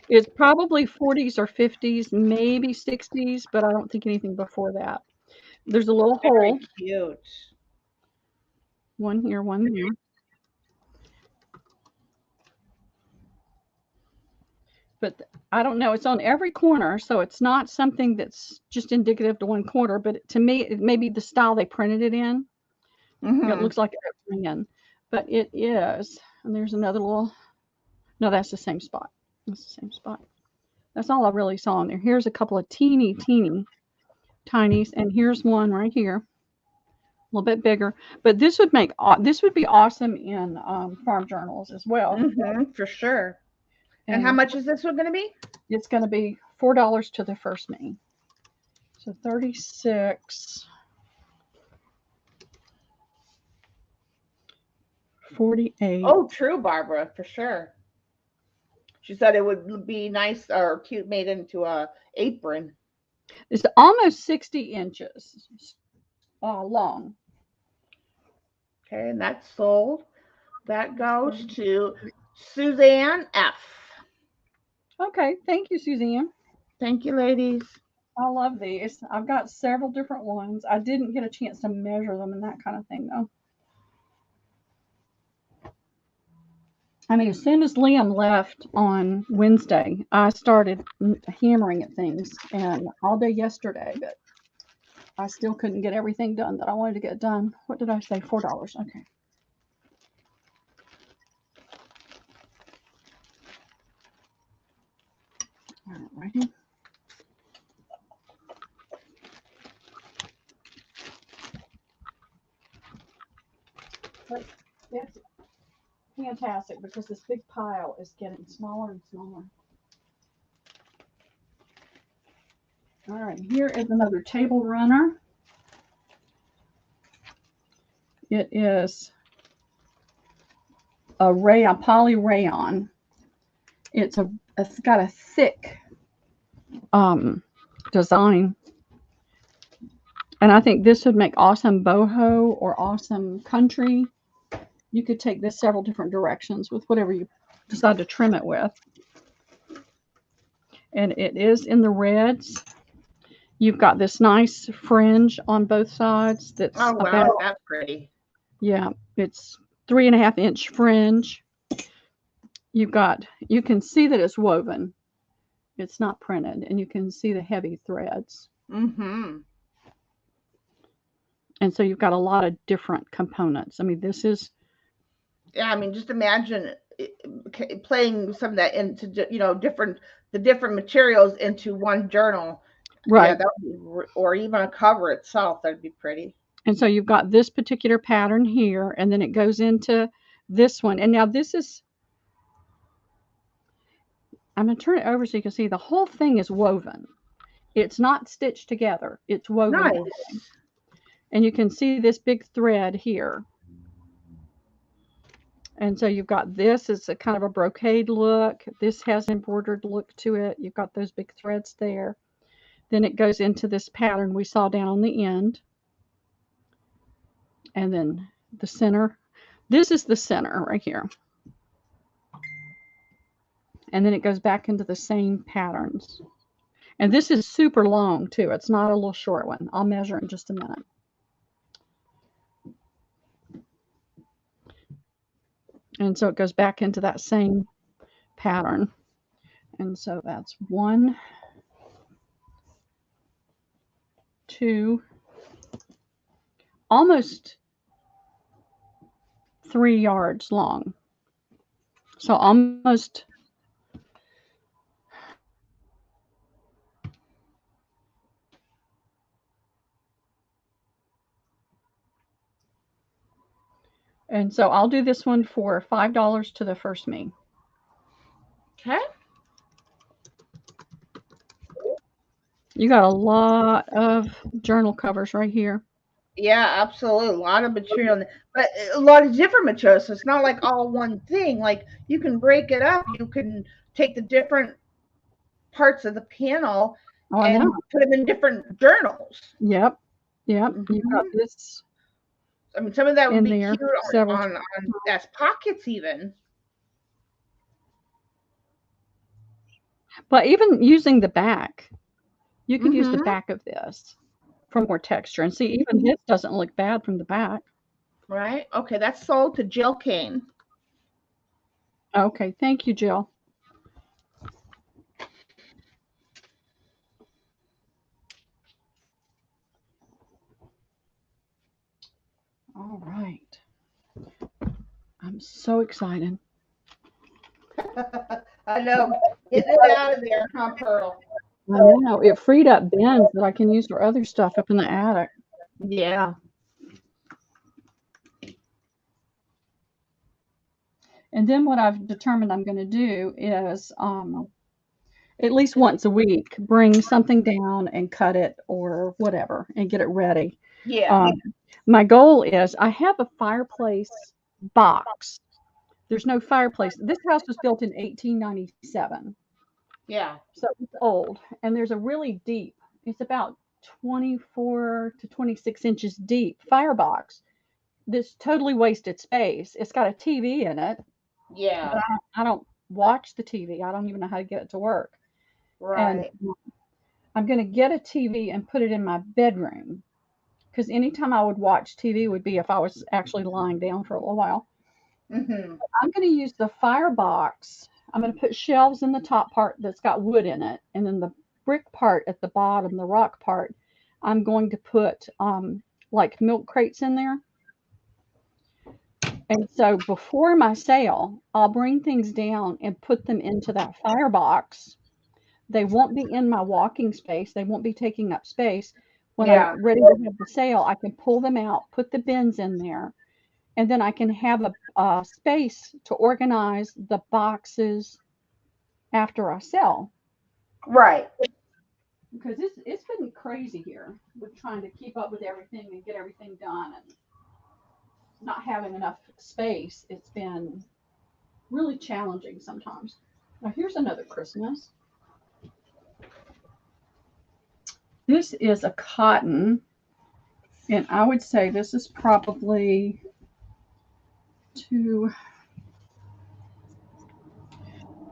It's probably 40s or 50s, maybe 60s, but I don't think anything before that. There's a little hole. Cute. One here, one there. But I don't know. It's on every corner, so it's not something that's just indicative to one corner. But to me, it may be the style they printed it in. Mm-hmm. It looks like it's in, but it is. And there's another little. No, that's the same spot. That's the same spot. That's all I really saw in there. Here's a couple of teeny tinies, and here's one right here, a little bit bigger. But this would be awesome in farm journals as well. Mm-hmm, for sure. And how much is this one going to be? It's going to be $4 to the first me. So 36, 48. Oh, true, Barbara, for sure. She said it would be nice or cute made into a apron. It's almost 60 inches long. Okay, and that's sold. That goes to Suzanne F. Okay, thank you, Suzanne. Thank you, ladies. I love these. I've got several different ones. I didn't get a chance to measure them and that kind of thing, though. I mean, as soon as Liam left on Wednesday, I started hammering at things, and all day yesterday, but I still couldn't get everything done that I wanted to get done. What did I say? $4. Okay. All right, right here. But it's fantastic because this big pile is getting smaller and smaller. All right, here is another table runner. It is a poly rayon. It's got a thick design, and I think this would make awesome boho or awesome country. You could take this several different directions with whatever you decide to trim it with. And it is in the reds. You've got this nice fringe on both sides. That's that's pretty. Yeah, it's 3.5-inch fringe. You can see that it's woven. It's not printed, and you can see the heavy threads. Mm-hmm. And so you've got a lot of different components. I mean, this is. Yeah, I mean, just imagine playing some of that into the different materials into one journal. Right. Yeah, or even a cover itself. That'd be pretty. And so you've got this particular pattern here, and then it goes into this one. And now this is I'm going to turn it over so you can see the whole thing is woven. It's not stitched together. It's woven. Nice. And you can see this big thread here. And so you've got this is a kind of a brocade look. This has embroidered look to it. You've got those big threads there. Then it goes into this pattern we saw down on the end. And then the center. This is the center right here. And then it goes back into the same patterns. And this is super long too. It's not a little short one. I'll measure in just a minute. And so it goes back into that same pattern. And so that's 1, 2, almost 3 yards long. So almost and so I'll do this one for $5 to the first me. Okay. You got a lot of journal covers right here. Yeah, absolutely. A lot of material, but a lot of different materials. So it's not like all one thing. Like you can break it up. You can take the different parts of the panel and put them in different journals. Yep. Yep. You've got this. I mean, some of that would be cute on as pockets even. But even using the back, you can use the back of this for more texture. And see, even this doesn't look bad from the back. Right. Okay, that's sold to Jill Kane. Okay, thank you, Jill. All right. I'm so excited. I know. Get it out of there, huh, Pearl? I know. It freed up bins that I can use for other stuff up in the attic. Yeah. And then what I've determined I'm going to do is at least once a week, bring something down and cut it or whatever and get it ready. Yeah. My goal is I have a fireplace box. There's no fireplace. This house was built in 1897. Yeah. So it's old. And there's a really deep, it's about 24 to 26 inches deep firebox. This totally wasted space. It's got a TV in it. Yeah. But I don't watch the TV. I don't even know how to get it to work. Right. And I'm going to get a TV and put it in my bedroom. Because anytime I would watch TV would be if I was actually lying down for a little while. I'm going to use the firebox. I'm going to put shelves in the top part that's got wood in it. And then the brick part at the bottom, the rock part, I'm going to put like milk crates in there. And so before my sale, I'll bring things down and put them into that firebox. They won't be in my walking space. They won't be taking up space. When I'm ready to have the sale, I can pull them out, put the bins in there, and then I can have a space to organize the boxes after I sell. Right. Because it's been crazy here with trying to keep up with everything and get everything done and not having enough space. It's been really challenging sometimes. Now here's another Christmas. This is a cotton, and I would say this is probably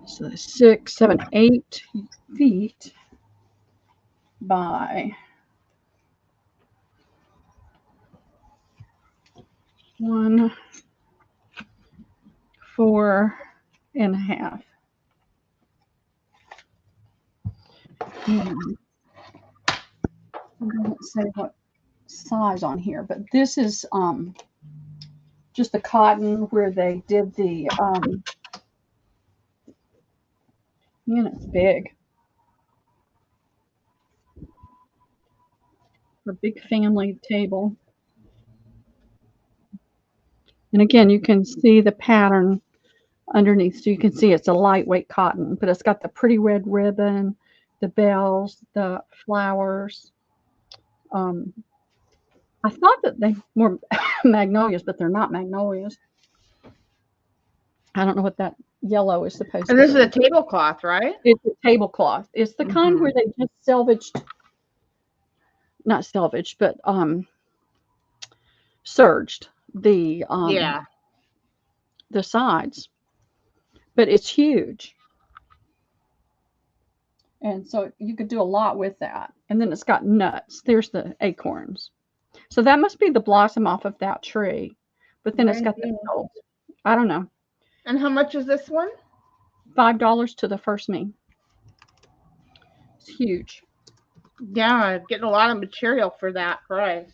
6, 7, 8 feet by 1, 4.5. And I don't say what size on here, but this is just the cotton where they did the it's big. A big family table. And again, you can see the pattern underneath, so you can see it's a lightweight cotton, but it's got the pretty red ribbon, the bells, the flowers. Um, I thought that they were magnolias, but they're not magnolias. I don't know what that yellow is supposed And to this is be. a tablecloth, right? It's a tablecloth. It's the kind Mm-hmm. where they just salvaged, not salvaged, but serged Yeah. the sides. But it's huge. And so you could do a lot with that. And then it's got nuts. There's the acorns. So that must be the blossom off of that tree. But then it's got the Maybe. petals. I don't know. And how much is this one? $5 to the first me. It's huge. Yeah, getting a lot of material for that price.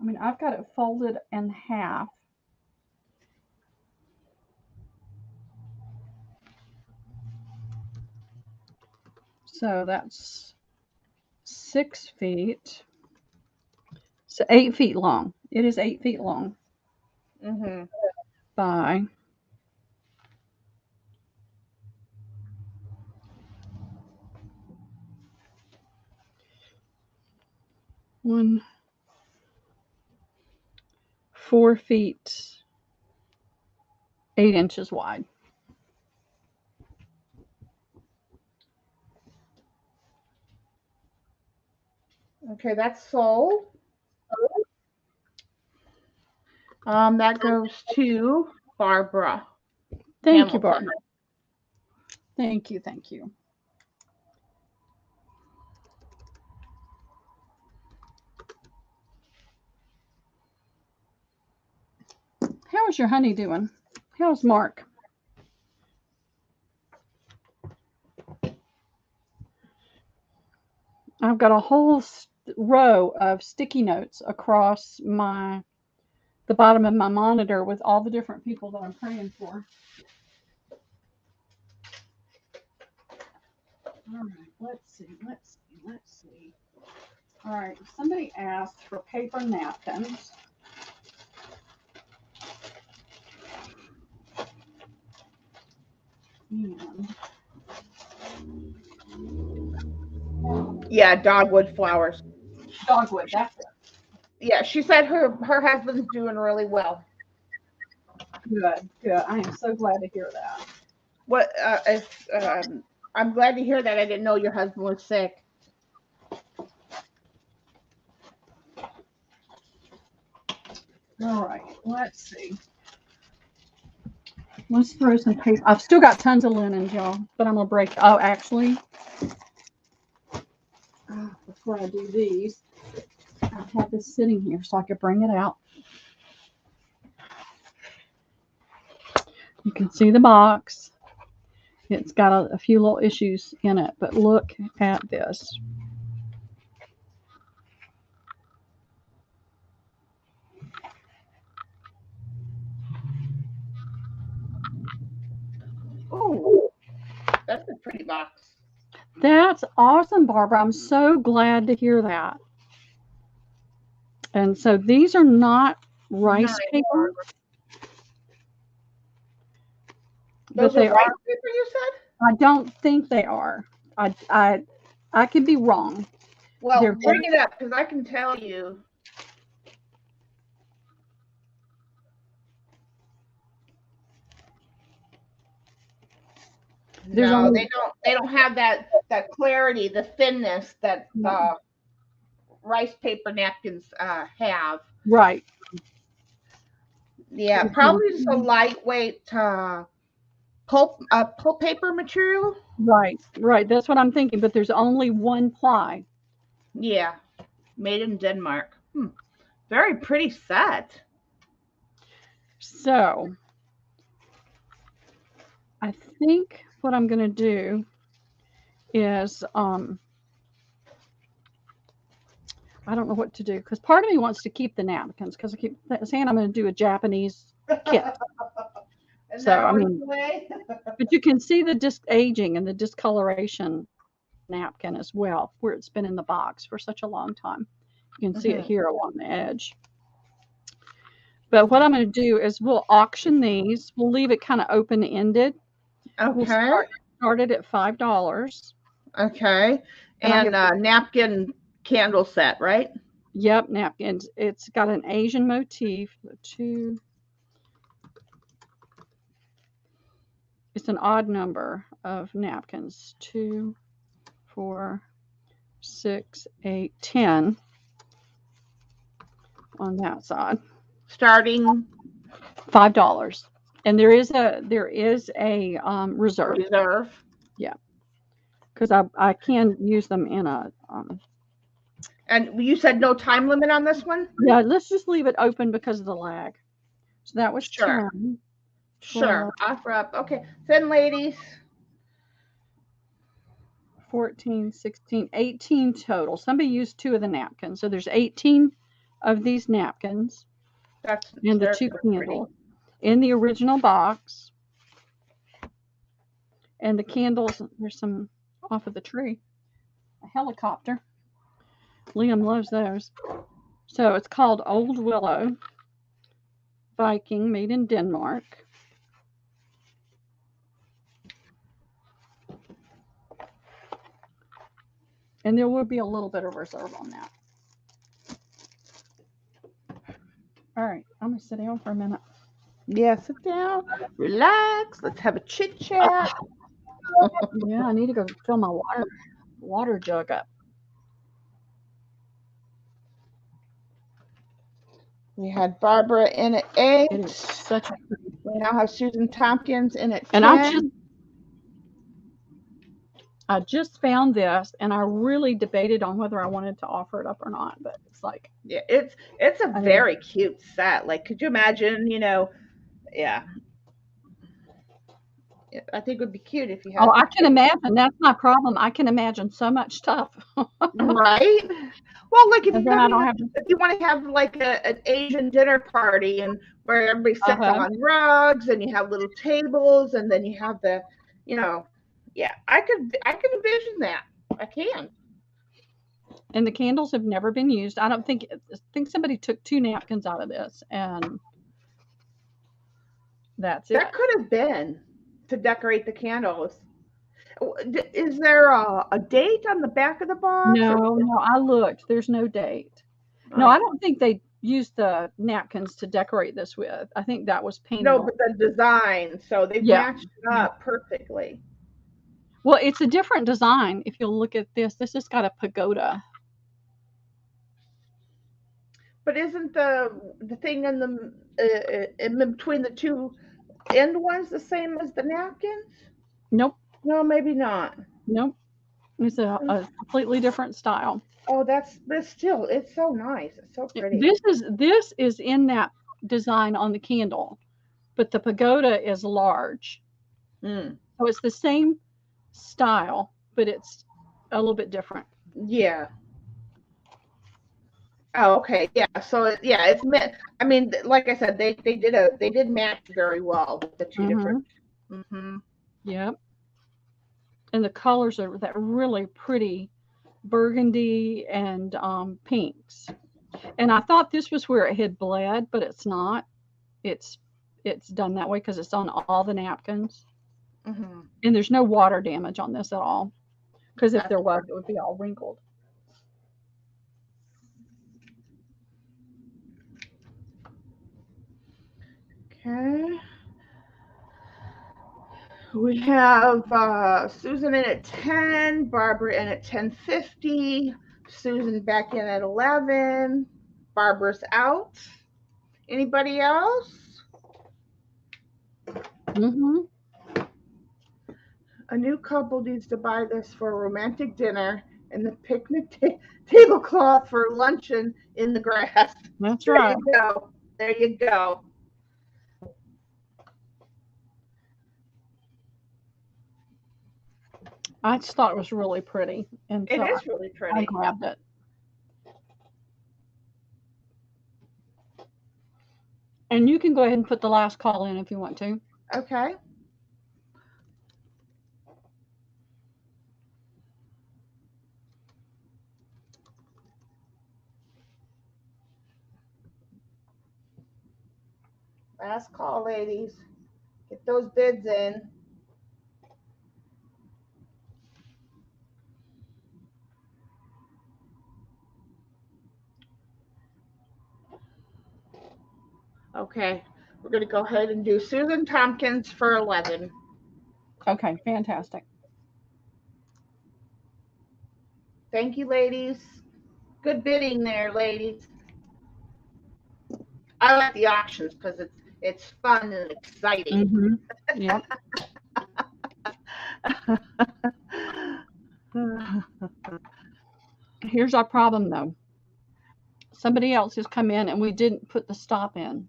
I mean, I've got it folded in half. So that's 6 feet. So 8 feet long. It is 8 feet long Mm-hmm. by 4 feet 8 inches wide. Okay, that's sold. That goes to Barbara Thank you, Hamilton. Barbara. Thank you, thank you. How is your honey doing? How's Mark? I've got a whole row of sticky notes across the bottom of my monitor with all the different people that I'm praying for. All right, let's see. All right, somebody asked for paper napkins. And Yeah, dogwood flowers. dogwood, that's it. Yeah, she said her husband's doing really well. Good, good. I am so glad to hear that. What if I'm glad to hear that. I didn't know your husband was sick. All right, let's see. Let's throw some paper. I've still got tons of linen, y'all, but I'm gonna break. Oh, actually, before I do these, I have this sitting here so I could bring it out. You can see the box. It's got a few little issues in it, but look at this. Oh, that's a pretty box. That's awesome, Barbara. I'm so glad to hear that. And so these are not rice Nice, paper, Barbara. but Those they are rice are. paper, you said? I don't think they are. I could be wrong. Well, They're bring very, it up because I can tell you. there's No, only they don't have that clarity, the thinness that rice paper napkins have. right. Yeah, probably just a lightweight pulp paper material. Right, right. That's what I'm thinking. But there's only one ply. Yeah, made in Denmark. Very pretty set. So I think what I'm going to do is I don't know what to do because part of me wants to keep the napkins because I keep saying I'm going to do a Japanese kit. So I mean, but you can see the aging and the discoloration napkin as well, where it's been in the box for such a long time. You can see it Mhm. here along the edge. But what I'm going to do is we'll auction these. We'll leave it kind of open-ended. We'll Okay. start it at $5. Okay. And I And have, napkin candle set, right? yep, napkins. It's got an Asian motif. It's an odd number of napkins. 2, 4, 6, 8, 10 on that side. Starting $5. And there is a reserve. reserve. Yeah, because I can use them in a And you said no time limit on this one? yeah. Let's just leave it open because of the lag. So that was Sure. 10, Sure. 12, Offer up. Okay. Thin ladies. 14, 16, 18 total. Somebody used 2 of the napkins, so there's 18 of these napkins That's and the they're 2 pretty. candles in the original box. And the candles, there's some off of the tree. A helicopter. Liam loves those. So it's called Old Willow Viking, made in Denmark. And there will be a little bit of reserve on that. All right, I'm going to sit down for a minute. Yeah, sit down, relax. Let's have a chit chat. Yeah, I need to go fill my water jug up. We had Barbara in at It is 8. such a pretty. We now have Susan Tompkins in at 10. And I just found this, and I really debated on whether I wanted to offer it up or not. But it's like, Yeah, it's a I mean, very cute set. Like, could you imagine? Yeah. I think it would be cute if you had. oh, I can imagine. That's my problem. I can imagine so much stuff. Right. Well, like And then I don't have to. if you want to have like an Asian dinner party and where everybody sits on rugs and you have little tables and then you have yeah, I could envision that. I can. And the candles have never been used. I think somebody took 2 napkins out of this, and that's it. That could have been to decorate the candles. Is there a date on the back of the box? No, I looked. There's no date. No, I don't think they used the napkins to decorate this with. I think that was painted. No, but the design. So they matched it up perfectly. Well, it's a different design. If you'll look at this has got a pagoda. But isn't the thing in the in between the 2 end ones the same as the napkins? Nope. No, maybe not. Nope. It's a completely different style. Oh, but still, it's so nice. It's so pretty. This is in that design on the candle, but the pagoda is large. Mm. So it's the same style, but it's a little bit different. Yeah. Oh, okay. Yeah. So it's meant. I mean, like I said, they did match very well with the 2 different. Mm-hmm. Yep. And the colors are that really pretty burgundy and pinks. And I thought this was where it had bled, but it's not. It's done that way because it's on all the napkins. Mm-hmm. And there's no water damage on this at all. Because if there was, it would be all wrinkled. Okay. We have Susan in at 10, Barbara in at 10:50, Susan back in at 11, Barbara's out. Anybody else? Mm-hmm. A new couple needs to buy this for a romantic dinner and the picnic tablecloth for luncheon in the grass. That's right. There you go. There you go. I just thought it was really pretty. And It so is really pretty. I grabbed it. And you can go ahead and put the last call in if you want to. Okay. Last call, ladies. Get those bids in. Okay, we're going to go ahead and do Susan Tompkins for 11. Okay, fantastic. Thank you, ladies. Good bidding there, ladies. I like the auctions because it's fun and exciting. Mm-hmm. Yep. Here's our problem, though. Somebody else has come in and we didn't put the stop in.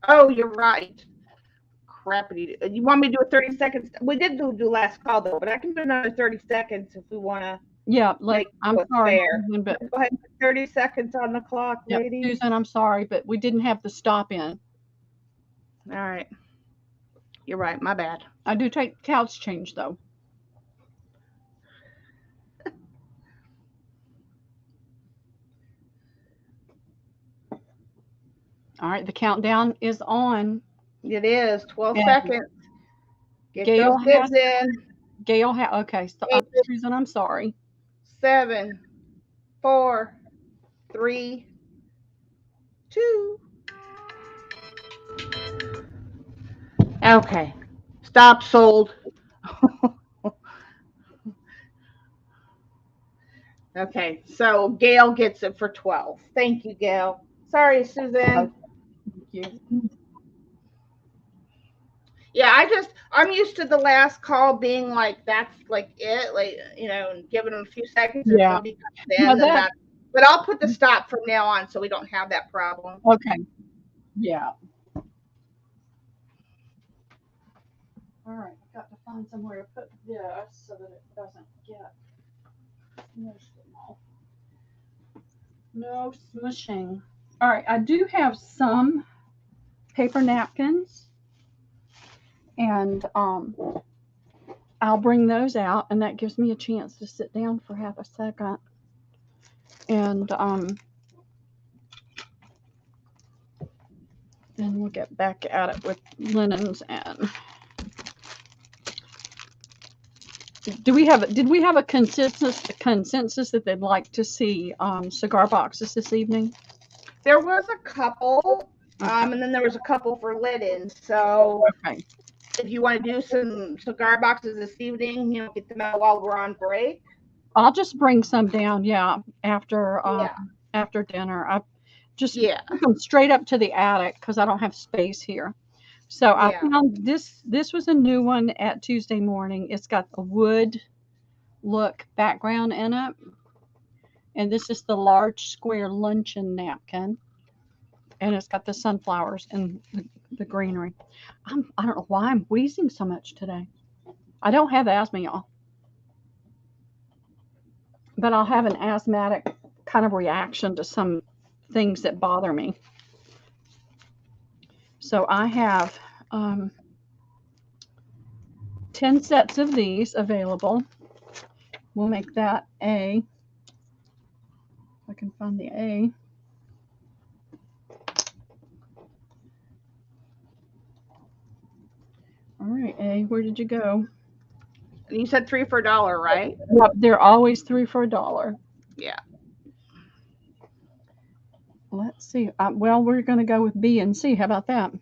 Oh, you're right. Crappity. You want me to do a 30 seconds? We did do last call, though, but I can do another 30 seconds if we want to. Yeah, I'm sorry, fair. Susan, but Go ahead and put 30 seconds on the clock, yep, ladies. Susan, I'm sorry, but we didn't have the stop in. All right. You're right. My bad. I do take couch change, though. All right, the countdown is on. It is 12 And seconds. Get Gail those bids in. Gail, okay, so, Susan, I'm sorry. 7, 4, 3, 2. Okay. Stop sold. Okay, so Gail gets it for 12. Thank you, Gail. Sorry, Susan. Okay. Thank you. Yeah, I'm used to the last call being like that's like it, like and giving them a few seconds. Yeah. But I'll put the stop from now on so we don't have that problem. Okay. Yeah. All right, I've got to find somewhere to put this so that it doesn't get no smushing. All right, I do have some paper napkins, and I'll bring those out, and that gives me a chance to sit down for half a second. And then we'll get back at it with linens. And did we have a consensus that they'd like to see cigar boxes this evening? There was a couple, and then there was a couple for linens. So okay. If you want to do some cigar boxes this evening, get them out while we're on break. I'll just bring some down, after dinner. I just put them straight up to the attic because I don't have space here. So I found this was a new one at Tuesday Morning. It's got a wood look background in it. And this is the large square luncheon napkin. And it's got the sunflowers and the greenery. I don't know why I'm wheezing so much today. I don't have asthma, y'all. But I'll have an asthmatic kind of reaction to some things that bother me. So I have 10 sets of these available. We'll make that A. If I can find the A. All right, A, where did you go? You said 3 for $1, right? Yep, they're always 3 for $1. Yeah. Let's see. Well, we're going to go with B and C. How about that?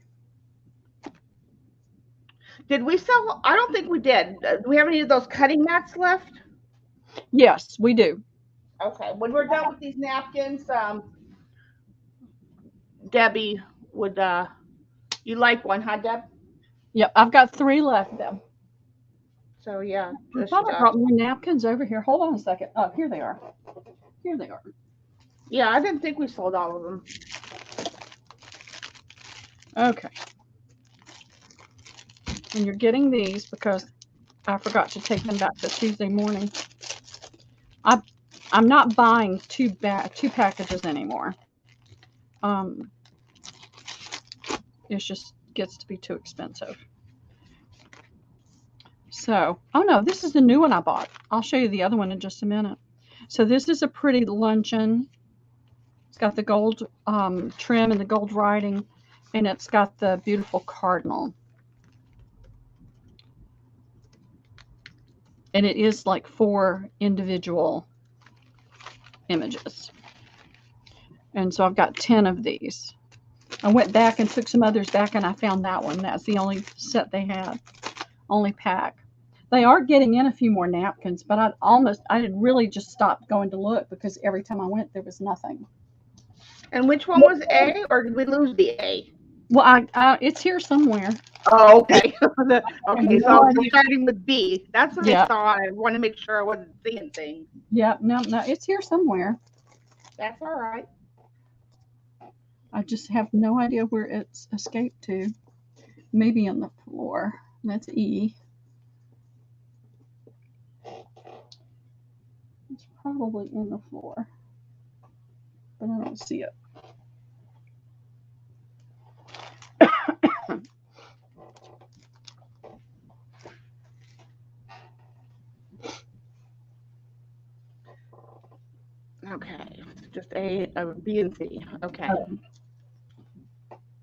Did we sell? I don't think we did. Do we have any of those cutting mats left? Yes, we do. Okay. When we're done with these napkins, Debbie would. You like one, huh, Deb? Yep, I've got 3 left though. So yeah. I thought I brought my napkins over here. Hold on a second. Oh, here they are. Here they are. Yeah, I didn't think we sold all of them. Okay. And you're getting these because I forgot to take them back to Tuesday morning. I'm not buying two packages anymore. It just gets to be too expensive. So, oh no, this is the new one I bought. I'll show you the other one in just a minute. So this is a pretty luncheon. It's got the gold trim and the gold writing. And it's got the beautiful cardinal. And it is like 4 individual images. And so I've got 10 of these. I went back and took some others back, and I found that one. That's the only set they had, only pack. They are getting in a few more napkins, but I had really just stopped going to look because every time I went, there was nothing. And which one was A, or did we lose the A? Well, it's here somewhere. Oh, okay. Okay, so No we're starting with B. That's what Yeah. I thought. I want to make sure I wasn't seeing things. Yeah, no, it's here somewhere. That's all right. I just have no idea where it's escaped to. Maybe on the floor. That's E. It's probably in the floor, but I don't see it. Okay, just A, B, and C. Okay.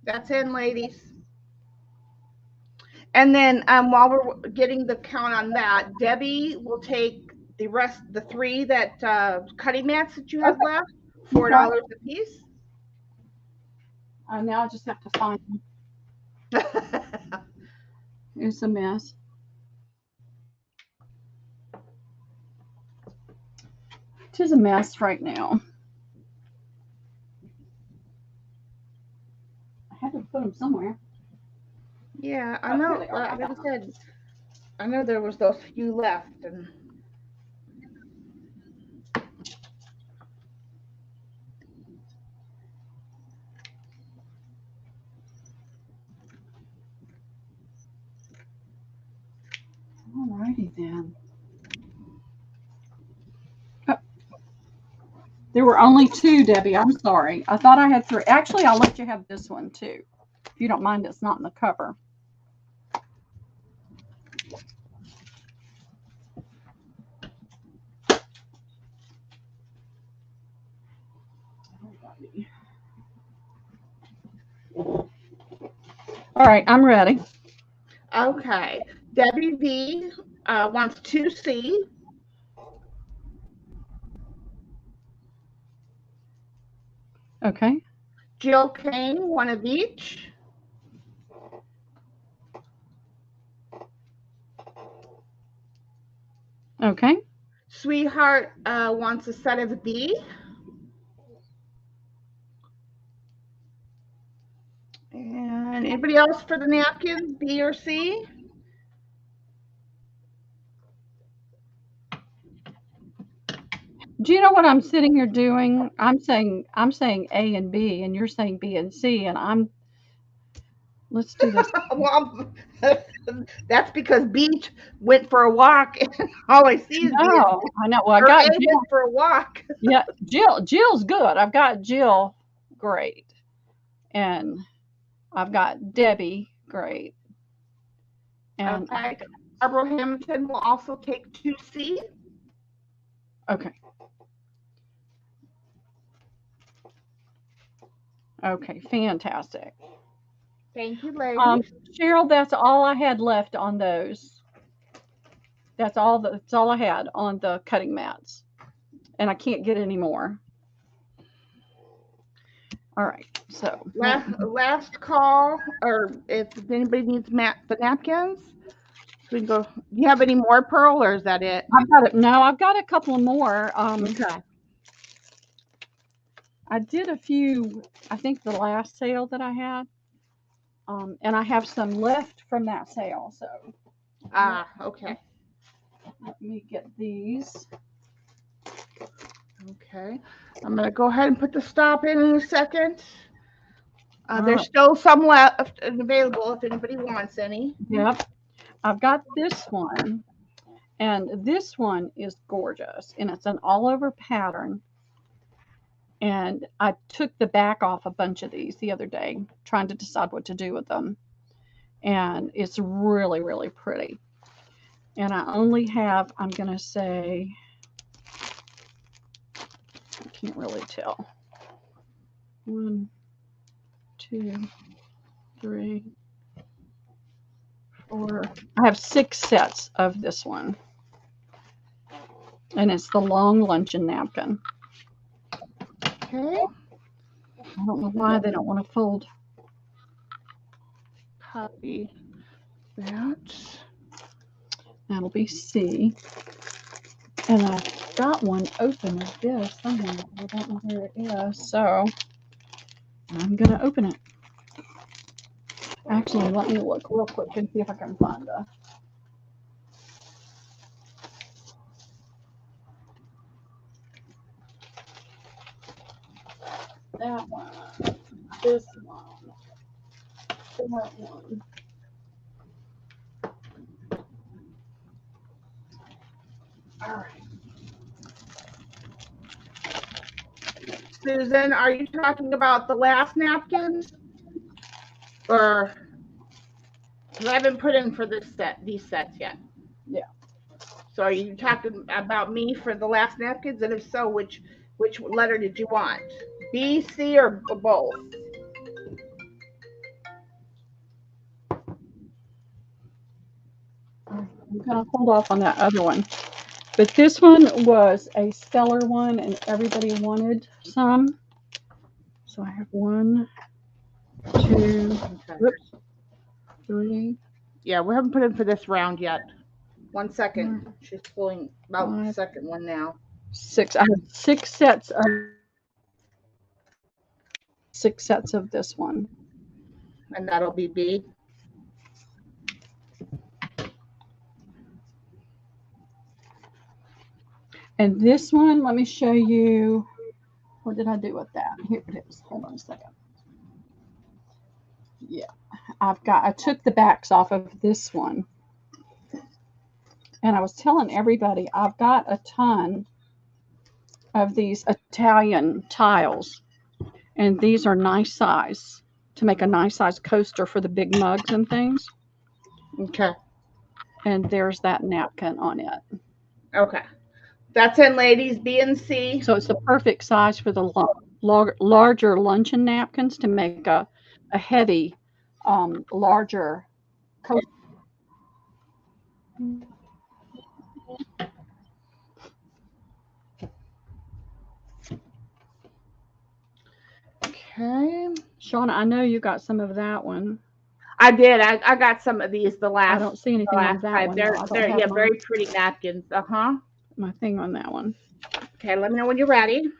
That's in, ladies. And then while we're getting the count on that, Debbie will take the 3 that cutting mats that you have left, $4 a piece. Now I just have to find them. It's a mess. It is a mess right now. I had to put them somewhere. Yeah, I know. Like I said, I know there was those few left, and Alrighty then. Oh, there were only 2, Debbie. I'm sorry. I thought I had 3. Actually, I'll let you have this one too. If you don't mind, it's not in the cover. All right, I'm ready. okay. Debbie V wants 2C. Okay. Jill Kane, 1 of each. Okay. Sweetheart wants a set of B. And anybody else for the napkins, B or C? Do you know what I'm sitting here doing? I'm saying A and B, and you're saying B and C, and let's do this. Well, that's because B went for a walk, and all I see is B. No, I know. Well, I Or got A Jill. went for a walk. Yeah, Jill's good. I've got Jill, great, and I've got Debbie, great, and Okay. Barbara Hamilton will also take 2C. okay. Okay, fantastic. Thank you, ladies. Cheryl, that's all I had left on those. That's all I had on the cutting mats, and I can't get any more. All right, so last call, or if anybody needs the napkins, so we can go. Do you have any more, Pearl, or is that it? I've got it. No, I've got a couple more. Okay. I did a few, I think the last sale that I had, and I have some left from that sale. So okay. let me get these. Okay, I'm gonna go ahead and put the stop in a second. There's right. still some left and available if anybody wants any. Yep, I've got this one, and this one is gorgeous, and it's an all-over pattern. And I took the back off a bunch of these the other day, trying to decide what to do with them. And it's really, really pretty. And I only have, I'm going to say, I can't really tell. 1, 2, 3, 4. I have 6 sets of this one. And it's the long luncheon napkin. Okay. I don't know why they don't want to fold. Copy that. That'll be C. And I've got one open of this somewhere. I don't know where it is. So I'm going to open it. Actually, let me look real quick and see if I can find that one, this one, that one. All right. Susan, are you talking about the last napkins? Or because I haven't put in for these sets yet. Yeah. So are you talking about me for the last napkins? And if so, which letter did you want? B, C, or both? I'm going to hold off on that other one. But this one was a stellar one, and everybody wanted some. So I have 1, 2, whoops, 3. Yeah, we haven't put in for this round yet. 1 second. She's pulling about the second one now. 6. I have 6 sets of this one. And that'll be B. And this one, let me show you. What did I do with that? Here it is. Hold on a second. Yeah, I took the backs off of this one. And I was telling everybody, I've got a ton of these Italian tiles. And these are nice size to make a nice size coaster for the big mugs and things. Okay. And there's that napkin on it. Okay. That's in, ladies, B and C. So it's the perfect size for the larger luncheon napkins to make a heavy, larger coaster. Okay. Shauna, I know you got some of that one. I did. I got some of these the last. I don't see anything on that one. They're yeah, very pretty napkins. My thing on that one. Okay, let me know when you're ready.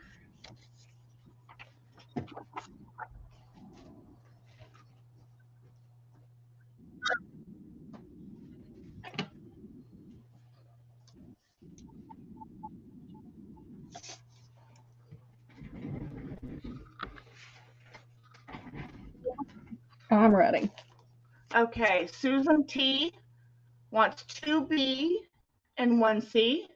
I'm ready. Okay, Susan T wants 2B and 1C.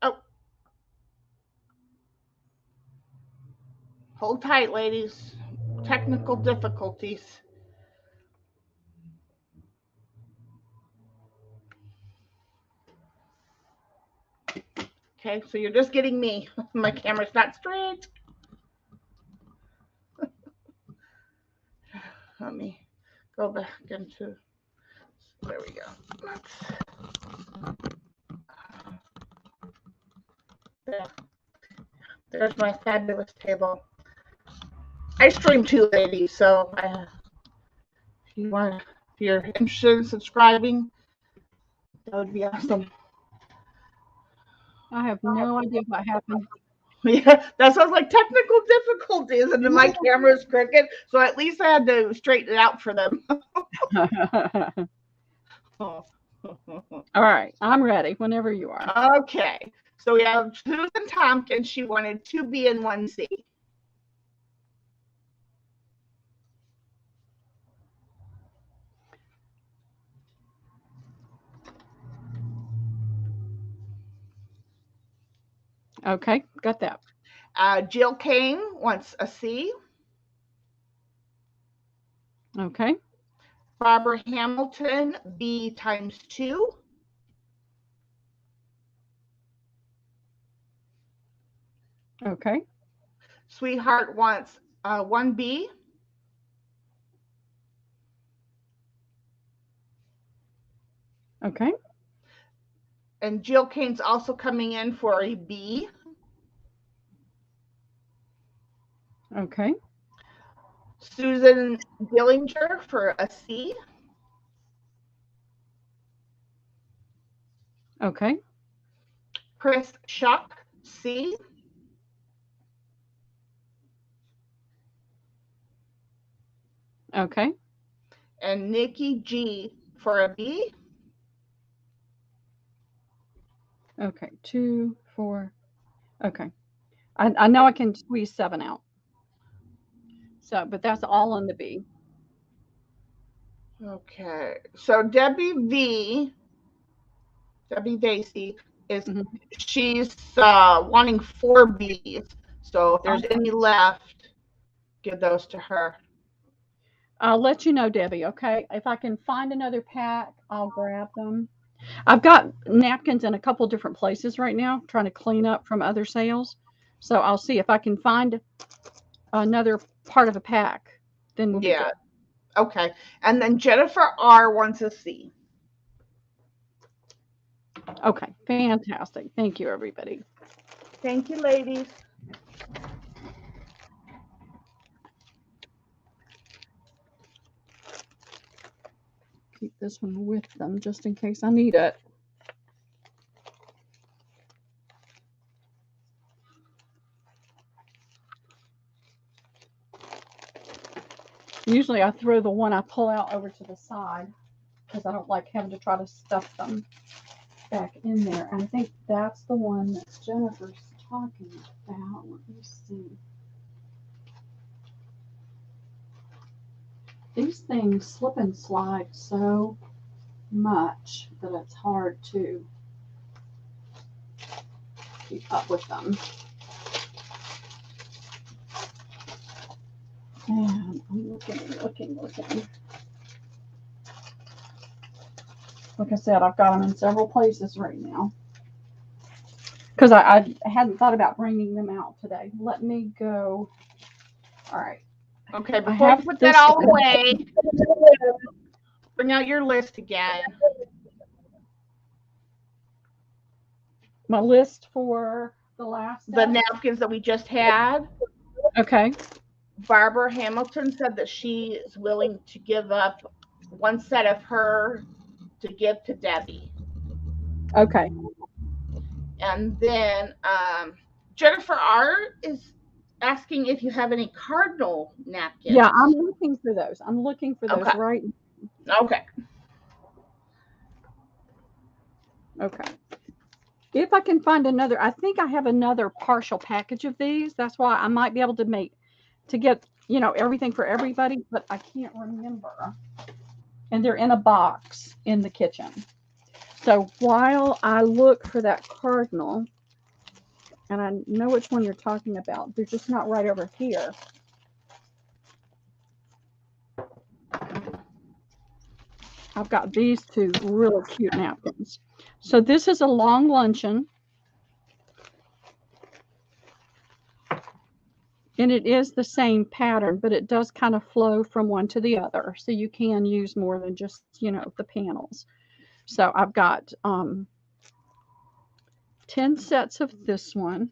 Oh. Hold tight, ladies. Technical difficulties. Okay, so you're just getting me. My camera's not straight. Let me go back into, there we go. There's my fabulous table. I stream too, ladies, so if you're interested in subscribing, that would be awesome. I have no idea what happened. Yeah, that sounds like technical difficulties, and then my camera's crooked, so at least I had to straighten it out for them. All right, I'm ready whenever you are. Okay, so we have Susan Tompkins. She wanted 2B and 1C. Okay, got that. Jill Kane wants a C. Okay. Barbara Hamilton, B times 2. Okay. Sweetheart wants 1B. Okay. And Jill Kane's also coming in for a B. Okay. Susan Dillinger for a C. Okay. Chris Schuck, C. Okay. And Nikki G for a B. Okay. 2, 4. Okay. I know I can squeeze 7 out. So, but that's all on the B. Okay. So Debbie Vasey is she's wanting 4 Bs. So if there's any left, give those to her. I'll let you know, Debbie, okay? If I can find another pack, I'll grab them. I've got napkins in a couple different places right now, trying to clean up from other sales. So I'll see if I can find another part of a pack. Then we'll be good. Okay. And then Jennifer R wants a C. Okay. Fantastic. Thank you, everybody. Thank you, ladies. Keep this one with them just in case I need it. Usually I throw the one I pull out over to the side because I don't like having to try to stuff them back in there. And I think that's the one that Jennifer's talking about. Let me see. These things slip and slide so much that it's hard to keep up with them. And I'm looking. Like I said, I've got them in several places right now. Because I hadn't thought about bringing them out today. Let me go. All right. Okay, before you put that all away, bring out your list again. My list for the last the napkins that we just had. Okay. Barbara Hamilton said that she is willing to give up one set of her to give to Debbie. Okay. And then Jennifer R is asking if you have any cardinal napkins. Yeah, I'm looking for those. Right now. Okay. Okay. If I can find another, I think I have another partial package of these. That's why I might be able to get, everything for everybody, but I can't remember. And they're in a box in the kitchen. So while I look for that cardinal, and I know which one you're talking about, they're just not right over here. I've got these two really cute napkins. So this is a long luncheon. And it is the same pattern, but it does kind of flow from one to the other. So you can use more than just, the panels. So I've got 10 sets of this one.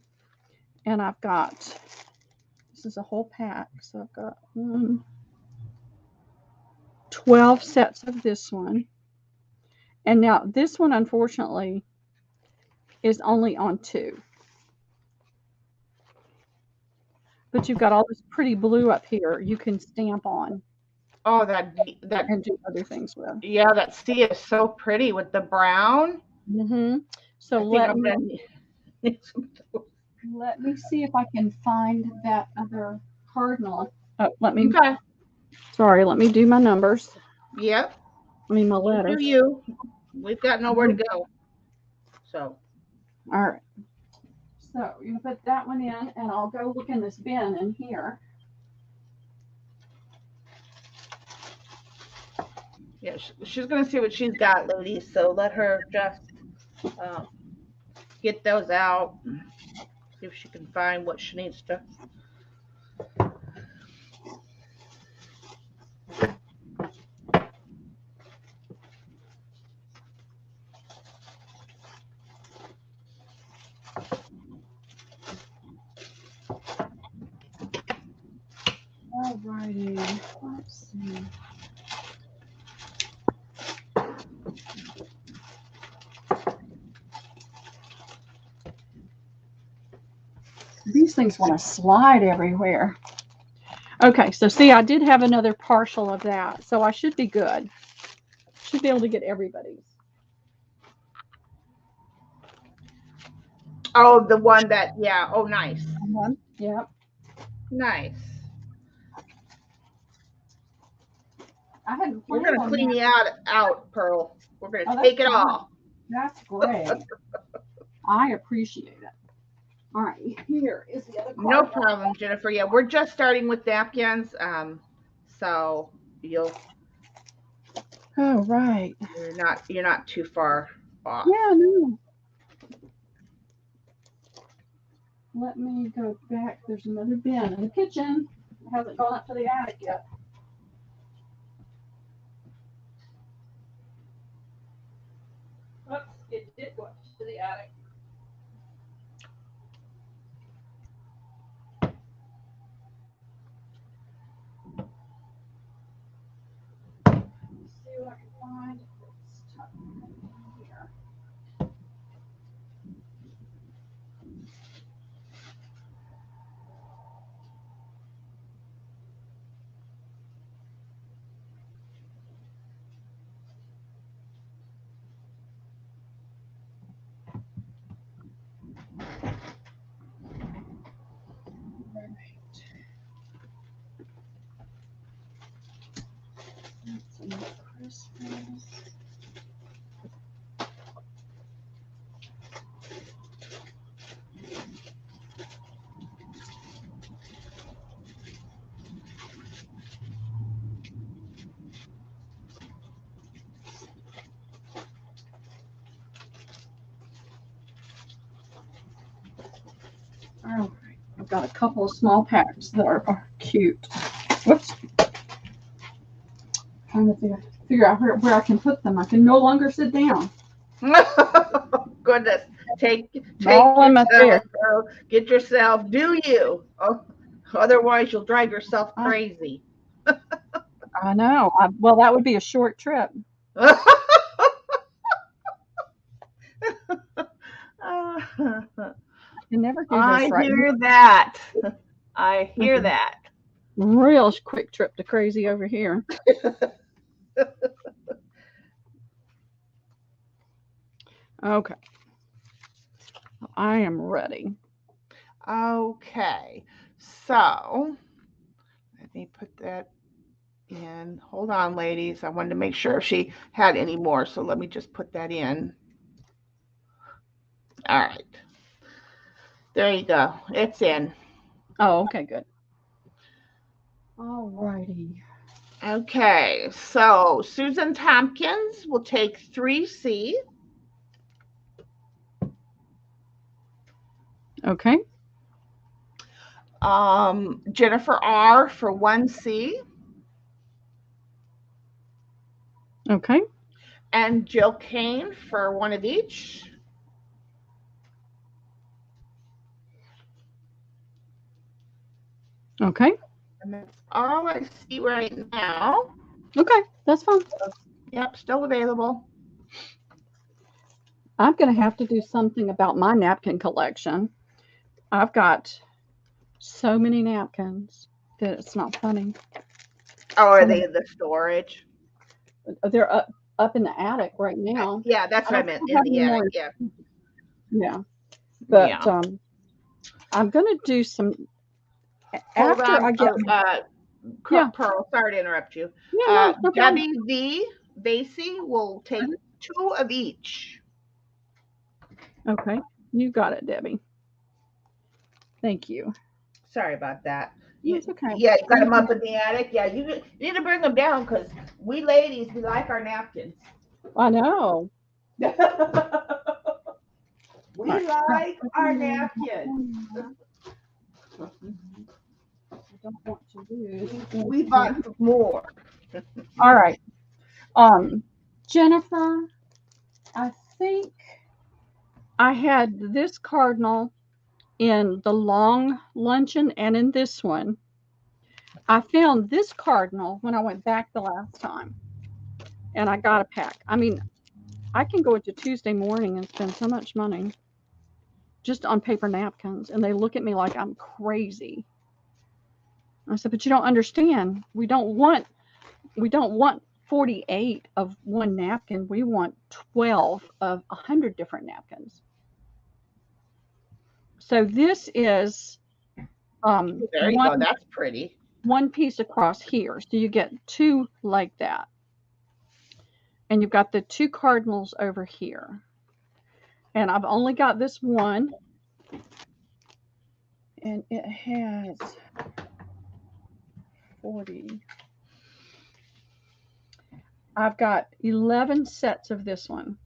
And I've got, this is a whole pack. So I've got 12 sets of this one. And now this one, unfortunately, is only on 2. But you've got all this pretty blue up here you can stamp on. Oh, that and do other things with. Yeah, that C is so pretty with the brown. So let me see if I can find that other cardinal. Let me do my numbers. Yep. My letters. We've got nowhere to go. So. All right. So you put that one in, and I'll go look in this bin in here. Yeah, she's gonna see what she's got, ladies. So let her just get those out. See if she can find what she needs to. Alrighty, let's see. These things want to slide everywhere. Okay, so see, I did have another partial of that, so I should be good. Should be able to get everybody's. Oh, the one that, yeah. Oh, nice. Yep. Nice. I hadn't We're planned gonna on clean that. you out, Pearl. We're gonna Oh, that's take it fine. all. That's great. I appreciate it. All right, here is the other No card. problem, Jennifer. Yeah, we're just starting with napkins. So Oh, right. you're not too far off. Yeah, no. Let me go back. There's another bin in the kitchen. It hasn't gone up to the attic yet. Oops, it did go up to the attic. Let's see what I can find. It's tucked in here. Christmas. All right, I've got a couple of small packs that are cute. Whoops. Trying to figure out where I can put them. I can no longer sit down. Goodness. Take All in my chair. yourself, Pearl. Get yourself. Do you? Oh, otherwise, you'll drive yourself crazy. I know. Well, that would be a short trip. You never do I this right. hear that. I hear that. Real quick trip to crazy over here. Okay. I am ready. Okay. So let me put that in. Hold on, ladies. I wanted to make sure if she had any more. So let me just put that in. All right. There you go. It's in. Oh, okay, good. All righty. Okay. So Susan Tompkins will take 3C. Okay. Jennifer R for 1C. Okay. And Jill Kane for one of each. Okay. And that's all I see right now. Okay, that's fine. Yep, still available. I'm going to have to do something about my napkin collection. I've got so many napkins that it's not funny. Oh, are they in the storage? They're up in the attic right now. Yeah, that's what I meant, in the attic. Yeah. Yeah. But yeah. I'm going to do some Hold after on, I get Pearl, sorry to interrupt you. Yeah, no Debbie V. Basie will take 2 of each. Okay. You got it, Debbie. Thank you. Sorry about that. It's okay. Yeah, you got them up in the attic. Yeah, you need to bring them down because we ladies, we like our napkins. I know. We Right. like our napkins. I don't want to lose. We bought more. All right. Jennifer, I think I had this cardinal in the long luncheon and in this one. I found this cardinal when I went back the last time, and I got a pack. I mean, I can go into Tuesday morning and spend so much money just on paper napkins, and they look at me like I'm crazy. I said, but you don't understand. We don't want 48 of one napkin. We want 12 of 100 different napkins. So this is There you go. That's pretty. One piece across here. So you get two like that. And you've got the two cardinals over here. And I've only got this one. And it has 40. I've got 11 sets of this one.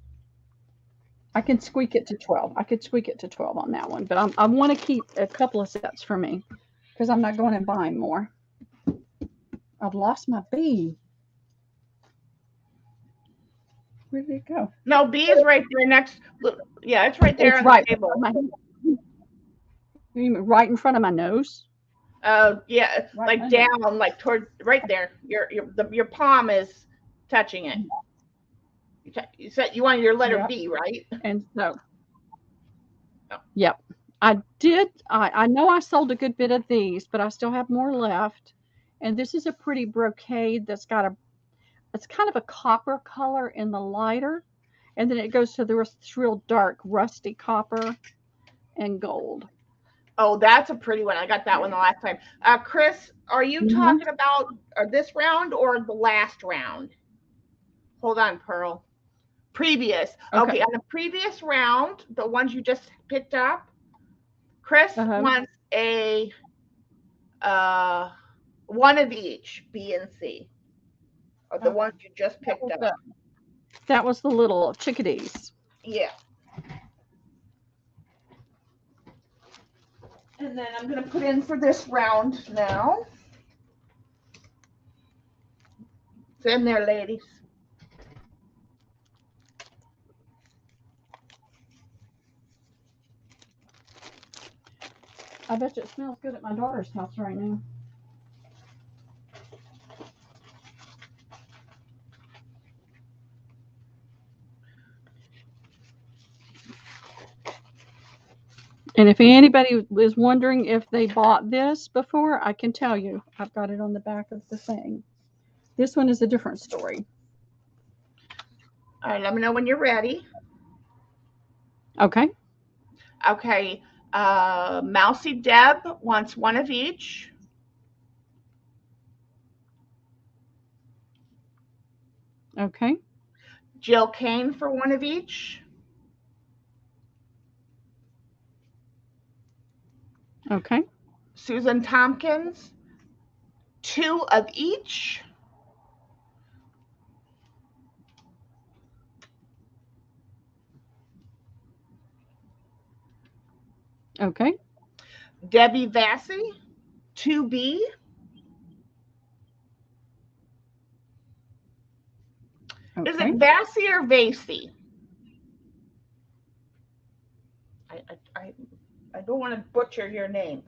I can squeak it to 12. I could squeak it to 12 on that one. But I want to keep a couple of sets for me because I'm not going and buying more. I've lost my B. Where did it go? No, B is right there next. Look, yeah, it's right there on right the table. You mean right in front of my nose? Yeah, Right like down, like toward right there. Your palm is touching it. You said you wanted your letter B, right? And so, yep. I did. I know I sold a good bit of these, but I still have more left. And this is a pretty brocade that's got it's kind of a copper color in the lighter. And then it goes to the real dark, rusty copper and gold. Oh, that's a pretty one. I got that one the last time. Chris, are you talking about this round or the last round? Hold on, Pearl. Previous. Okay, on the previous round, the ones you just picked up, Chris wants a one of each, B and C. Of the ones you just picked up. That was the little chickadees. Yeah. And then I'm going to put in for this round now. It's in there, ladies. I bet you it smells good at my daughter's house right now. And if anybody is wondering if they bought this before, I can tell you. I've got it on the back of the thing. This one is a different story. All right, let me know when you're ready. Okay. Okay. Mousy Deb wants one of each. Okay. Jill Kane for one of each. Okay. Susan Tompkins, two of each. Okay. Debbie Vassy, 2B. Okay. Is it Vassy or Vassy? I don't want to butcher your name.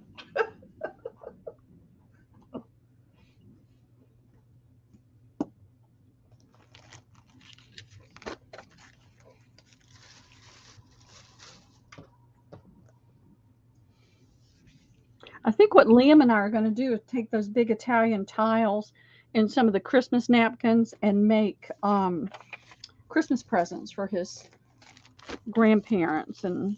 I think what Liam and I are going to do is take those big Italian tiles and some of the Christmas napkins and make Christmas presents for his grandparents and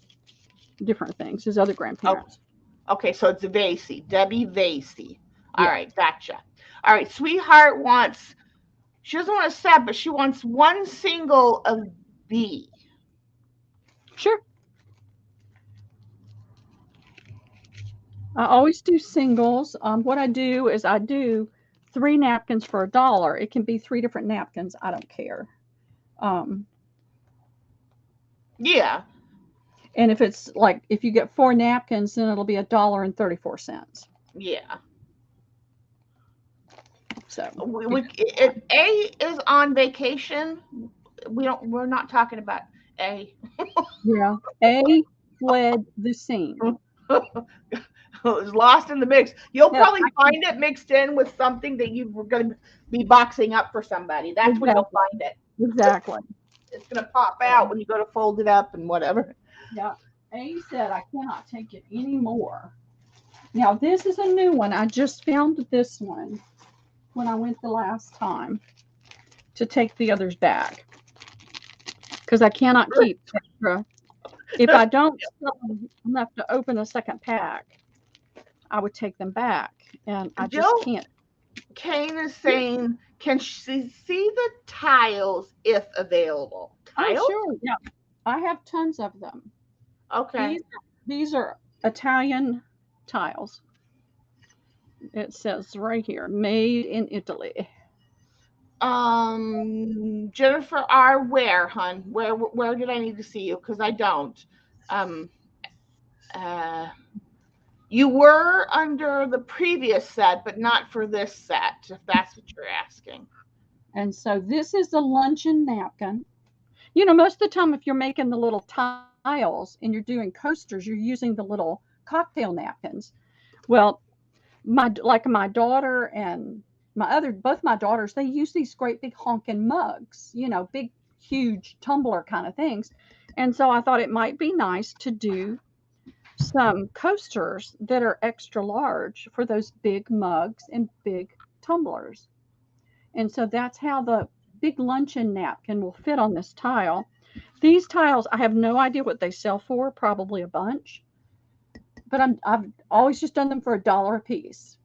different things, his other grandparents. Okay, so it's Vassy, Debbie Vassy. All right, gotcha. All right, Sweetheart wants, she doesn't want a set, but she wants one single of B. Sure. I always do singles. What I do is I do 3 napkins for $1. It can be 3 different napkins. I don't care. Um, Yeah. and if it's like if you get 4 napkins, then it'll be $1.34. Yeah. So If A is on vacation, we're not talking about A. yeah, A fled the scene. It's lost in the mix. You'll Yeah, probably find it mixed in with something that you were going to be boxing up for somebody. That's when you'll exactly, find it. exactly. It's going to pop out when you go to fold it up and whatever. Yeah, A said I cannot take it anymore. Now this is a new one. I just found this one when I went the last time to take the others back because I cannot keep extra. If I don't sell them enough to open a second pack, I would take them back, and I just Jill can't. Kane is saying, can she see the tiles if available? Oh, Tiles? sure. Yeah, I have tons of them. Okay. These are Italian tiles. It says right here, made in Italy. Jennifer R. Where, hon? Where did I need to see you? Because I don't. Um, uh, you were under the previous set, but not for this set, if that's what you're asking. And so this is the luncheon napkin. You know, most of the time, if you're making the little tiles and you're doing coasters, you're using the little cocktail napkins. Well, my daughter and both my daughters, they use these great big honking mugs, big, huge tumbler kind of things. And so I thought it might be nice to do some coasters that are extra large for those big mugs and big tumblers. And so that's how the big luncheon napkin will fit on this tile. These tiles, I have no idea what they sell for, probably a bunch, but I've always just done them for $1 a piece.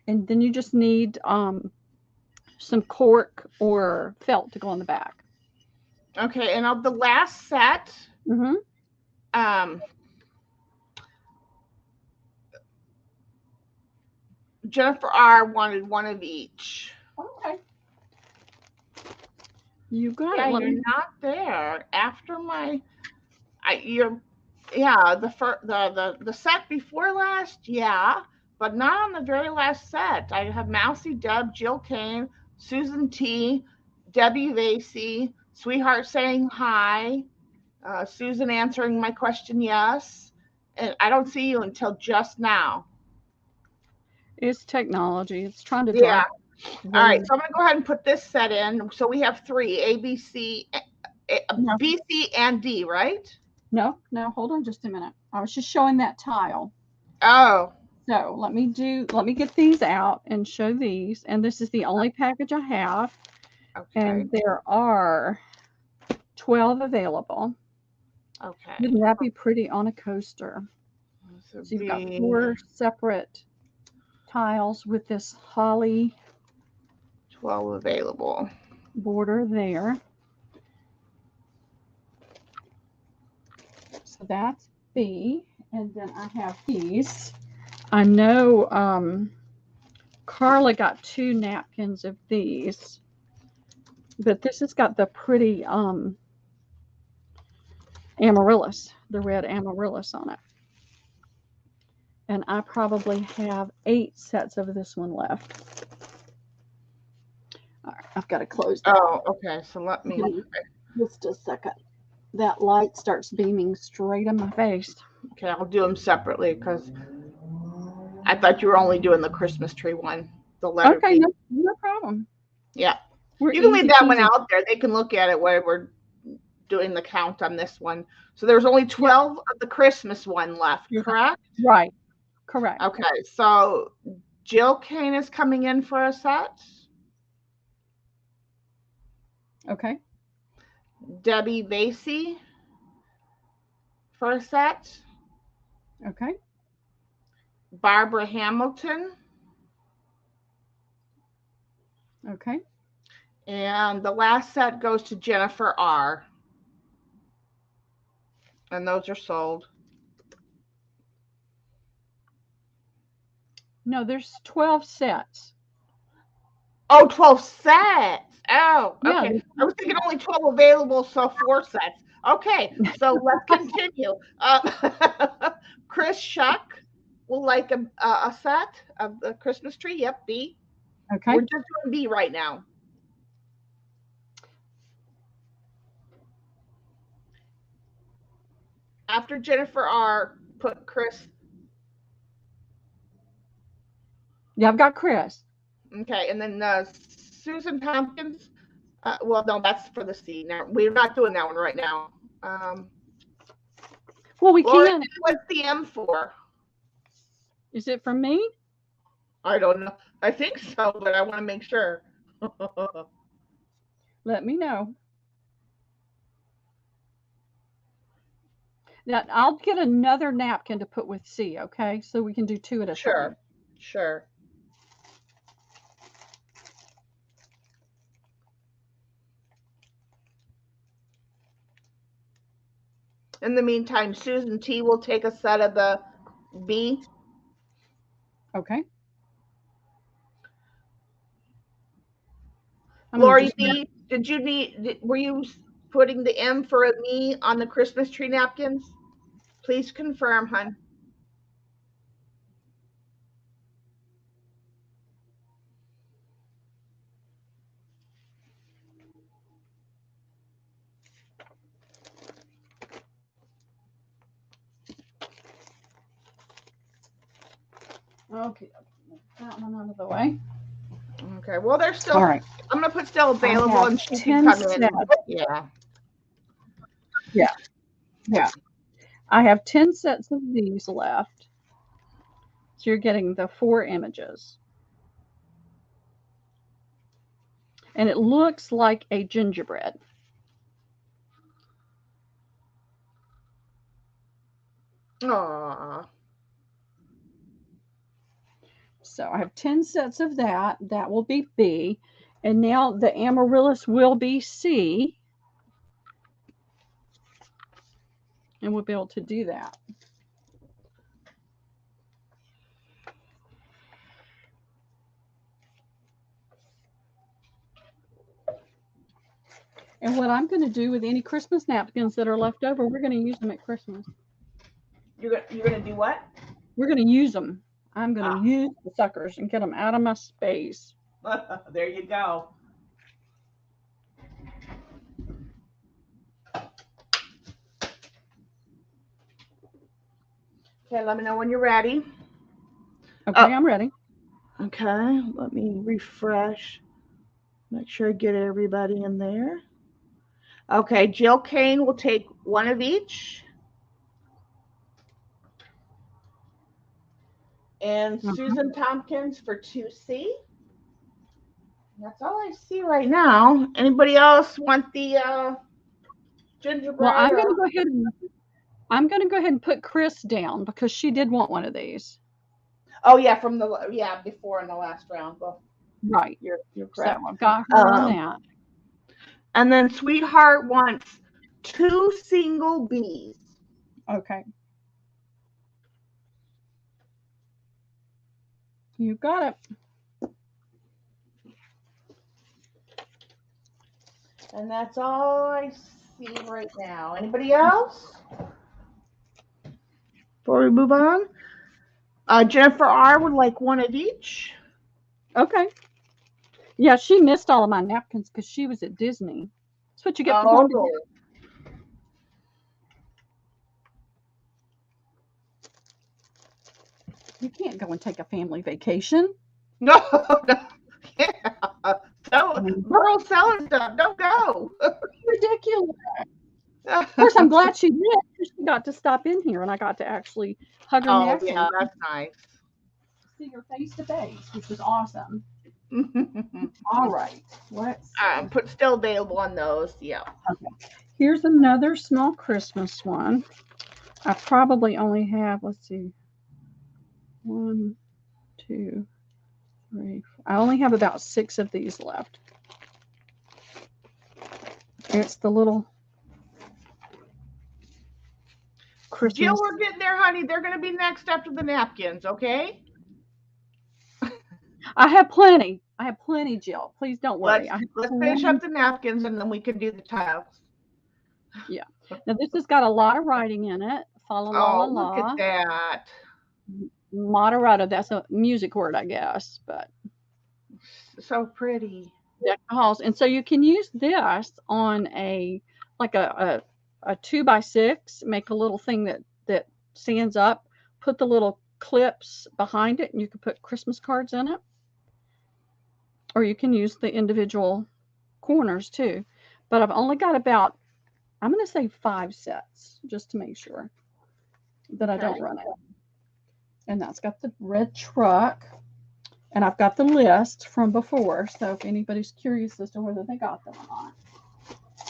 And then you just need some cork or felt to go on the back. Okay, and of the last set, Mm-hmm. Jennifer R. wanted one of each. Okay. You got Yeah, it. Let you're me. not there after my. You're, yeah, the set before last, yeah, but not on the very last set. I have Mousy Deb, Jill Kane, Susan T, Debbie Vasey, Sweetheart saying hi, Susan answering my question yes, and I don't see you until just now. It's technology. It's trying to Yeah. drive. All right, so I'm gonna go ahead and put this set in. So we have 3: A, B, C, No, B, C, and D, right? no, no. Hold on just a minute. I was just showing that tile. Oh. So let me get these out and show these. And this is the only package I have. Okay. And there are 12 available. Okay. Wouldn't that be pretty on a coaster? So you've got 4 separate tiles with this holly 12 available. border there. So that's B. And then I have these. I know Carla got 2 napkins of these. But this has got the pretty amaryllis, the red amaryllis on it. And I probably have 8 sets of this one left. All right, I've got to close that. Oh, okay. So let me. Just a second. That light starts beaming straight in my face. Okay, I'll do them separately because I thought you were only doing the Christmas tree one, the letter Okay, B. no problem. Yeah. We're You can leave that one peasy. out there. They can look at it while we're doing the count on this one. So there's only 12 of the Christmas one left, correct? Right. Correct. Okay, so Jill Kane is coming in for a set. Okay. Debbie Vasey for a set. Okay. Barbara Hamilton. Okay. And the last set goes to Jennifer R. And those are sold. No, there's 12 sets. Oh, 12 sets. Oh, Yeah. okay. I was thinking only 12 available, so 4 sets. Okay, so let's continue. Chris Shuck will like a set of the Christmas tree. Yep, B. Okay. We're just doing B right now. After Jennifer R, put Chris. Yeah, I've got Chris. Okay, and then Susan Tompkins. Well, no, that's for the C. Now we're not doing that one right now. Well, we Lori, can. what's the M for? Is it for me? I don't know. I think so, but I want to make sure. Let me know. Now, I'll get another napkin to put with C, okay? So we can do 2 at a time. Sure. In the meantime, Susan T will take a set of the B. Okay. Lori B, were you putting the M for a me on the Christmas tree napkins? Please confirm, hon. Okay. That one out of the way. Okay, well, they're still. All right. I'm going to put still available and she can come in. Yeah. I have 10 sets of these left. So you're getting the 4 images. And it looks like a gingerbread. Aww. So I have 10 sets of that. That will be B. And now the amaryllis will be C. And we'll be able to do that. And what I'm going to do with any Christmas napkins that are left over, we're going to use them at Christmas. You're going to do what? We're going to use them. I'm going to use the suckers and get them out of my space. There you go. Okay, let me know when you're ready. Okay, I'm ready. Okay, let me refresh. Make sure I get everybody in there. Okay, Jill Kane will take 1 of each. And Susan Tompkins for 2C. That's all I see right now. Anybody else want the gingerbread? Well, I'm going to go ahead and put Chris down because she did want one of these. Oh yeah, before in the last round. Well, right. You're correct. So I've got her on that. And then Sweetheart wants 2 single B's. Okay. You got it. And that's all I see right now. Anybody else? Before we move on, Jennifer R would like 1 of each. Okay. Yeah, she missed all of my napkins because she was at Disney. That's what you get for going to Disney. You can't go and take a family vacation. No. Yeah. Girl selling stuff. Don't go. Ridiculous. Of course, I'm glad she did because she got to stop in here and I got to actually hug her neck. Yeah, that's nice. See her face to face, which was awesome. All right. Let's put still available on those. Yeah. Okay. Here's another small Christmas one. I probably only have, let's see, 1, 2, 3. I only have about 6 of these left. It's the little Christmas. Jill, we're getting there, honey. They're going to be next after the napkins, okay? I have plenty. I have plenty, Jill. Please don't worry. Let's I have let's finish plenty. up the napkins and then we can do the tiles. Yeah. Now this has got a lot of writing in it. Fa la la la Oh, look at la. that. Moderato. That's a music word, I guess. But So pretty. deck the halls, and so you can use this on a like a 2x6. Make a little thing that stands up. Put the little clips behind it, and you can put Christmas cards in it, or you can use the individual corners too. But I've only got about, I'm going to say 5 sets just to make sure that I Okay. don't run out. And that's got the red truck. And I've got the list from before. So if anybody's curious as to whether they got them or not.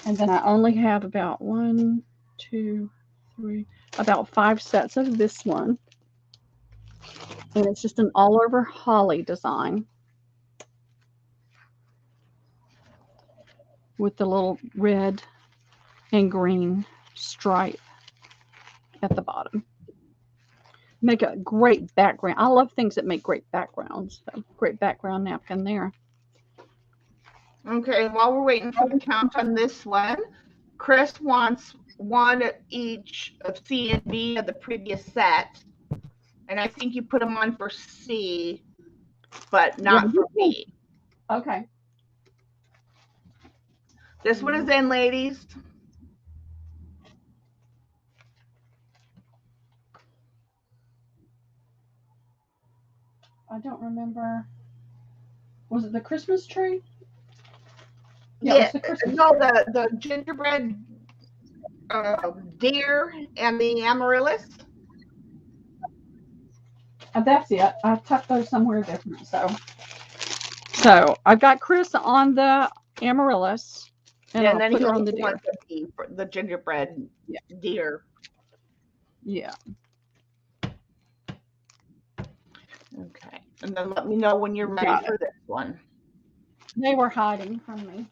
And then I only have about 1, 2, 3, about 5 sets of this one. And it's just an all over holly design with the little red and green stripe at the bottom. Make a great background. I love things that make great backgrounds. So great background napkin there. Okay, while we're waiting for the count on this one, Chris wants one of each of C and B of the previous set. And I think you put them on for C, but not for B. Okay. This one is in, ladies. I don't remember. Was it the Christmas tree? Yeah, it was the Christmas no, tree. the gingerbread deer and the amaryllis. That's it. I tucked those somewhere different. So I've got Chris on the amaryllis, and And I'll then put he her on also the deer. wants the gingerbread deer. Yeah. Okay. And then let me know when you're ready for this one. They were hiding from me.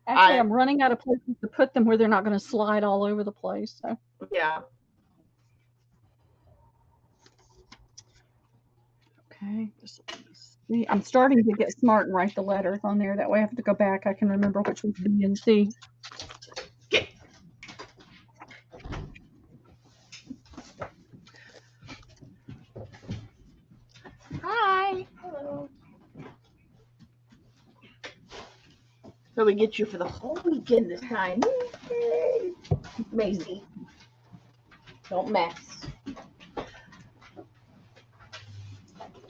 Actually, I'm running out of places to put them where they're not going to slide all over the place. So. Yeah. Okay. See, I'm starting to get smart and write the letters on there. That way I have to go back. I can remember which was B and C. Hi. Hello. So we get you for the whole weekend this time. Yay. Maisie. Don't mess.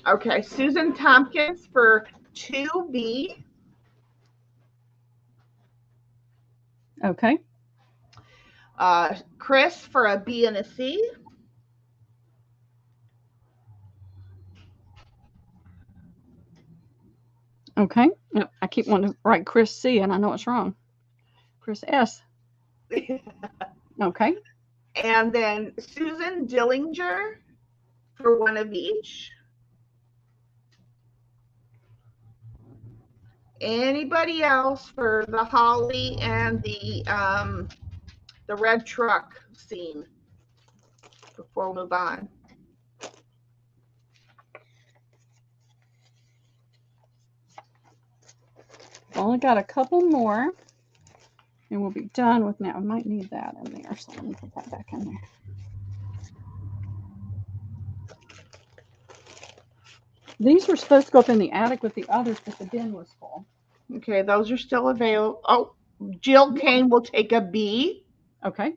Okay, Susan Tompkins for 2B. Okay. Chris for a B and a C. Okay. I keep wanting to write Chris C, and I know it's wrong. Chris S. Okay. And then Susan Dillinger for one of each. Anybody else for the holly and the red truck scene before we move on? Only got a couple more, and we'll be done with now. I might need that in there, so let me put that back in there. These were supposed to go up in the attic with the others, but the bin was full. Okay, those are still available. Oh, Jill Kane will take a B. Okay.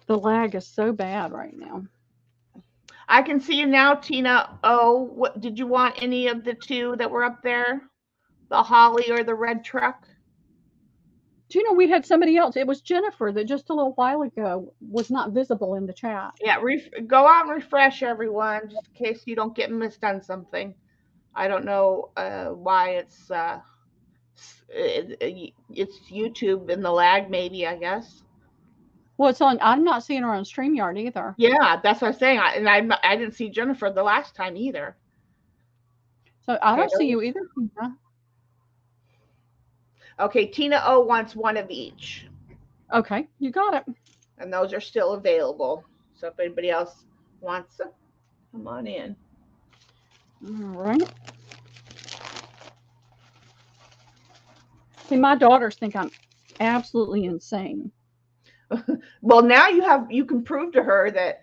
The lag is so bad right now. I can see you now, Tina. Oh, what did you want any of the two that were up there? The holly or the red truck? Do you know we had somebody else? It was Jennifer that just a little while ago was not visible in the chat. Yeah, go out and refresh everyone just in case you don't get missed on something. I don't know why it's YouTube and the lag, maybe, I guess. Well, it's on. I'm not seeing her on StreamYard either. Yeah, that's what I'm saying. I didn't see Jennifer the last time either. So I don't see you either. Okay, Tina O wants one of each. Okay, you got it. And those are still available. So if anybody else wants to, come on in. All right. See, my daughters think I'm absolutely insane. Well, now you can prove to her that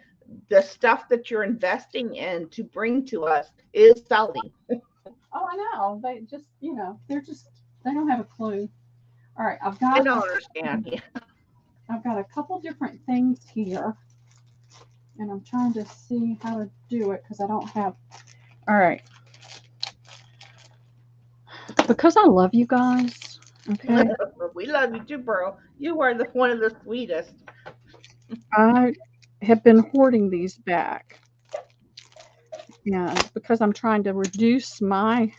the stuff that you're investing in to bring to us is selling. Oh, I know. They just, they don't have a clue. All right, I don't understand. Yeah. I've got a couple different things here, and I'm trying to see how to do it because I don't have. All right, because I love you guys. Okay, We love you too, Pearl. You are one of the sweetest. I have been hoarding these back. Yeah, because I'm trying to reduce my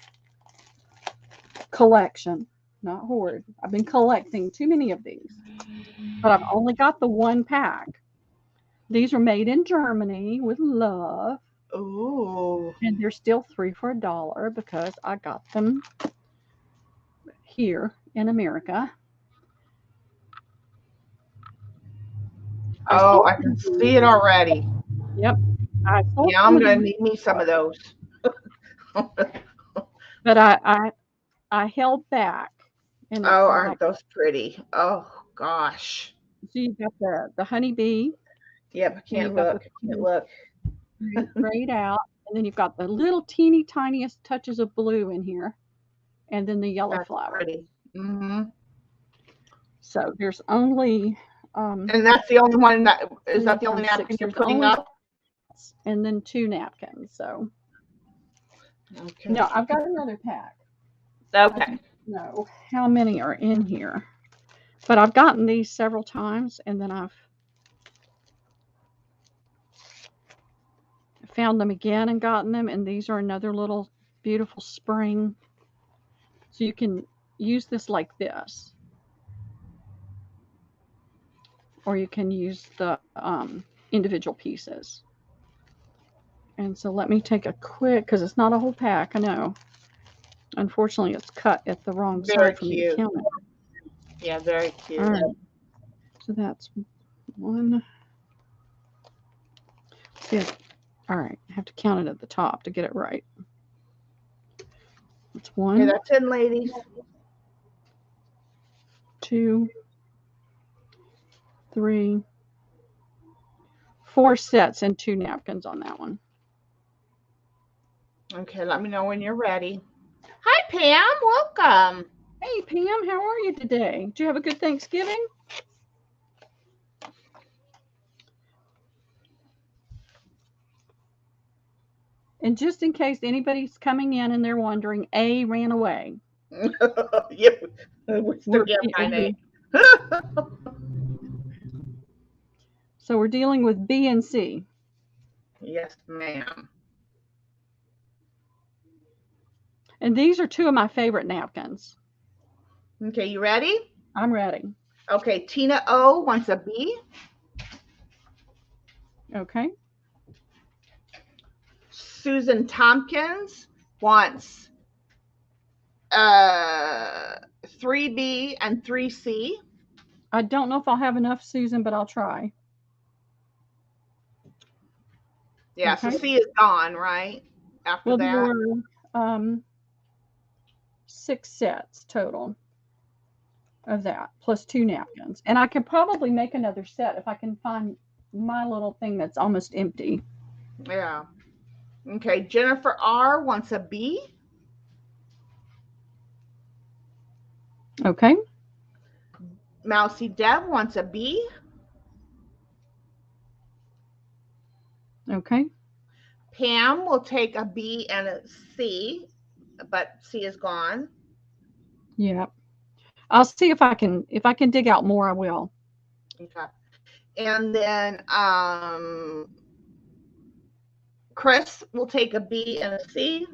collection, not hoard. I've been collecting too many of these, but I've only got the one pack. These are made in Germany with love, Oh. and they're still 3 for $1 because I got them here in America. I Oh, sold I can some. see it already. Yep, I sold Yeah, some I'm of gonna these, need me some of those. but I held back, and Oh, they're aren't like, those pretty? Oh gosh. so you've got the honeybee, Yep, I and can't you've got the look. I can't look. grayed out, and then you've got the little teeny tiniest touches of blue in here, and then the yellow That's flower. pretty. Hmm. So there's only And that's the only one that is that 3 the only times 6. napkin you're There's putting only up? and then 2 napkins. So Okay. no, I've got another pack. I Okay. don't know how many are in here, but I've gotten these several times, and then I've found them again and gotten them, and these are another little beautiful spring. So you can use this like this, or you can use the individual pieces. And so let me take a quick, because it's not a whole pack, I know. Unfortunately, it's cut at the wrong Very side for me to cute. count it. Yeah, very All cute. right, so that's one. See, all right, I have to count it at the top to get it right. It's Okay, one, that's in, ladies. 2, 3, 4 sets and 2 napkins on that one. Okay, let me know when you're ready. Hi, Pam. Welcome. Hey, Pam, how are you today? Did you have a good Thanksgiving? And just in case anybody's coming in and they're wondering, A ran away. Yep, we still get my name. So we're dealing with B and C. Yes, ma'am. And these are 2 of my favorite napkins. Okay, you ready? I'm ready. Okay, Tina O wants a B. Okay. Susan Tompkins wants 3B and 3C. I don't know if I'll have enough, Susan, but I'll try. Yeah, Okay. so C is gone, right? After Well, there that. were 6 sets total of that, plus 2 napkins. And I could probably make another set if I can find my little thing that's almost empty. Yeah. Okay, Jennifer R wants a B. Okay. Mousy Deb wants a B. Okay. Pam will take a B and a C, but C is gone. Yeah. I'll see if I can dig out more, I will. Okay. And then Chris will take a B and a C.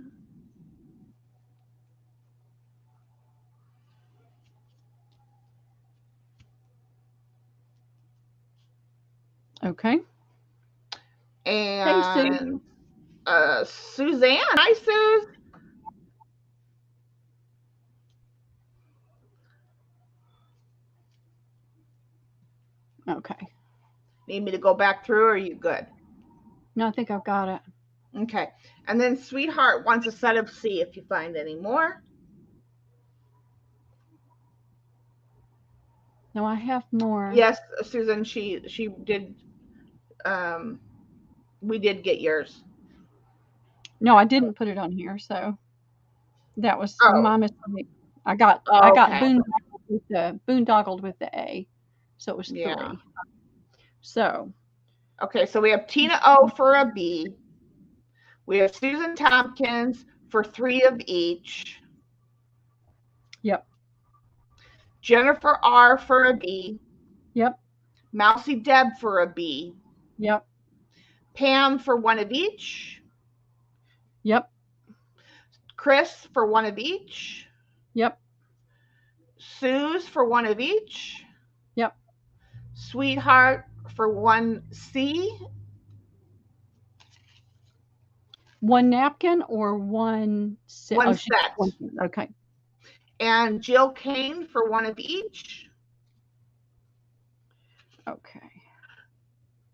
Okay. Hey, Sue. And Suzanne. Hi, Suze. Okay. Need me to go back through, or are you good? No, I think I've got it. Okay. And then Sweetheart wants a set of C if you find any more. No, I have more. Yes, Susan, she did. We did get yours. No, I didn't put it on here, so that was Oh, my mistake. I got okay. boondoggled with the A, so it was Yeah. 3. So Okay, so we have Tina O for a B. We have Susan Tompkins for 3 of each. yep, Jennifer R for a B. yep, Mousy Deb for a B. yep, Pam for 1 of each. yep, Chris for 1 of each. yep, Suze for 1 of each. yep. Sweetheart for 1 C. 1 napkin or 1 set? 1 Oh, set. Okay. And Jill Kane for 1 of each. Okay.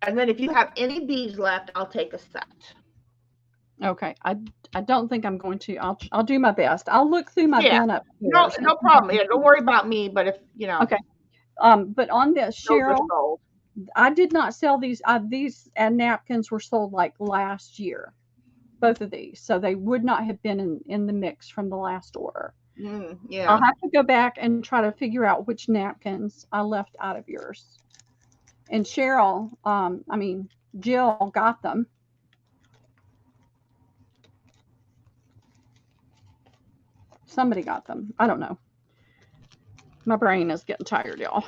And then if you have any B's left, I'll take a set. Okay. I don't think I'm going to. I'll do my best. I'll look through my bin upstairs. No problem. Yeah, don't worry about me, but if, you know. Okay. But on this, Cheryl, I did not sell these. These napkins were sold like last year, both of these, so they would not have been in the mix from the last order. Yeah. I'll have to go back and try to figure out which napkins I left out of yours. And Cheryl, Jill got them. Somebody got them. I don't know. My brain is getting tired, y'all.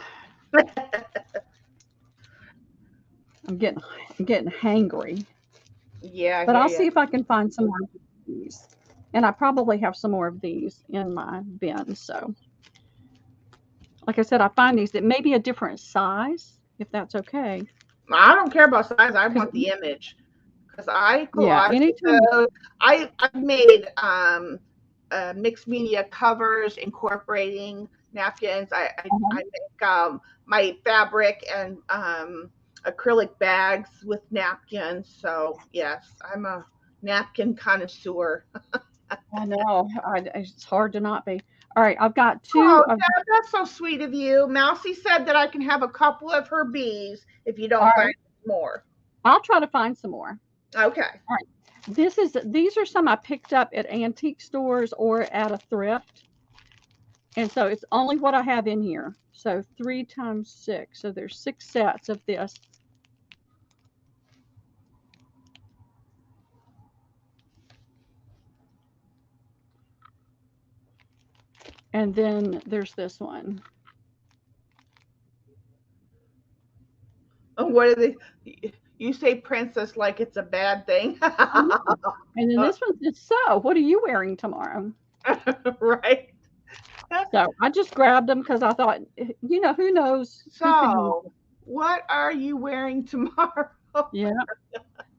I'm getting hangry. Yeah. But I'll see if I can find some more of these. And I probably have some more of these in my bin. So, like I said, I find these that may be a different size, if that's okay. I don't care about size. I want the image. Because I collage. Yeah, I've made mixed media covers incorporating napkins. I make my fabric and acrylic bags with napkins. So yes, I'm a napkin connoisseur. I know. It's hard to not be. All right, I've got 2. Oh, Deb, that's so sweet of you. Mousy said that I can have a couple of her bees if you don't find more. I'll try to find some more. Okay. All right. These are some I picked up at antique stores or at a thrift. And so it's only what I have in here. So 3 times 6. So there's 6 sets of this. And then there's this one. What are they? You say princess like it's a bad thing. And then this one says, so what are you wearing tomorrow? Right. So I just grabbed them because I thought, who knows? So what are you wearing tomorrow? Yeah.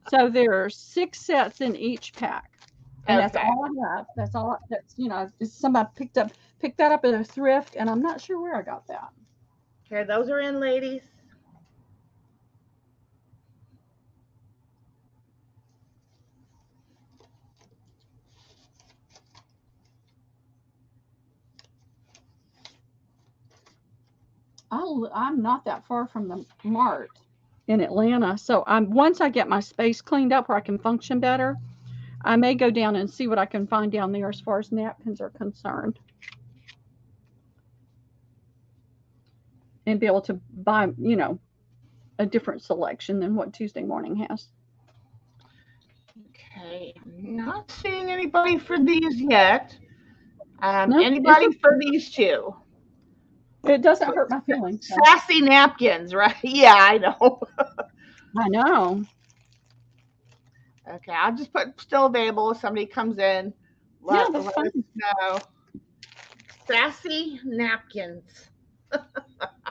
So there are 6 sets in each pack. And that's all I have. That's all. Somebody picked that up at a thrift, and I'm not sure where I got that. Okay, those are in, ladies. I'm not that far from the mart in Atlanta, so once I get my space cleaned up where I can function better, I may go down and see what I can find down there as far as napkins are concerned, and be able to buy, a different selection than what Tuesday Morning has. Okay, I'm not seeing anybody for these yet. No, anybody for these 2? It doesn't hurt my feelings. So. Sassy napkins, right? Yeah, I know. I know. Okay, I'll just put still available if somebody comes in. Let us know. Sassy napkins.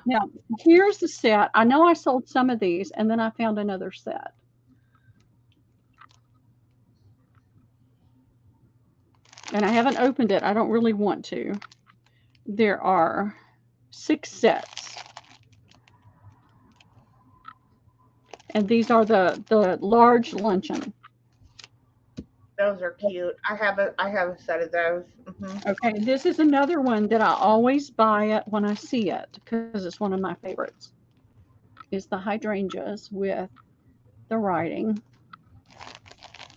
Now, here's the set. I know I sold some of these, and then I found another set. And I haven't opened it. I don't really want to. There are 6 sets. And these are the large luncheon. Those are cute. I have a set of those. Okay, this is another one that I always buy it when I see it because it's one of my favorites. Is the hydrangeas with the writing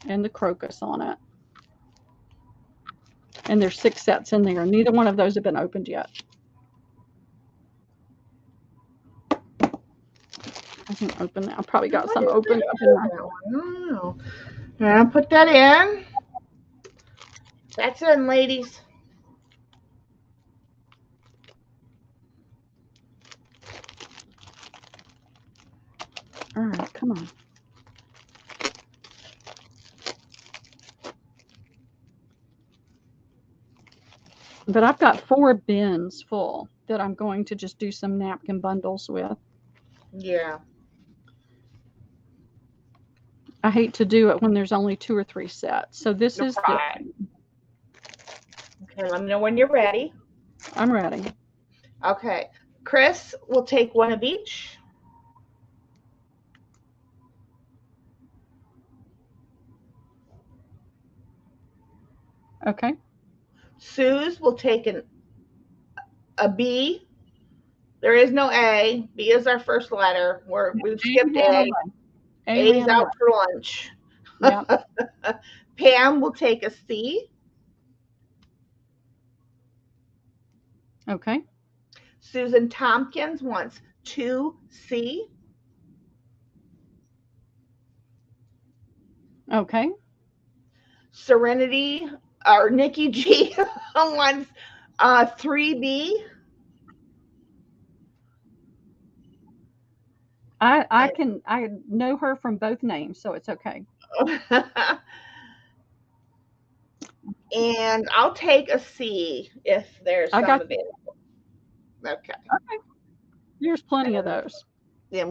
and the crocus on it. And there's 6 sets in there. Neither one of those have been opened yet. I can open that. I probably got some opened up in my. Oh. I'll put that in. That's in, ladies. All right, come on. But I've got 4 bins full that I'm going to just do some napkin bundles with. Yeah. I hate to do it when there's only 2 or 3 sets. So this is the. Okay, let me know when you're ready. I'm ready. Okay. Chris will take one of each. Okay. Suze will take a B. There is no A. B is our first letter. We've skipped A. A is out for lunch. Yeah. Pam will take a C. Okay. Susan Tompkins wants 2C. Okay. Serenity or Nikki G wants 3B. I know her from both names, so it's okay. And I'll take a C if there's some available. Okay. There's plenty of those. Yeah,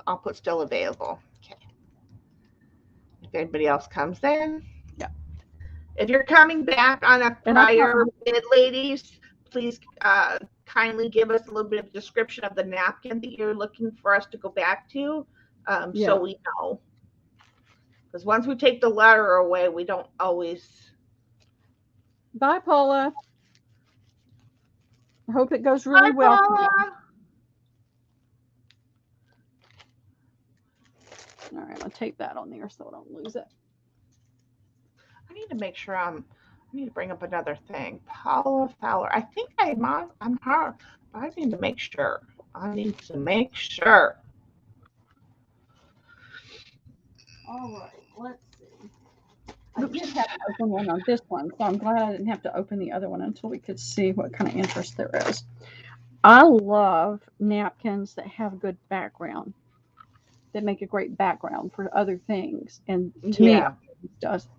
I'll put still available. Okay. If anybody else comes in. Yeah. If you're coming back on a prior bid, ladies, please kindly give us a little bit of description of the napkin that you're looking for us to go back to, so we know. Because once we take the letter away, we don't always. Bye, Paula. I hope it goes really well for you. All right, I'll tape that on there so I don't lose it. I need to make sure I need to bring up another thing. Paula Fowler. I think I'm her. I need to make sure. All right, let's see. I did have to open one on this one, so I'm glad I didn't have to open the other one until we could see what kind of interest there is. I love napkins that have good background, that make a great background for other things. And to me, it does.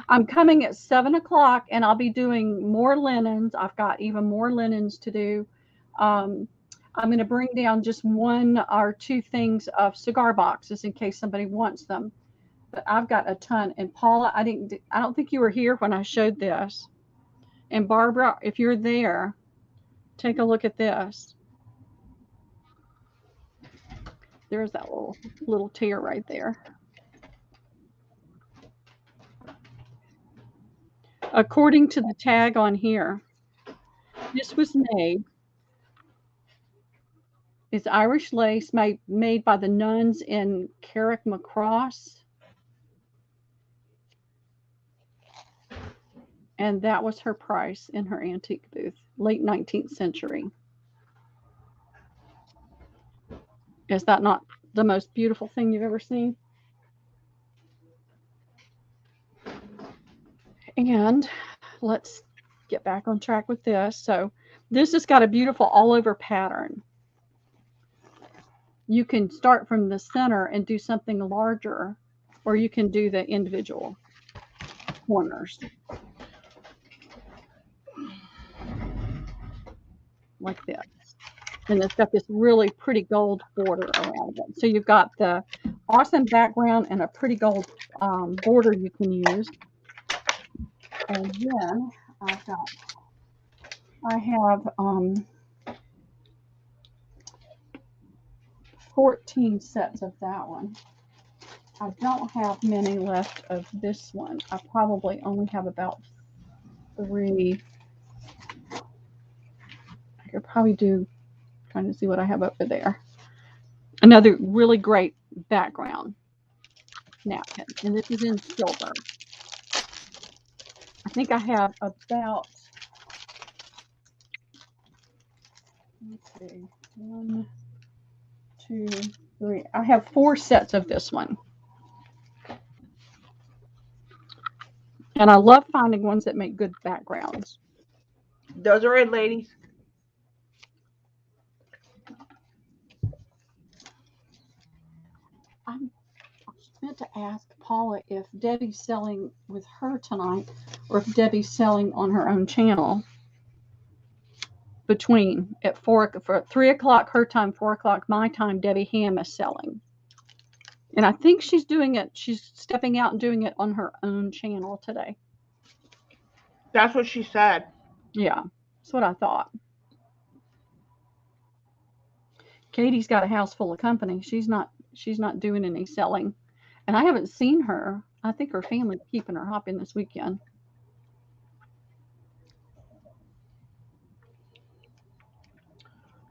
I'm coming at 7 o'clock, and I'll be doing more linens. I've got even more linens to do. I'm going to bring down just 1 or 2 things of cigar boxes in case somebody wants them. But I've got a ton. And Paula, I don't think you were here when I showed this. And Barbara, if you're there, take a look at this. There's that little tear right there. According to the tag on here, this was made. It's Irish lace made by the nuns in Carrickmacross. And that was her price in her antique booth, late 19th century. Is that not the most beautiful thing you've ever seen? And let's get back on track with this. So this has got a beautiful all over pattern. You can start from the center and do something larger, or you can do the individual corners. Like this. And it's got this really pretty gold border around it. So you've got the awesome background and a pretty gold border you can use. And then I have 14 sets of that one. I don't have many left of this one. I probably only have about 3. I could probably do, trying to see what I have over there. Another really great background napkin, and this is in silver. I think I have about, let's see, 1, 2, 3. I have 4 sets of this one. And I love finding ones that make good backgrounds. Those are it, ladies. I meant to ask Paula if Debbie's selling with her tonight or if Debbie's selling on her own channel between at 3 o'clock her time, 4 o'clock my time. Debbie Ham is selling. And I think she's doing it. She's stepping out and doing it on her own channel today. That's what she said. Yeah, that's what I thought. Katie's got a house full of company. She's not doing any selling. And I haven't seen her. I think her family's keeping her hopping this weekend.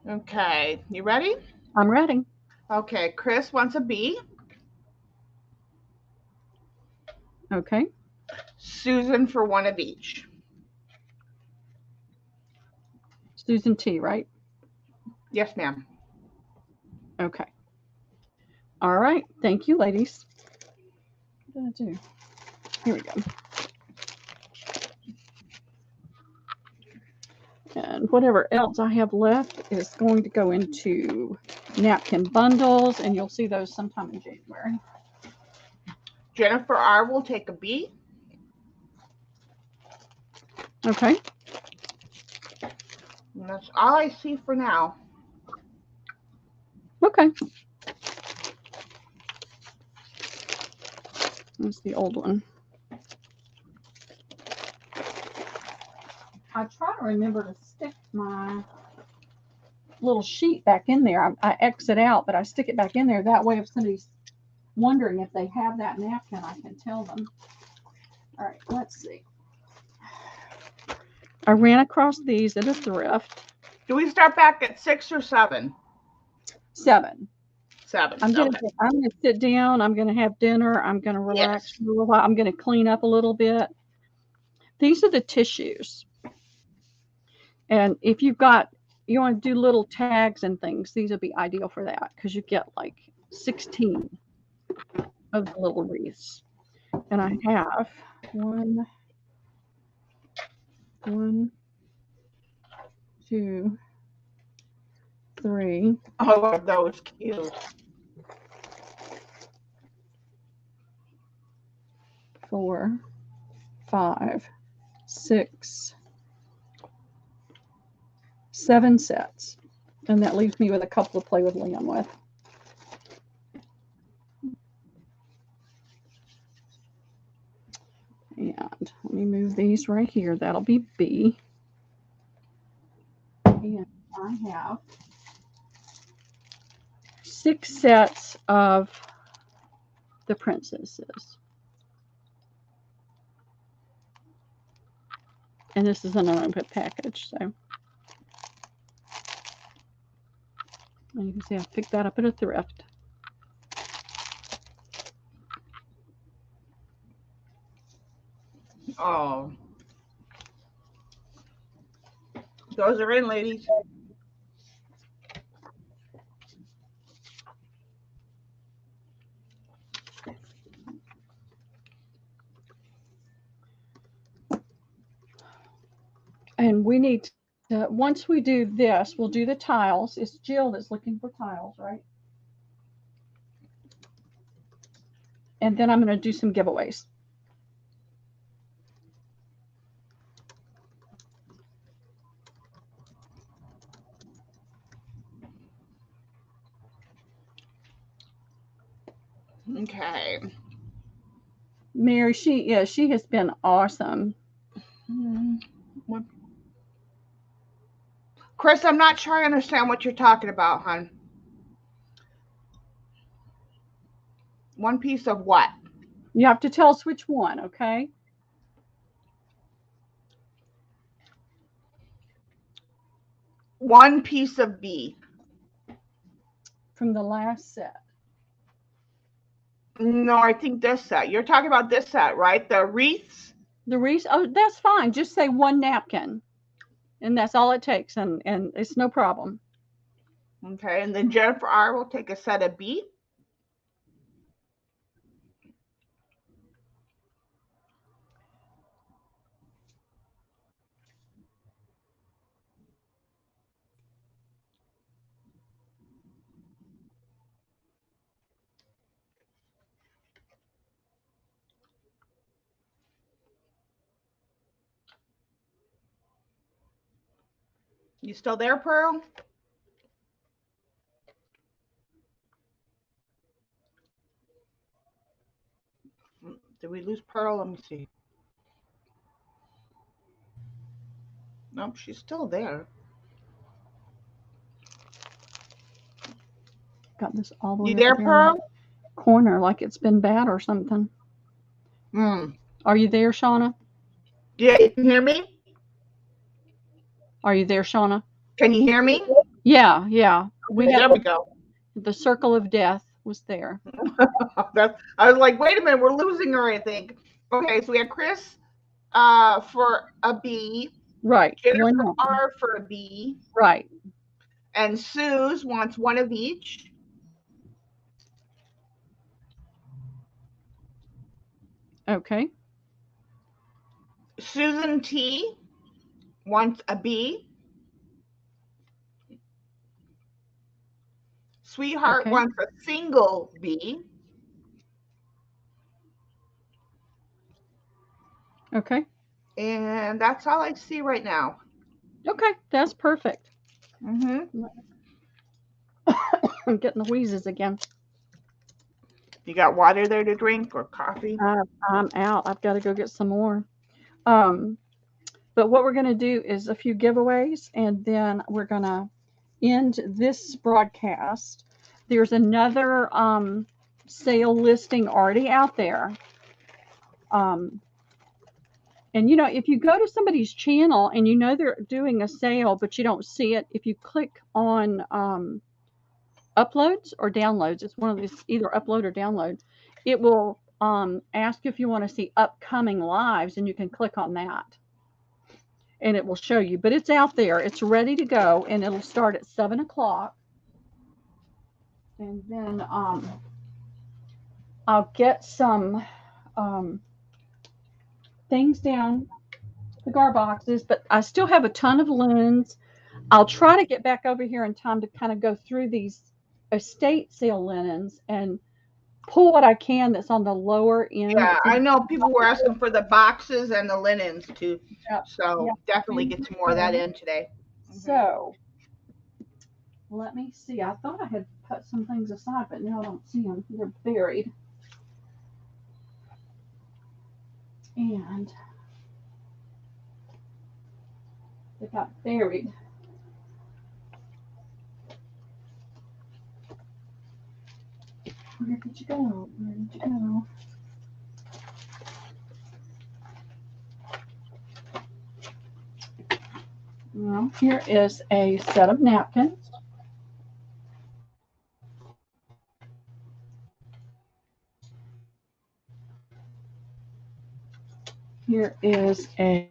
Okay, you ready? I'm ready. Okay, Chris wants a B. Okay. Susan for one of each. Susan T, right? Yes, ma'am. Okay. All right. Thank you, ladies. What did I do? Here we go. And whatever else I have left is going to go into napkin bundles, and you'll see those sometime in January. Jennifer R will take a B. Okay. And that's all I see for now. Okay. That's the old one. I try to remember to stick my little sheet back in there. I exit out, but I stick it back in there. That way, if somebody's wondering if they have that napkin, I can tell them. All right, let's see. I ran across these at a thrift. Do we start back at 6 or 7? 7. 7. I'm gonna sit down. I'm gonna have dinner. I'm gonna relax for a little while. I'm gonna clean up a little bit. These are the tissues. And if you want to do little tags and things, these would be ideal for that because you get like 16 of the little wreaths. And I have 1, 2, 3. Oh, that was cute. 4, 5, 6, 7 sets. And that leaves me with a couple to play with Liam with. And let me move these right here. That'll be B. And I have 6 sets of the princesses. And this is an unopened package, so. And you can see I picked that up at a thrift. Oh. Those are in, ladies. And we need to, once we do this, we'll do the tiles. It's Jill that's looking for tiles, right? And then I'm going to do some giveaways. Okay. Mary, she has been awesome. Chris, I'm not sure I understand what you're talking about, hon. 1 piece of what? You have to tell us which one, okay? One piece of B. From the last set. No, I think this set. You're talking about this set, right? The wreaths? The wreath, oh, that's fine. Just say 1 napkin. And that's all it takes, and it's no problem. Okay, and then Jennifer R. will take a set of B. You still there, Pearl? Did we lose Pearl? Let me see. Nope, she's still there. Got this all the way You there, over here in Pearl? the corner like it's been bad or something. Are you there, Shauna? Yeah, you can hear me? Are you there, Shauna? Can you hear me? Yeah. Okay, there we go. The circle of death was there. I was like, wait a minute, we're losing her, I think. Okay, so we have Chris for a B. Right. Jennifer R for a B. Right. And Suze wants 1 of each. Okay. Susan T wants a B. Sweetheart wants a single B. Okay. And that's all I see right now. Okay, that's perfect. Mm-hmm. I'm getting the wheezes again. You got water there to drink or coffee? I'm out. I've got to go get some more. But what we're going to do is a few giveaways, and then we're going to end this broadcast. There's another sale listing already out there. And, you know, if you go to somebody's channel and you know they're doing a sale, but you don't see it, if you click on uploads or downloads, it's one of these, either upload or download, it will ask if you want to see upcoming lives, and you can click on that. And it will show you. But it's out there. It's ready to go, and it'll start at 7 o'clock. And then I'll get some things down, cigar boxes, but I still have a ton of linens. I'll try to get back over here in time to kind of go through these estate sale linens and pull what I can that's on the lower end. Yeah, I know people were asking for the boxes and the linens too. Yep. So definitely get some more of that in today. So let me see. I thought I had put some things aside, but now I don't see them. They're buried. And they got buried. Where did you go? Where did you go? Well, here is a set of napkins. Here is a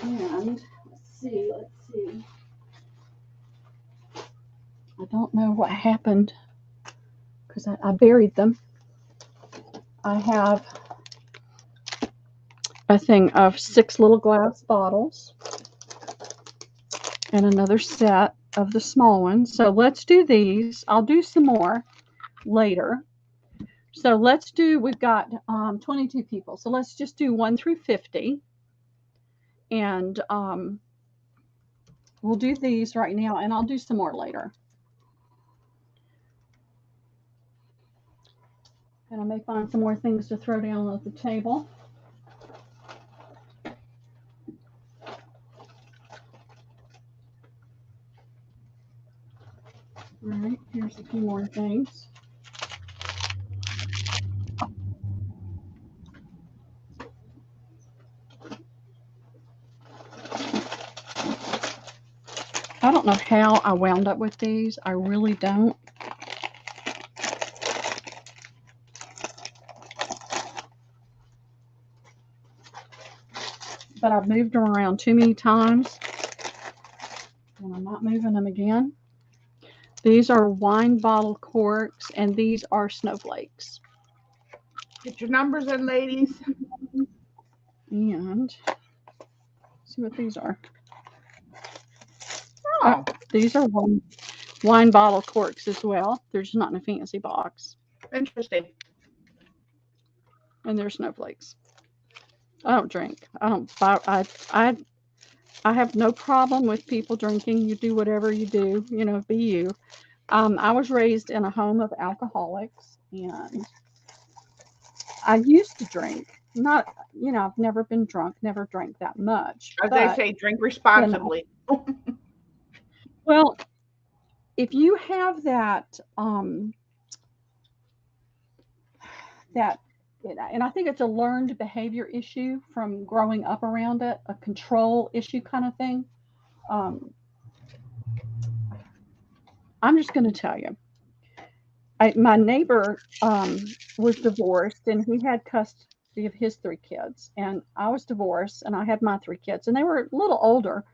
and let's see. I don't know what happened because I buried them. I have a thing of 6 little glass bottles and another set of the small ones. So let's do these. I'll do some more later. So let's do, we've got 22 people. So let's just do 1 through 50. And we'll do these right now, and I'll do some more later. And I may find some more things to throw down at the table. All right, here's a few more things. I don't know how I wound up with these. I really don't. But I've moved them around too many times. And I'm not moving them again. These are wine bottle corks, and these are snowflakes. Get your numbers in, ladies. And see what these are. Oh, These are wine bottle corks as well. They're just not in a fancy box. interesting. And they're snowflakes. I don't drink. I don't. I have no problem with people drinking. You do whatever you do. You know, be you. I was raised in a home of alcoholics, and I used to drink. Not, I've never been drunk. Never drank that much. As But they say, drink you know, responsibly. well, if you have that and I think it's a learned behavior issue from growing up around it, a control issue kind of thing. Um, I'm just going to tell you, my neighbor was divorced and he had custody of his 3 kids, and I was divorced and I had my 3 kids, and they were a little older,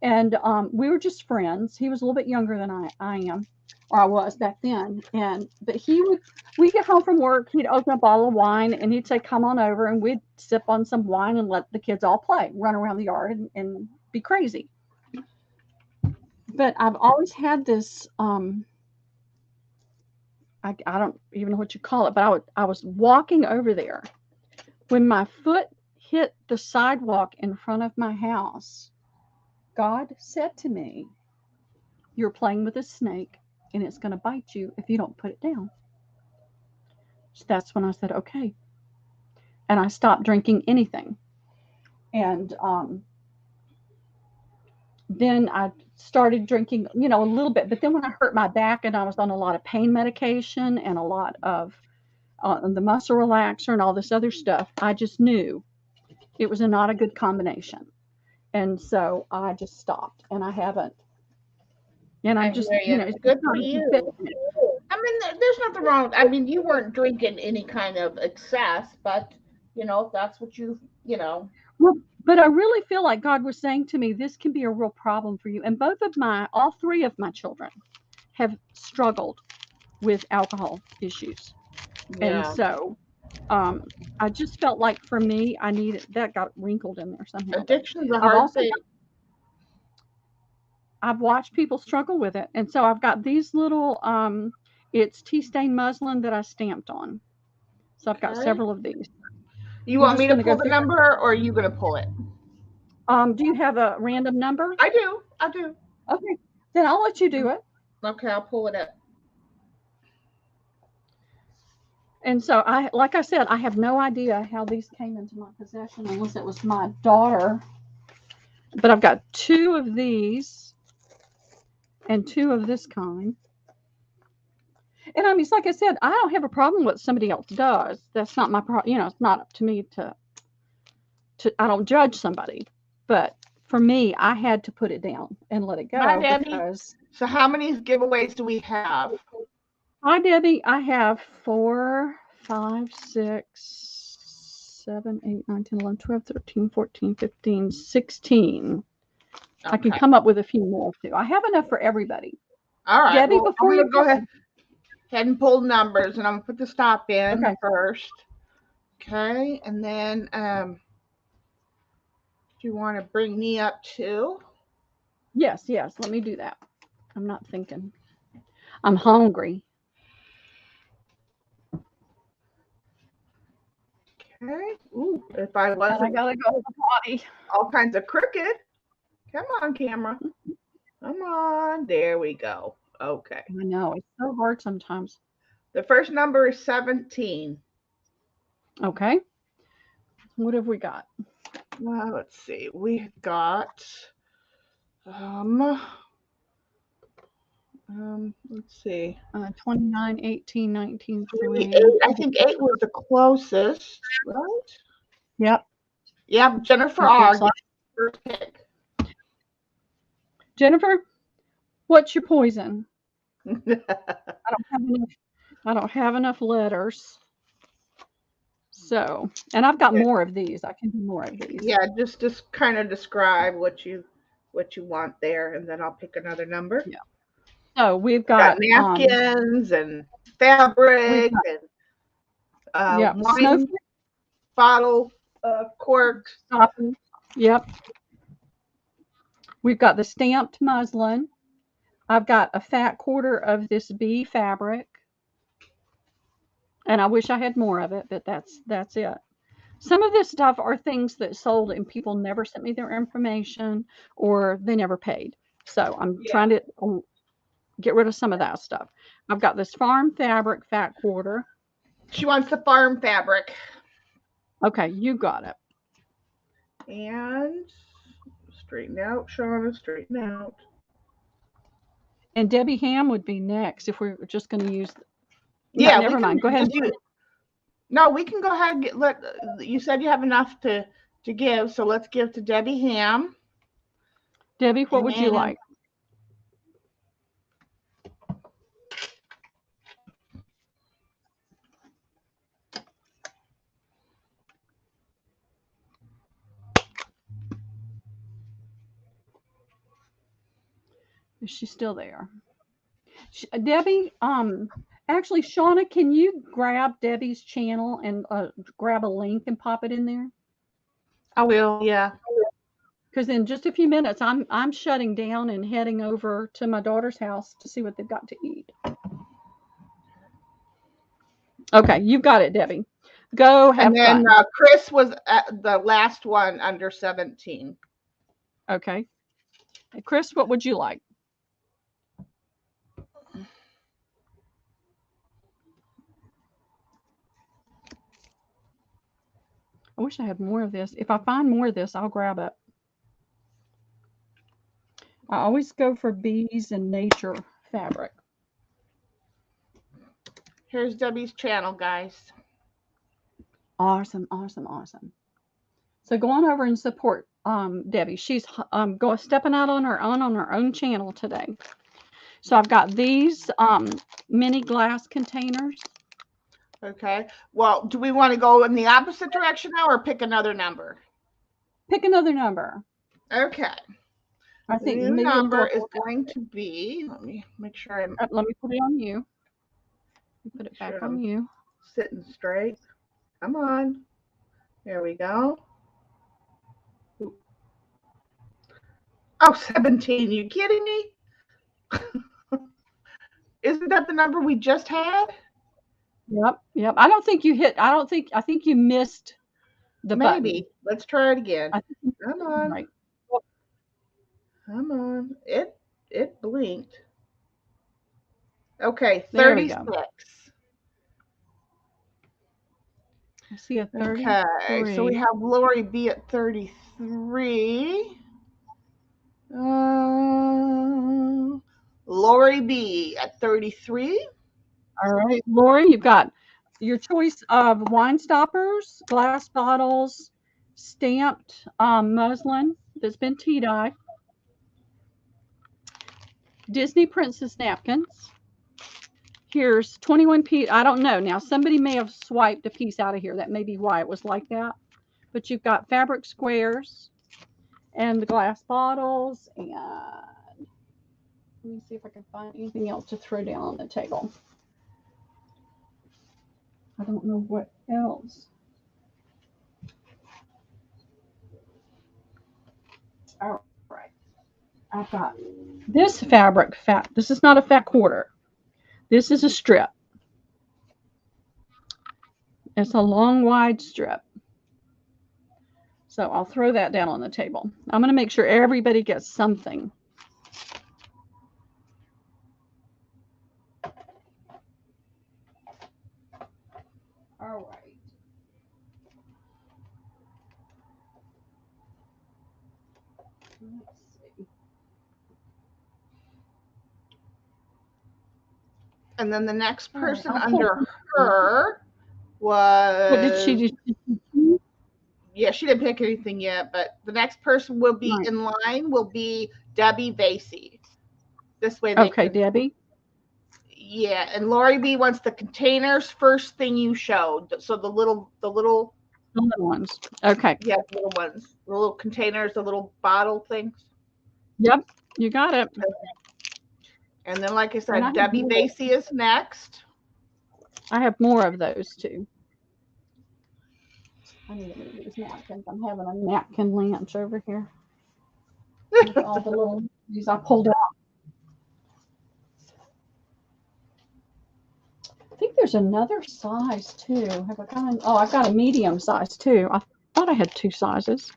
and we were just friends. He was a little bit younger than I am, or I was back then. But we get home from work, he'd open a bottle of wine and he'd say, "Come on over," and we'd sip on some wine and let the kids all play, run around the yard and be crazy. But I've always had this. I don't even know what you call it, but I was walking over there when my foot hit the sidewalk in front of my house. God said to me, "You're playing with a snake and it's going to bite you if you don't put it down." So that's when I said, okay. And I stopped drinking anything. And then I started drinking, a little bit. But then when I hurt my back and I was on a lot of pain medication and a lot of the muscle relaxer and all this other stuff, I just knew it was not a good combination. And so I just stopped, and I haven't. And I I'm just, hear you. it's Good for not a good you. fit. I mean, there's nothing wrong. I mean, you weren't drinking any kind of excess, but that's what Well, but I really feel like God was saying to me, this can be a real problem for you. And all 3 of my children have struggled with alcohol issues. And Yeah. so um, I just felt like for me, I needed that got wrinkled in there somehow. But Addiction's a I've hard also thing. I've watched people struggle with it. And so I've got these little, it's tea stain muslin that I stamped on. So I've got Okay. several of these. You We're want me just to going to pull go the through. number or are you going to pull it? Do you have a random number? I do. I do. Okay. Then I'll let you do it. Okay, I'll pull it up. And so like I said, I have no idea how these came into my possession unless it was my daughter. But I've got 2 of these and 2 of this kind. And I mean, it's like I said, I don't have a problem with what somebody else does. That's not my problem. It's not up to me I don't judge somebody. But for me, I had to put it down and let it Bye, go Debbie. because. So how many giveaways do we have? Hi, Debbie. I have 4, 5, 6, 7, 8, 9, 10, 11, 12, 13, 14, 15, 16. Okay. I can come up with a few more too. I have enough for everybody. All right. Debbie, Well, before I'm you going to go ahead and pull numbers, and I'm going to put the stop in first. Okay. And then do you want to bring me up too? Yes. Let me do that. I'm not thinking. I'm hungry. Okay. Ooh, if I wasn't. I gotta go to the potty. All kinds of crooked. Come on, camera. Come on. There we go. Okay. I know. It's so hard sometimes. The first number is 17. Okay. What have we got? Well, let's see. We've got Let's see. 29, 18, 19, 3, 3. 8. I think 8 was the closest, right? Yep. Yep, Jennifer It R. looks like. First pick. Jennifer, what's your poison? I don't have enough letters. So, and I've got Yeah, more of these. I can do more of these. yeah, just kind of describe what you want there, and then I'll pick another number. Yeah. So we've Got got napkins and we've fabric got yeah, wine snowflake bottle corks. stopper. Yep. We've got the stamped muslin. I've got a fat quarter of this bee fabric. And I wish I had more of it, but that's it. Some of this stuff are things that sold and people never sent me their information or they never paid. So I'm Yeah. trying to get rid of some of that stuff. I've got this farm fabric fat quarter. She wants the farm fabric. Okay, you got it. And straighten out, Shauna, straighten out. And Debbie Ham would be next if we're just going to use. No, Yeah, never mind. Go ahead. No, we can go ahead and you said you have enough to give, so let's give to Debbie Ham. Debbie, what would you like? Is she still there? Debbie, actually, Shauna, can you grab Debbie's channel and grab a link and pop it in there? I will, yeah. Because in just a few minutes, I'm shutting down and heading over to my daughter's house to see what they've got to eat. Okay, you've got it, Debbie. Go have and then fun. Chris was the last one under 17. Okay. Hey, Chris, what would you like? I wish I had more of this. If I find more of this, I'll grab it. I always go for bees and nature fabric. Here's Debbie's channel, guys. Awesome, awesome, awesome. So go on over and support Debbie. She's stepping out on her own channel today. So I've got these mini glass containers. Okay. Well, do we want to go in the opposite direction now or pick another number? Pick another number. Okay. I think the new maybe number is going to be, let me make sure I'm let me put it on you. Put it back on you. Sitting straight. Come on. There we go. Oh, 17. You kidding me? Isn't that the number we just had? Yep. I think you missed the button. Maybe. Let's try it again. Come on. Right. Come on. It blinked. Okay, 36. I see a 33. Okay, so we have Lori B at 33. Lori B at 33. All right, Lori, you've got your choice of wine stoppers, glass bottles, stamped muslin that's been tea dyed, Disney princess napkins. Here's 21 piece. I don't know. Now, somebody may have swiped a piece out of here. That may be why it was like that. But you've got fabric squares and the glass bottles. And let me see if I can find anything else to throw down on the table. I don't know what else. All right. I've got this fabric fat. This is not a fat quarter. This is a strip. It's a long, wide strip. So I'll throw that down on the table. I'm going to make sure everybody gets something. All right. Let's see. And then the next All right, person I'll pull. under her What did she was, do? yeah, she didn't pick anything yet, but the next person will be Right. in line will be Debbie Vasey. This way they Okay, can, Debbie. yeah. And Lori B wants the containers first thing you showed. So the little, The little ones. Okay. yeah, the little ones, the little containers, the little bottle things. Yep, you got it. And then, like I And said, I have Debbie more. Vasey is next. I have more of those too. I need to move these napkins. I'm having a napkin lunch over here. With all the little these I pulled out. I think there's another size too. Have I got oh, I've got a medium size too. I thought I had 2 sizes.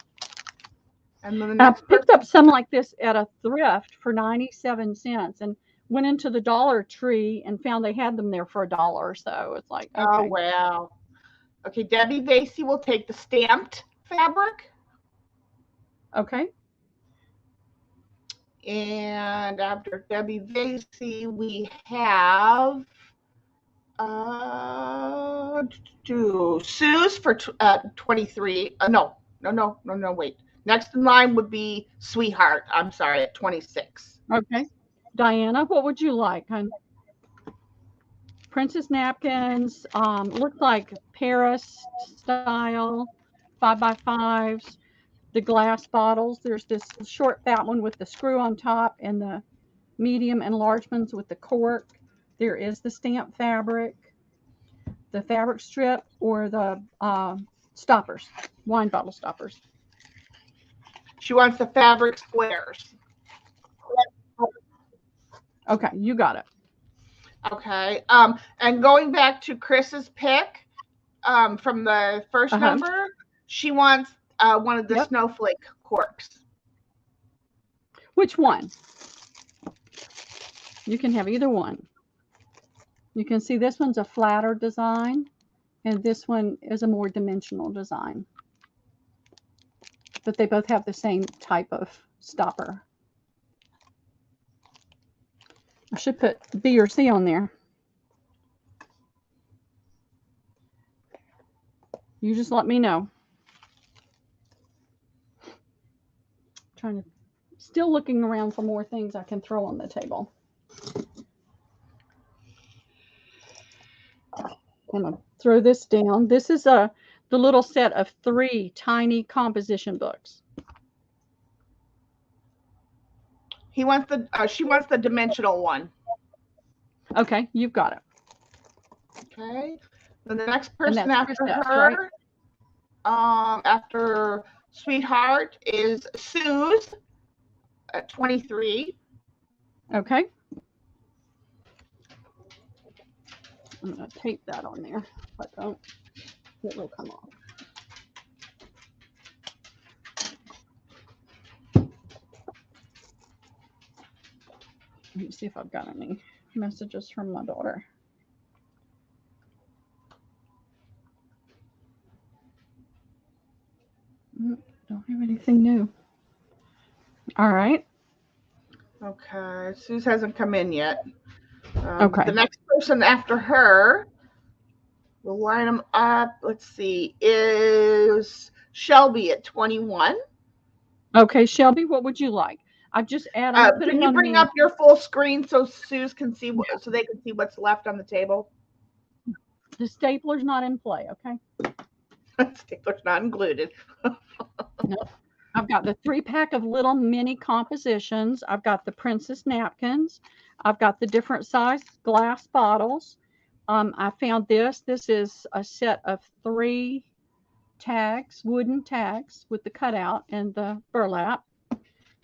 And then the And I next picked up some like this at a thrift for 97 cents and went into the Dollar Tree and found they had them there for $1. So it's like, okay. Oh, wow. Okay, Debbie Vasey will take the stamped fabric. Okay. And after Debbie Vasey, we have Sue's for 23. No, wait. Next in line would be Sweetheart. I'm sorry, at 26. Okay. Diana, what would you like? Princess napkins, look like Paris style, 5x5s. The glass bottles. There's this short fat one with the screw on top and the medium enlargements with the cork. There is the stamped fabric, the fabric strip, or the stoppers, wine bottle stoppers. She wants the fabric squares. Okay, you got it. Okay. And going back to Chris's pick from the first number, she wants one of the snowflake corks. Which one? You can have either one. You can see this one's a flatter design, and this one is a more dimensional design. But they both have the same type of stopper. I should put B or C on there. You just let me know. Still looking around for more things I can throw on the table. I'm gonna throw this down. This is the little set of 3 tiny composition books. He wants the she wants the dimensional one. Okay, you've got it. Okay. Then the next person after her, right? After Sweetheart is Sue's at 23. Okay. I'm going to tape that on there, but don't, it will come off. Let me see if I've got any messages from my daughter. Don't have anything new. All right. Okay. Sue's hasn't come in yet. Okay. The next person after her, we'll line them up. Let's see, is Shelby at 21. Okay, Shelby, what would you like? I've just added. Can you bring up your full screen so Sue's can see so they can see what's left on the table? The stapler's not in play, okay? Stapler's not included. No. I've got the 3-pack of little mini compositions. I've got the princess napkins. I've got the different size glass bottles. I found this. This is a set of 3 tags, wooden tags with the cutout and the burlap.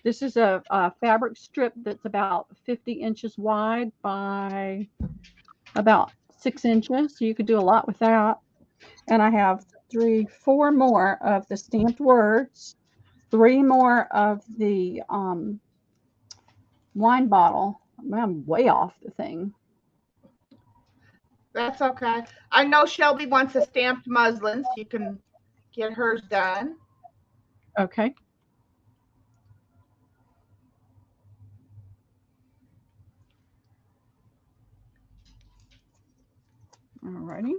This is a fabric strip that's about 50 inches wide by about 6 inches. So you could do a lot with that. And I have 4 more of the stamped words, 3 more of the wine bottle. I'm way off the thing. That's okay. I know Shelby wants a stamped muslin, so you can get hers done. Okay. Alrighty.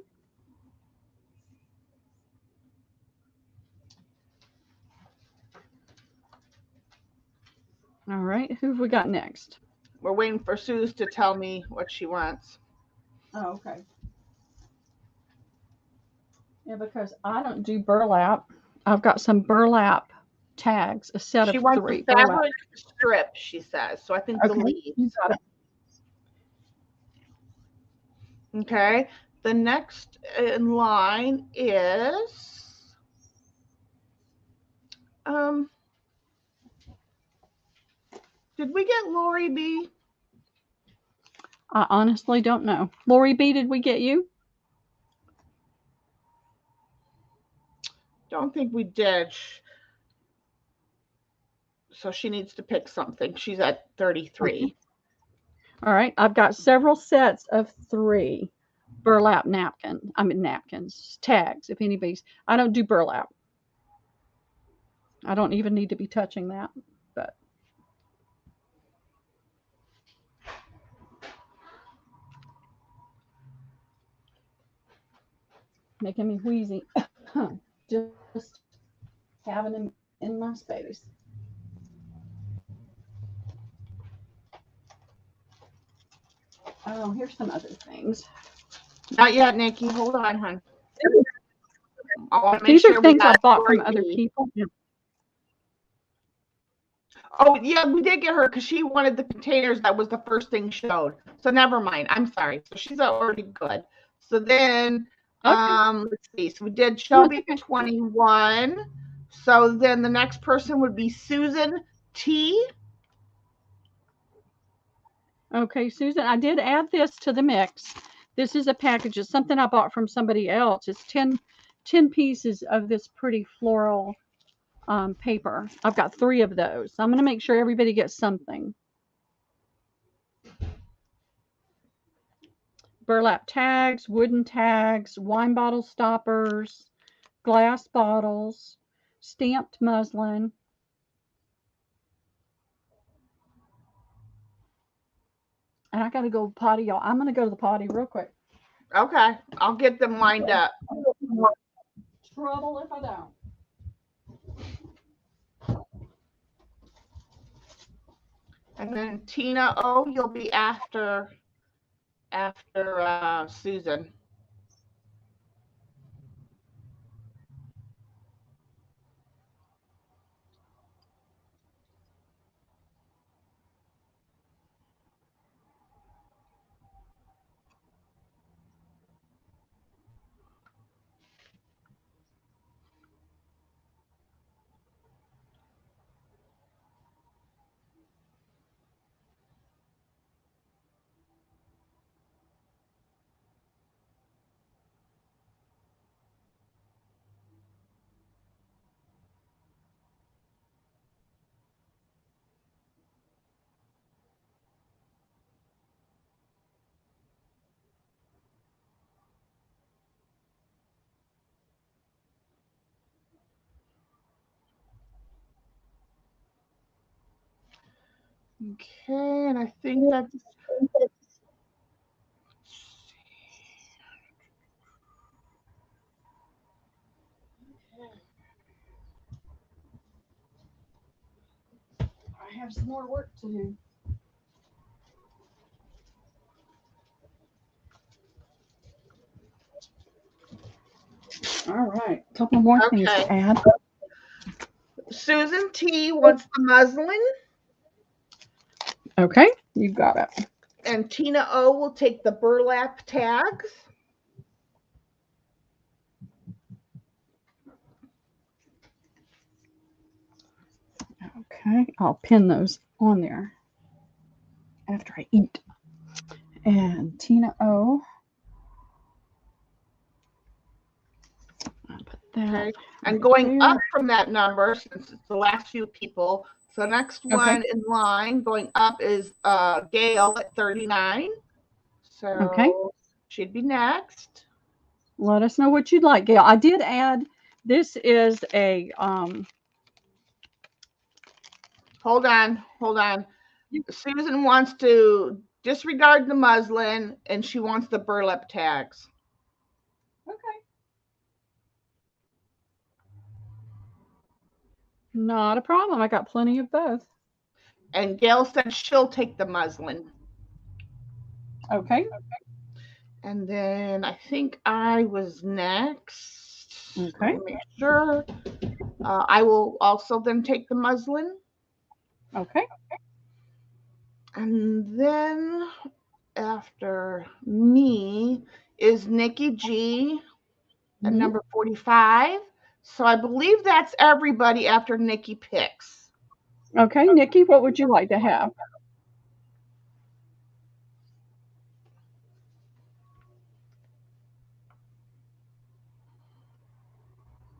All right. Who have we got next? We're waiting for Suze to tell me what she wants. Oh, okay. Yeah, because I don't do burlap. I've got some burlap tags, a set She of wants the 3 burlap. fabric strip, she says. So I think the Okay, you leaves. got it. Okay. The next in line is did we get Lori B? I honestly don't know. Lori B, did we get you? Don't think we did. So she needs to pick something. She's at 33. Okay. All right. I've got several sets of 3 burlap napkins, tags, if anybody's. I don't do burlap. I don't even need to be touching that, but. Making me wheezy. Just having them in my space. Oh, here's some other things. Not yet, Nikki. Hold on, hon. I want to make These sure are things I bought Lori from other B. people. Oh, yeah, we did get her because she wanted the containers. That was the first thing showed. So never mind. I'm sorry. So she's already good. So then, let's see. So we did Shelby 21. So then the next person would be Susan T. Okay, Susan, I did add this to the mix. This is a package. It's something I bought from somebody else. It's 10 pieces of this pretty floral paper. I've got 3 of those. I'm going to make sure everybody gets something. Burlap tags, wooden tags, wine bottle stoppers, glass bottles, stamped muslin. And I got to go potty, y'all. I'm going to go to the potty real quick. Okay, I'll get them lined up. Trouble if I don't. And then Tina O, you'll be after Susan. Okay, and I think that's. I have some more work to do. All right, a couple more things to add. Susan T wants the muslin. Okay, you got it. And Tina O will take the burlap tags. Okay, I'll pin those on there after I eat. And Tina O. I'll put that. Okay. And going up from that number, since it's the last few people, so the next one in line going up is Gail at 39. So she'd be next. Let us know what you'd like, Gail. I did add, this is a hold on. Susan wants to disregard the muslin and she wants the burlap tags. Not a problem. I got plenty of both. And Gail said she'll take the muslin. Okay. And then I think I was next. Okay. Let me make sure. I will also then take the muslin. Okay. And then after me is Nikki G at number 45. So I believe that's everybody after Nikki picks. Okay, Nikki, what would you like to have?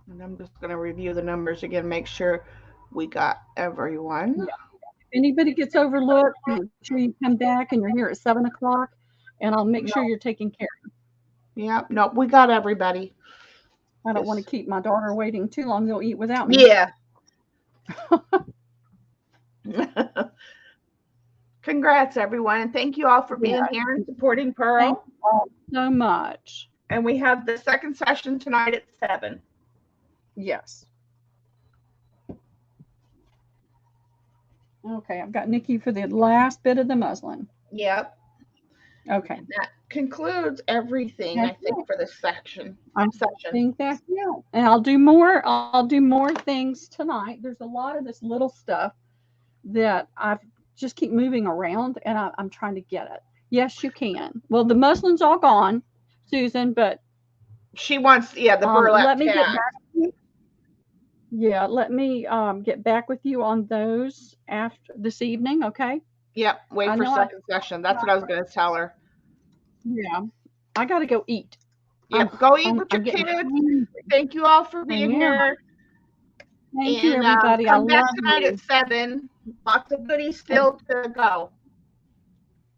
And I'm just going to review the numbers again, make sure we got everyone. Yeah. If anybody gets overlooked, make sure you come back and you're here at 7 o'clock, and I'll make sure you're taken care of. Yeah, no, we got everybody. I don't want to keep my daughter waiting too long. You'll eat without me. Yeah. Congrats, everyone. And thank you all for being here and supporting Pearl. Thank you all so much. And we have the second session tonight at 7. Yes. Okay, I've got Nikki for the last bit of the muslin. Yep. Okay. And that concludes everything, I think, for this section. I think that's it. And I'll do more things tonight. There's a lot of this little stuff that I just keep moving around, and I'm trying to get it. Yes, you can. Well, the muslin's all gone, Susan, but she wants, the burlap let me tag. get back to you. Yeah, let me get back with you on those after this evening, okay? Yep, wait for second session. That's what I was going to tell her. Yeah, I got to go eat. Yep, go eat with your kids. Thank you all for being here. Thank you, everybody. Come back tonight at 7. Lots of goodies still to go.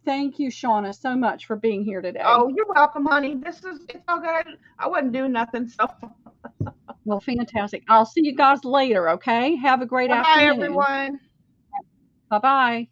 Thank you, Shauna, so much for being here today. Oh, you're welcome, honey. It's all good. I wasn't doing nothing, so. Well, fantastic. I'll see you guys later, okay? Have a great afternoon. Bye, everyone. Bye-bye.